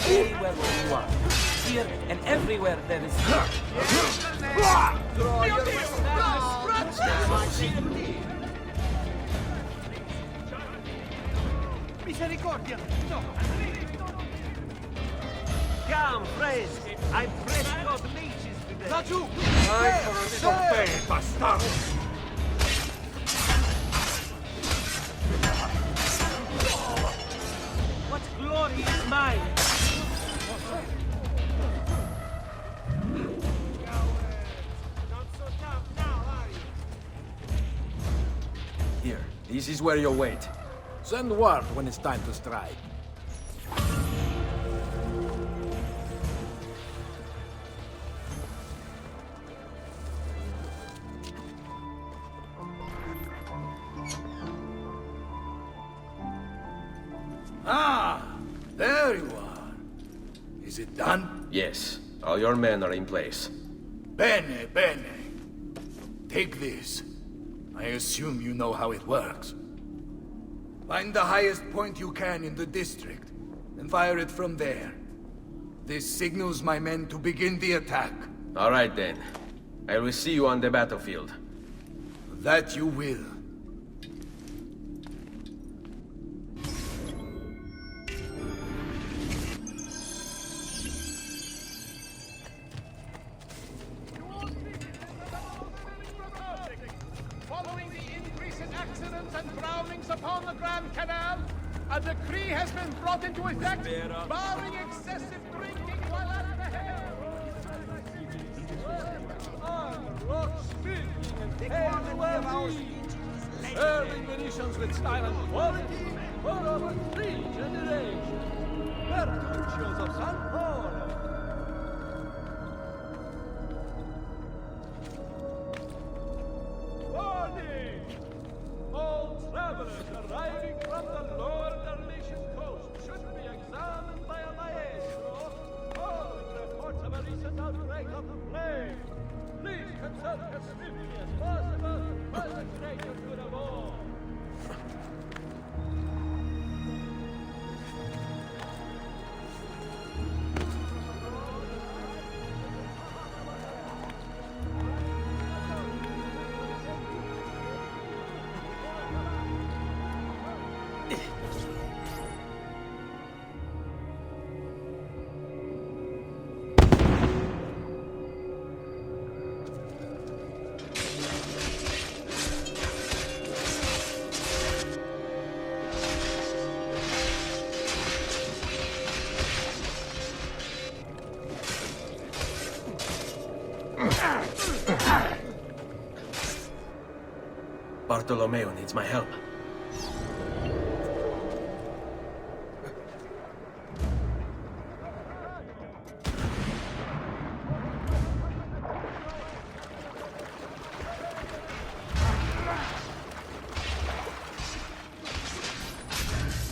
Anywhere where you are. Here and everywhere there is Draw your Misericordia! No! Come, fresh! I'm fresh got leeches today. Laggiù! Time for a little pain, bastardo! What glory is mine? Here, this is where you'll wait. Send word when it's time to strike. Ah, there you are. Is it done? Yes, all your men are in place. Bene, bene. Take this. I assume you know how it works. Find the highest point you can in the district, and fire it from there. This signals my men to begin the attack. All right then. I will see you on the battlefield. That you will. Following the increase in accidents and drownings upon the Grand Canal, a decree has been brought into effect barring excessive drinking while at the helm. Serving Venetians with style and quality for over 3 generations. Bertuccios of San Paolo. Warning! All travelers arriving from the lower Dalmatian coast should be examined by a maestro following reports of a recent outbreak of the plague. Please consult as swiftly as possible while the greater good of all. Bartolomeo needs my help.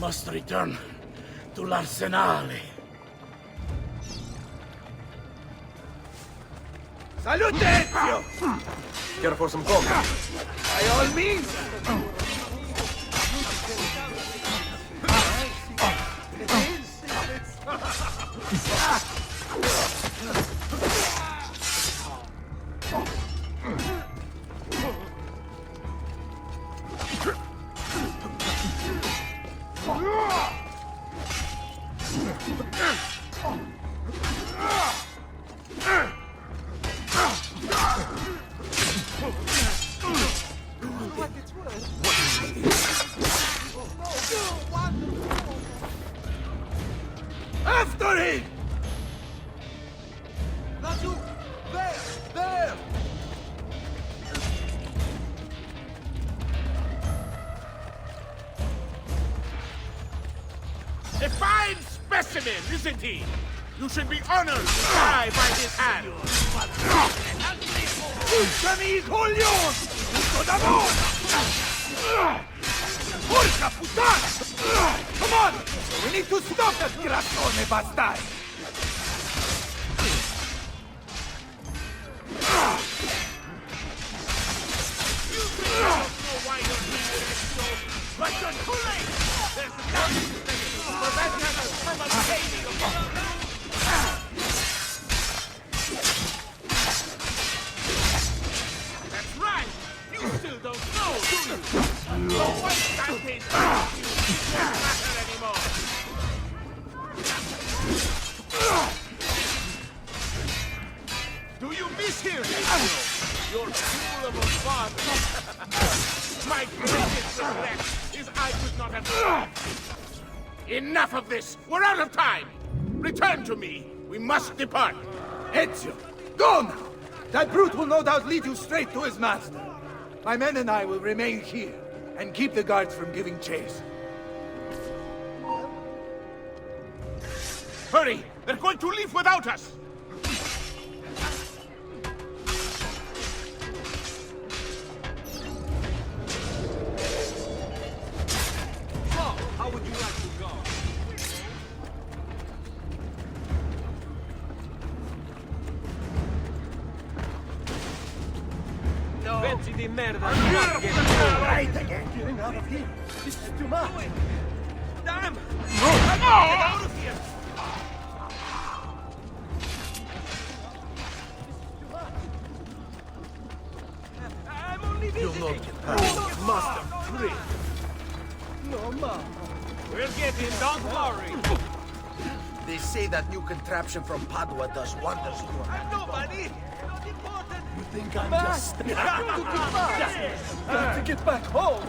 Must return to l'Arsenale. Salute, Ezio! Care for some coca? By all means! After him! specimen, isn't he? You should be honored to die by his hand. Porca puttana! Come on! We need to stop that grassone bastard! But you're too late! There's nothing to prevent us from obtaining a That's right! You still don't know, do you? The white Dante's won't matter anymore! Do you mishear me? You're fool of a father! My greatest regret is I could not have... Enough of this! We're out of time! Return to me! We must depart! Ezio, go now! That brute will no doubt lead you straight to his master. My men and I will remain here and keep the guards from giving chase. Hurry! They're going to leave without us! How would you like to go? No. Pezzi di merda! Right again! Getting out of here! This is too much! Damn! Get out of here! I'm only visiting! You'll not get past Master Prick! No, ma. We'll get in, don't worry! They say that new contraption from Padua does wonders to a man. Nobody! Not important! You think I'm just... Got to get back home!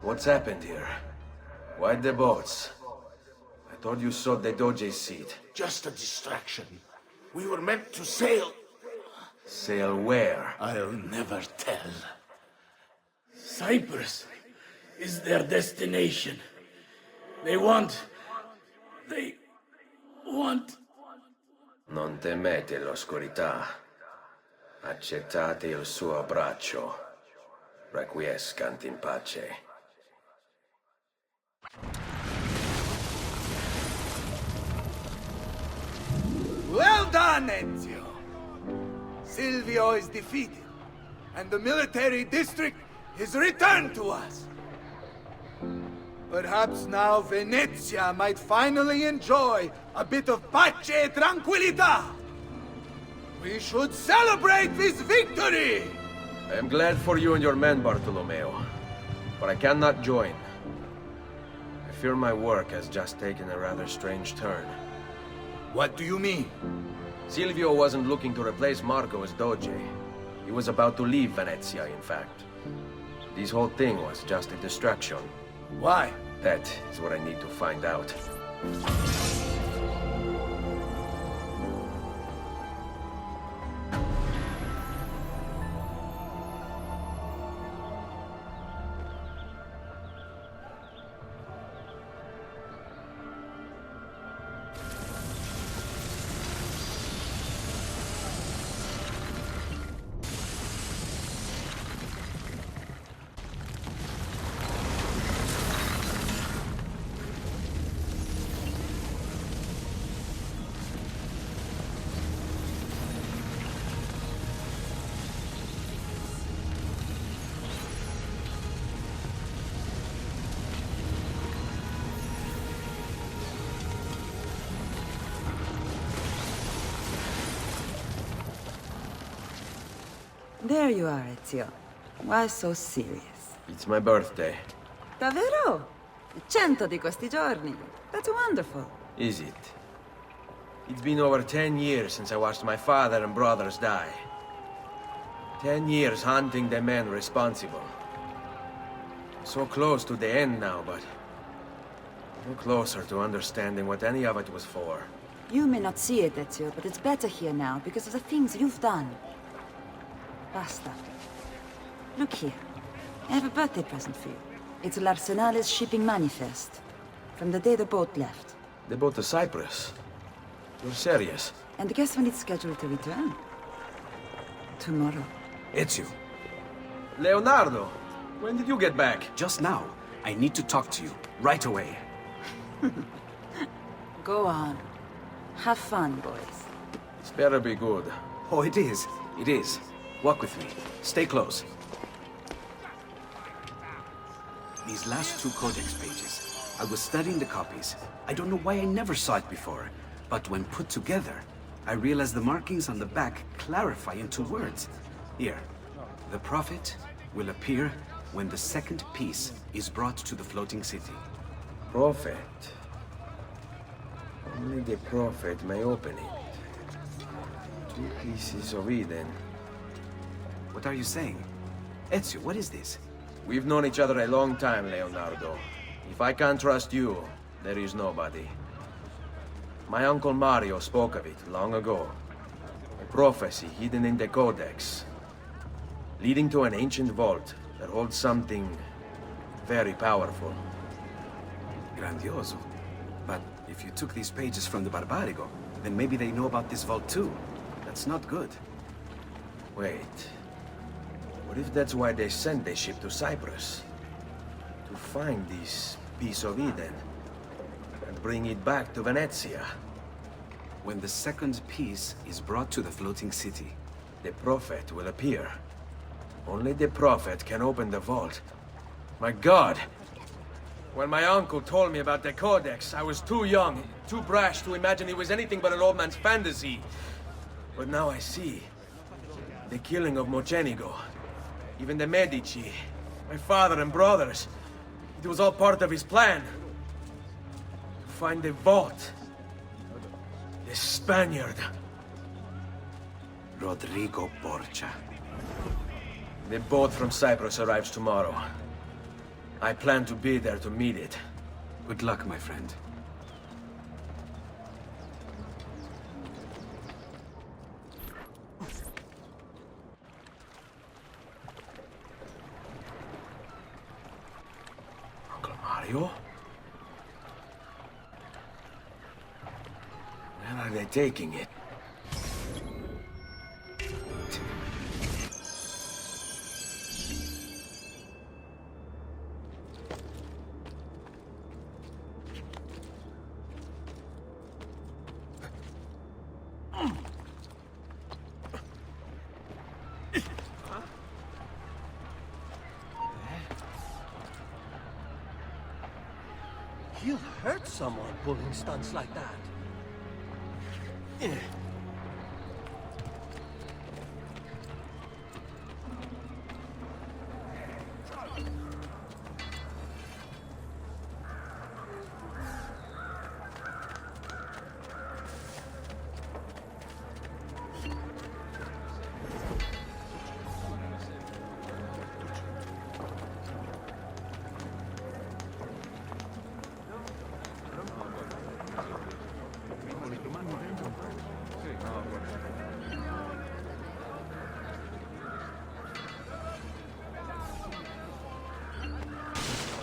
What's happened here? Why the boats? I thought you saw the Doge's seat. Just a distraction. We were meant to sail. Sail where? I'll never tell. Cyprus is their destination. They want... Non temete l'oscurità. Accettate il suo abbraccio. Requiescant in pace. Well done, Ezio! Silvio is defeated, and the military district is returned to us. Perhaps now Venezia might finally enjoy a bit of pace e tranquillità. We should celebrate this victory! I am glad for you and your men, Bartolomeo, but I cannot join. I fear my work has just taken a rather strange turn. What do you mean? Silvio wasn't looking to replace Marco as Doge. He was about to leave Venezia, in fact. This whole thing was just a distraction. Why? That is what I need to find out. There you are, Ezio. Why so serious? It's my birthday. Davvero? 100 di questi giorni. That's wonderful. Is it? It's been over 10 years since I watched my father and brothers die. 10 years hunting the men responsible. So close to the end now, but no closer to understanding what any of it was for. You may not see it, Ezio, but it's better here now because of the things you've done. Basta. Look here. I have a birthday present for you. It's L'Arsenale's shipping manifest. From the day the boat left. The boat to Cyprus? You're serious? And guess when it's scheduled to return? Tomorrow. Ezio. Leonardo! When did you get back? Just now. I need to talk to you. Right away. Go on. Have fun, boys. It's better be good. Oh, it is. It is. Walk with me. Stay close. These last 2 codex pages. I was studying the copies. I don't know why I never saw it before. But when put together, I realized the markings on the back clarify into words. Here. The Prophet will appear when the second piece is brought to the floating city. Prophet. Only the Prophet may open it. 2 pieces of Eden. What are you saying? Ezio, what is this? We've known each other a long time, Leonardo. If I can't trust you, there is nobody. My uncle Mario spoke of it long ago. A prophecy hidden in the Codex. Leading to an ancient vault that holds something very powerful. Grandioso. But if you took these pages from the Barbarigo, then maybe they know about this vault too. That's not good. Wait. What if that's why they sent the ship to Cyprus? To find this piece of Eden and bring it back to Venezia? When the second piece is brought to the floating city, the Prophet will appear. Only the Prophet can open the vault. My God! When my uncle told me about the Codex, I was too young, too brash to imagine it was anything but an old man's fantasy. But now I see. The killing of Mocenigo, even the Medici, my father and brothers. It was all part of his plan. To find the vault. The Spaniard. Rodrigo Borgia. The boat from Cyprus arrives tomorrow. I plan to be there to meet it. Good luck, my friend. Uncle Mario? Where are they taking it? You'll hurt someone pulling stunts like that.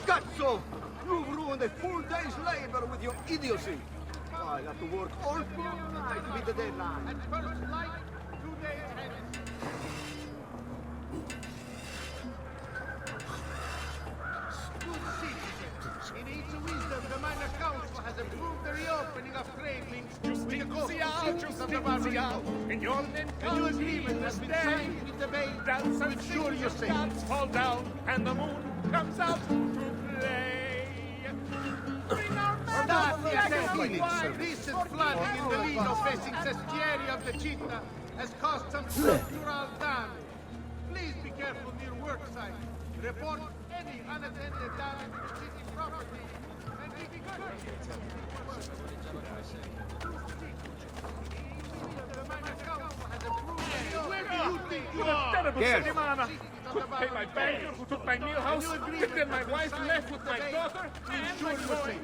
Cazzo! You've ruined a full day's labor with your idiocy. I'll have to work all through the night to meet the deadline. At first light, 2 days ahead. Good citizens, in its wisdom, the Minor Council has approved the reopening of trade links with the coast cities of the Barbarigo. And a new agreement has been signed with the Bay to ensure your safety. Stars fall down and the moon comes out to play. Recent flooding in the Lido facing Sestieri of the Città has caused some structural damage. Please be careful near work sites. Report any unattended damage to city property and be courteous. The Minor Council has approved. Where do you think you are? Terrible settimana! Who pay my banker, who took my meal house, and then my wife left with my daughter and my boy.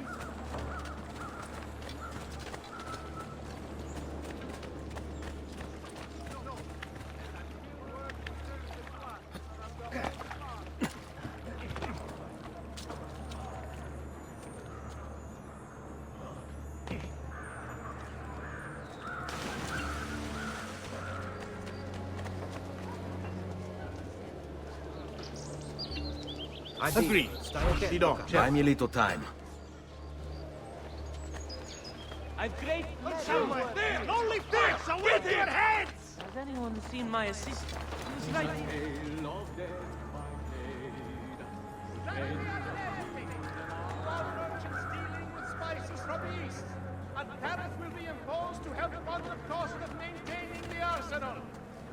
Agreed. Lead on. Buy me a little time. I've great There! Only there! So with your heads! Has anyone seen my assistant? He's right here. Stealing with spices from the east. A tariff will be imposed to help fund the cost of maintaining the arsenal.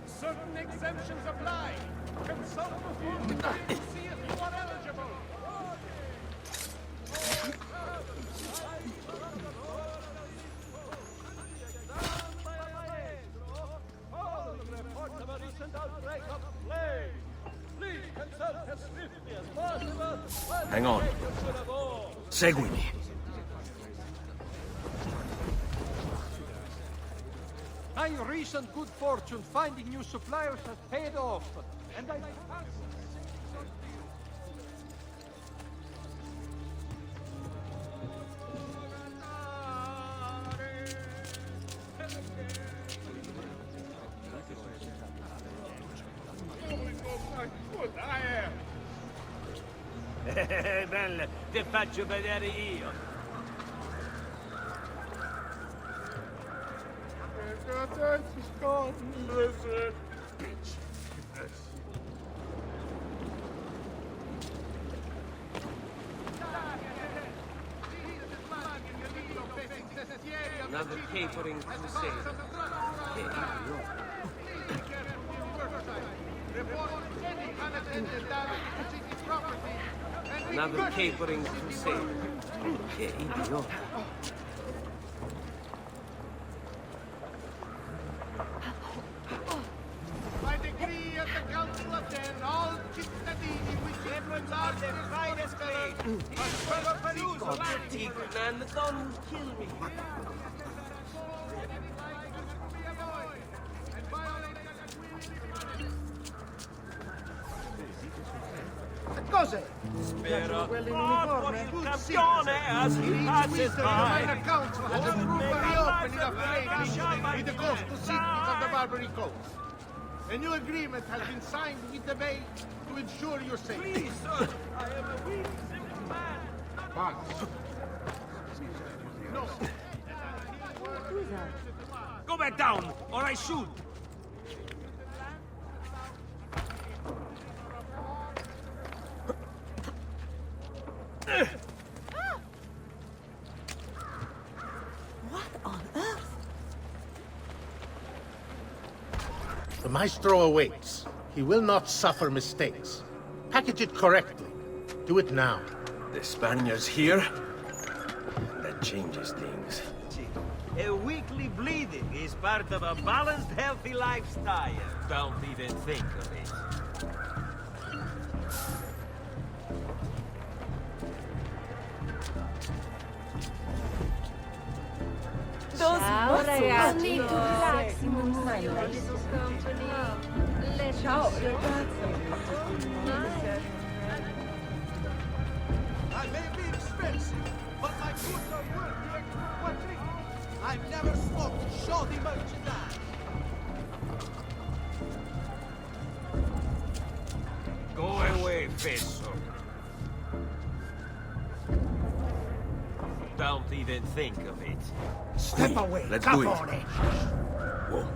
Certain exemptions apply. Consult before we see if you are eligible. Hang on. Seguimi. My recent good fortune finding new suppliers has paid off, and I... Bella, ti faccio vedere io. Another capering crusade. Another capering crusade. Che idiota. By decree of the Council of Ten, all cittadini which are the finest grade. Man, the gun will kill me. Cos'è? Spero. Quelli in uniforme? Good campione as he passes by. The Council has approved the reopening of trade with the coastal cities of the Barbary Coast. A new agreement has been signed with the Bay to ensure your safety. Please, sir. I am a weak, simple man. No. Go back down, or I shoot. What on earth? The Maestro awaits. He will not suffer mistakes. Package it correctly. Do it now. The Spaniards here? That changes things. A weekly bleeding is part of a balanced, healthy lifestyle. Don't even think of it. Those Ciao ragazzi. need to relax in the moment. Ciao, I may be expensive, but my goods are worth the extra treatment. I've never smoked shoddy merchandise. Go away, Fesso. Don't even think of it. Step away. Let's do it. Whoa.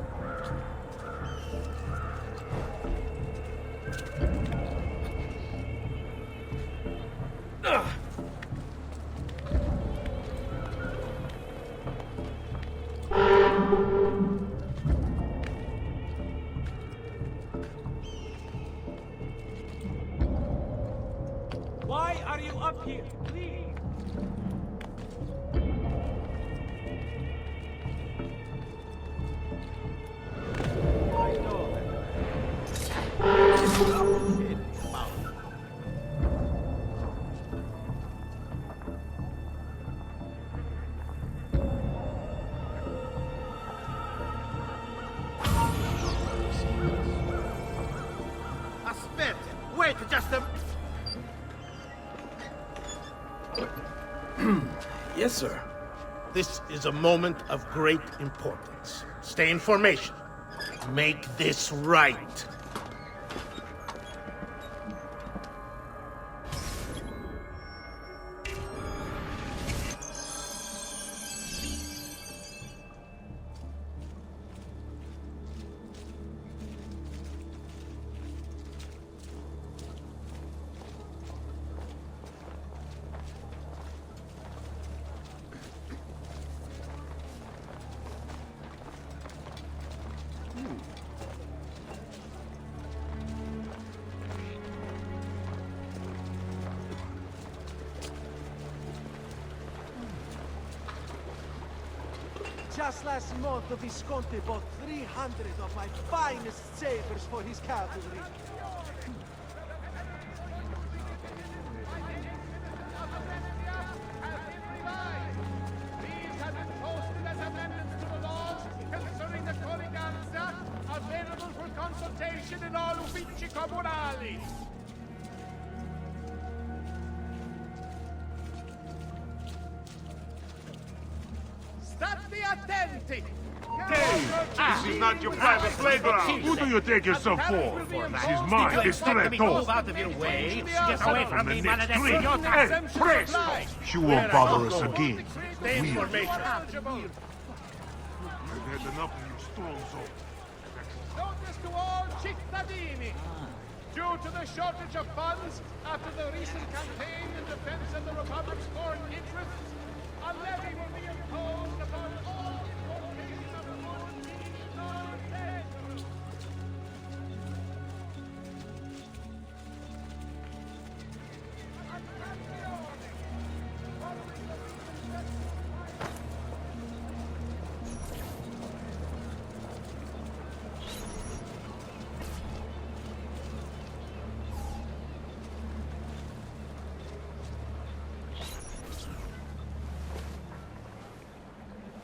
Why are you up here? Please. Aspetta. Wait just a... Yes, sir. This is a moment of great importance. Stay in formation. Make this right. Just last month, Visconti bought 300 of my finest sabers for his cavalry. These have been posted as amendments to the laws concerning the Colleganza, available for consultation in all uffici comunali. State attenti! This is not your private playground. Who do you take yourself for? This is my distretto. Move out of your way. Get away from me, maledetto. Hey, presto! She won't bother us again. The We information. I've had enough of your strong zone. Notice to all cittadini! Due to the shortage of funds after the recent campaign in defense of the Republic's foreign interests, a levy will be imposed upon all importation of food, meat, non-dangerous.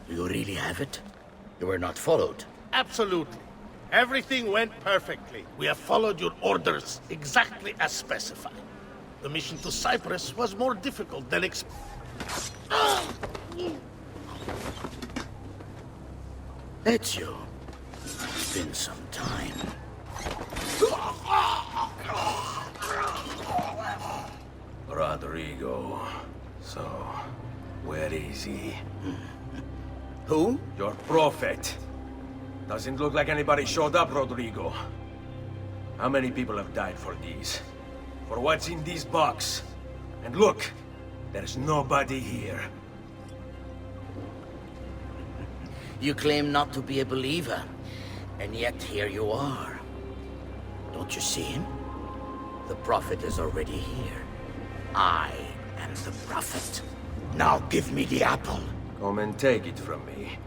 You really have it? You were not followed? Absolutely. Everything went perfectly. We have followed your orders exactly as specified. The mission to Cyprus was more difficult than Ezio, it's been some time. Rodrigo. So, where is he? Who? Your prophet. Doesn't look like anybody showed up, Rodrigo. How many people have died for these? For what's in this box? And look, there's nobody here. You claim not to be a believer, and yet here you are. Don't you see him? The prophet is already here. I am the prophet. Now give me the apple. Come and take it from me.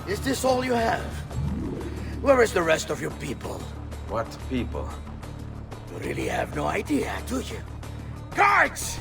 Is this all you have? Where is the rest of your people? What people? You really have no idea, do you? Guards!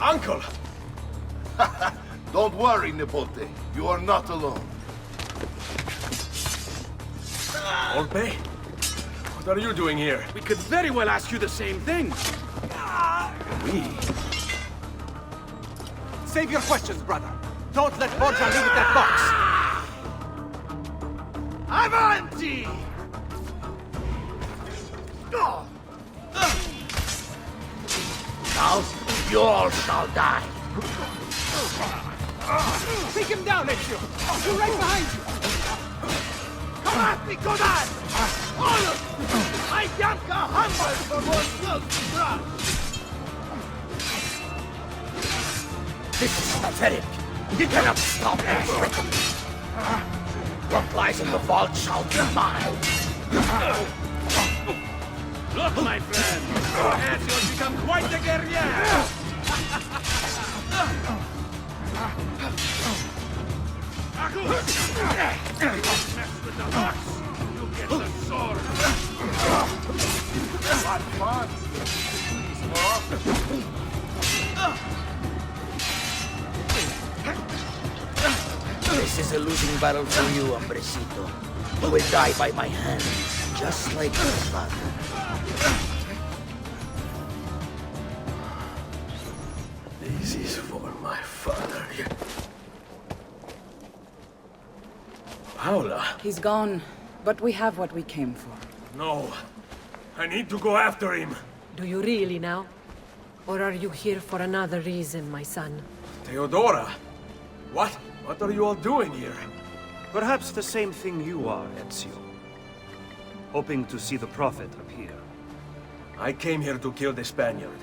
Uncle! Don't worry, Nipote. You are not alone. Longplay? What are you doing here? We could very well ask you the same thing. We? Save your questions, brother. Don't let Borgia leave with that box. Avanti! Now, you all shall die. Take him down, Ezio! We're right behind you! Come at me, Godard! All of you! I Bianca humble for more blood to brush! This is pathetic. You cannot stop everything. What lies in the vault shall be mine. Look, my friend, Ezio has become quite a guerrier. Mess with the box, you get the sword. What fun! This is a losing battle for you, Hombrecito. You will die by my hand, just like your father. This is for my father. Paola? He's gone, but we have what we came for. No. I need to go after him. Do you really now? Or are you here for another reason, my son? Theodora? What? What are you all doing here? Perhaps the same thing you are, Ezio. Hoping to see the Prophet appear. I came here to kill the Spaniard.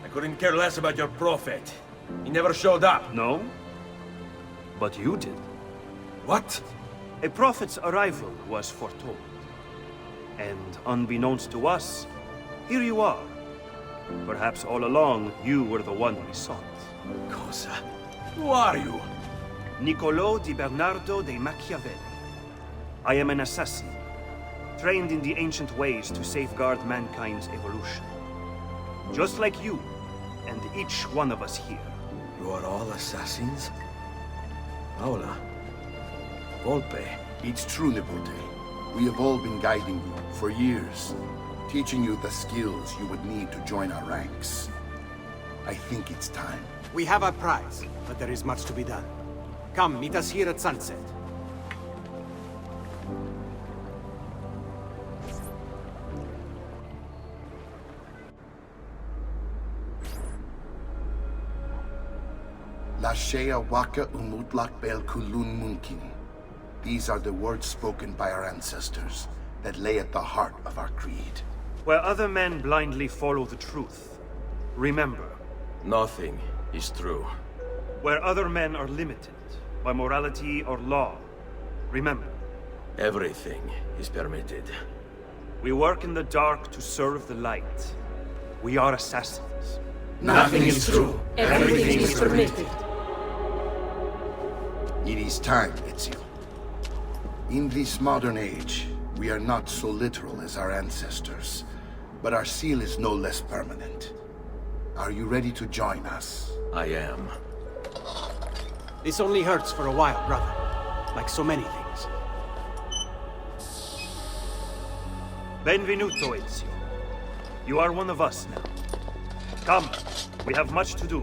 I couldn't care less about your Prophet. He never showed up. No? But you did. What? A Prophet's arrival was foretold. And unbeknownst to us, here you are. Perhaps all along, you were the one we sought. Cosa? Who are you? Niccolò di Bernardo de Machiavelli. I am an assassin, trained in the ancient ways to safeguard mankind's evolution. Just like you, and each one of us here. You are all assassins? Paola? Volpe? It's true, Nipote. We have all been guiding you for years, teaching you the skills you would need to join our ranks. I think it's time. We have our prize, but there is much to be done. Come, meet us here at sunset. Lashea waka umutlak bel kulun munkin. These are the words spoken by our ancestors that lay at the heart of our creed. Where other men blindly follow the truth, remember. Nothing is true. Where other men are limited by morality or law, remember. Everything is permitted. We work in the dark to serve the light. We are assassins. Nothing is true. Everything is permitted. It is time, Ezio. In this modern age, we are not so literal as our ancestors, but our seal is no less permanent. Are you ready to join us? I am. This only hurts for a while, brother. Like so many things. Benvenuto, Ezio. You are one of us now. Come, we have much to do.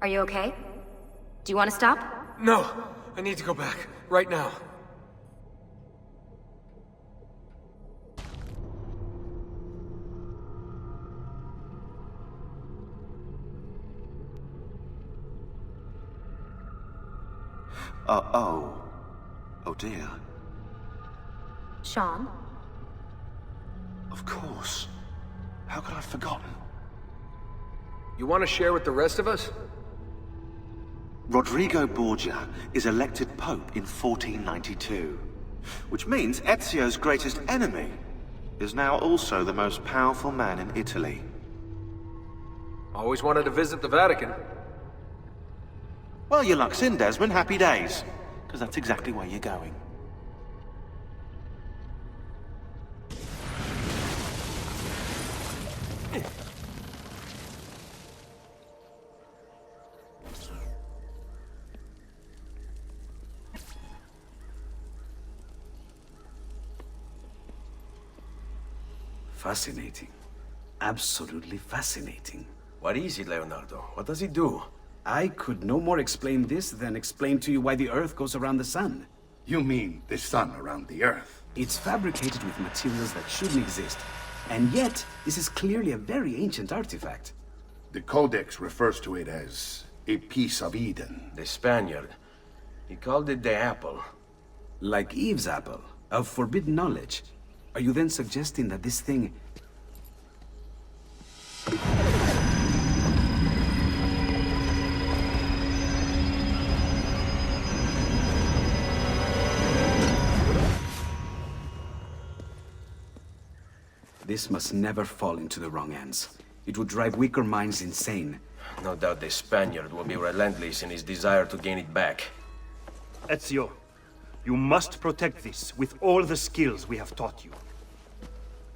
Are you okay? Do you want to stop? No! I need to go back. Right now. Oh dear. Sean? Of course. How could I have forgotten? You want to share with the rest of us? Rodrigo Borgia is elected Pope in 1492, which means Ezio's greatest enemy is now also the most powerful man in Italy. Always wanted to visit the Vatican. Well, your luck's in, Desmond. Happy days. Because that's exactly where you're going. Fascinating. Absolutely fascinating. What is it, Leonardo? What does it do? I could no more explain this than explain to you why the Earth goes around the Sun. You mean the sun around the Earth? It's fabricated with materials that shouldn't exist. And yet, this is clearly a very ancient artifact. The Codex refers to it as a piece of Eden. The Spaniard. He called it the apple. Like Eve's apple, of forbidden knowledge. Are you then suggesting that this thing... This must never fall into the wrong hands. It would drive weaker minds insane. No doubt the Spaniard will be relentless in his desire to gain it back. Ezio, you must protect this with all the skills we have taught you.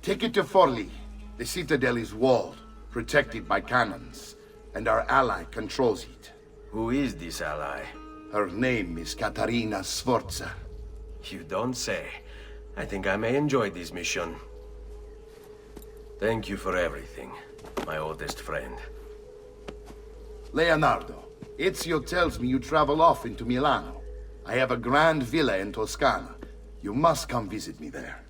Take it to Forli. The citadel is walled, protected by cannons, and our ally controls it. Who is this ally? Her name is Caterina Sforza. You don't say. I think I may enjoy this mission. Thank you for everything, my oldest friend. Leonardo, Ezio tells me you travel off into Milano. I have a grand villa in Toscana. You must come visit me there.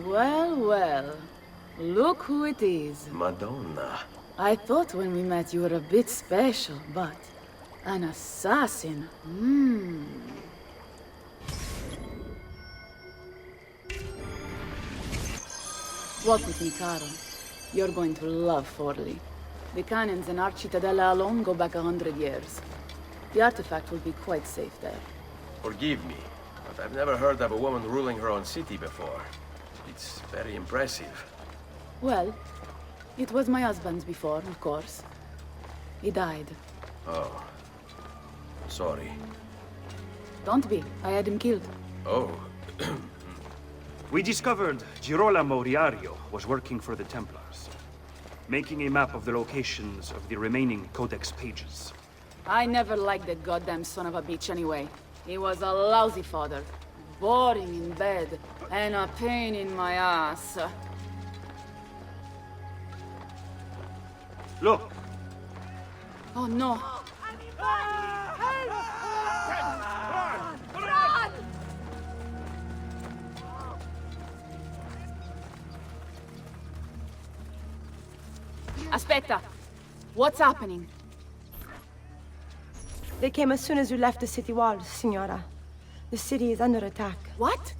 Well, well. Look who it is. Madonna. I thought when we met you were a bit special, but... an assassin? Walk with me, caro. You're going to love Forli. The cannons in our Cittadella alone go back 100 years. The artifact will be quite safe there. Forgive me, but I've never heard of a woman ruling her own city before. It's very impressive. Well, it was my husband's before, of course. He died. Oh. Sorry. Don't be. I had him killed. Oh. We discovered Girolamo Riario was working for the Templars, making a map of the locations of the remaining Codex pages. I never liked that goddamn son of a bitch anyway. He was a lousy father. Boring in bed, and a pain in my ass. Look! Oh no! Aspetta! What's happening? They came as soon as you left the city walls, Signora. The city is under attack. What?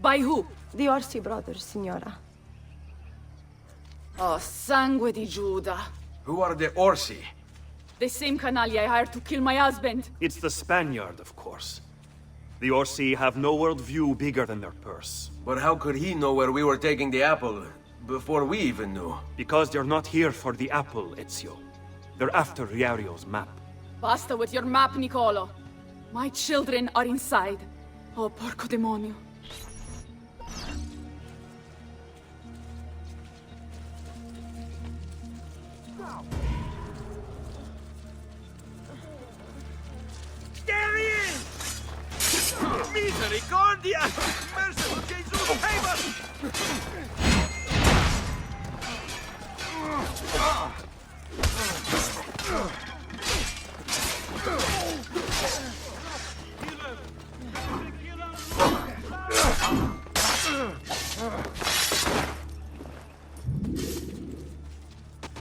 By who? The Orsi brothers, Signora. Oh, sangue di Giuda. Who are the Orsi? The same canaglia I hired to kill my husband. It's the Spaniard, of course. The Orsi have no worldview bigger than their purse. But how could he know where we were taking the apple before we even knew? Because they're not here for the apple, Ezio. They're after Riario's map. Basta with your map, Nicolo. My children are inside. Oh, porco demonio. There he is! Misericordia! Merciful Jesus, save us!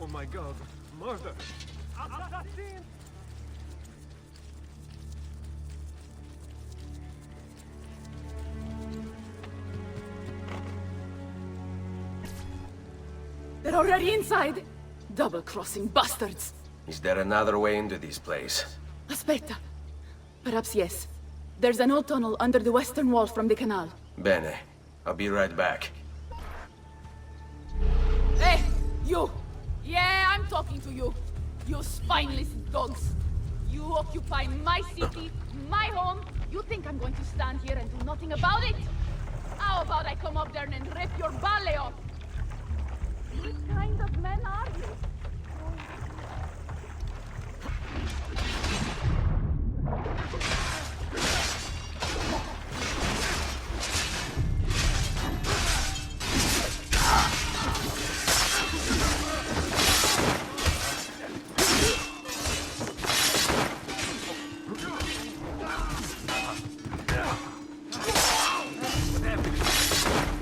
Oh my god, murder! They're already inside! Double-crossing bastards! Is there another way into this place? Aspetta. Perhaps yes. There's an old tunnel under the western wall from the canal. Bene. I'll be right back. Hey, you! Yeah, I'm talking to you. You spineless dogs. You occupy my city, my home. You think I'm going to stand here and do nothing about it? How about I come up there and rip your ballet off? What kind of men are you?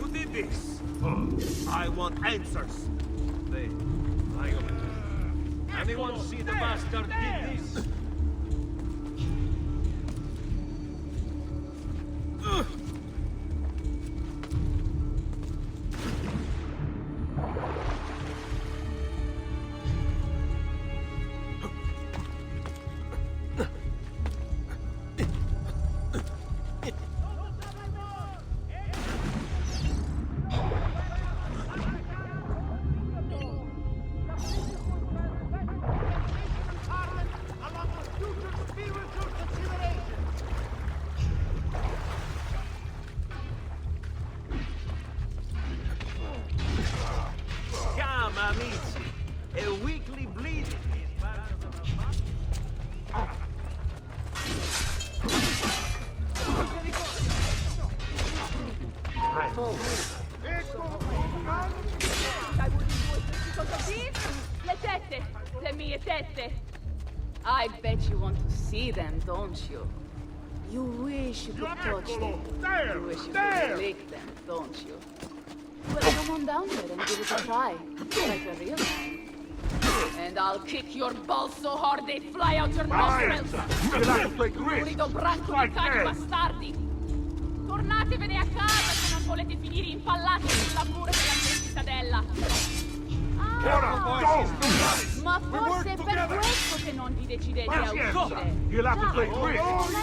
Who did this? I want answers. Anyone see the bastard did this? Come, amici. A weekly bleeding is part of the... I wouldn't do it because of this. Le tette. Le mie tette. I bet you want to see them, don't you? You wish you could touch them. You wish you could lick them, don't you? Well, come on down here and give it a try. Like a real man. And I'll kick your balls so hard they fly out your nostrils! Murido branco di cani bastardi! Tornatevene a casa se non volete finire impallati sulla mura della mia cittadella! Ma forse è per questo che non vi decidete a uscire! You'll have to take risks.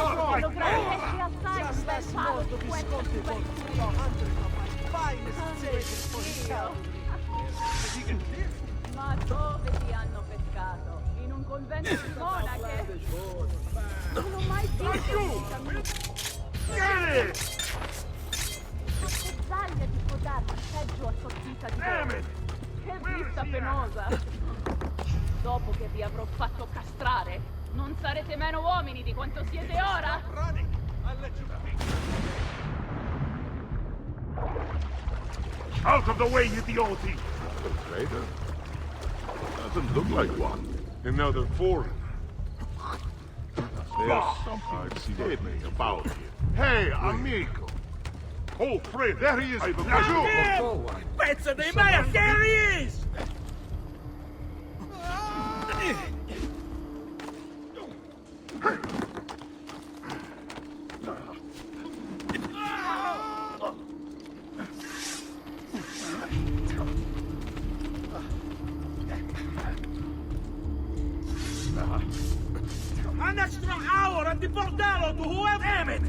Ma dove ti hanno pescato? In un convento di monache? Non ho mai visto Zaglia di podarmi peggio assortita di voi. Che vista penosa! Dopo che vi avrò fatto castrare, non sarete meno uomini di quanto siete ora! Out of the way, idioti! A traitor? Doesn't look like one. Another foreigner. There's something deadly about him. Hey, amico! Oh, Fred, there he is! Pezzo dei merda! There he is! An extra hour at the bordello to whoever... Damn it!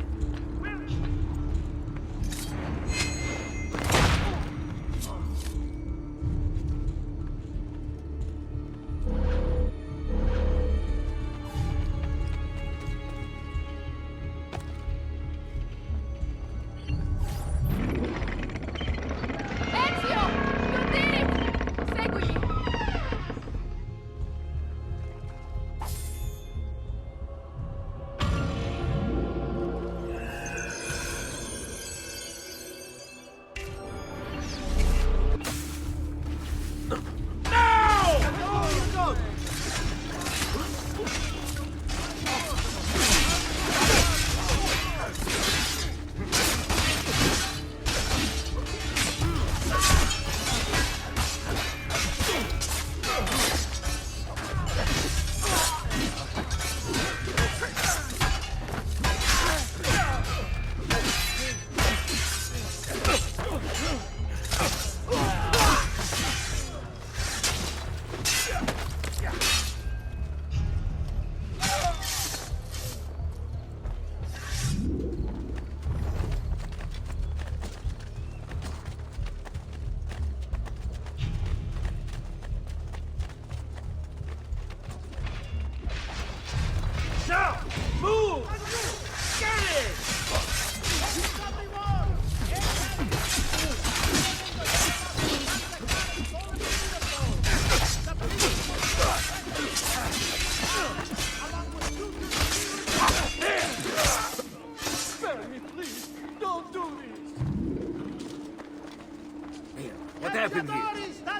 happened here?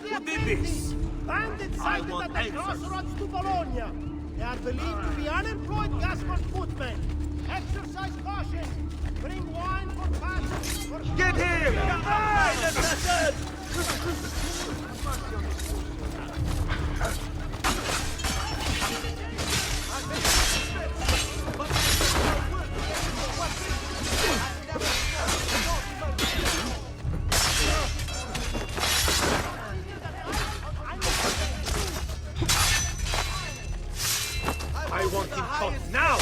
Who did this? Bandits I sighted want at the answers. crossroads to Bologna. They are believed to be unemployed Gascon footmen. Exercise caution. Bring wine for passage. Get him! I want him caught now!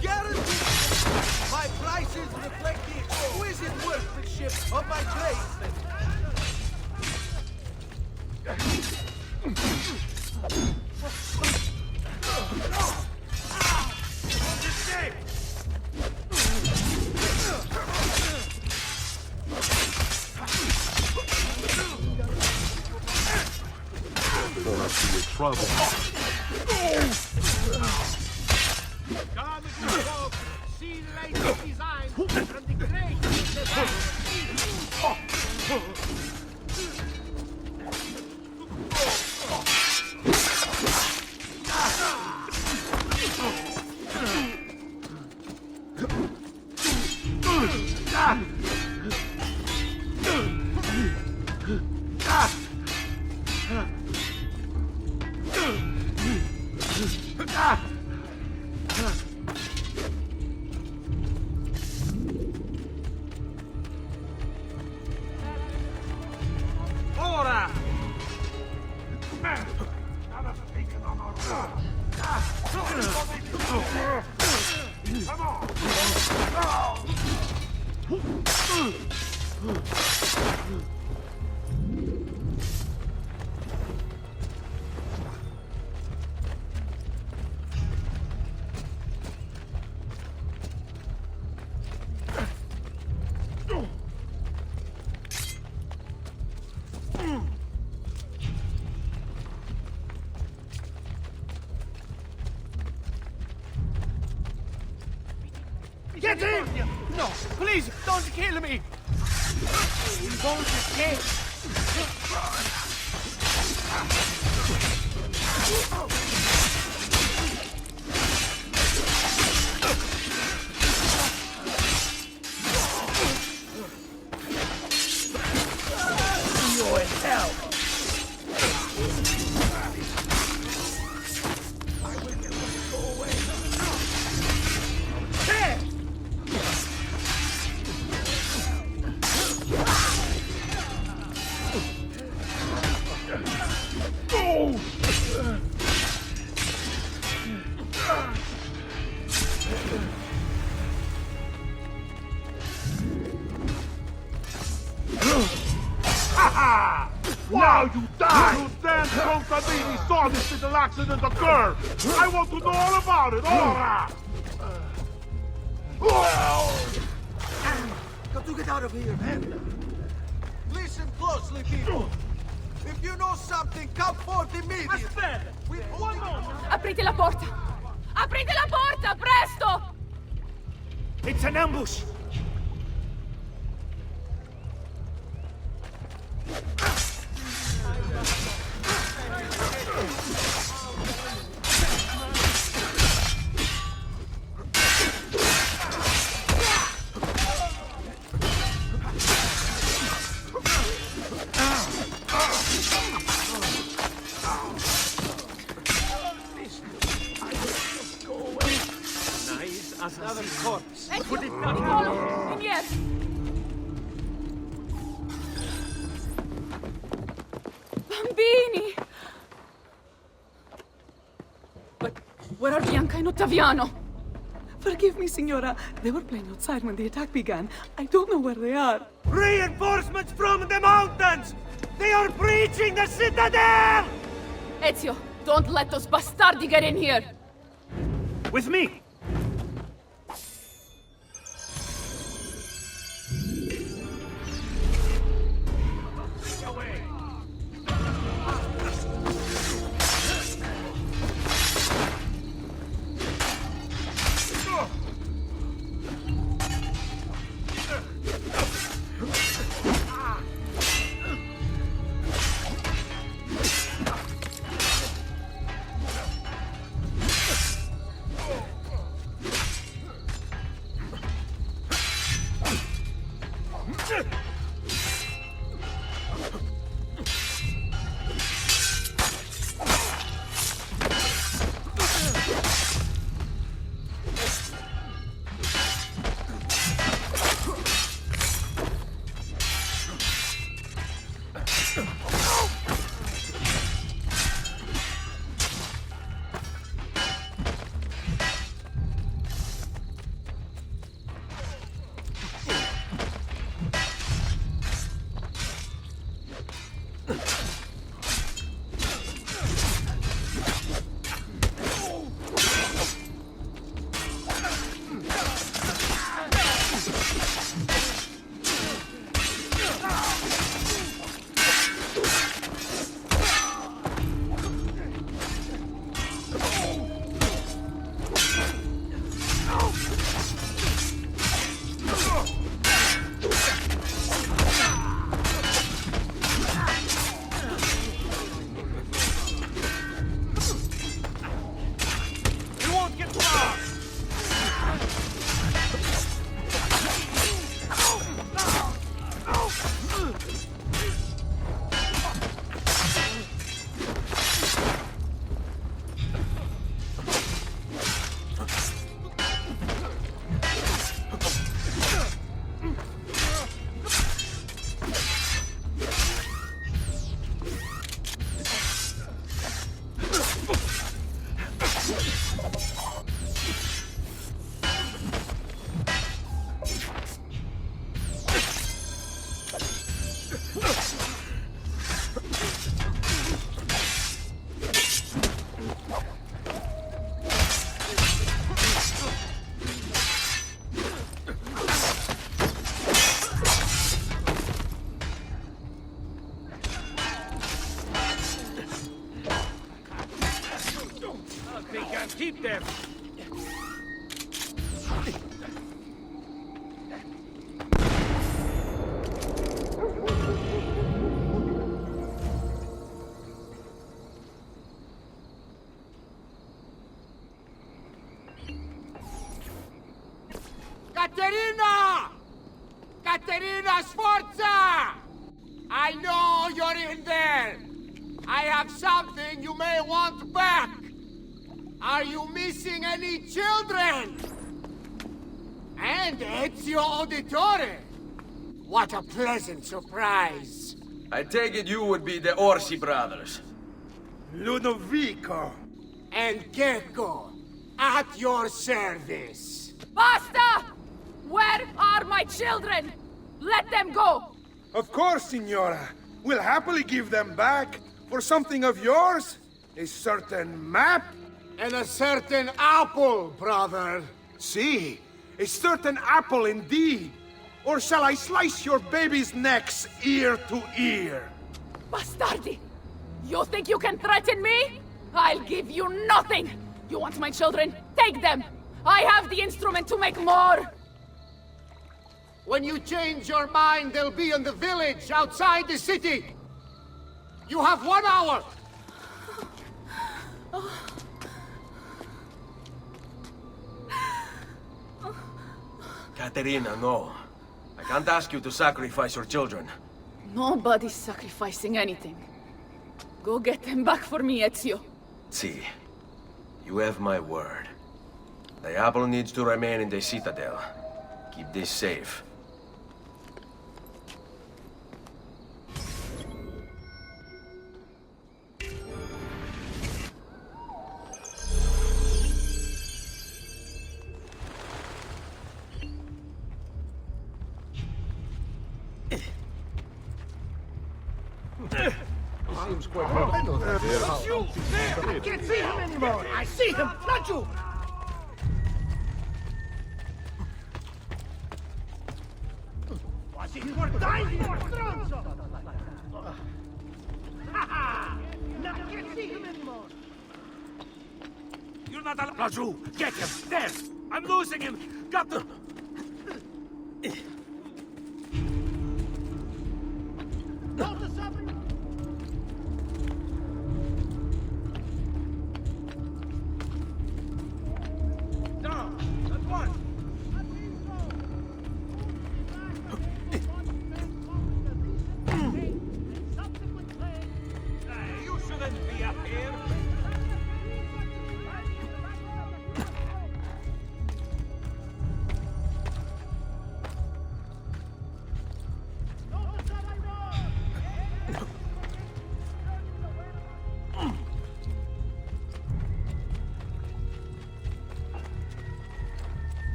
Guaranteed! My prices reflect the exquisite workmanship of my tradesmen. Gonna be in trouble. See latest design from the great design. Ora! Get him! No, please, don't kill me! We won't escape! You're in hell! I will never go away! There! Now you die! Lieutenant Concadini saw this little accident occur! I want to know all about it! Ora! Got to get out of here, man. Listen closely, people. If you know something, come forth immediately. Aprite la porta! Aprite la porta, presto! It's an ambush. Another corpse. Nicolo! Indietro! Bambini! But where are Bianca and Ottaviano? Forgive me, Signora. They were playing outside when the attack began. I don't know where they are. Reinforcements from the mountains! They are breaching the citadel! Ezio, don't let those bastardi get in here! With me! them! Caterina! Caterina Sforza! I know you're in there! I have something you may want back! Are you missing any children? And Ezio Auditore! What a pleasant surprise! I take it you would be the Orsi brothers. Ludovico! And Gecko, at your service! Basta! Where are my children? Let them go! Of course, Signora. We'll happily give them back for something of yours. A certain map. And a certain apple, brother. See, a certain apple indeed. Or shall I slice your baby's necks ear to ear? Bastardi! You think you can threaten me? I'll give you nothing! You want my children? Take them! I have the instrument to make more! When you change your mind, they'll be in the village outside the city. You have 1 hour. Caterina, no. I can't ask you to sacrifice your children. Nobody's sacrificing anything. Go get them back for me, Ezio. See, you have my word. The apple needs to remain in the citadel. Keep this safe. Seems quite I know that. It's you! There! I can't see him anymore! I see him! Not you! Was it for dying for Stronzo? Ha-ha! Now I can't see him anymore! You're not allowed. Not you! Get him! There! I'm losing him! Got the... You shouldn't be up here!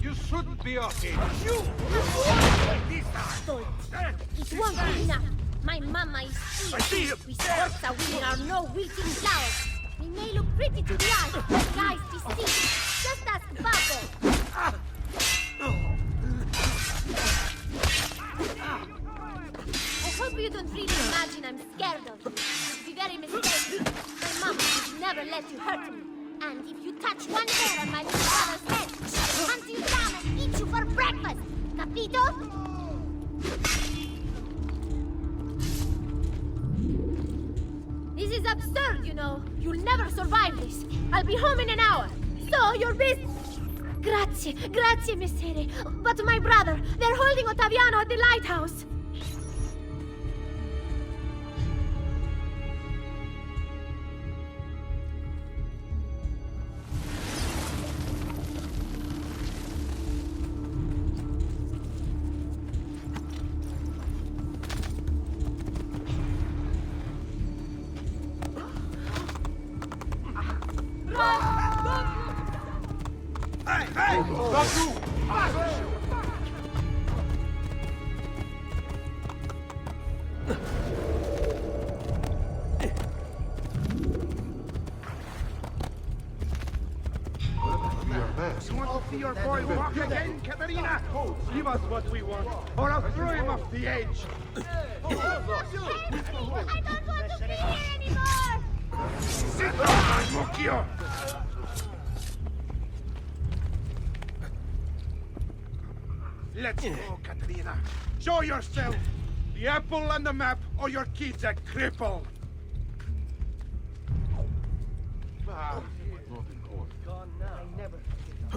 You shouldn't be up here! You! It won't be enough. My mama is here. I see him! We Sforza women are no wilting flowers. We may look pretty to the eye, but guys deceive. Just ask Babbo. I hope you don't really imagine I'm scared of you. You'd be very mistaken. My mama would never let you hurt me. And if you touch one hair on my little brother's head, I'll hunt you down and eat you for breakfast. Capito? This is absurd, you know. You'll never survive this. I'll be home in an hour. So, your business... Grazie, messere. But my brother, they're holding Ottaviano at the lighthouse. Hey! Not you! see your boy walk again, Katerina? Give us what we want, or I'll throw him off the edge. I don't want to be here anymore! Sit down, Mokio! Let's go, Katerina. Show yourself. The apple on the map, or your kid's a cripple.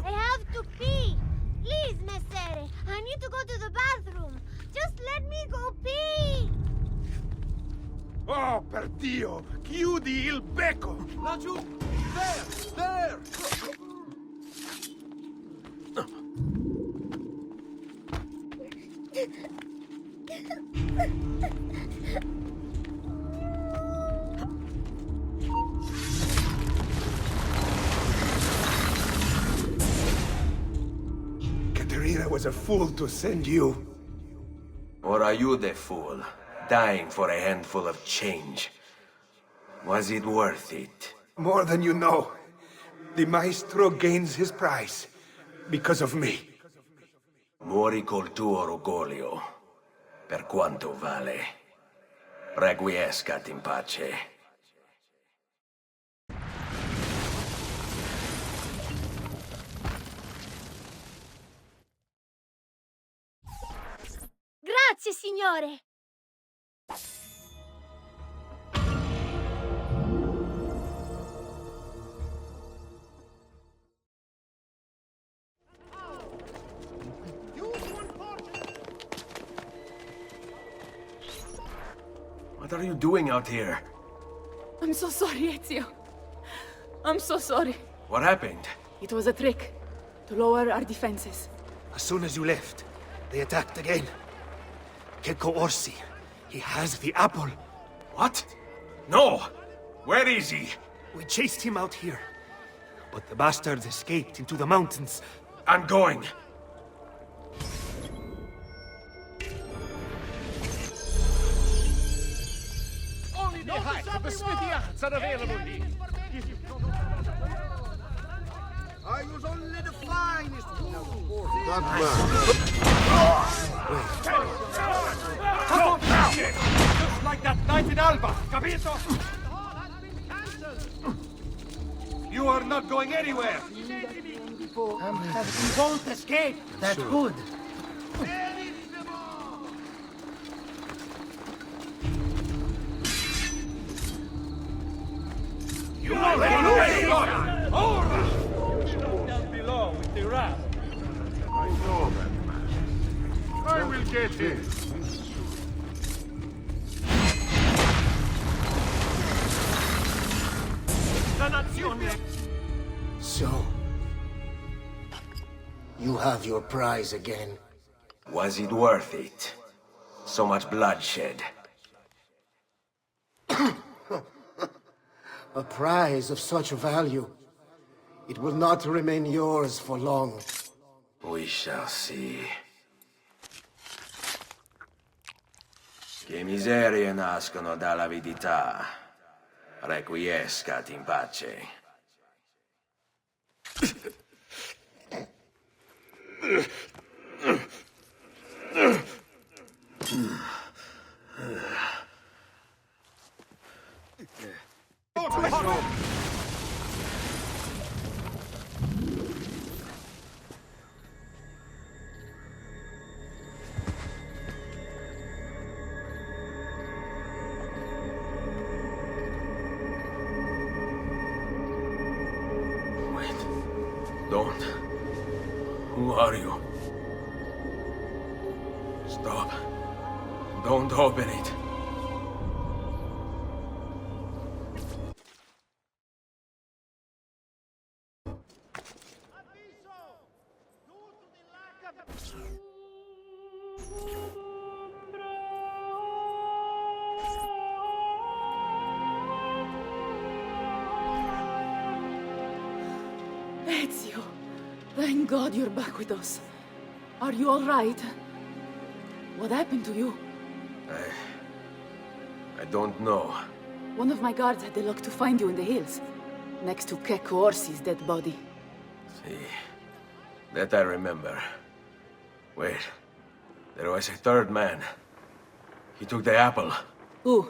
I have to pee! Please, Messere! I need to go to the bathroom! Just let me go pee! Oh, per Dio! Chiudi il becco! Laggiù! There! Katerina was a fool to send you. Or are you the fool, dying for a handful of change? Was it worth it? More than you know. The maestro gains his prize because of me. Muori col tuo orgoglio, per quanto vale. Requiescat in pace. Grazie, signore! What are you doing out here? I'm so sorry, Ezio. I'm so sorry. What happened? It was a trick to lower our defenses. As soon as you left, they attacked again. Checco Orsi, he has the apple. What? No! Where is he? We chased him out here, but the bastards escaped into the mountains. I'm going. Only the height of the smithy arts are available here. I use only the finest wool. That man. Come on now! Just like that night in Alba, capito? You are not going anywhere. You won't escape. That's good. You are ready! Down below with the rat. I know that man. I will get him. So, you have your prize again. Was it worth it? So much bloodshed. A prize of such value. It will not remain yours for long. We shall see. Che miserie nascono dall'avidità. Requiescat in pace. Don't. Who are you? Stop. Don't open it. Ezio, thank God you're back with us. Are you all right? What happened to you? I don't know. One of my guards had the luck to find you in the hills, next to Checco Orsi's dead body. See. That I remember. Wait. There was a third man. He took the apple. Who?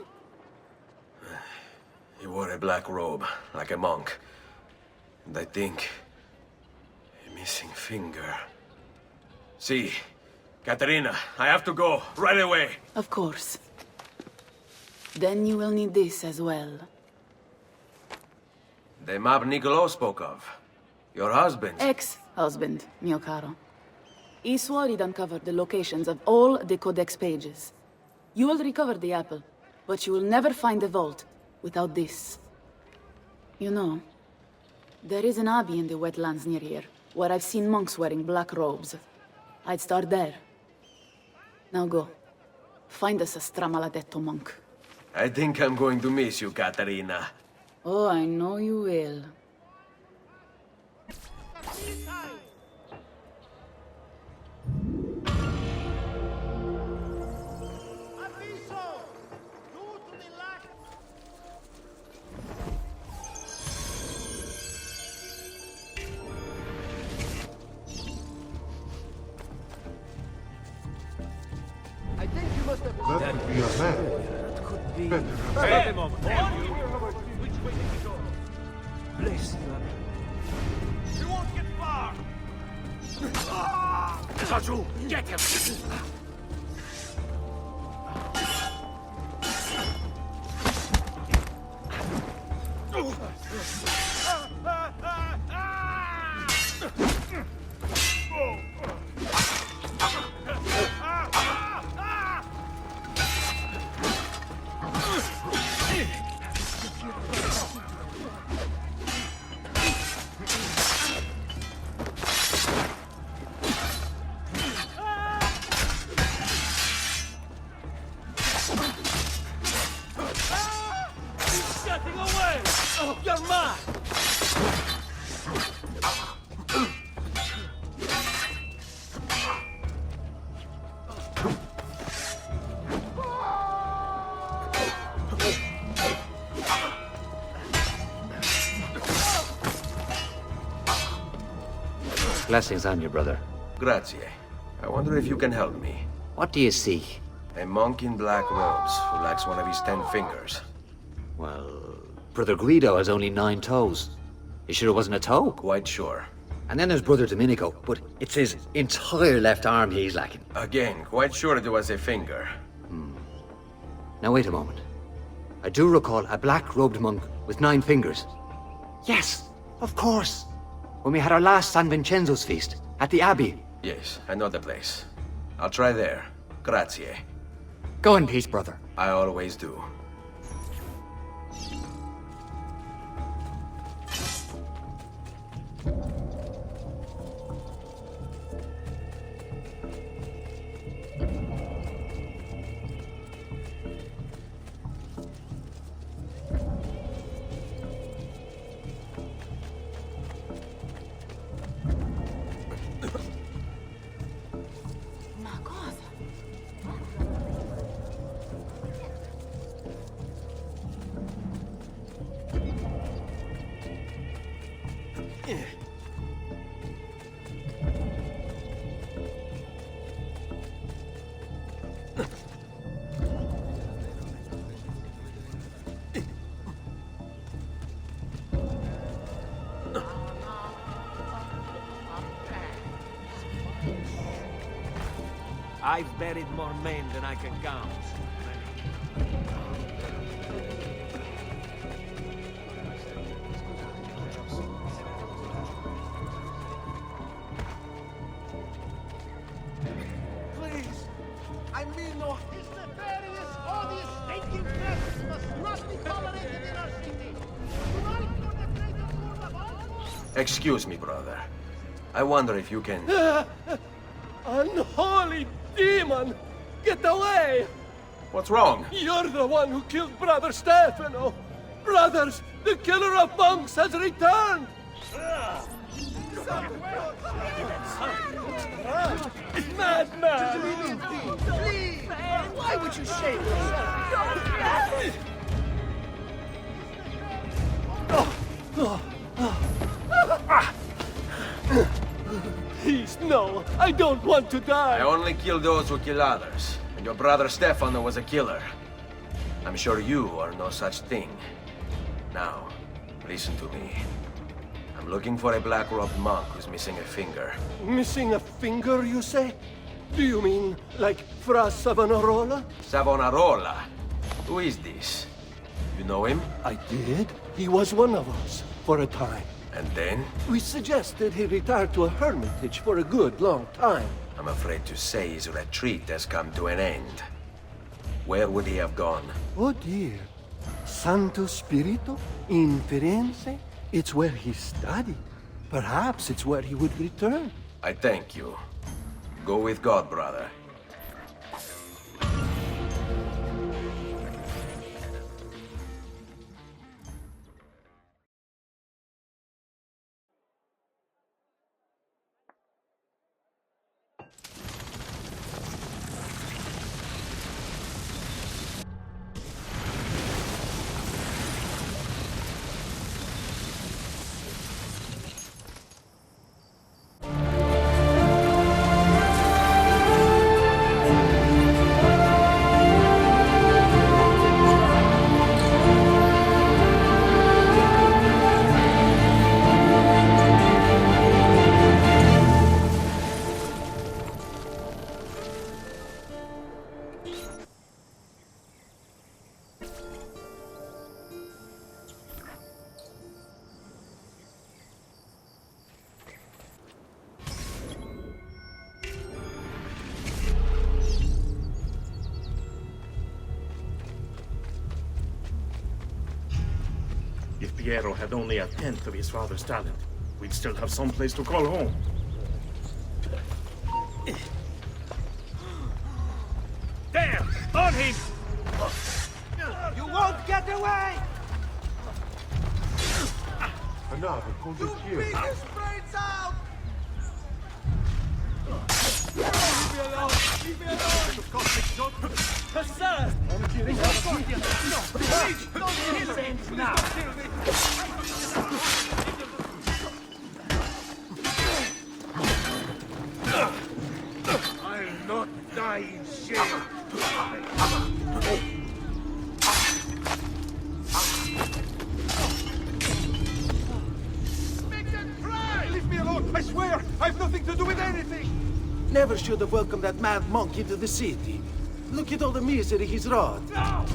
He wore a black robe, like a monk. And I think... a missing finger. See, Katerina, I have to go, right away. Of course. Then you will need this as well. The map Niccolo spoke of. Your husband. Ex-husband, mio caro. He swore he'd uncovered the locations of all the Codex pages. You will recover the apple, but you will never find the vault without this. You know, there is an abbey in the wetlands near here, where I've seen monks wearing black robes. I'd start there. Now go. Find us a stramaladetto monk. I think I'm going to miss you, Katerina. Oh, I know you will. I think you must have... That could be a man. Could be... Hey! a moment. Which way did he go? Bless you. We won't get far! Saju, get him! Getting away! You're mad! Blessings on you, brother. Grazie. I wonder if you can help me. What do you seek? A monk in black robes who lacks one of his 10 fingers. Well, Brother Guido has only 9 toes. You sure it wasn't a toe? Quite sure. And then there's Brother Domenico, but it's his entire left arm he's lacking. Again, quite sure it was a finger. Now wait a moment. I do recall a black-robed monk with 9 fingers. Yes, of course. When we had our last San Vincenzo's feast, at the Abbey. Yes, I know the place. I'll try there. Grazie. Go in peace, brother. I always do. I've buried more men than I can count. Please! I mean no... These nefarious, odious, stinking pests must not be tolerated in our city! Right for the greater good of all... Excuse me, brother. I wonder if you can... Unholy demon! Get away! What's wrong? You're the one who killed Brother Stefano! Brothers, the killer of monks has returned! Madman! Please! Why would you shame No, I don't want to die. I only kill those who kill others. And your brother Stefano was a killer. I'm sure you are no such thing. Now, listen to me. I'm looking for a black-robed monk who's missing a finger. Missing a finger, you say? Do you mean like Fra Savonarola? Savonarola? Who is this? You know him? I did. He was one of us, for a time. And then? We suggested he retire to a hermitage for a good long time. I'm afraid to say his retreat has come to an end. Where would he have gone? Oh dear. Santo Spirito? In Firenze? It's where he studied. Perhaps it's where he would return. I thank you. Go with God, brother. If Piero had only a tenth of his father's talent, we'd still have some place to call home. There! On him! You won't get away! Another cold here. Beat his brains out! Leave me alone! Leave me alone! Sir! I'm kidding. Please, don't kill him! Now! I'll not die in shame. Make them cry! Leave me alone! I swear! I've nothing to do with anything! Never should have welcomed that mad monk into the city. Look at all the misery he's wrought. No!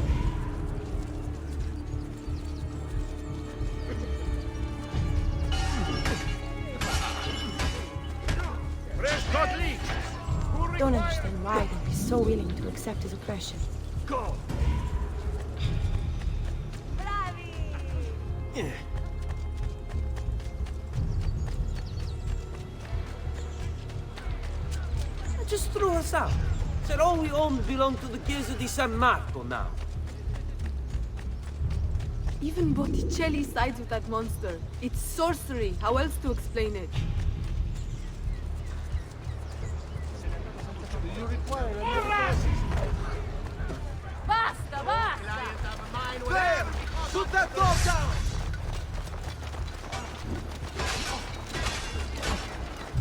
Don't understand why they'd be so willing to accept his oppression. Go! Yeah. Just threw us out. Said all we own belong to the Chiesa di San Marco now. Even Botticelli sides with that monster. It's sorcery. How else to explain it? Basta, basta! There! Shoot that dog down!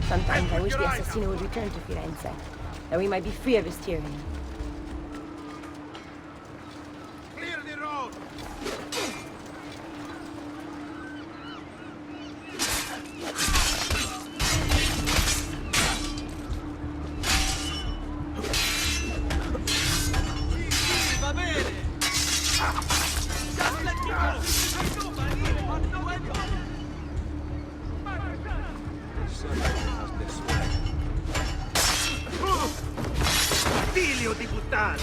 Sometimes I wish the assassino would return to Firenze, that we might be free of his tyranny. Clear the road! Va bene! Just let me Figlio di puttana!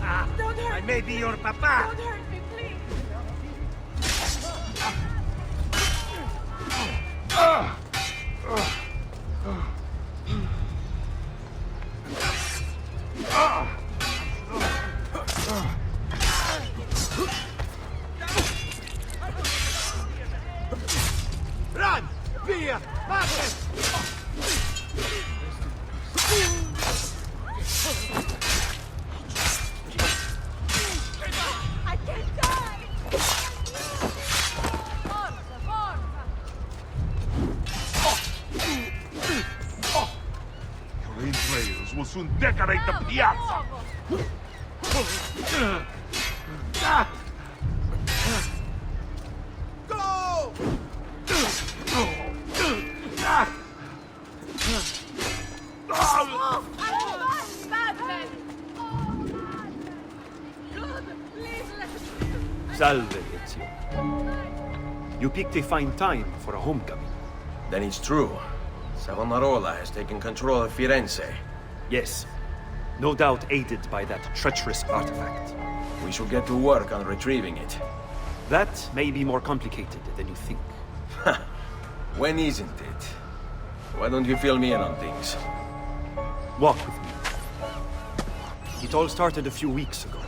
Ah, I may be your papa! Don't hurt me, please! Run! Via! Madre! I can't die! Forza, forza! soon decorate the piazza! Go! Salve, Ezio. You picked a fine time for a homecoming. Then it's true. Savonarola has taken control of Firenze. Yes. No doubt aided by that treacherous artifact. We should get to work on retrieving it. That may be more complicated than you think. When isn't it? Why don't you fill me in on things? Walk with me. It all started a few weeks ago.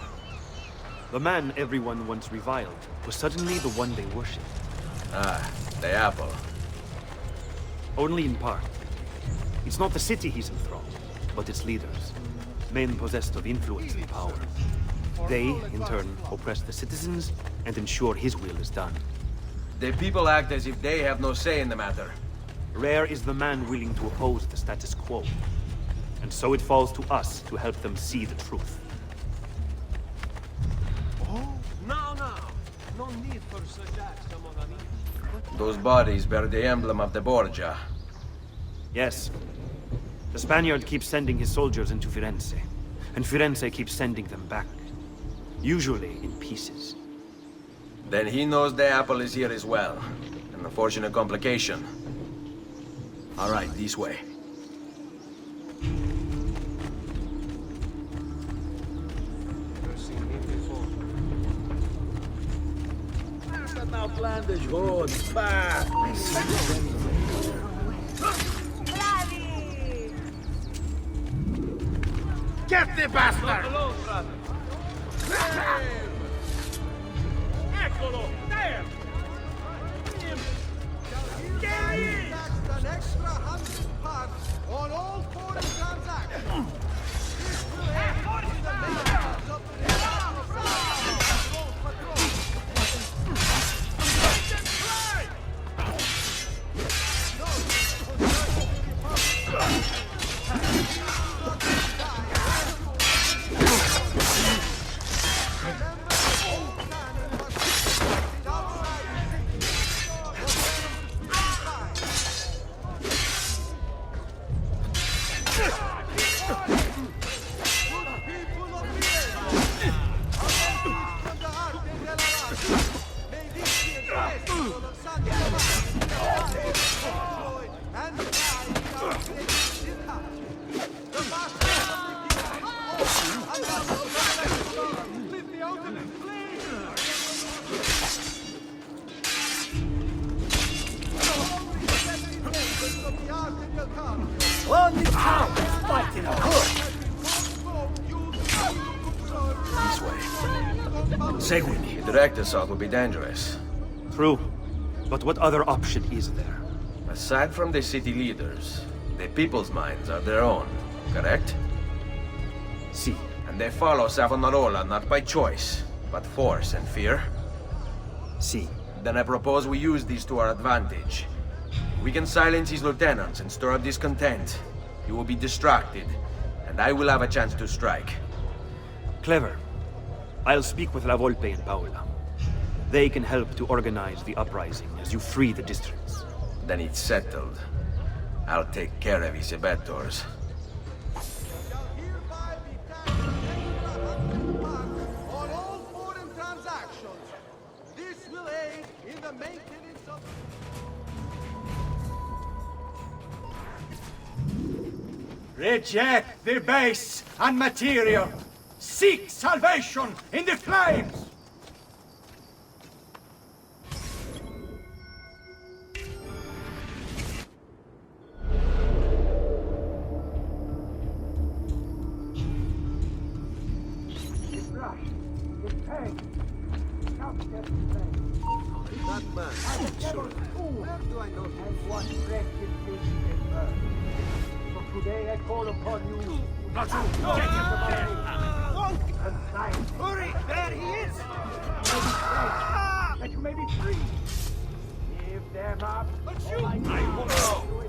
The man everyone once reviled was suddenly the one they worshipped. Ah, the apple. Only in part. It's not the city he's enthralled, but its leaders. Men possessed of influence and power. They, in turn, oppress the citizens and ensure his will is done. The people act as if they have no say in the matter. Rare is the man willing to oppose the status quo. And so it falls to us to help them see the truth. No. No need for such acts, Amorani. Those bodies bear the emblem of the Borgia. Yes. The Spaniard keeps sending his soldiers into Firenze. And Firenze keeps sending them back. Usually in pieces. Then he knows the apple is here as well. An unfortunate complication. All right, this way. That outlandish road, bah! Get the bastard! Eccolo! There! An extra 100 parts on all foreign transactions. This will aid in the maintenance of the On the town, fighting good. This way. Segui me. A direct assault would be dangerous. True. But what other option is there? Aside from the city leaders, the people's minds are their own, correct? Si. And they follow Savonarola not by choice, but force and fear? Si. Then I propose we use these to our advantage. We can silence his lieutenants and stir up discontent. He will be distracted, and I will have a chance to strike. Clever. I'll speak with La Volpe and Paola. They can help to organize the uprising as you free the districts. Then it's settled. I'll take care of his abettors. on all foreign transactions. This will aid in the maintenance of Reject the base and material. Seek salvation in the flames. That man, where do I know what wretched thing they were? So today I call upon you. Not you! Get him from there! Hurry! There he is! That you may be free! Give them up! But you! I will go!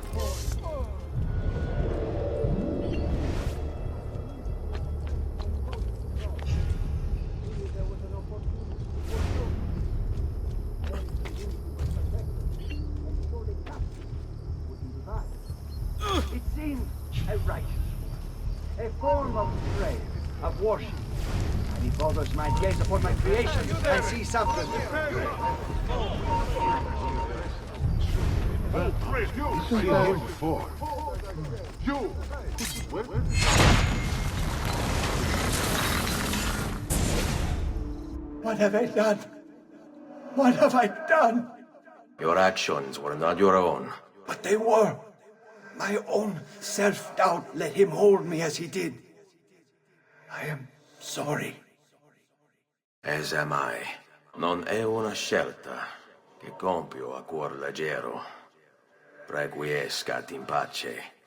a righteous one, a form of prayer, of worship. And if others might gaze upon my creation and see something. Oh, Chris, you! Before. You! What have I done? What have I done? Your actions were not your own. But they were. My own self-doubt let him hold me as he did. I am sorry. As am I. Non è una scelta che compio a cuor leggero. Requiescat in pace.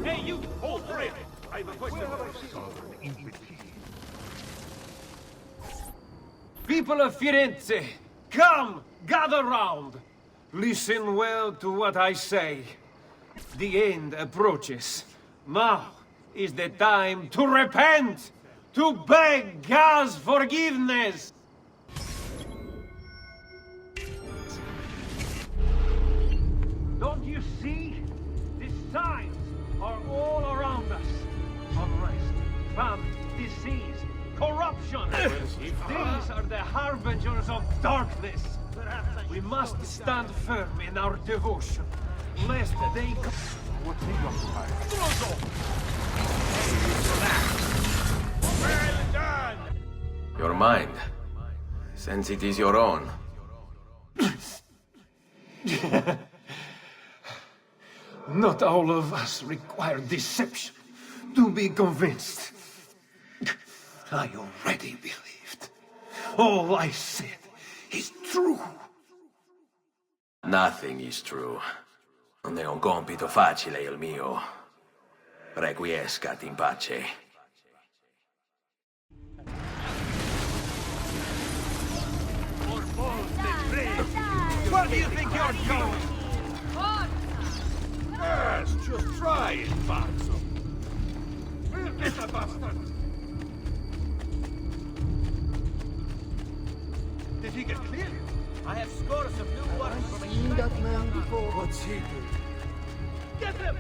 Hey, you! Hold it! I have a question. People of Firenze, come! Gather round! Listen well to what I say. The end approaches. Now is the time to repent! To beg God's forgiveness! Don't you see? The signs are all around us. Unrest, famine, disease, corruption. These are the harbingers of darkness. We must stand firm in our devotion, lest they come. What's he Well done! Your mind, since it is your own. Not all of us require deception to be convinced. I already believed. All I said is true. Nothing is true. Non è un compito facile il mio. Requiescat in pace. Where do you think you're going? Yes, just try it, Pazzo. Where is the bastard? Did he get clear? I have scores of new ones from a Seen that man before. What's he doing? Get him!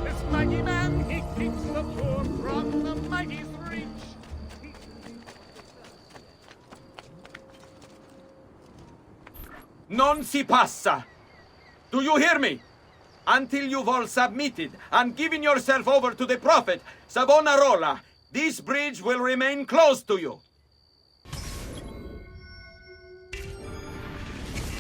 This mighty man, he keeps the poor from the mighty's reach. Non si passa! Do you hear me? Until you've all submitted and given yourself over to the prophet, Savonarola, this bridge will remain closed to you.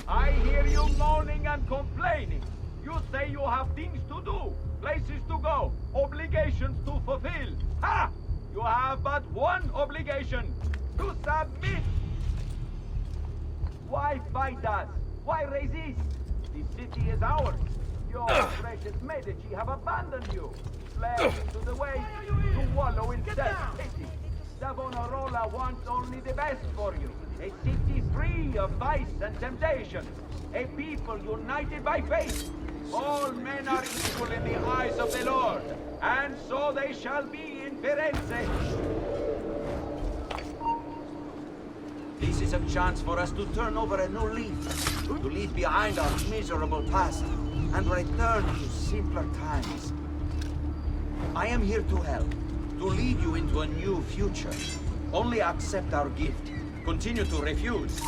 I hear you moaning and complaining. You say you have things to do, places to go, obligations to fulfill. Ha! You have but one obligation, to submit. Why fight us? Why resist? The city is ours. Your precious Medici have abandoned you, fled into the waste to wallow in self-pity. Savonarola wants only the best for you. A city free of vice and temptation. A people united by faith. All men are equal in the eyes of the Lord, and so they shall be in Firenze. This is a chance for us to turn over a new leaf, to leave behind our miserable past, and return to simpler times. I am here to help, to lead you into a new future. Only accept our gift. Continue to refuse.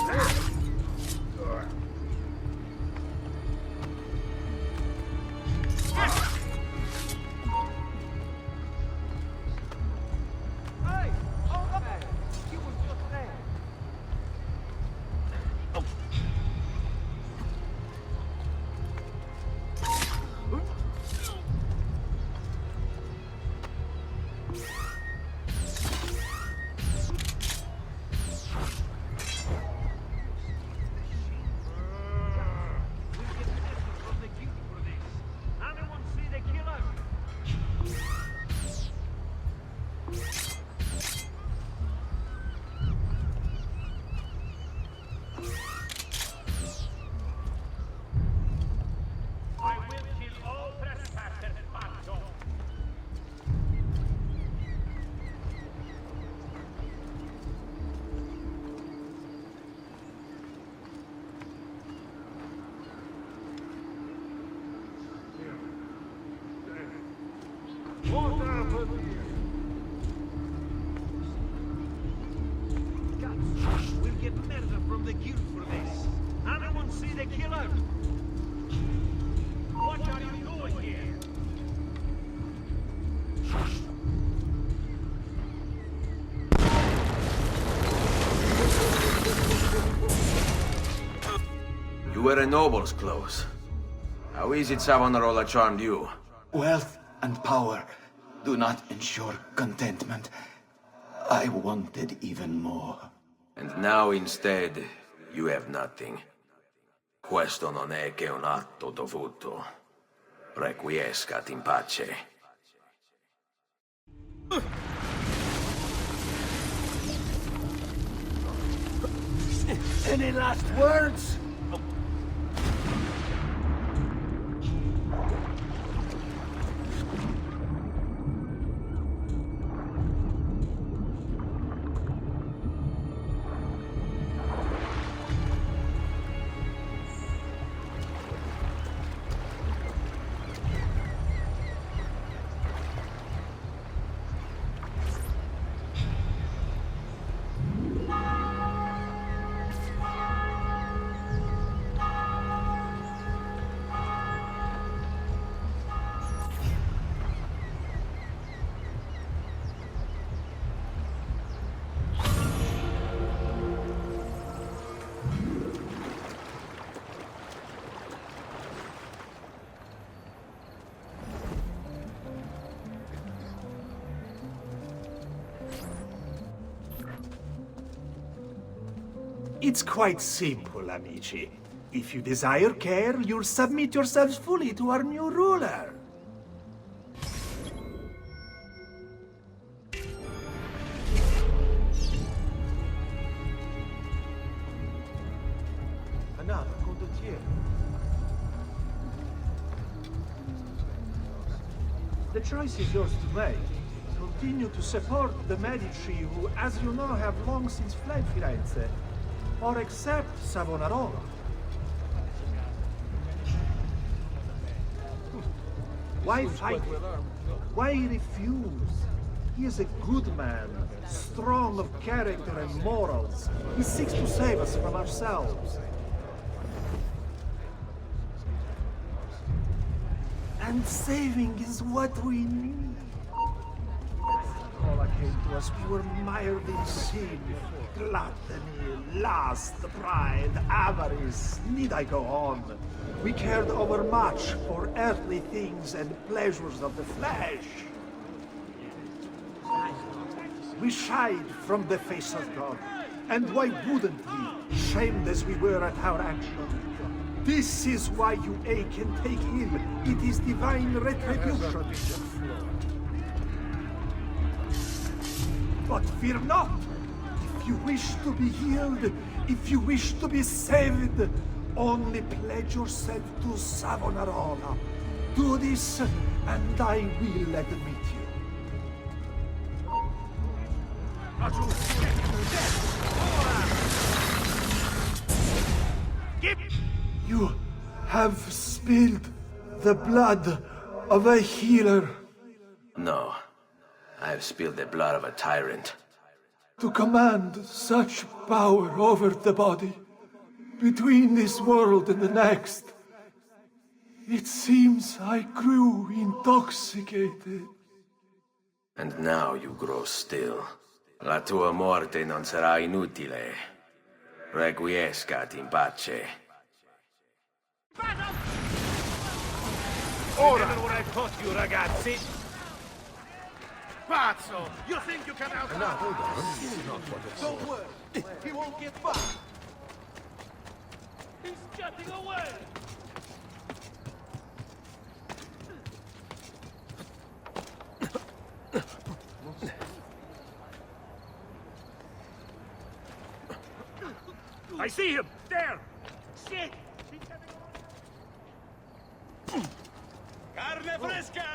We'll get murder from the guild for this. Anyone see the killer? What are you doing here? You wear a noble's clothes. How is it Savonarola charmed you? Wealth and power do not ensure contentment. I wanted even more. And now instead, you have nothing. Questo non è che un atto dovuto. Requiescat in pace. Any last words? It's quite simple, amici. If you desire care, you'll submit yourselves fully to our new ruler. Another condottiere. The choice is yours to make. Continue to support the Medici, who, as you know, have long since fled Firenze, or accept Savonarola. Why fight? Why refuse? He is a good man, strong of character and morals. He seeks to save us from ourselves. And saving is what we need. All came to us, we were mired in sin, gluttony, lust, pride, avarice. Need I go on? We cared overmuch for earthly things and pleasures of the flesh. We shied from the face of God. And why wouldn't we, shamed as we were at our action? This is why you ache and take ill. It is divine retribution. But fear not. If you wish to be healed, if you wish to be saved, only pledge yourself to Savonarola. Do this, and I will admit you. You have spilled the blood of a healer. No. I've spilled the blood of a tyrant. To command such power over the body, between this world and the next, it seems I grew intoxicated. And now you grow still. La tua morte non sarà inutile. Requiescat in pace. Ora! Remember what I taught you, ragazzi? Pazzo! You think you can out? Now, hold on. This is not what it's Don't worry. He won't get far. He's getting away! I see him! There! Shit! Carne fresca!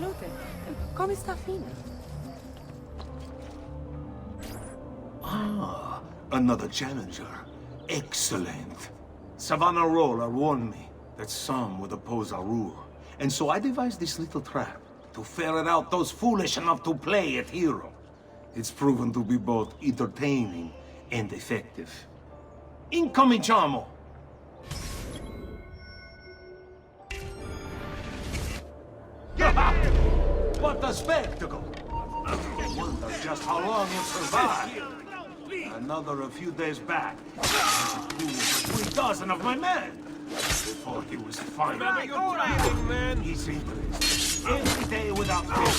Salute. Come sta Fina? Ah, another challenger. Excellent. Savonarola warned me that some would oppose our rule. And so I devised this little trap to ferret out those foolish enough to play at hero. It's proven to be both entertaining and effective. Incominciamo! What a spectacle! I wonder just how long you'll survive. Another a few days back. He was 3,000 of my men. Before he was finally... Remember your training, man! He's interested. Every day without fail.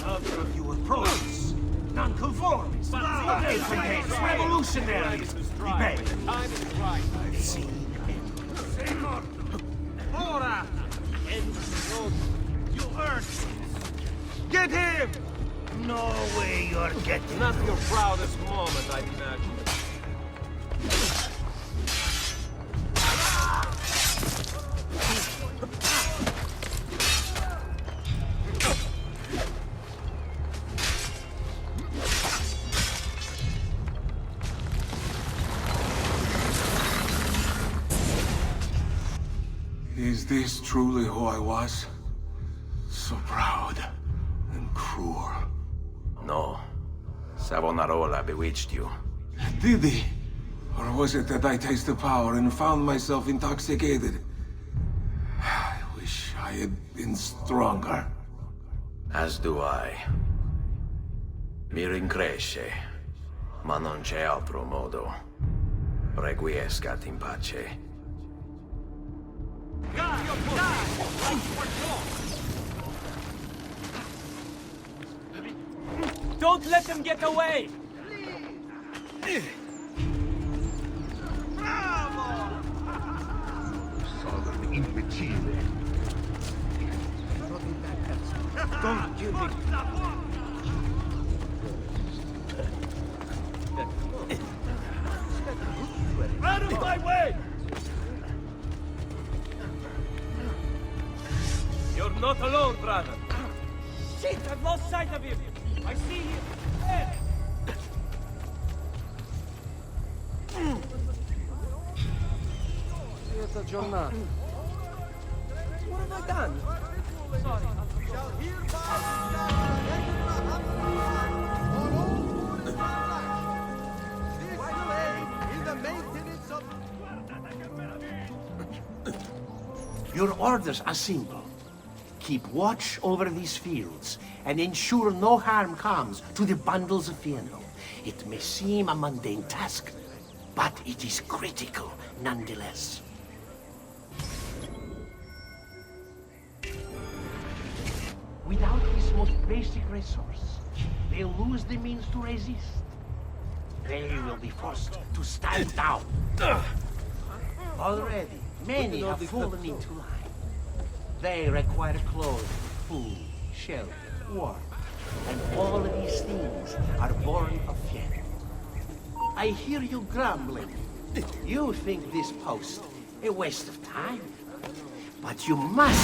Another of you approaches. Nonconformists. Infidels. Revolutionaries. Rebel. Time is right. I've seen it. Ora! You earned this. Get him! No way you're getting Not your proudest moment, I imagine. Is this truly who I was? So proud and cruel. No. Savonarola bewitched you. Did he? Or was it that I tasted power and found myself intoxicated? I wish I had been stronger. As do I. Mi rincresce, ma non c'è altro modo. Requiescat in pace. Don't let them get away! Southern imbecile. Don't you think... Out of my way! You're not alone, brother. Shit, I've lost sight of him. I see him. There. Lieta giornata. What have I done? Sorry. Your orders are simple. Keep watch over these fields, and ensure no harm comes to the bundles of Fiano. It may seem a mundane task, but it is critical nonetheless. Without this most basic resource, they'll lose the means to resist. They will be forced to stand down. Already, many have fallen into line. They require clothes, food, shelter, warmth. And all of these things are born of fear. I hear you grumbling. You think this post a waste of time. But you must...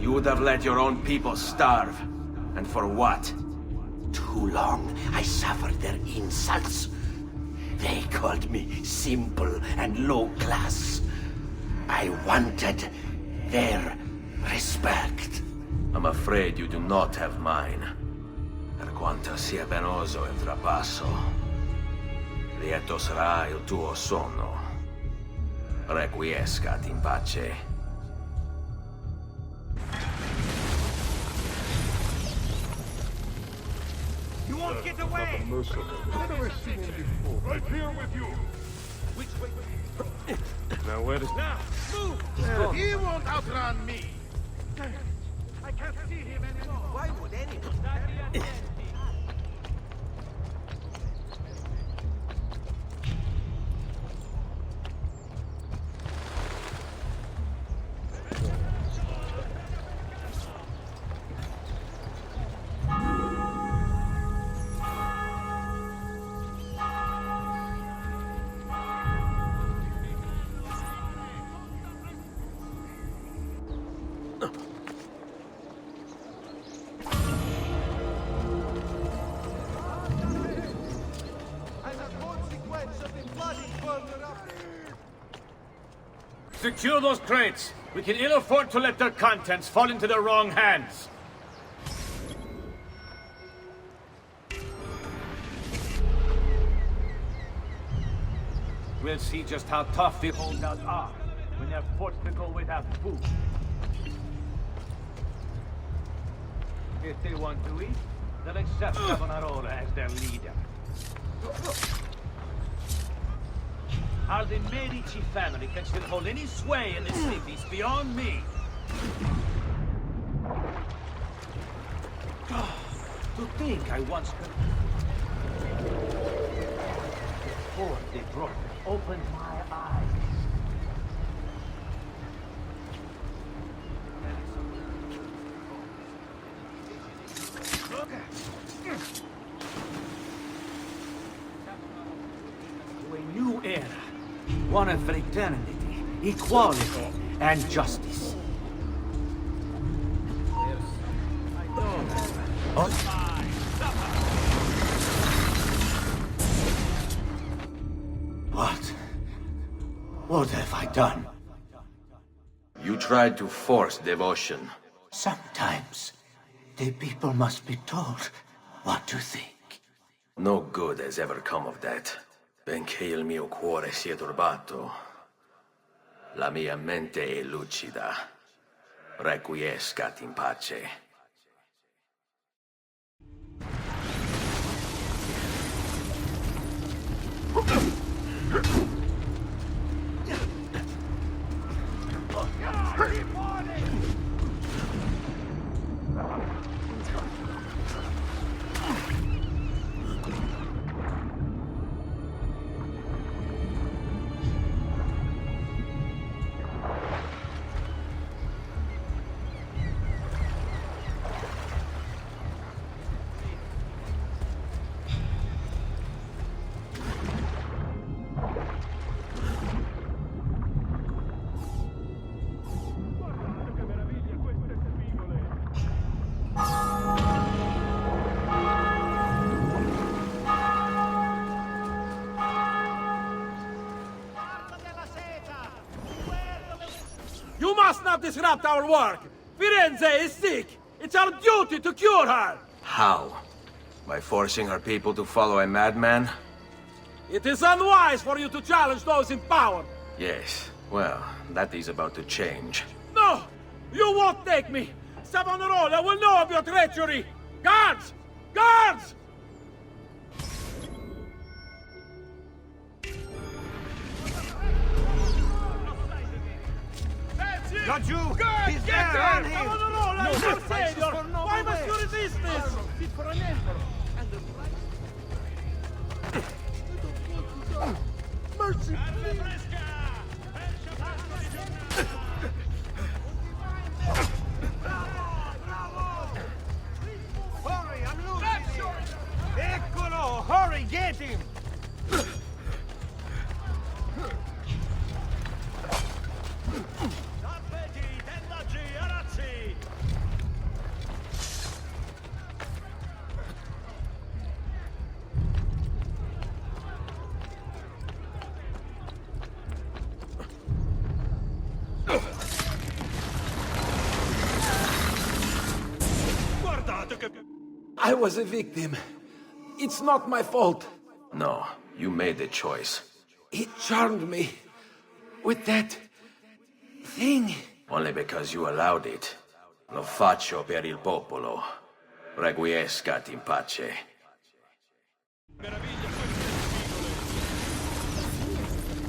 You would have let your own people starve. And for what? Too long I suffered their insults. They called me simple and low class. I wanted their respect. I'm afraid you do not have mine. Per quanto sia penoso il trapasso, lieto sarà il tuo sonno. Requiescat in pace. You won't get away! Never seen him before. Right here with you! Which way? Now where is... Now, move! He won't outrun me! I can't see him anymore. Why would anyone? Secure those crates. We can ill afford to let their contents fall into the wrong hands. We'll see just how tough the holdouts are when they're forced to go without food. If they want to eat, they'll accept Savonarola as their leader. How the Medici family can still hold any sway in the city is beyond me. To think I once could... Before they broke, opened my eyes. To a new era. One of fraternity, equality, and justice. What have I done? You tried to force devotion. Sometimes, the people must be told what to think. No good has ever come of that. Benché il mio cuore sia turbato, la mia mente è lucida. Requiescat in pace. You must not disrupt our work! Firenze is sick! It's our duty to cure her! How? By forcing her people to follow a madman? It is unwise for you to challenge those in power! Yes, well, that is about to change. No! You won't take me! Savonarola will know of your treachery! Guards! Guards! Got you! Guards, He's get there! there! Savonarola is your savior! Why must you resist this? Fit for an emperor. And the mercy, please! Hurry, I'm losing! Eccolo! Hurry, get him! I was a victim. It's not my fault. No, you made the choice. He charmed me with that thing. Only because you allowed it. Lo faccio per il popolo. Requiescat in pace.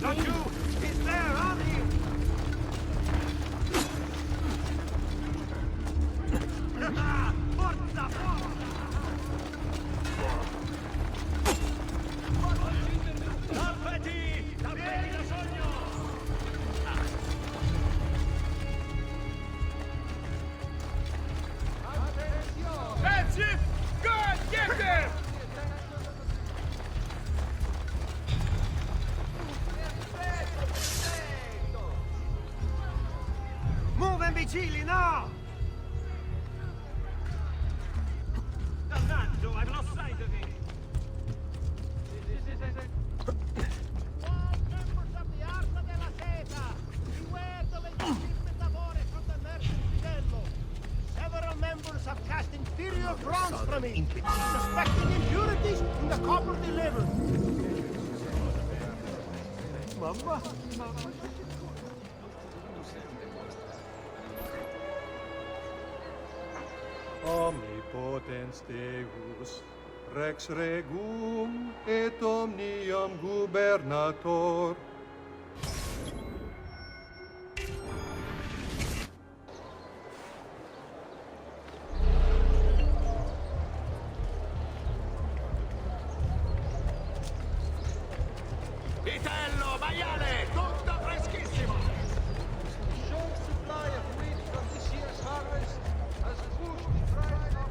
Got you! He's there! On him! Forza, forza! Tappeti! Tappeti da sogno! That's it! Good! Get there! Move and be vigili, now! Dannaggio, I've lost sight of it. Members of the Arma della Seta, beware the legitimate lavore from the merchant Fidello. Several members have cast inferior bronze from it, suspecting impurities in the copper delivered. Mamma. Omnipotens Deus, Rex Regum et omnium gubernator. Vitello, maiale, tutto freschissimo! Short supply of wheat from this year's harvest has pushed the price of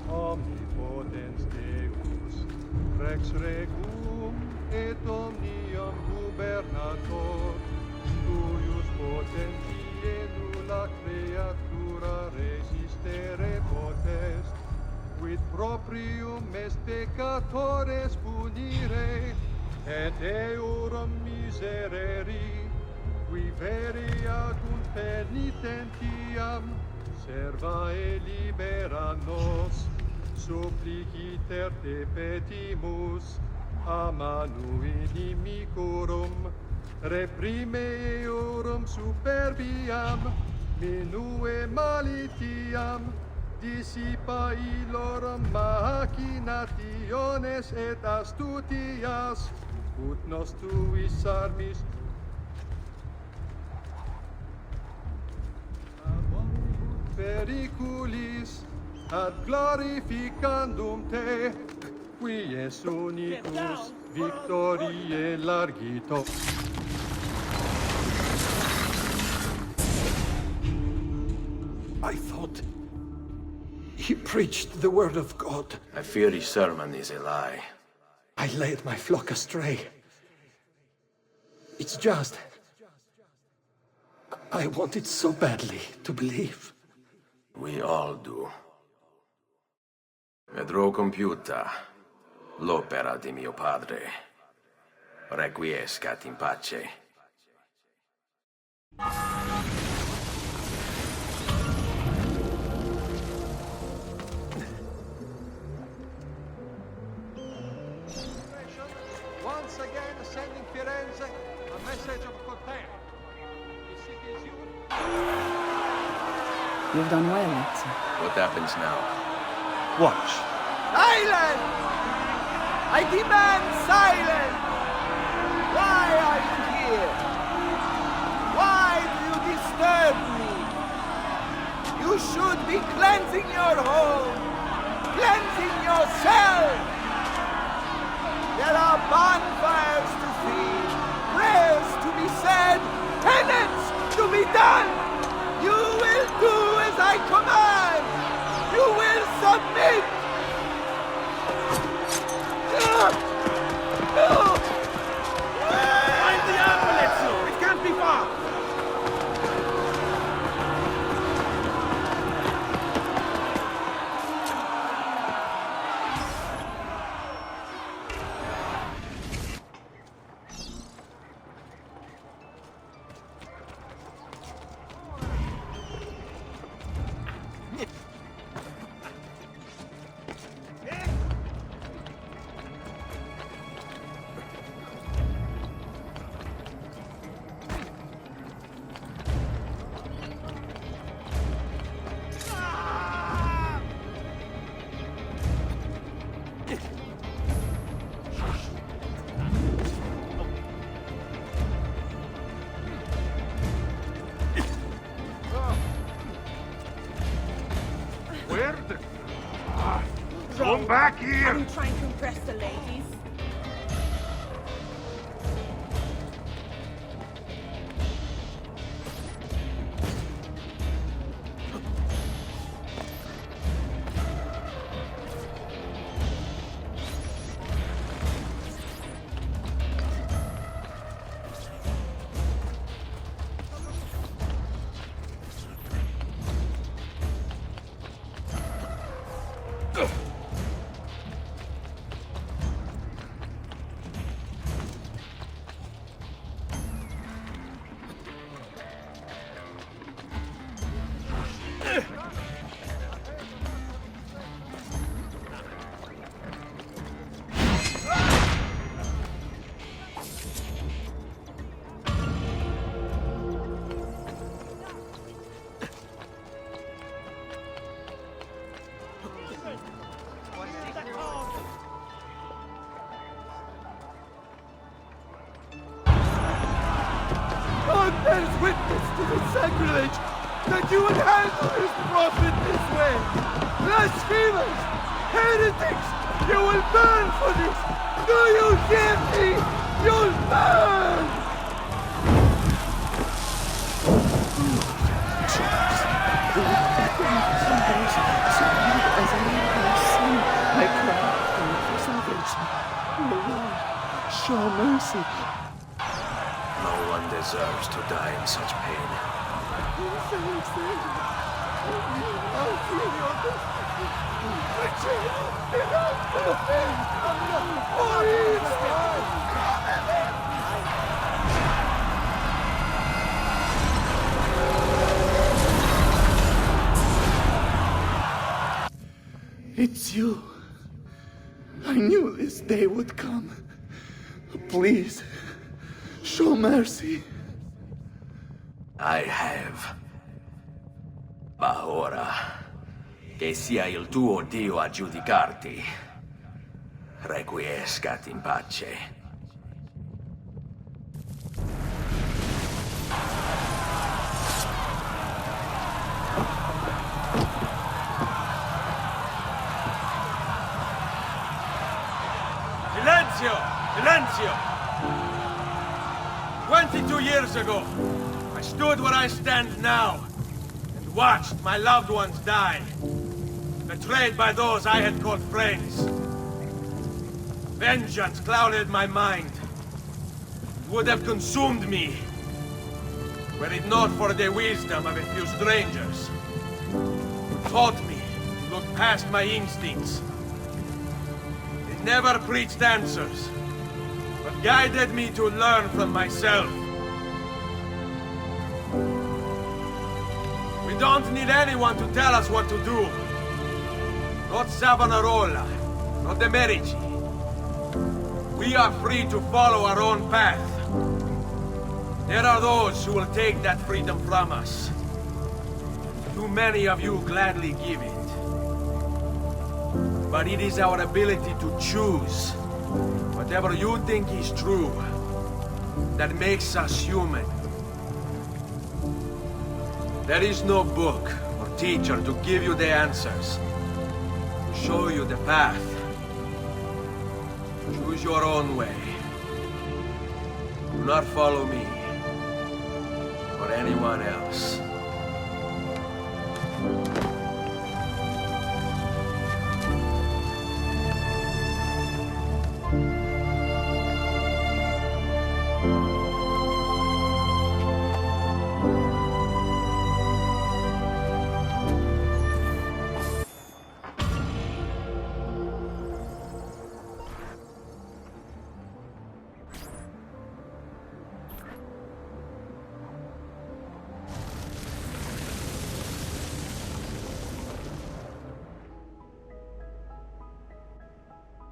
Omnipotens Deus, Rex Regum et omnium gubernator, tuius potentie nulla creatura resistere potest, quid proprium est peccatores punire, et eorum miserere, qui vere adunt penitentiam, serva e libera nos, suppliciter te petimus, a manu inimicorum, reprime eorum superbiam, minue malitiam, dissipa illorum machinationes et astutias, ut nos tuis armis periculis ad glorificandum te, qui es unicus victoriae largito. I thought he preached the word of God. I fear his sermon is a lie. I led my flock astray. It's just I wanted so badly to believe. We all do. Vedrò compiuta l'opera di mio padre. Requiescat in pace. Once again, sending Firenze a message of content. The city is you. You've done well, Ezio. What happens now? Watch. Silence! I demand silence! Why are you here? Why do you disturb me? You should be cleansing your home, cleansing yourself. There are bonfires to see, prayers to be said, penance to be done. You will do as I command. You will submit. Find the apple, Ezio! It can't be far! here! Are you trying to impress the ladies? God bears witness to the sacrilege that you would handle his prophet this way! Blasphemers! Heretics! You will burn for this! Do you hear me? You'll burn! I cry for salvation. Oh Lord, show mercy. No one deserves to die in such pain. It's you. I knew this day would come. Please, show mercy. I have. Ma ora, che sia il tuo Dio a giudicarti, requiescat in pace. Silenzio! Silenzio! 22 years ago, I stood where I stand now and watched my loved ones die, betrayed by those I had called friends. Vengeance clouded my mind. It would have consumed me, were it not for the wisdom of a few strangers who taught me to look past my instincts. They never preached answers, but guided me to learn from myself. We don't need anyone to tell us what to do. Not Savonarola, not the Medici. We are free to follow our own path. There are those who will take that freedom from us. Too many of you gladly give it. But it is our ability to choose whatever you think is true that makes us human. There is no book or teacher to give you the answers, to show you the path. Choose your own way. Do not follow me or anyone else.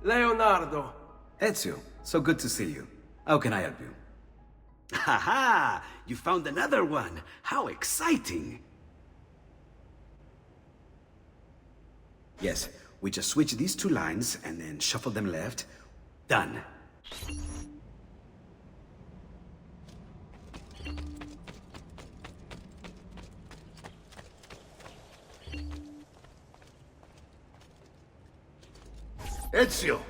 Leonardo. Ezio, so good to see you. How can I help you? Ha ha! You found another one! How exciting! Yes, we just switch these two lines and then shuffle them left. Done. Ezio!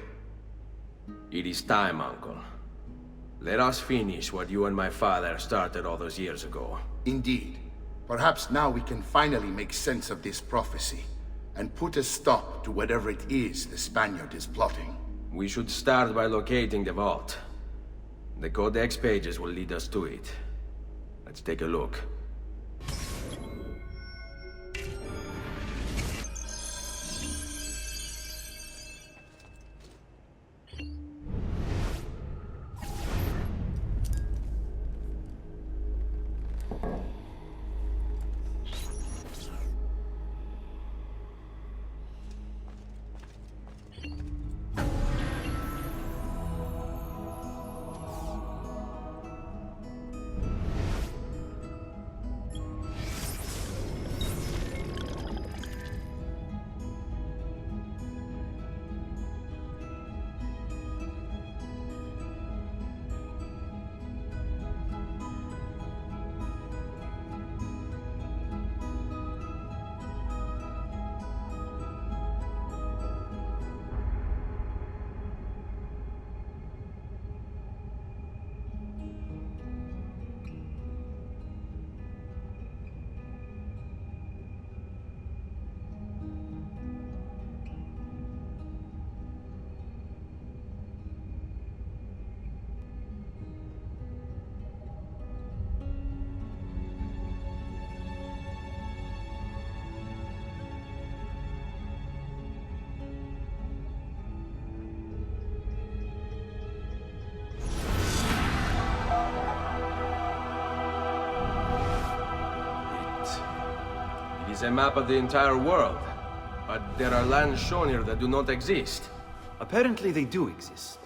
It is time, Uncle. Let us finish what you and my father started all those years ago. Indeed. Perhaps now we can finally make sense of this prophecy, and put a stop to whatever it is the Spaniard is plotting. We should start by locating the vault. The Codex pages will lead us to it. Let's take a look. It is a map of the entire world, but there are lands shown here that do not exist. Apparently they do exist.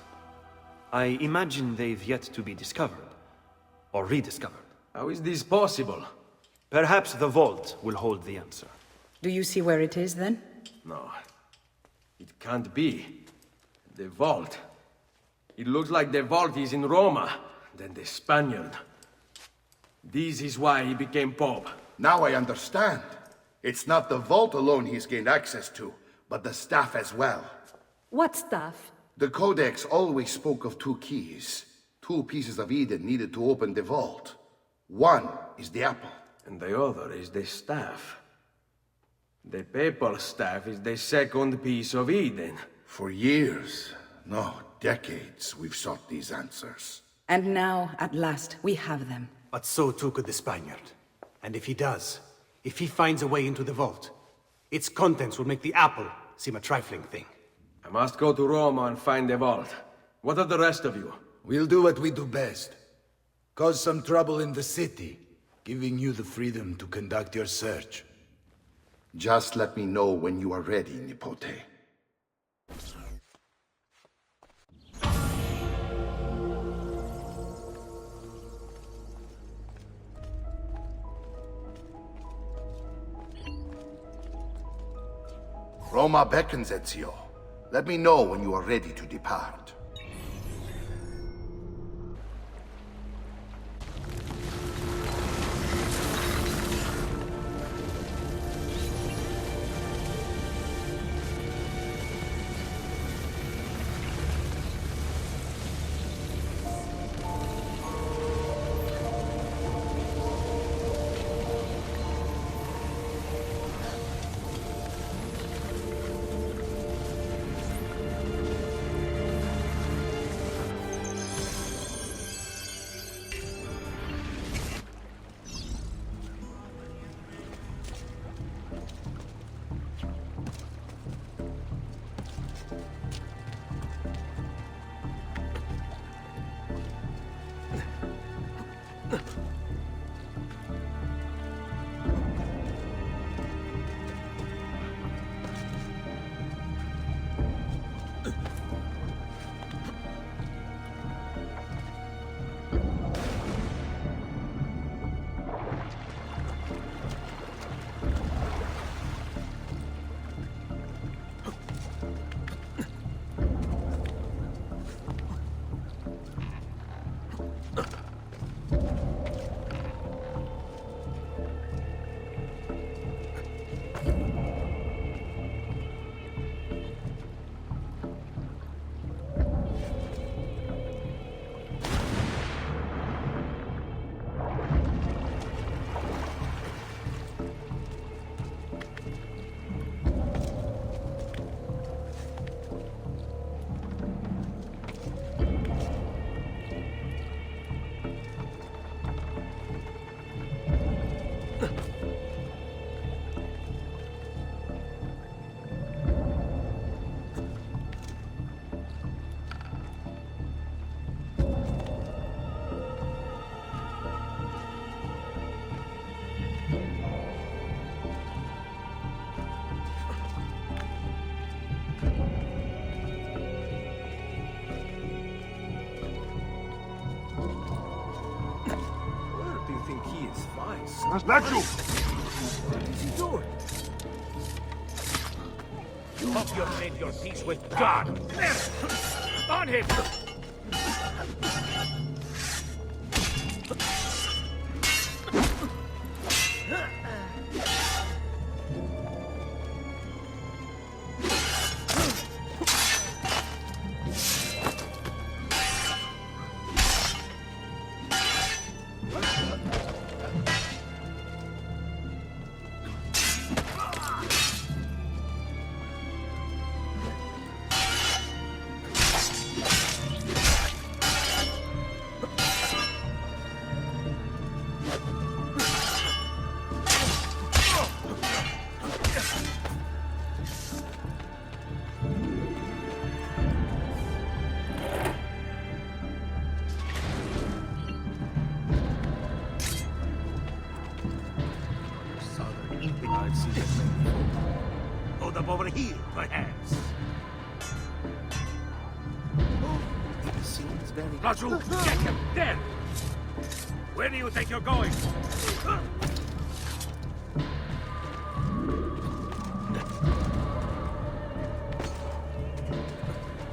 I imagine they've yet to be discovered. Or rediscovered. How is this possible? Perhaps the vault will hold the answer. Do you see where it is, then? No. It can't be. The vault. It looks like the vault is in Roma, then the Spaniard. This is why he became Pope. Now I understand. It's not the vault alone he's gained access to, but the staff as well. What staff? The Codex always spoke of two keys. Two pieces of Eden needed to open the vault. One is the apple. And the other is the staff. The papal staff is the second piece of Eden. For years, no, decades, we've sought these answers. And now, at last, we have them. But so too could the Spaniard. And if he does, if he finds a way into the vault, its contents will make the apple seem a trifling thing. I must go to Roma and find the vault. What of the rest of you? We'll do what we do best. Cause some trouble in the city, giving you the freedom to conduct your search. Just let me know when you are ready, Nipote. Roma beckons, Ezio. Let me know when you are ready to depart. Let you! What is he doing? You hope you've made your peace with God. There! On him! I've seen this man before. Hold up over here, perhaps. It seems very... Raju, get him! There! Where do you think you're going?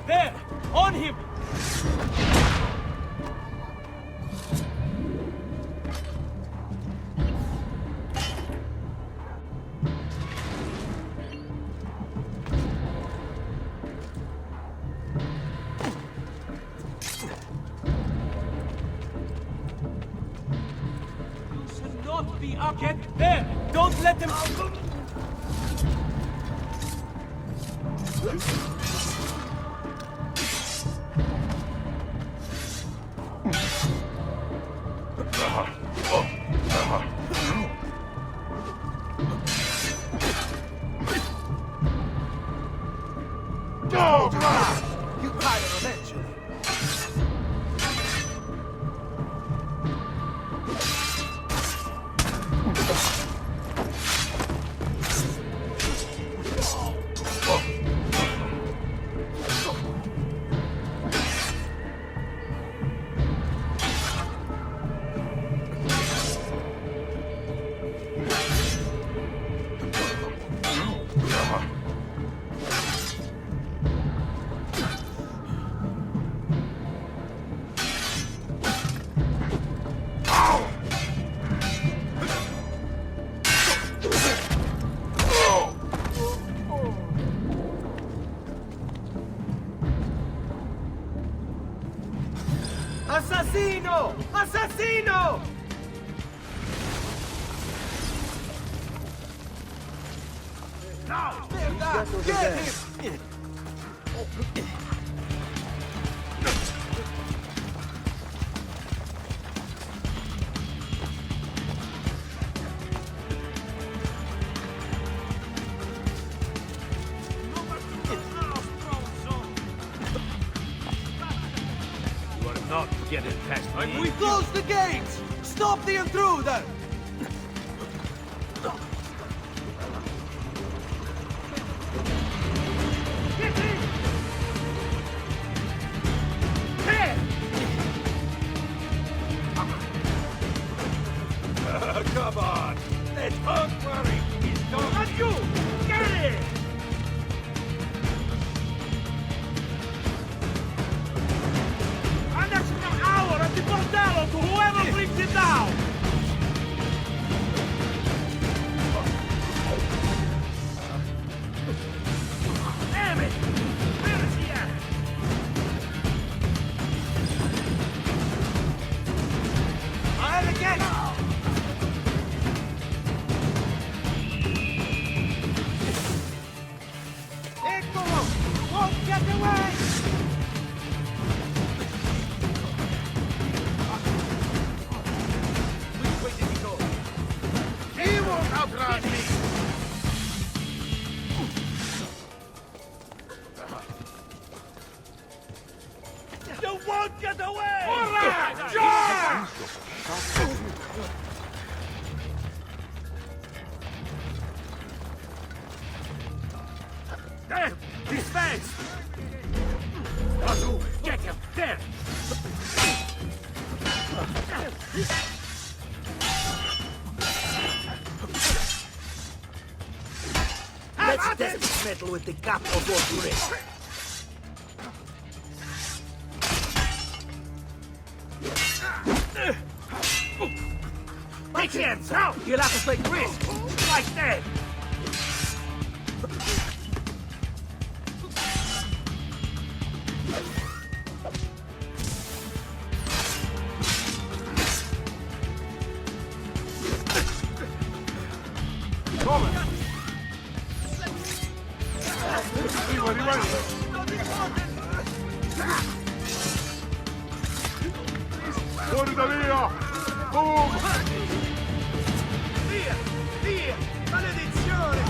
There! On him! Not be up. Get there! Don't let them... You tire eventually. Assassino! Assassino! Now! Get him! You are not getting past me. We close the gates! Stop the intruder! Come on! Don't worry! He's gone! Not you! Get it! An extra hour at the bordello to whoever brings it down! Damn it! Where is he at? I'll again! Eccolo! You won't get away! Which way did he go? He won't outrun me! You won't get away! All right! Charge! There! He's fast! Raju, get him! There! metal with the cap of your grip. Take hands now! You'll have to take risks, like that! Guarda via! Boom! Via! Via! Maledizione!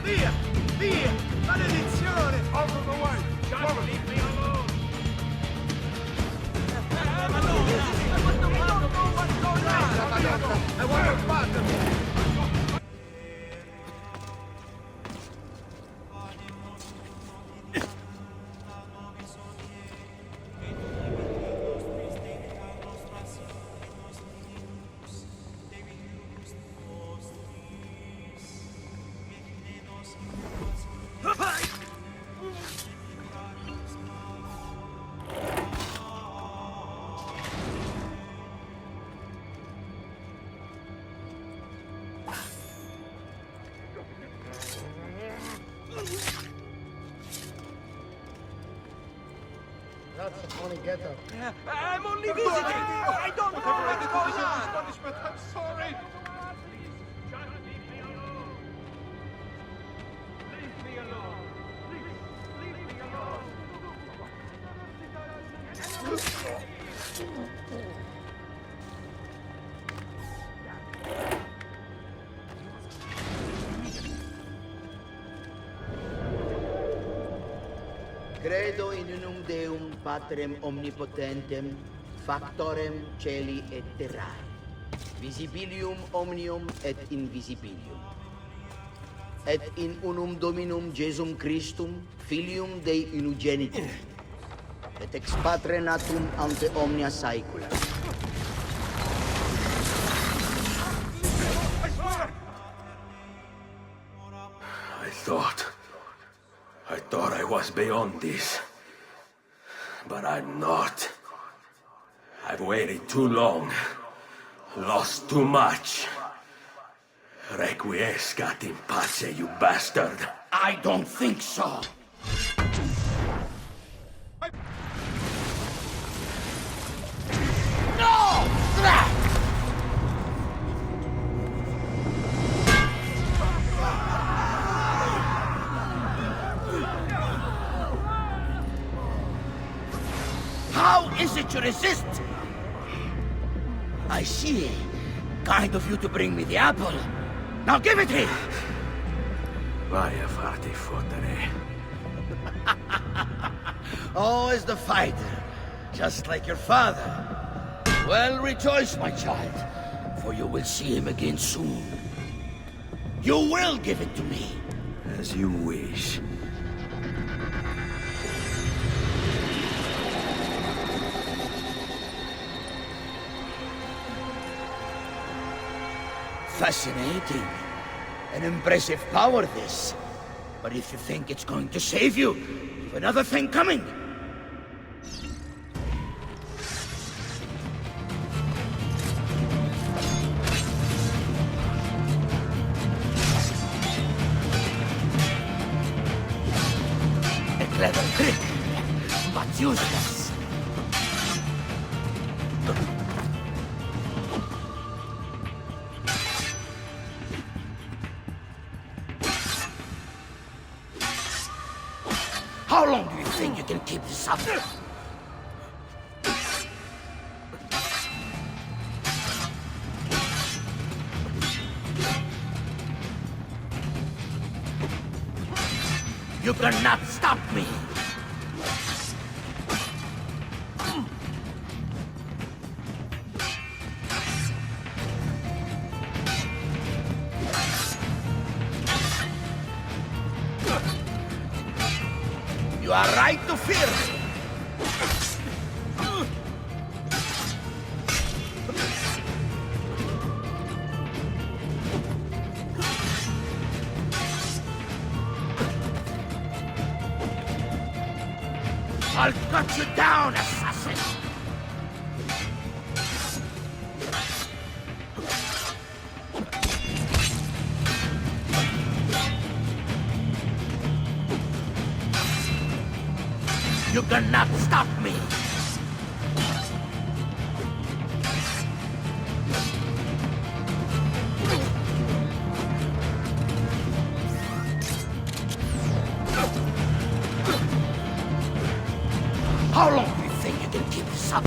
Via! Via! Maledizione! Out of the way! Just leave me alone! I want your partner! That's a funny getup. I'm only visiting! I don't know what's going on! Punishment, I'm sorry! Just leave me alone! Leave me alone! Leave me alone! Credo in unum Deum Patrem omnipotentem, factorem celi et terrae, visibilium omnium et invisibilium. Et in unum Dominum Jesum Christum, Filium Dei unigenitum, et ex Patre natum ante omnia saecula. I thought I was beyond this. But I'm not. I've waited too long. Lost too much. Requiescat in pace, you bastard. I don't think so. No! Drat! How is it you resist? I see. Kind of you to bring me the apple. Now give it here! Vaya farti fottere. Always the fighter, just like your father. Well, rejoice, my child, for you will see him again soon. You will give it to me. As you wish. Fascinating. An impressive power, this. But if you think it's going to save you, you've another thing coming. A clever trick, but useless. How long do you think you can keep this up? You cannot stop me! You are right to fear me. I'll cut you down, assassin! You cannot stop me! How long do you think you can keep this up?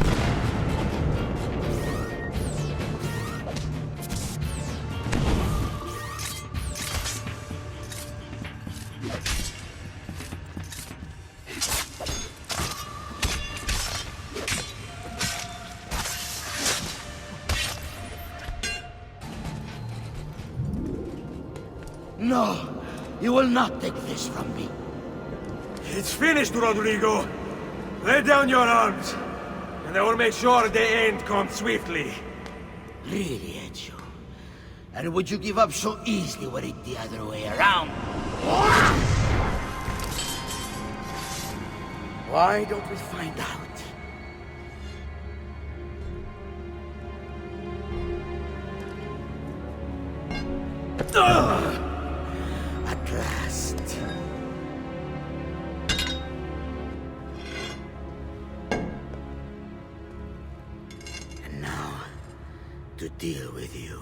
No, you will not take this from me. It's finished, Rodrigo. Lay down your arms, and I will make sure the end comes swiftly. Really, Ezio? And would you give up so easily were it the other way around? Why don't we find out? At last. And now, to deal with you.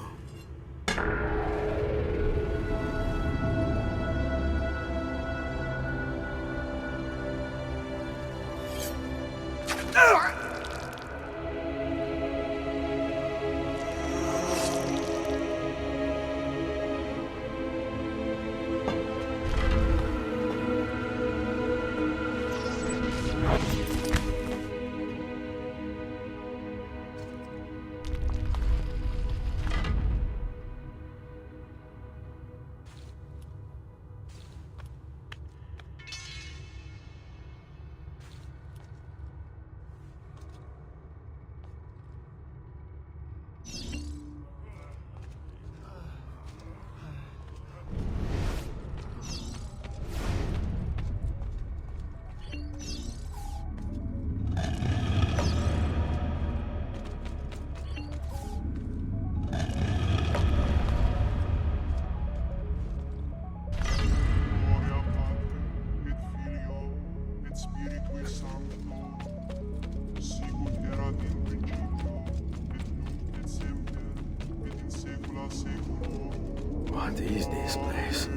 What is this place?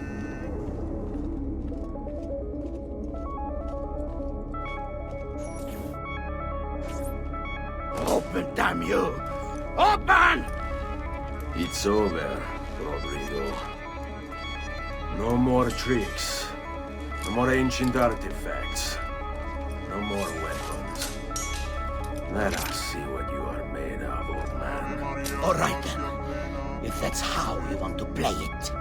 Open, damn you! Open! It's over, Rodrigo. No more tricks. No more ancient artifacts. No more weapons. Let us see what you are made of, old man. All right, then. If that's how you want to play it.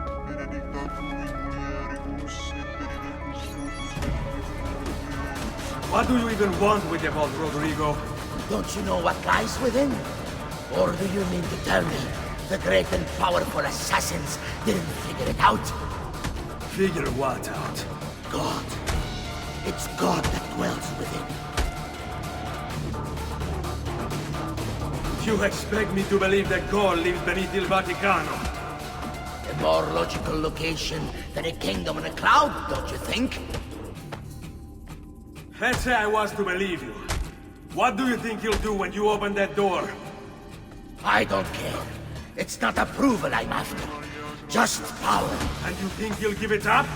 What do you even want with the vault, Rodrigo? Don't you know what lies within? Or do you mean to tell me the great and powerful assassins didn't figure it out? Figure what out? God. It's God that dwells within. You expect me to believe that God lives beneath Il Vaticano? A more logical location than a kingdom in a cloud, don't you think? Let's say I was to believe you. What do you think you'll do when you open that door? I don't care. It's not approval I'm after. Just power. And you think you'll give it up?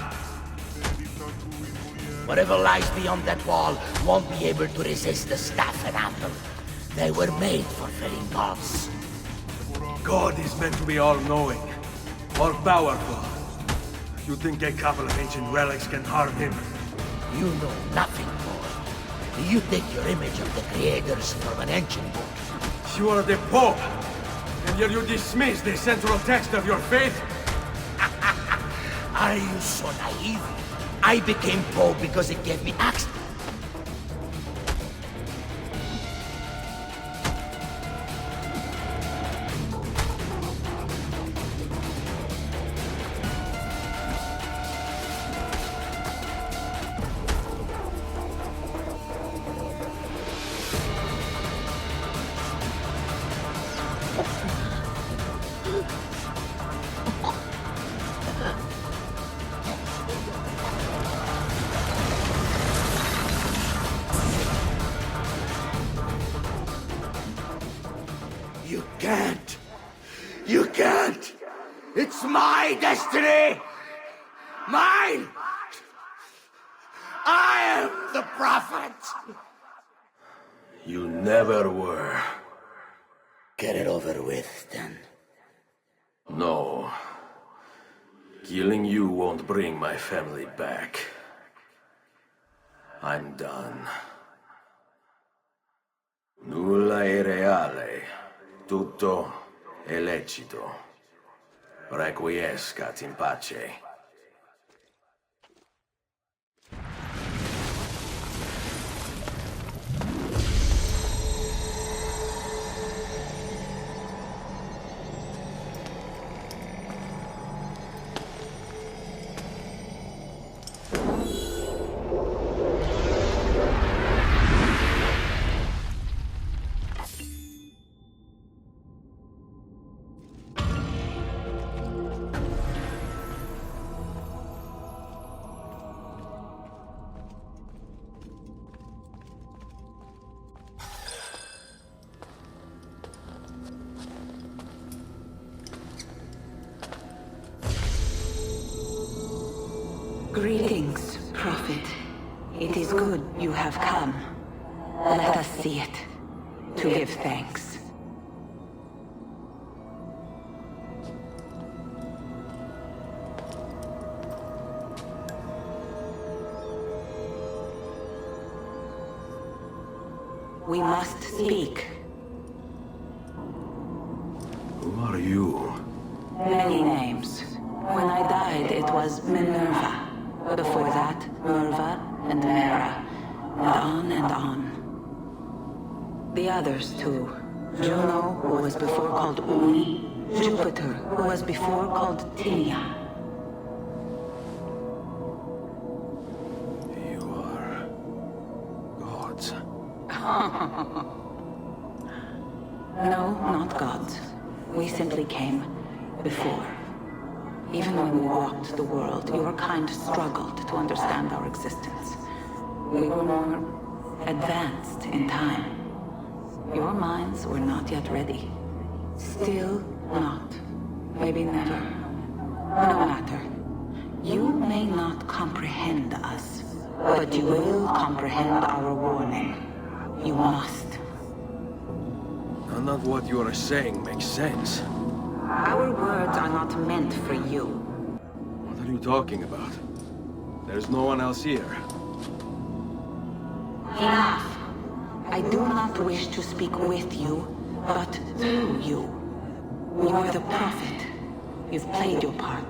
Whatever lies beyond that wall won't be able to resist the staff and apple. They were made for felling gods. God is meant to be all-knowing, all-powerful. You think a couple of ancient relics can harm him? You know nothing more. You take your image of the creators from an ancient book. You are the Pope, and yet you dismiss the central text of your faith? Are you so naive? I became Pope because it gave me access. can't. You can't. It's my destiny. Mine. I am the prophet. You never were. Get it over with, then. No. Killing you won't bring my family back. I'm done. Nulla è reale. Tutto è lecito. Requiescat in pace. Greetings, Prophet. It is good you have come. Let us see it, to give thanks. We must speak. Who are you? Many names. When I died, it was Minerva. Before that, Merva and Mera. And on and on. The others, too. Juno, who was before called Uni. Jupiter, who was before called Tinia. You are... gods. No, not gods. We simply came before. Even when we walked the world, your kind struggled to understand our existence. We were more advanced in time. Your minds were not yet ready. Still not. Maybe never. No matter. You may not comprehend us, but you will comprehend our warning. You must. None of what you are saying makes sense. Our words are not meant for you. What are you talking about? There's no one else here. Enough. I do not wish to speak with you, but through you. You are the prophet. You've played your part.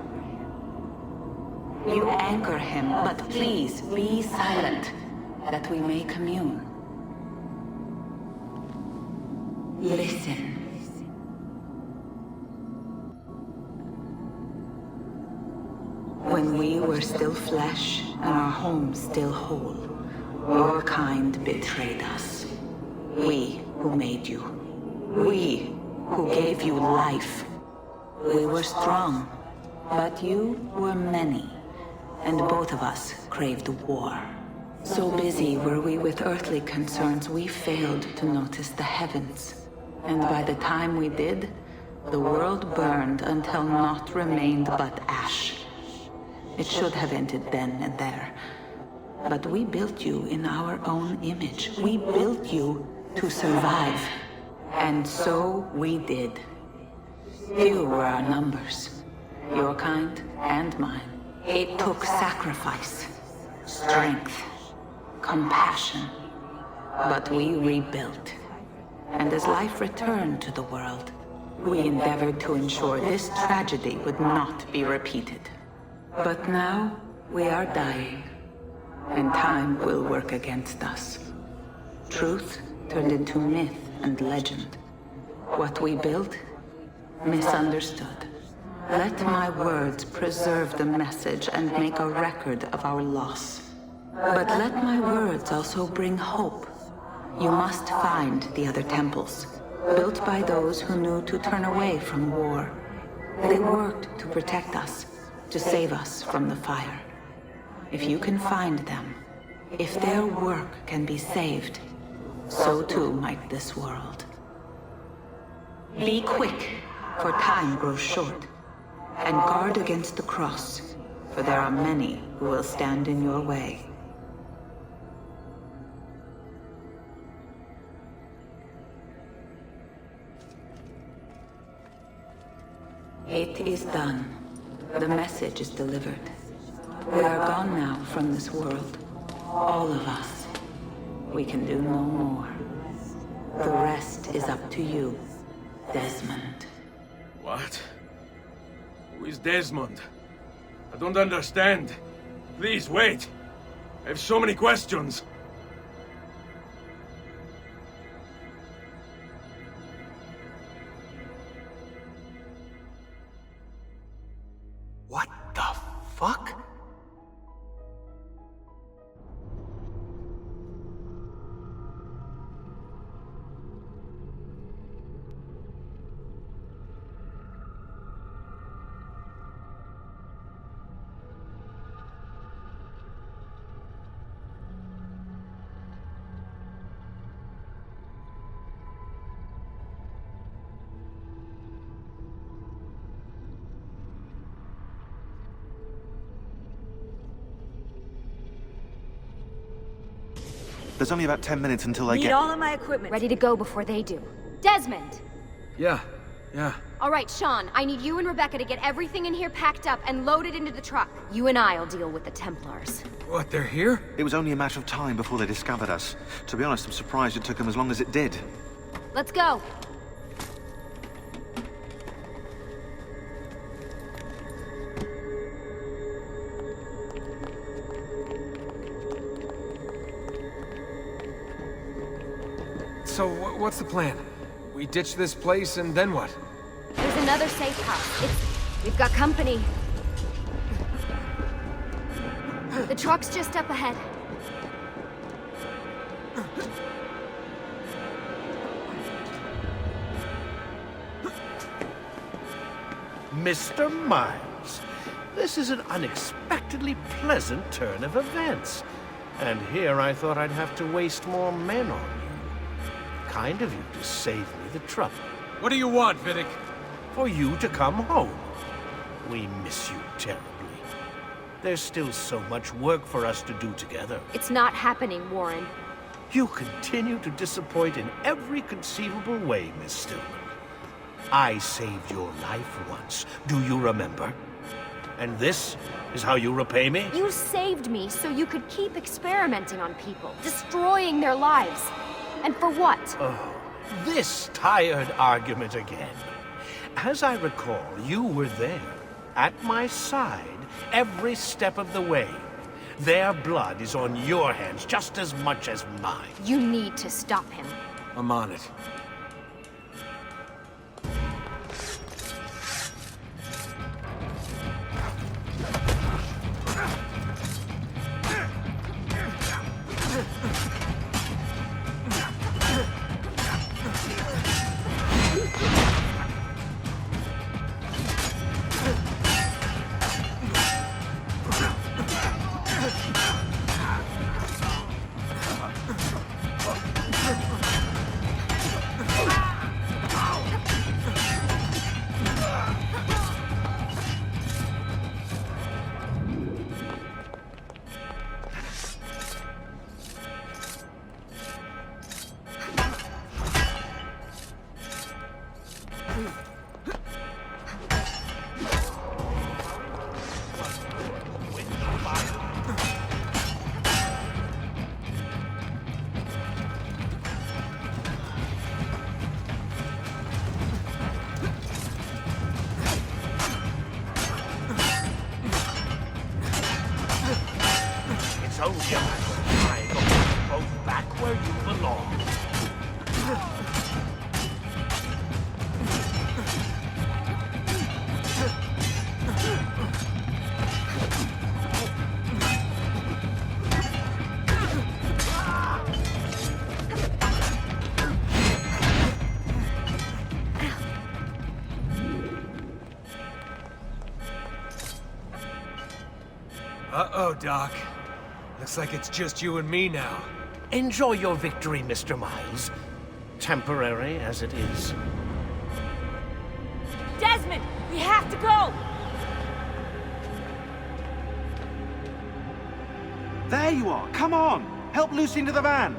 You anchor him, but please be silent, that we may commune. Listen. When we were still flesh and our home still whole, your kind betrayed us. We who made you. We who gave you life. We were strong, but you were many, and both of us craved war. So busy were we with earthly concerns, we failed to notice the heavens. And by the time we did, the world burned until naught remained but ash. It should have ended then and there. But we built you in our own image. We built you to survive. And so we did. Few were our numbers. Your kind and mine. It took sacrifice, strength, compassion. But we rebuilt. And as life returned to the world, we endeavored to ensure this tragedy would not be repeated. But now, we are dying, and time will work against us. Truth turned into myth and legend. What we built, misunderstood. Let my words preserve the message and make a record of our loss. But let my words also bring hope. You must find the other temples, built by those who knew to turn away from war. They worked to protect us, to save us from the fire. If you can find them, if their work can be saved, so too might this world. Be quick, for time grows short. And guard against the cross, for there are many who will stand in your way. It is done. The message is delivered. We are gone now from this world. All of us. We can do no more. The rest is up to you, Desmond. What? Who is Desmond? I don't understand. Please, wait. I have so many questions. What the fuck? There's only about 10 minutes until I Need get... all of my equipment. Ready to go before they do. Desmond! Yeah. All right, Sean, I need you and Rebecca to get everything in here packed up and loaded into the truck. You and I'll deal with the Templars. What, they're here? It was only a matter of time before they discovered us. To be honest, I'm surprised it took them as long as it did. Let's go. So, what's the plan? We ditch this place and then what? There's another safe house. We've got company. The truck's just up ahead. Mr. Miles, this is an unexpectedly pleasant turn of events. And here I thought I'd have to waste more men on you. Kind of you to save me the trouble. What do you want, Vidic? For you to come home. We miss you terribly. There's still so much work for us to do together. It's not happening, Warren. You continue to disappoint in every conceivable way, Miss Stillman. I saved your life once. Do you remember? And this is how you repay me? You saved me so you could keep experimenting on people, destroying their lives. And for what? Oh, this tired argument again. As I recall, you were there, at my side, every step of the way. Their blood is on your hands just as much as mine. You need to stop him. I'm on it. Only a matter of time before you're both back where you belong. Uh-oh, Doc. Looks like it's just you and me now. Enjoy your victory, Mr. Miles. Temporary as it is. We have to go! There you are! Come on! Help Lucy into the van!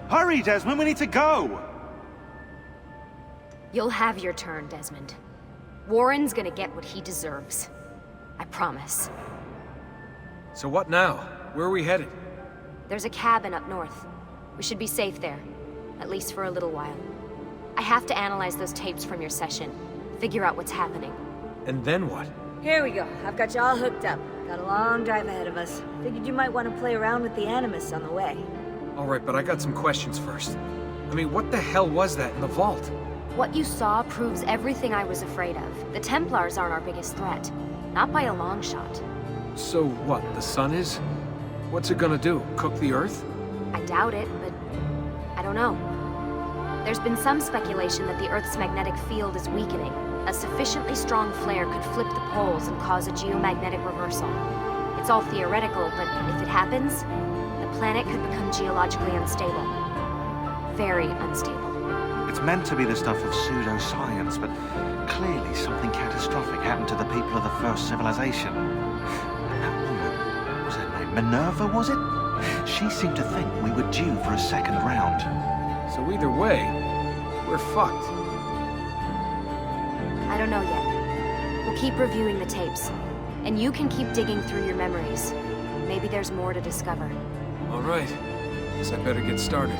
Hurry, Desmond, we need to go! You'll have your turn, Desmond. Warren's gonna get what he deserves. I promise. So what now? Where are we headed? There's a cabin up north. We should be safe there. At least for a little while. I have to analyze those tapes from your session. Figure out what's happening. And then what? Here we go. I've got you all hooked up. Got a long drive ahead of us. Figured you might want to play around with the Animus on the way. Alright, but I got some questions first. I mean, what the hell was that in the vault? What you saw proves everything I was afraid of. The Templars aren't our biggest threat. Not by a long shot. So what, the sun is? What's it gonna do? Cook the Earth? I doubt it, but I don't know. There's been some speculation that the Earth's magnetic field is weakening. A sufficiently strong flare could flip the poles and cause a geomagnetic reversal. It's all theoretical, but if it happens, the planet could become geologically unstable. Very unstable. It's meant to be the stuff of pseudoscience, but clearly something catastrophic happened to the people of the first civilization. And that woman, what was her name? Minerva, was it? She seemed to think we were due for a second round. So either way, we're fucked. I don't know yet. We'll keep reviewing the tapes. And you can keep digging through your memories. Maybe there's more to discover. Alright. Guess I better get started.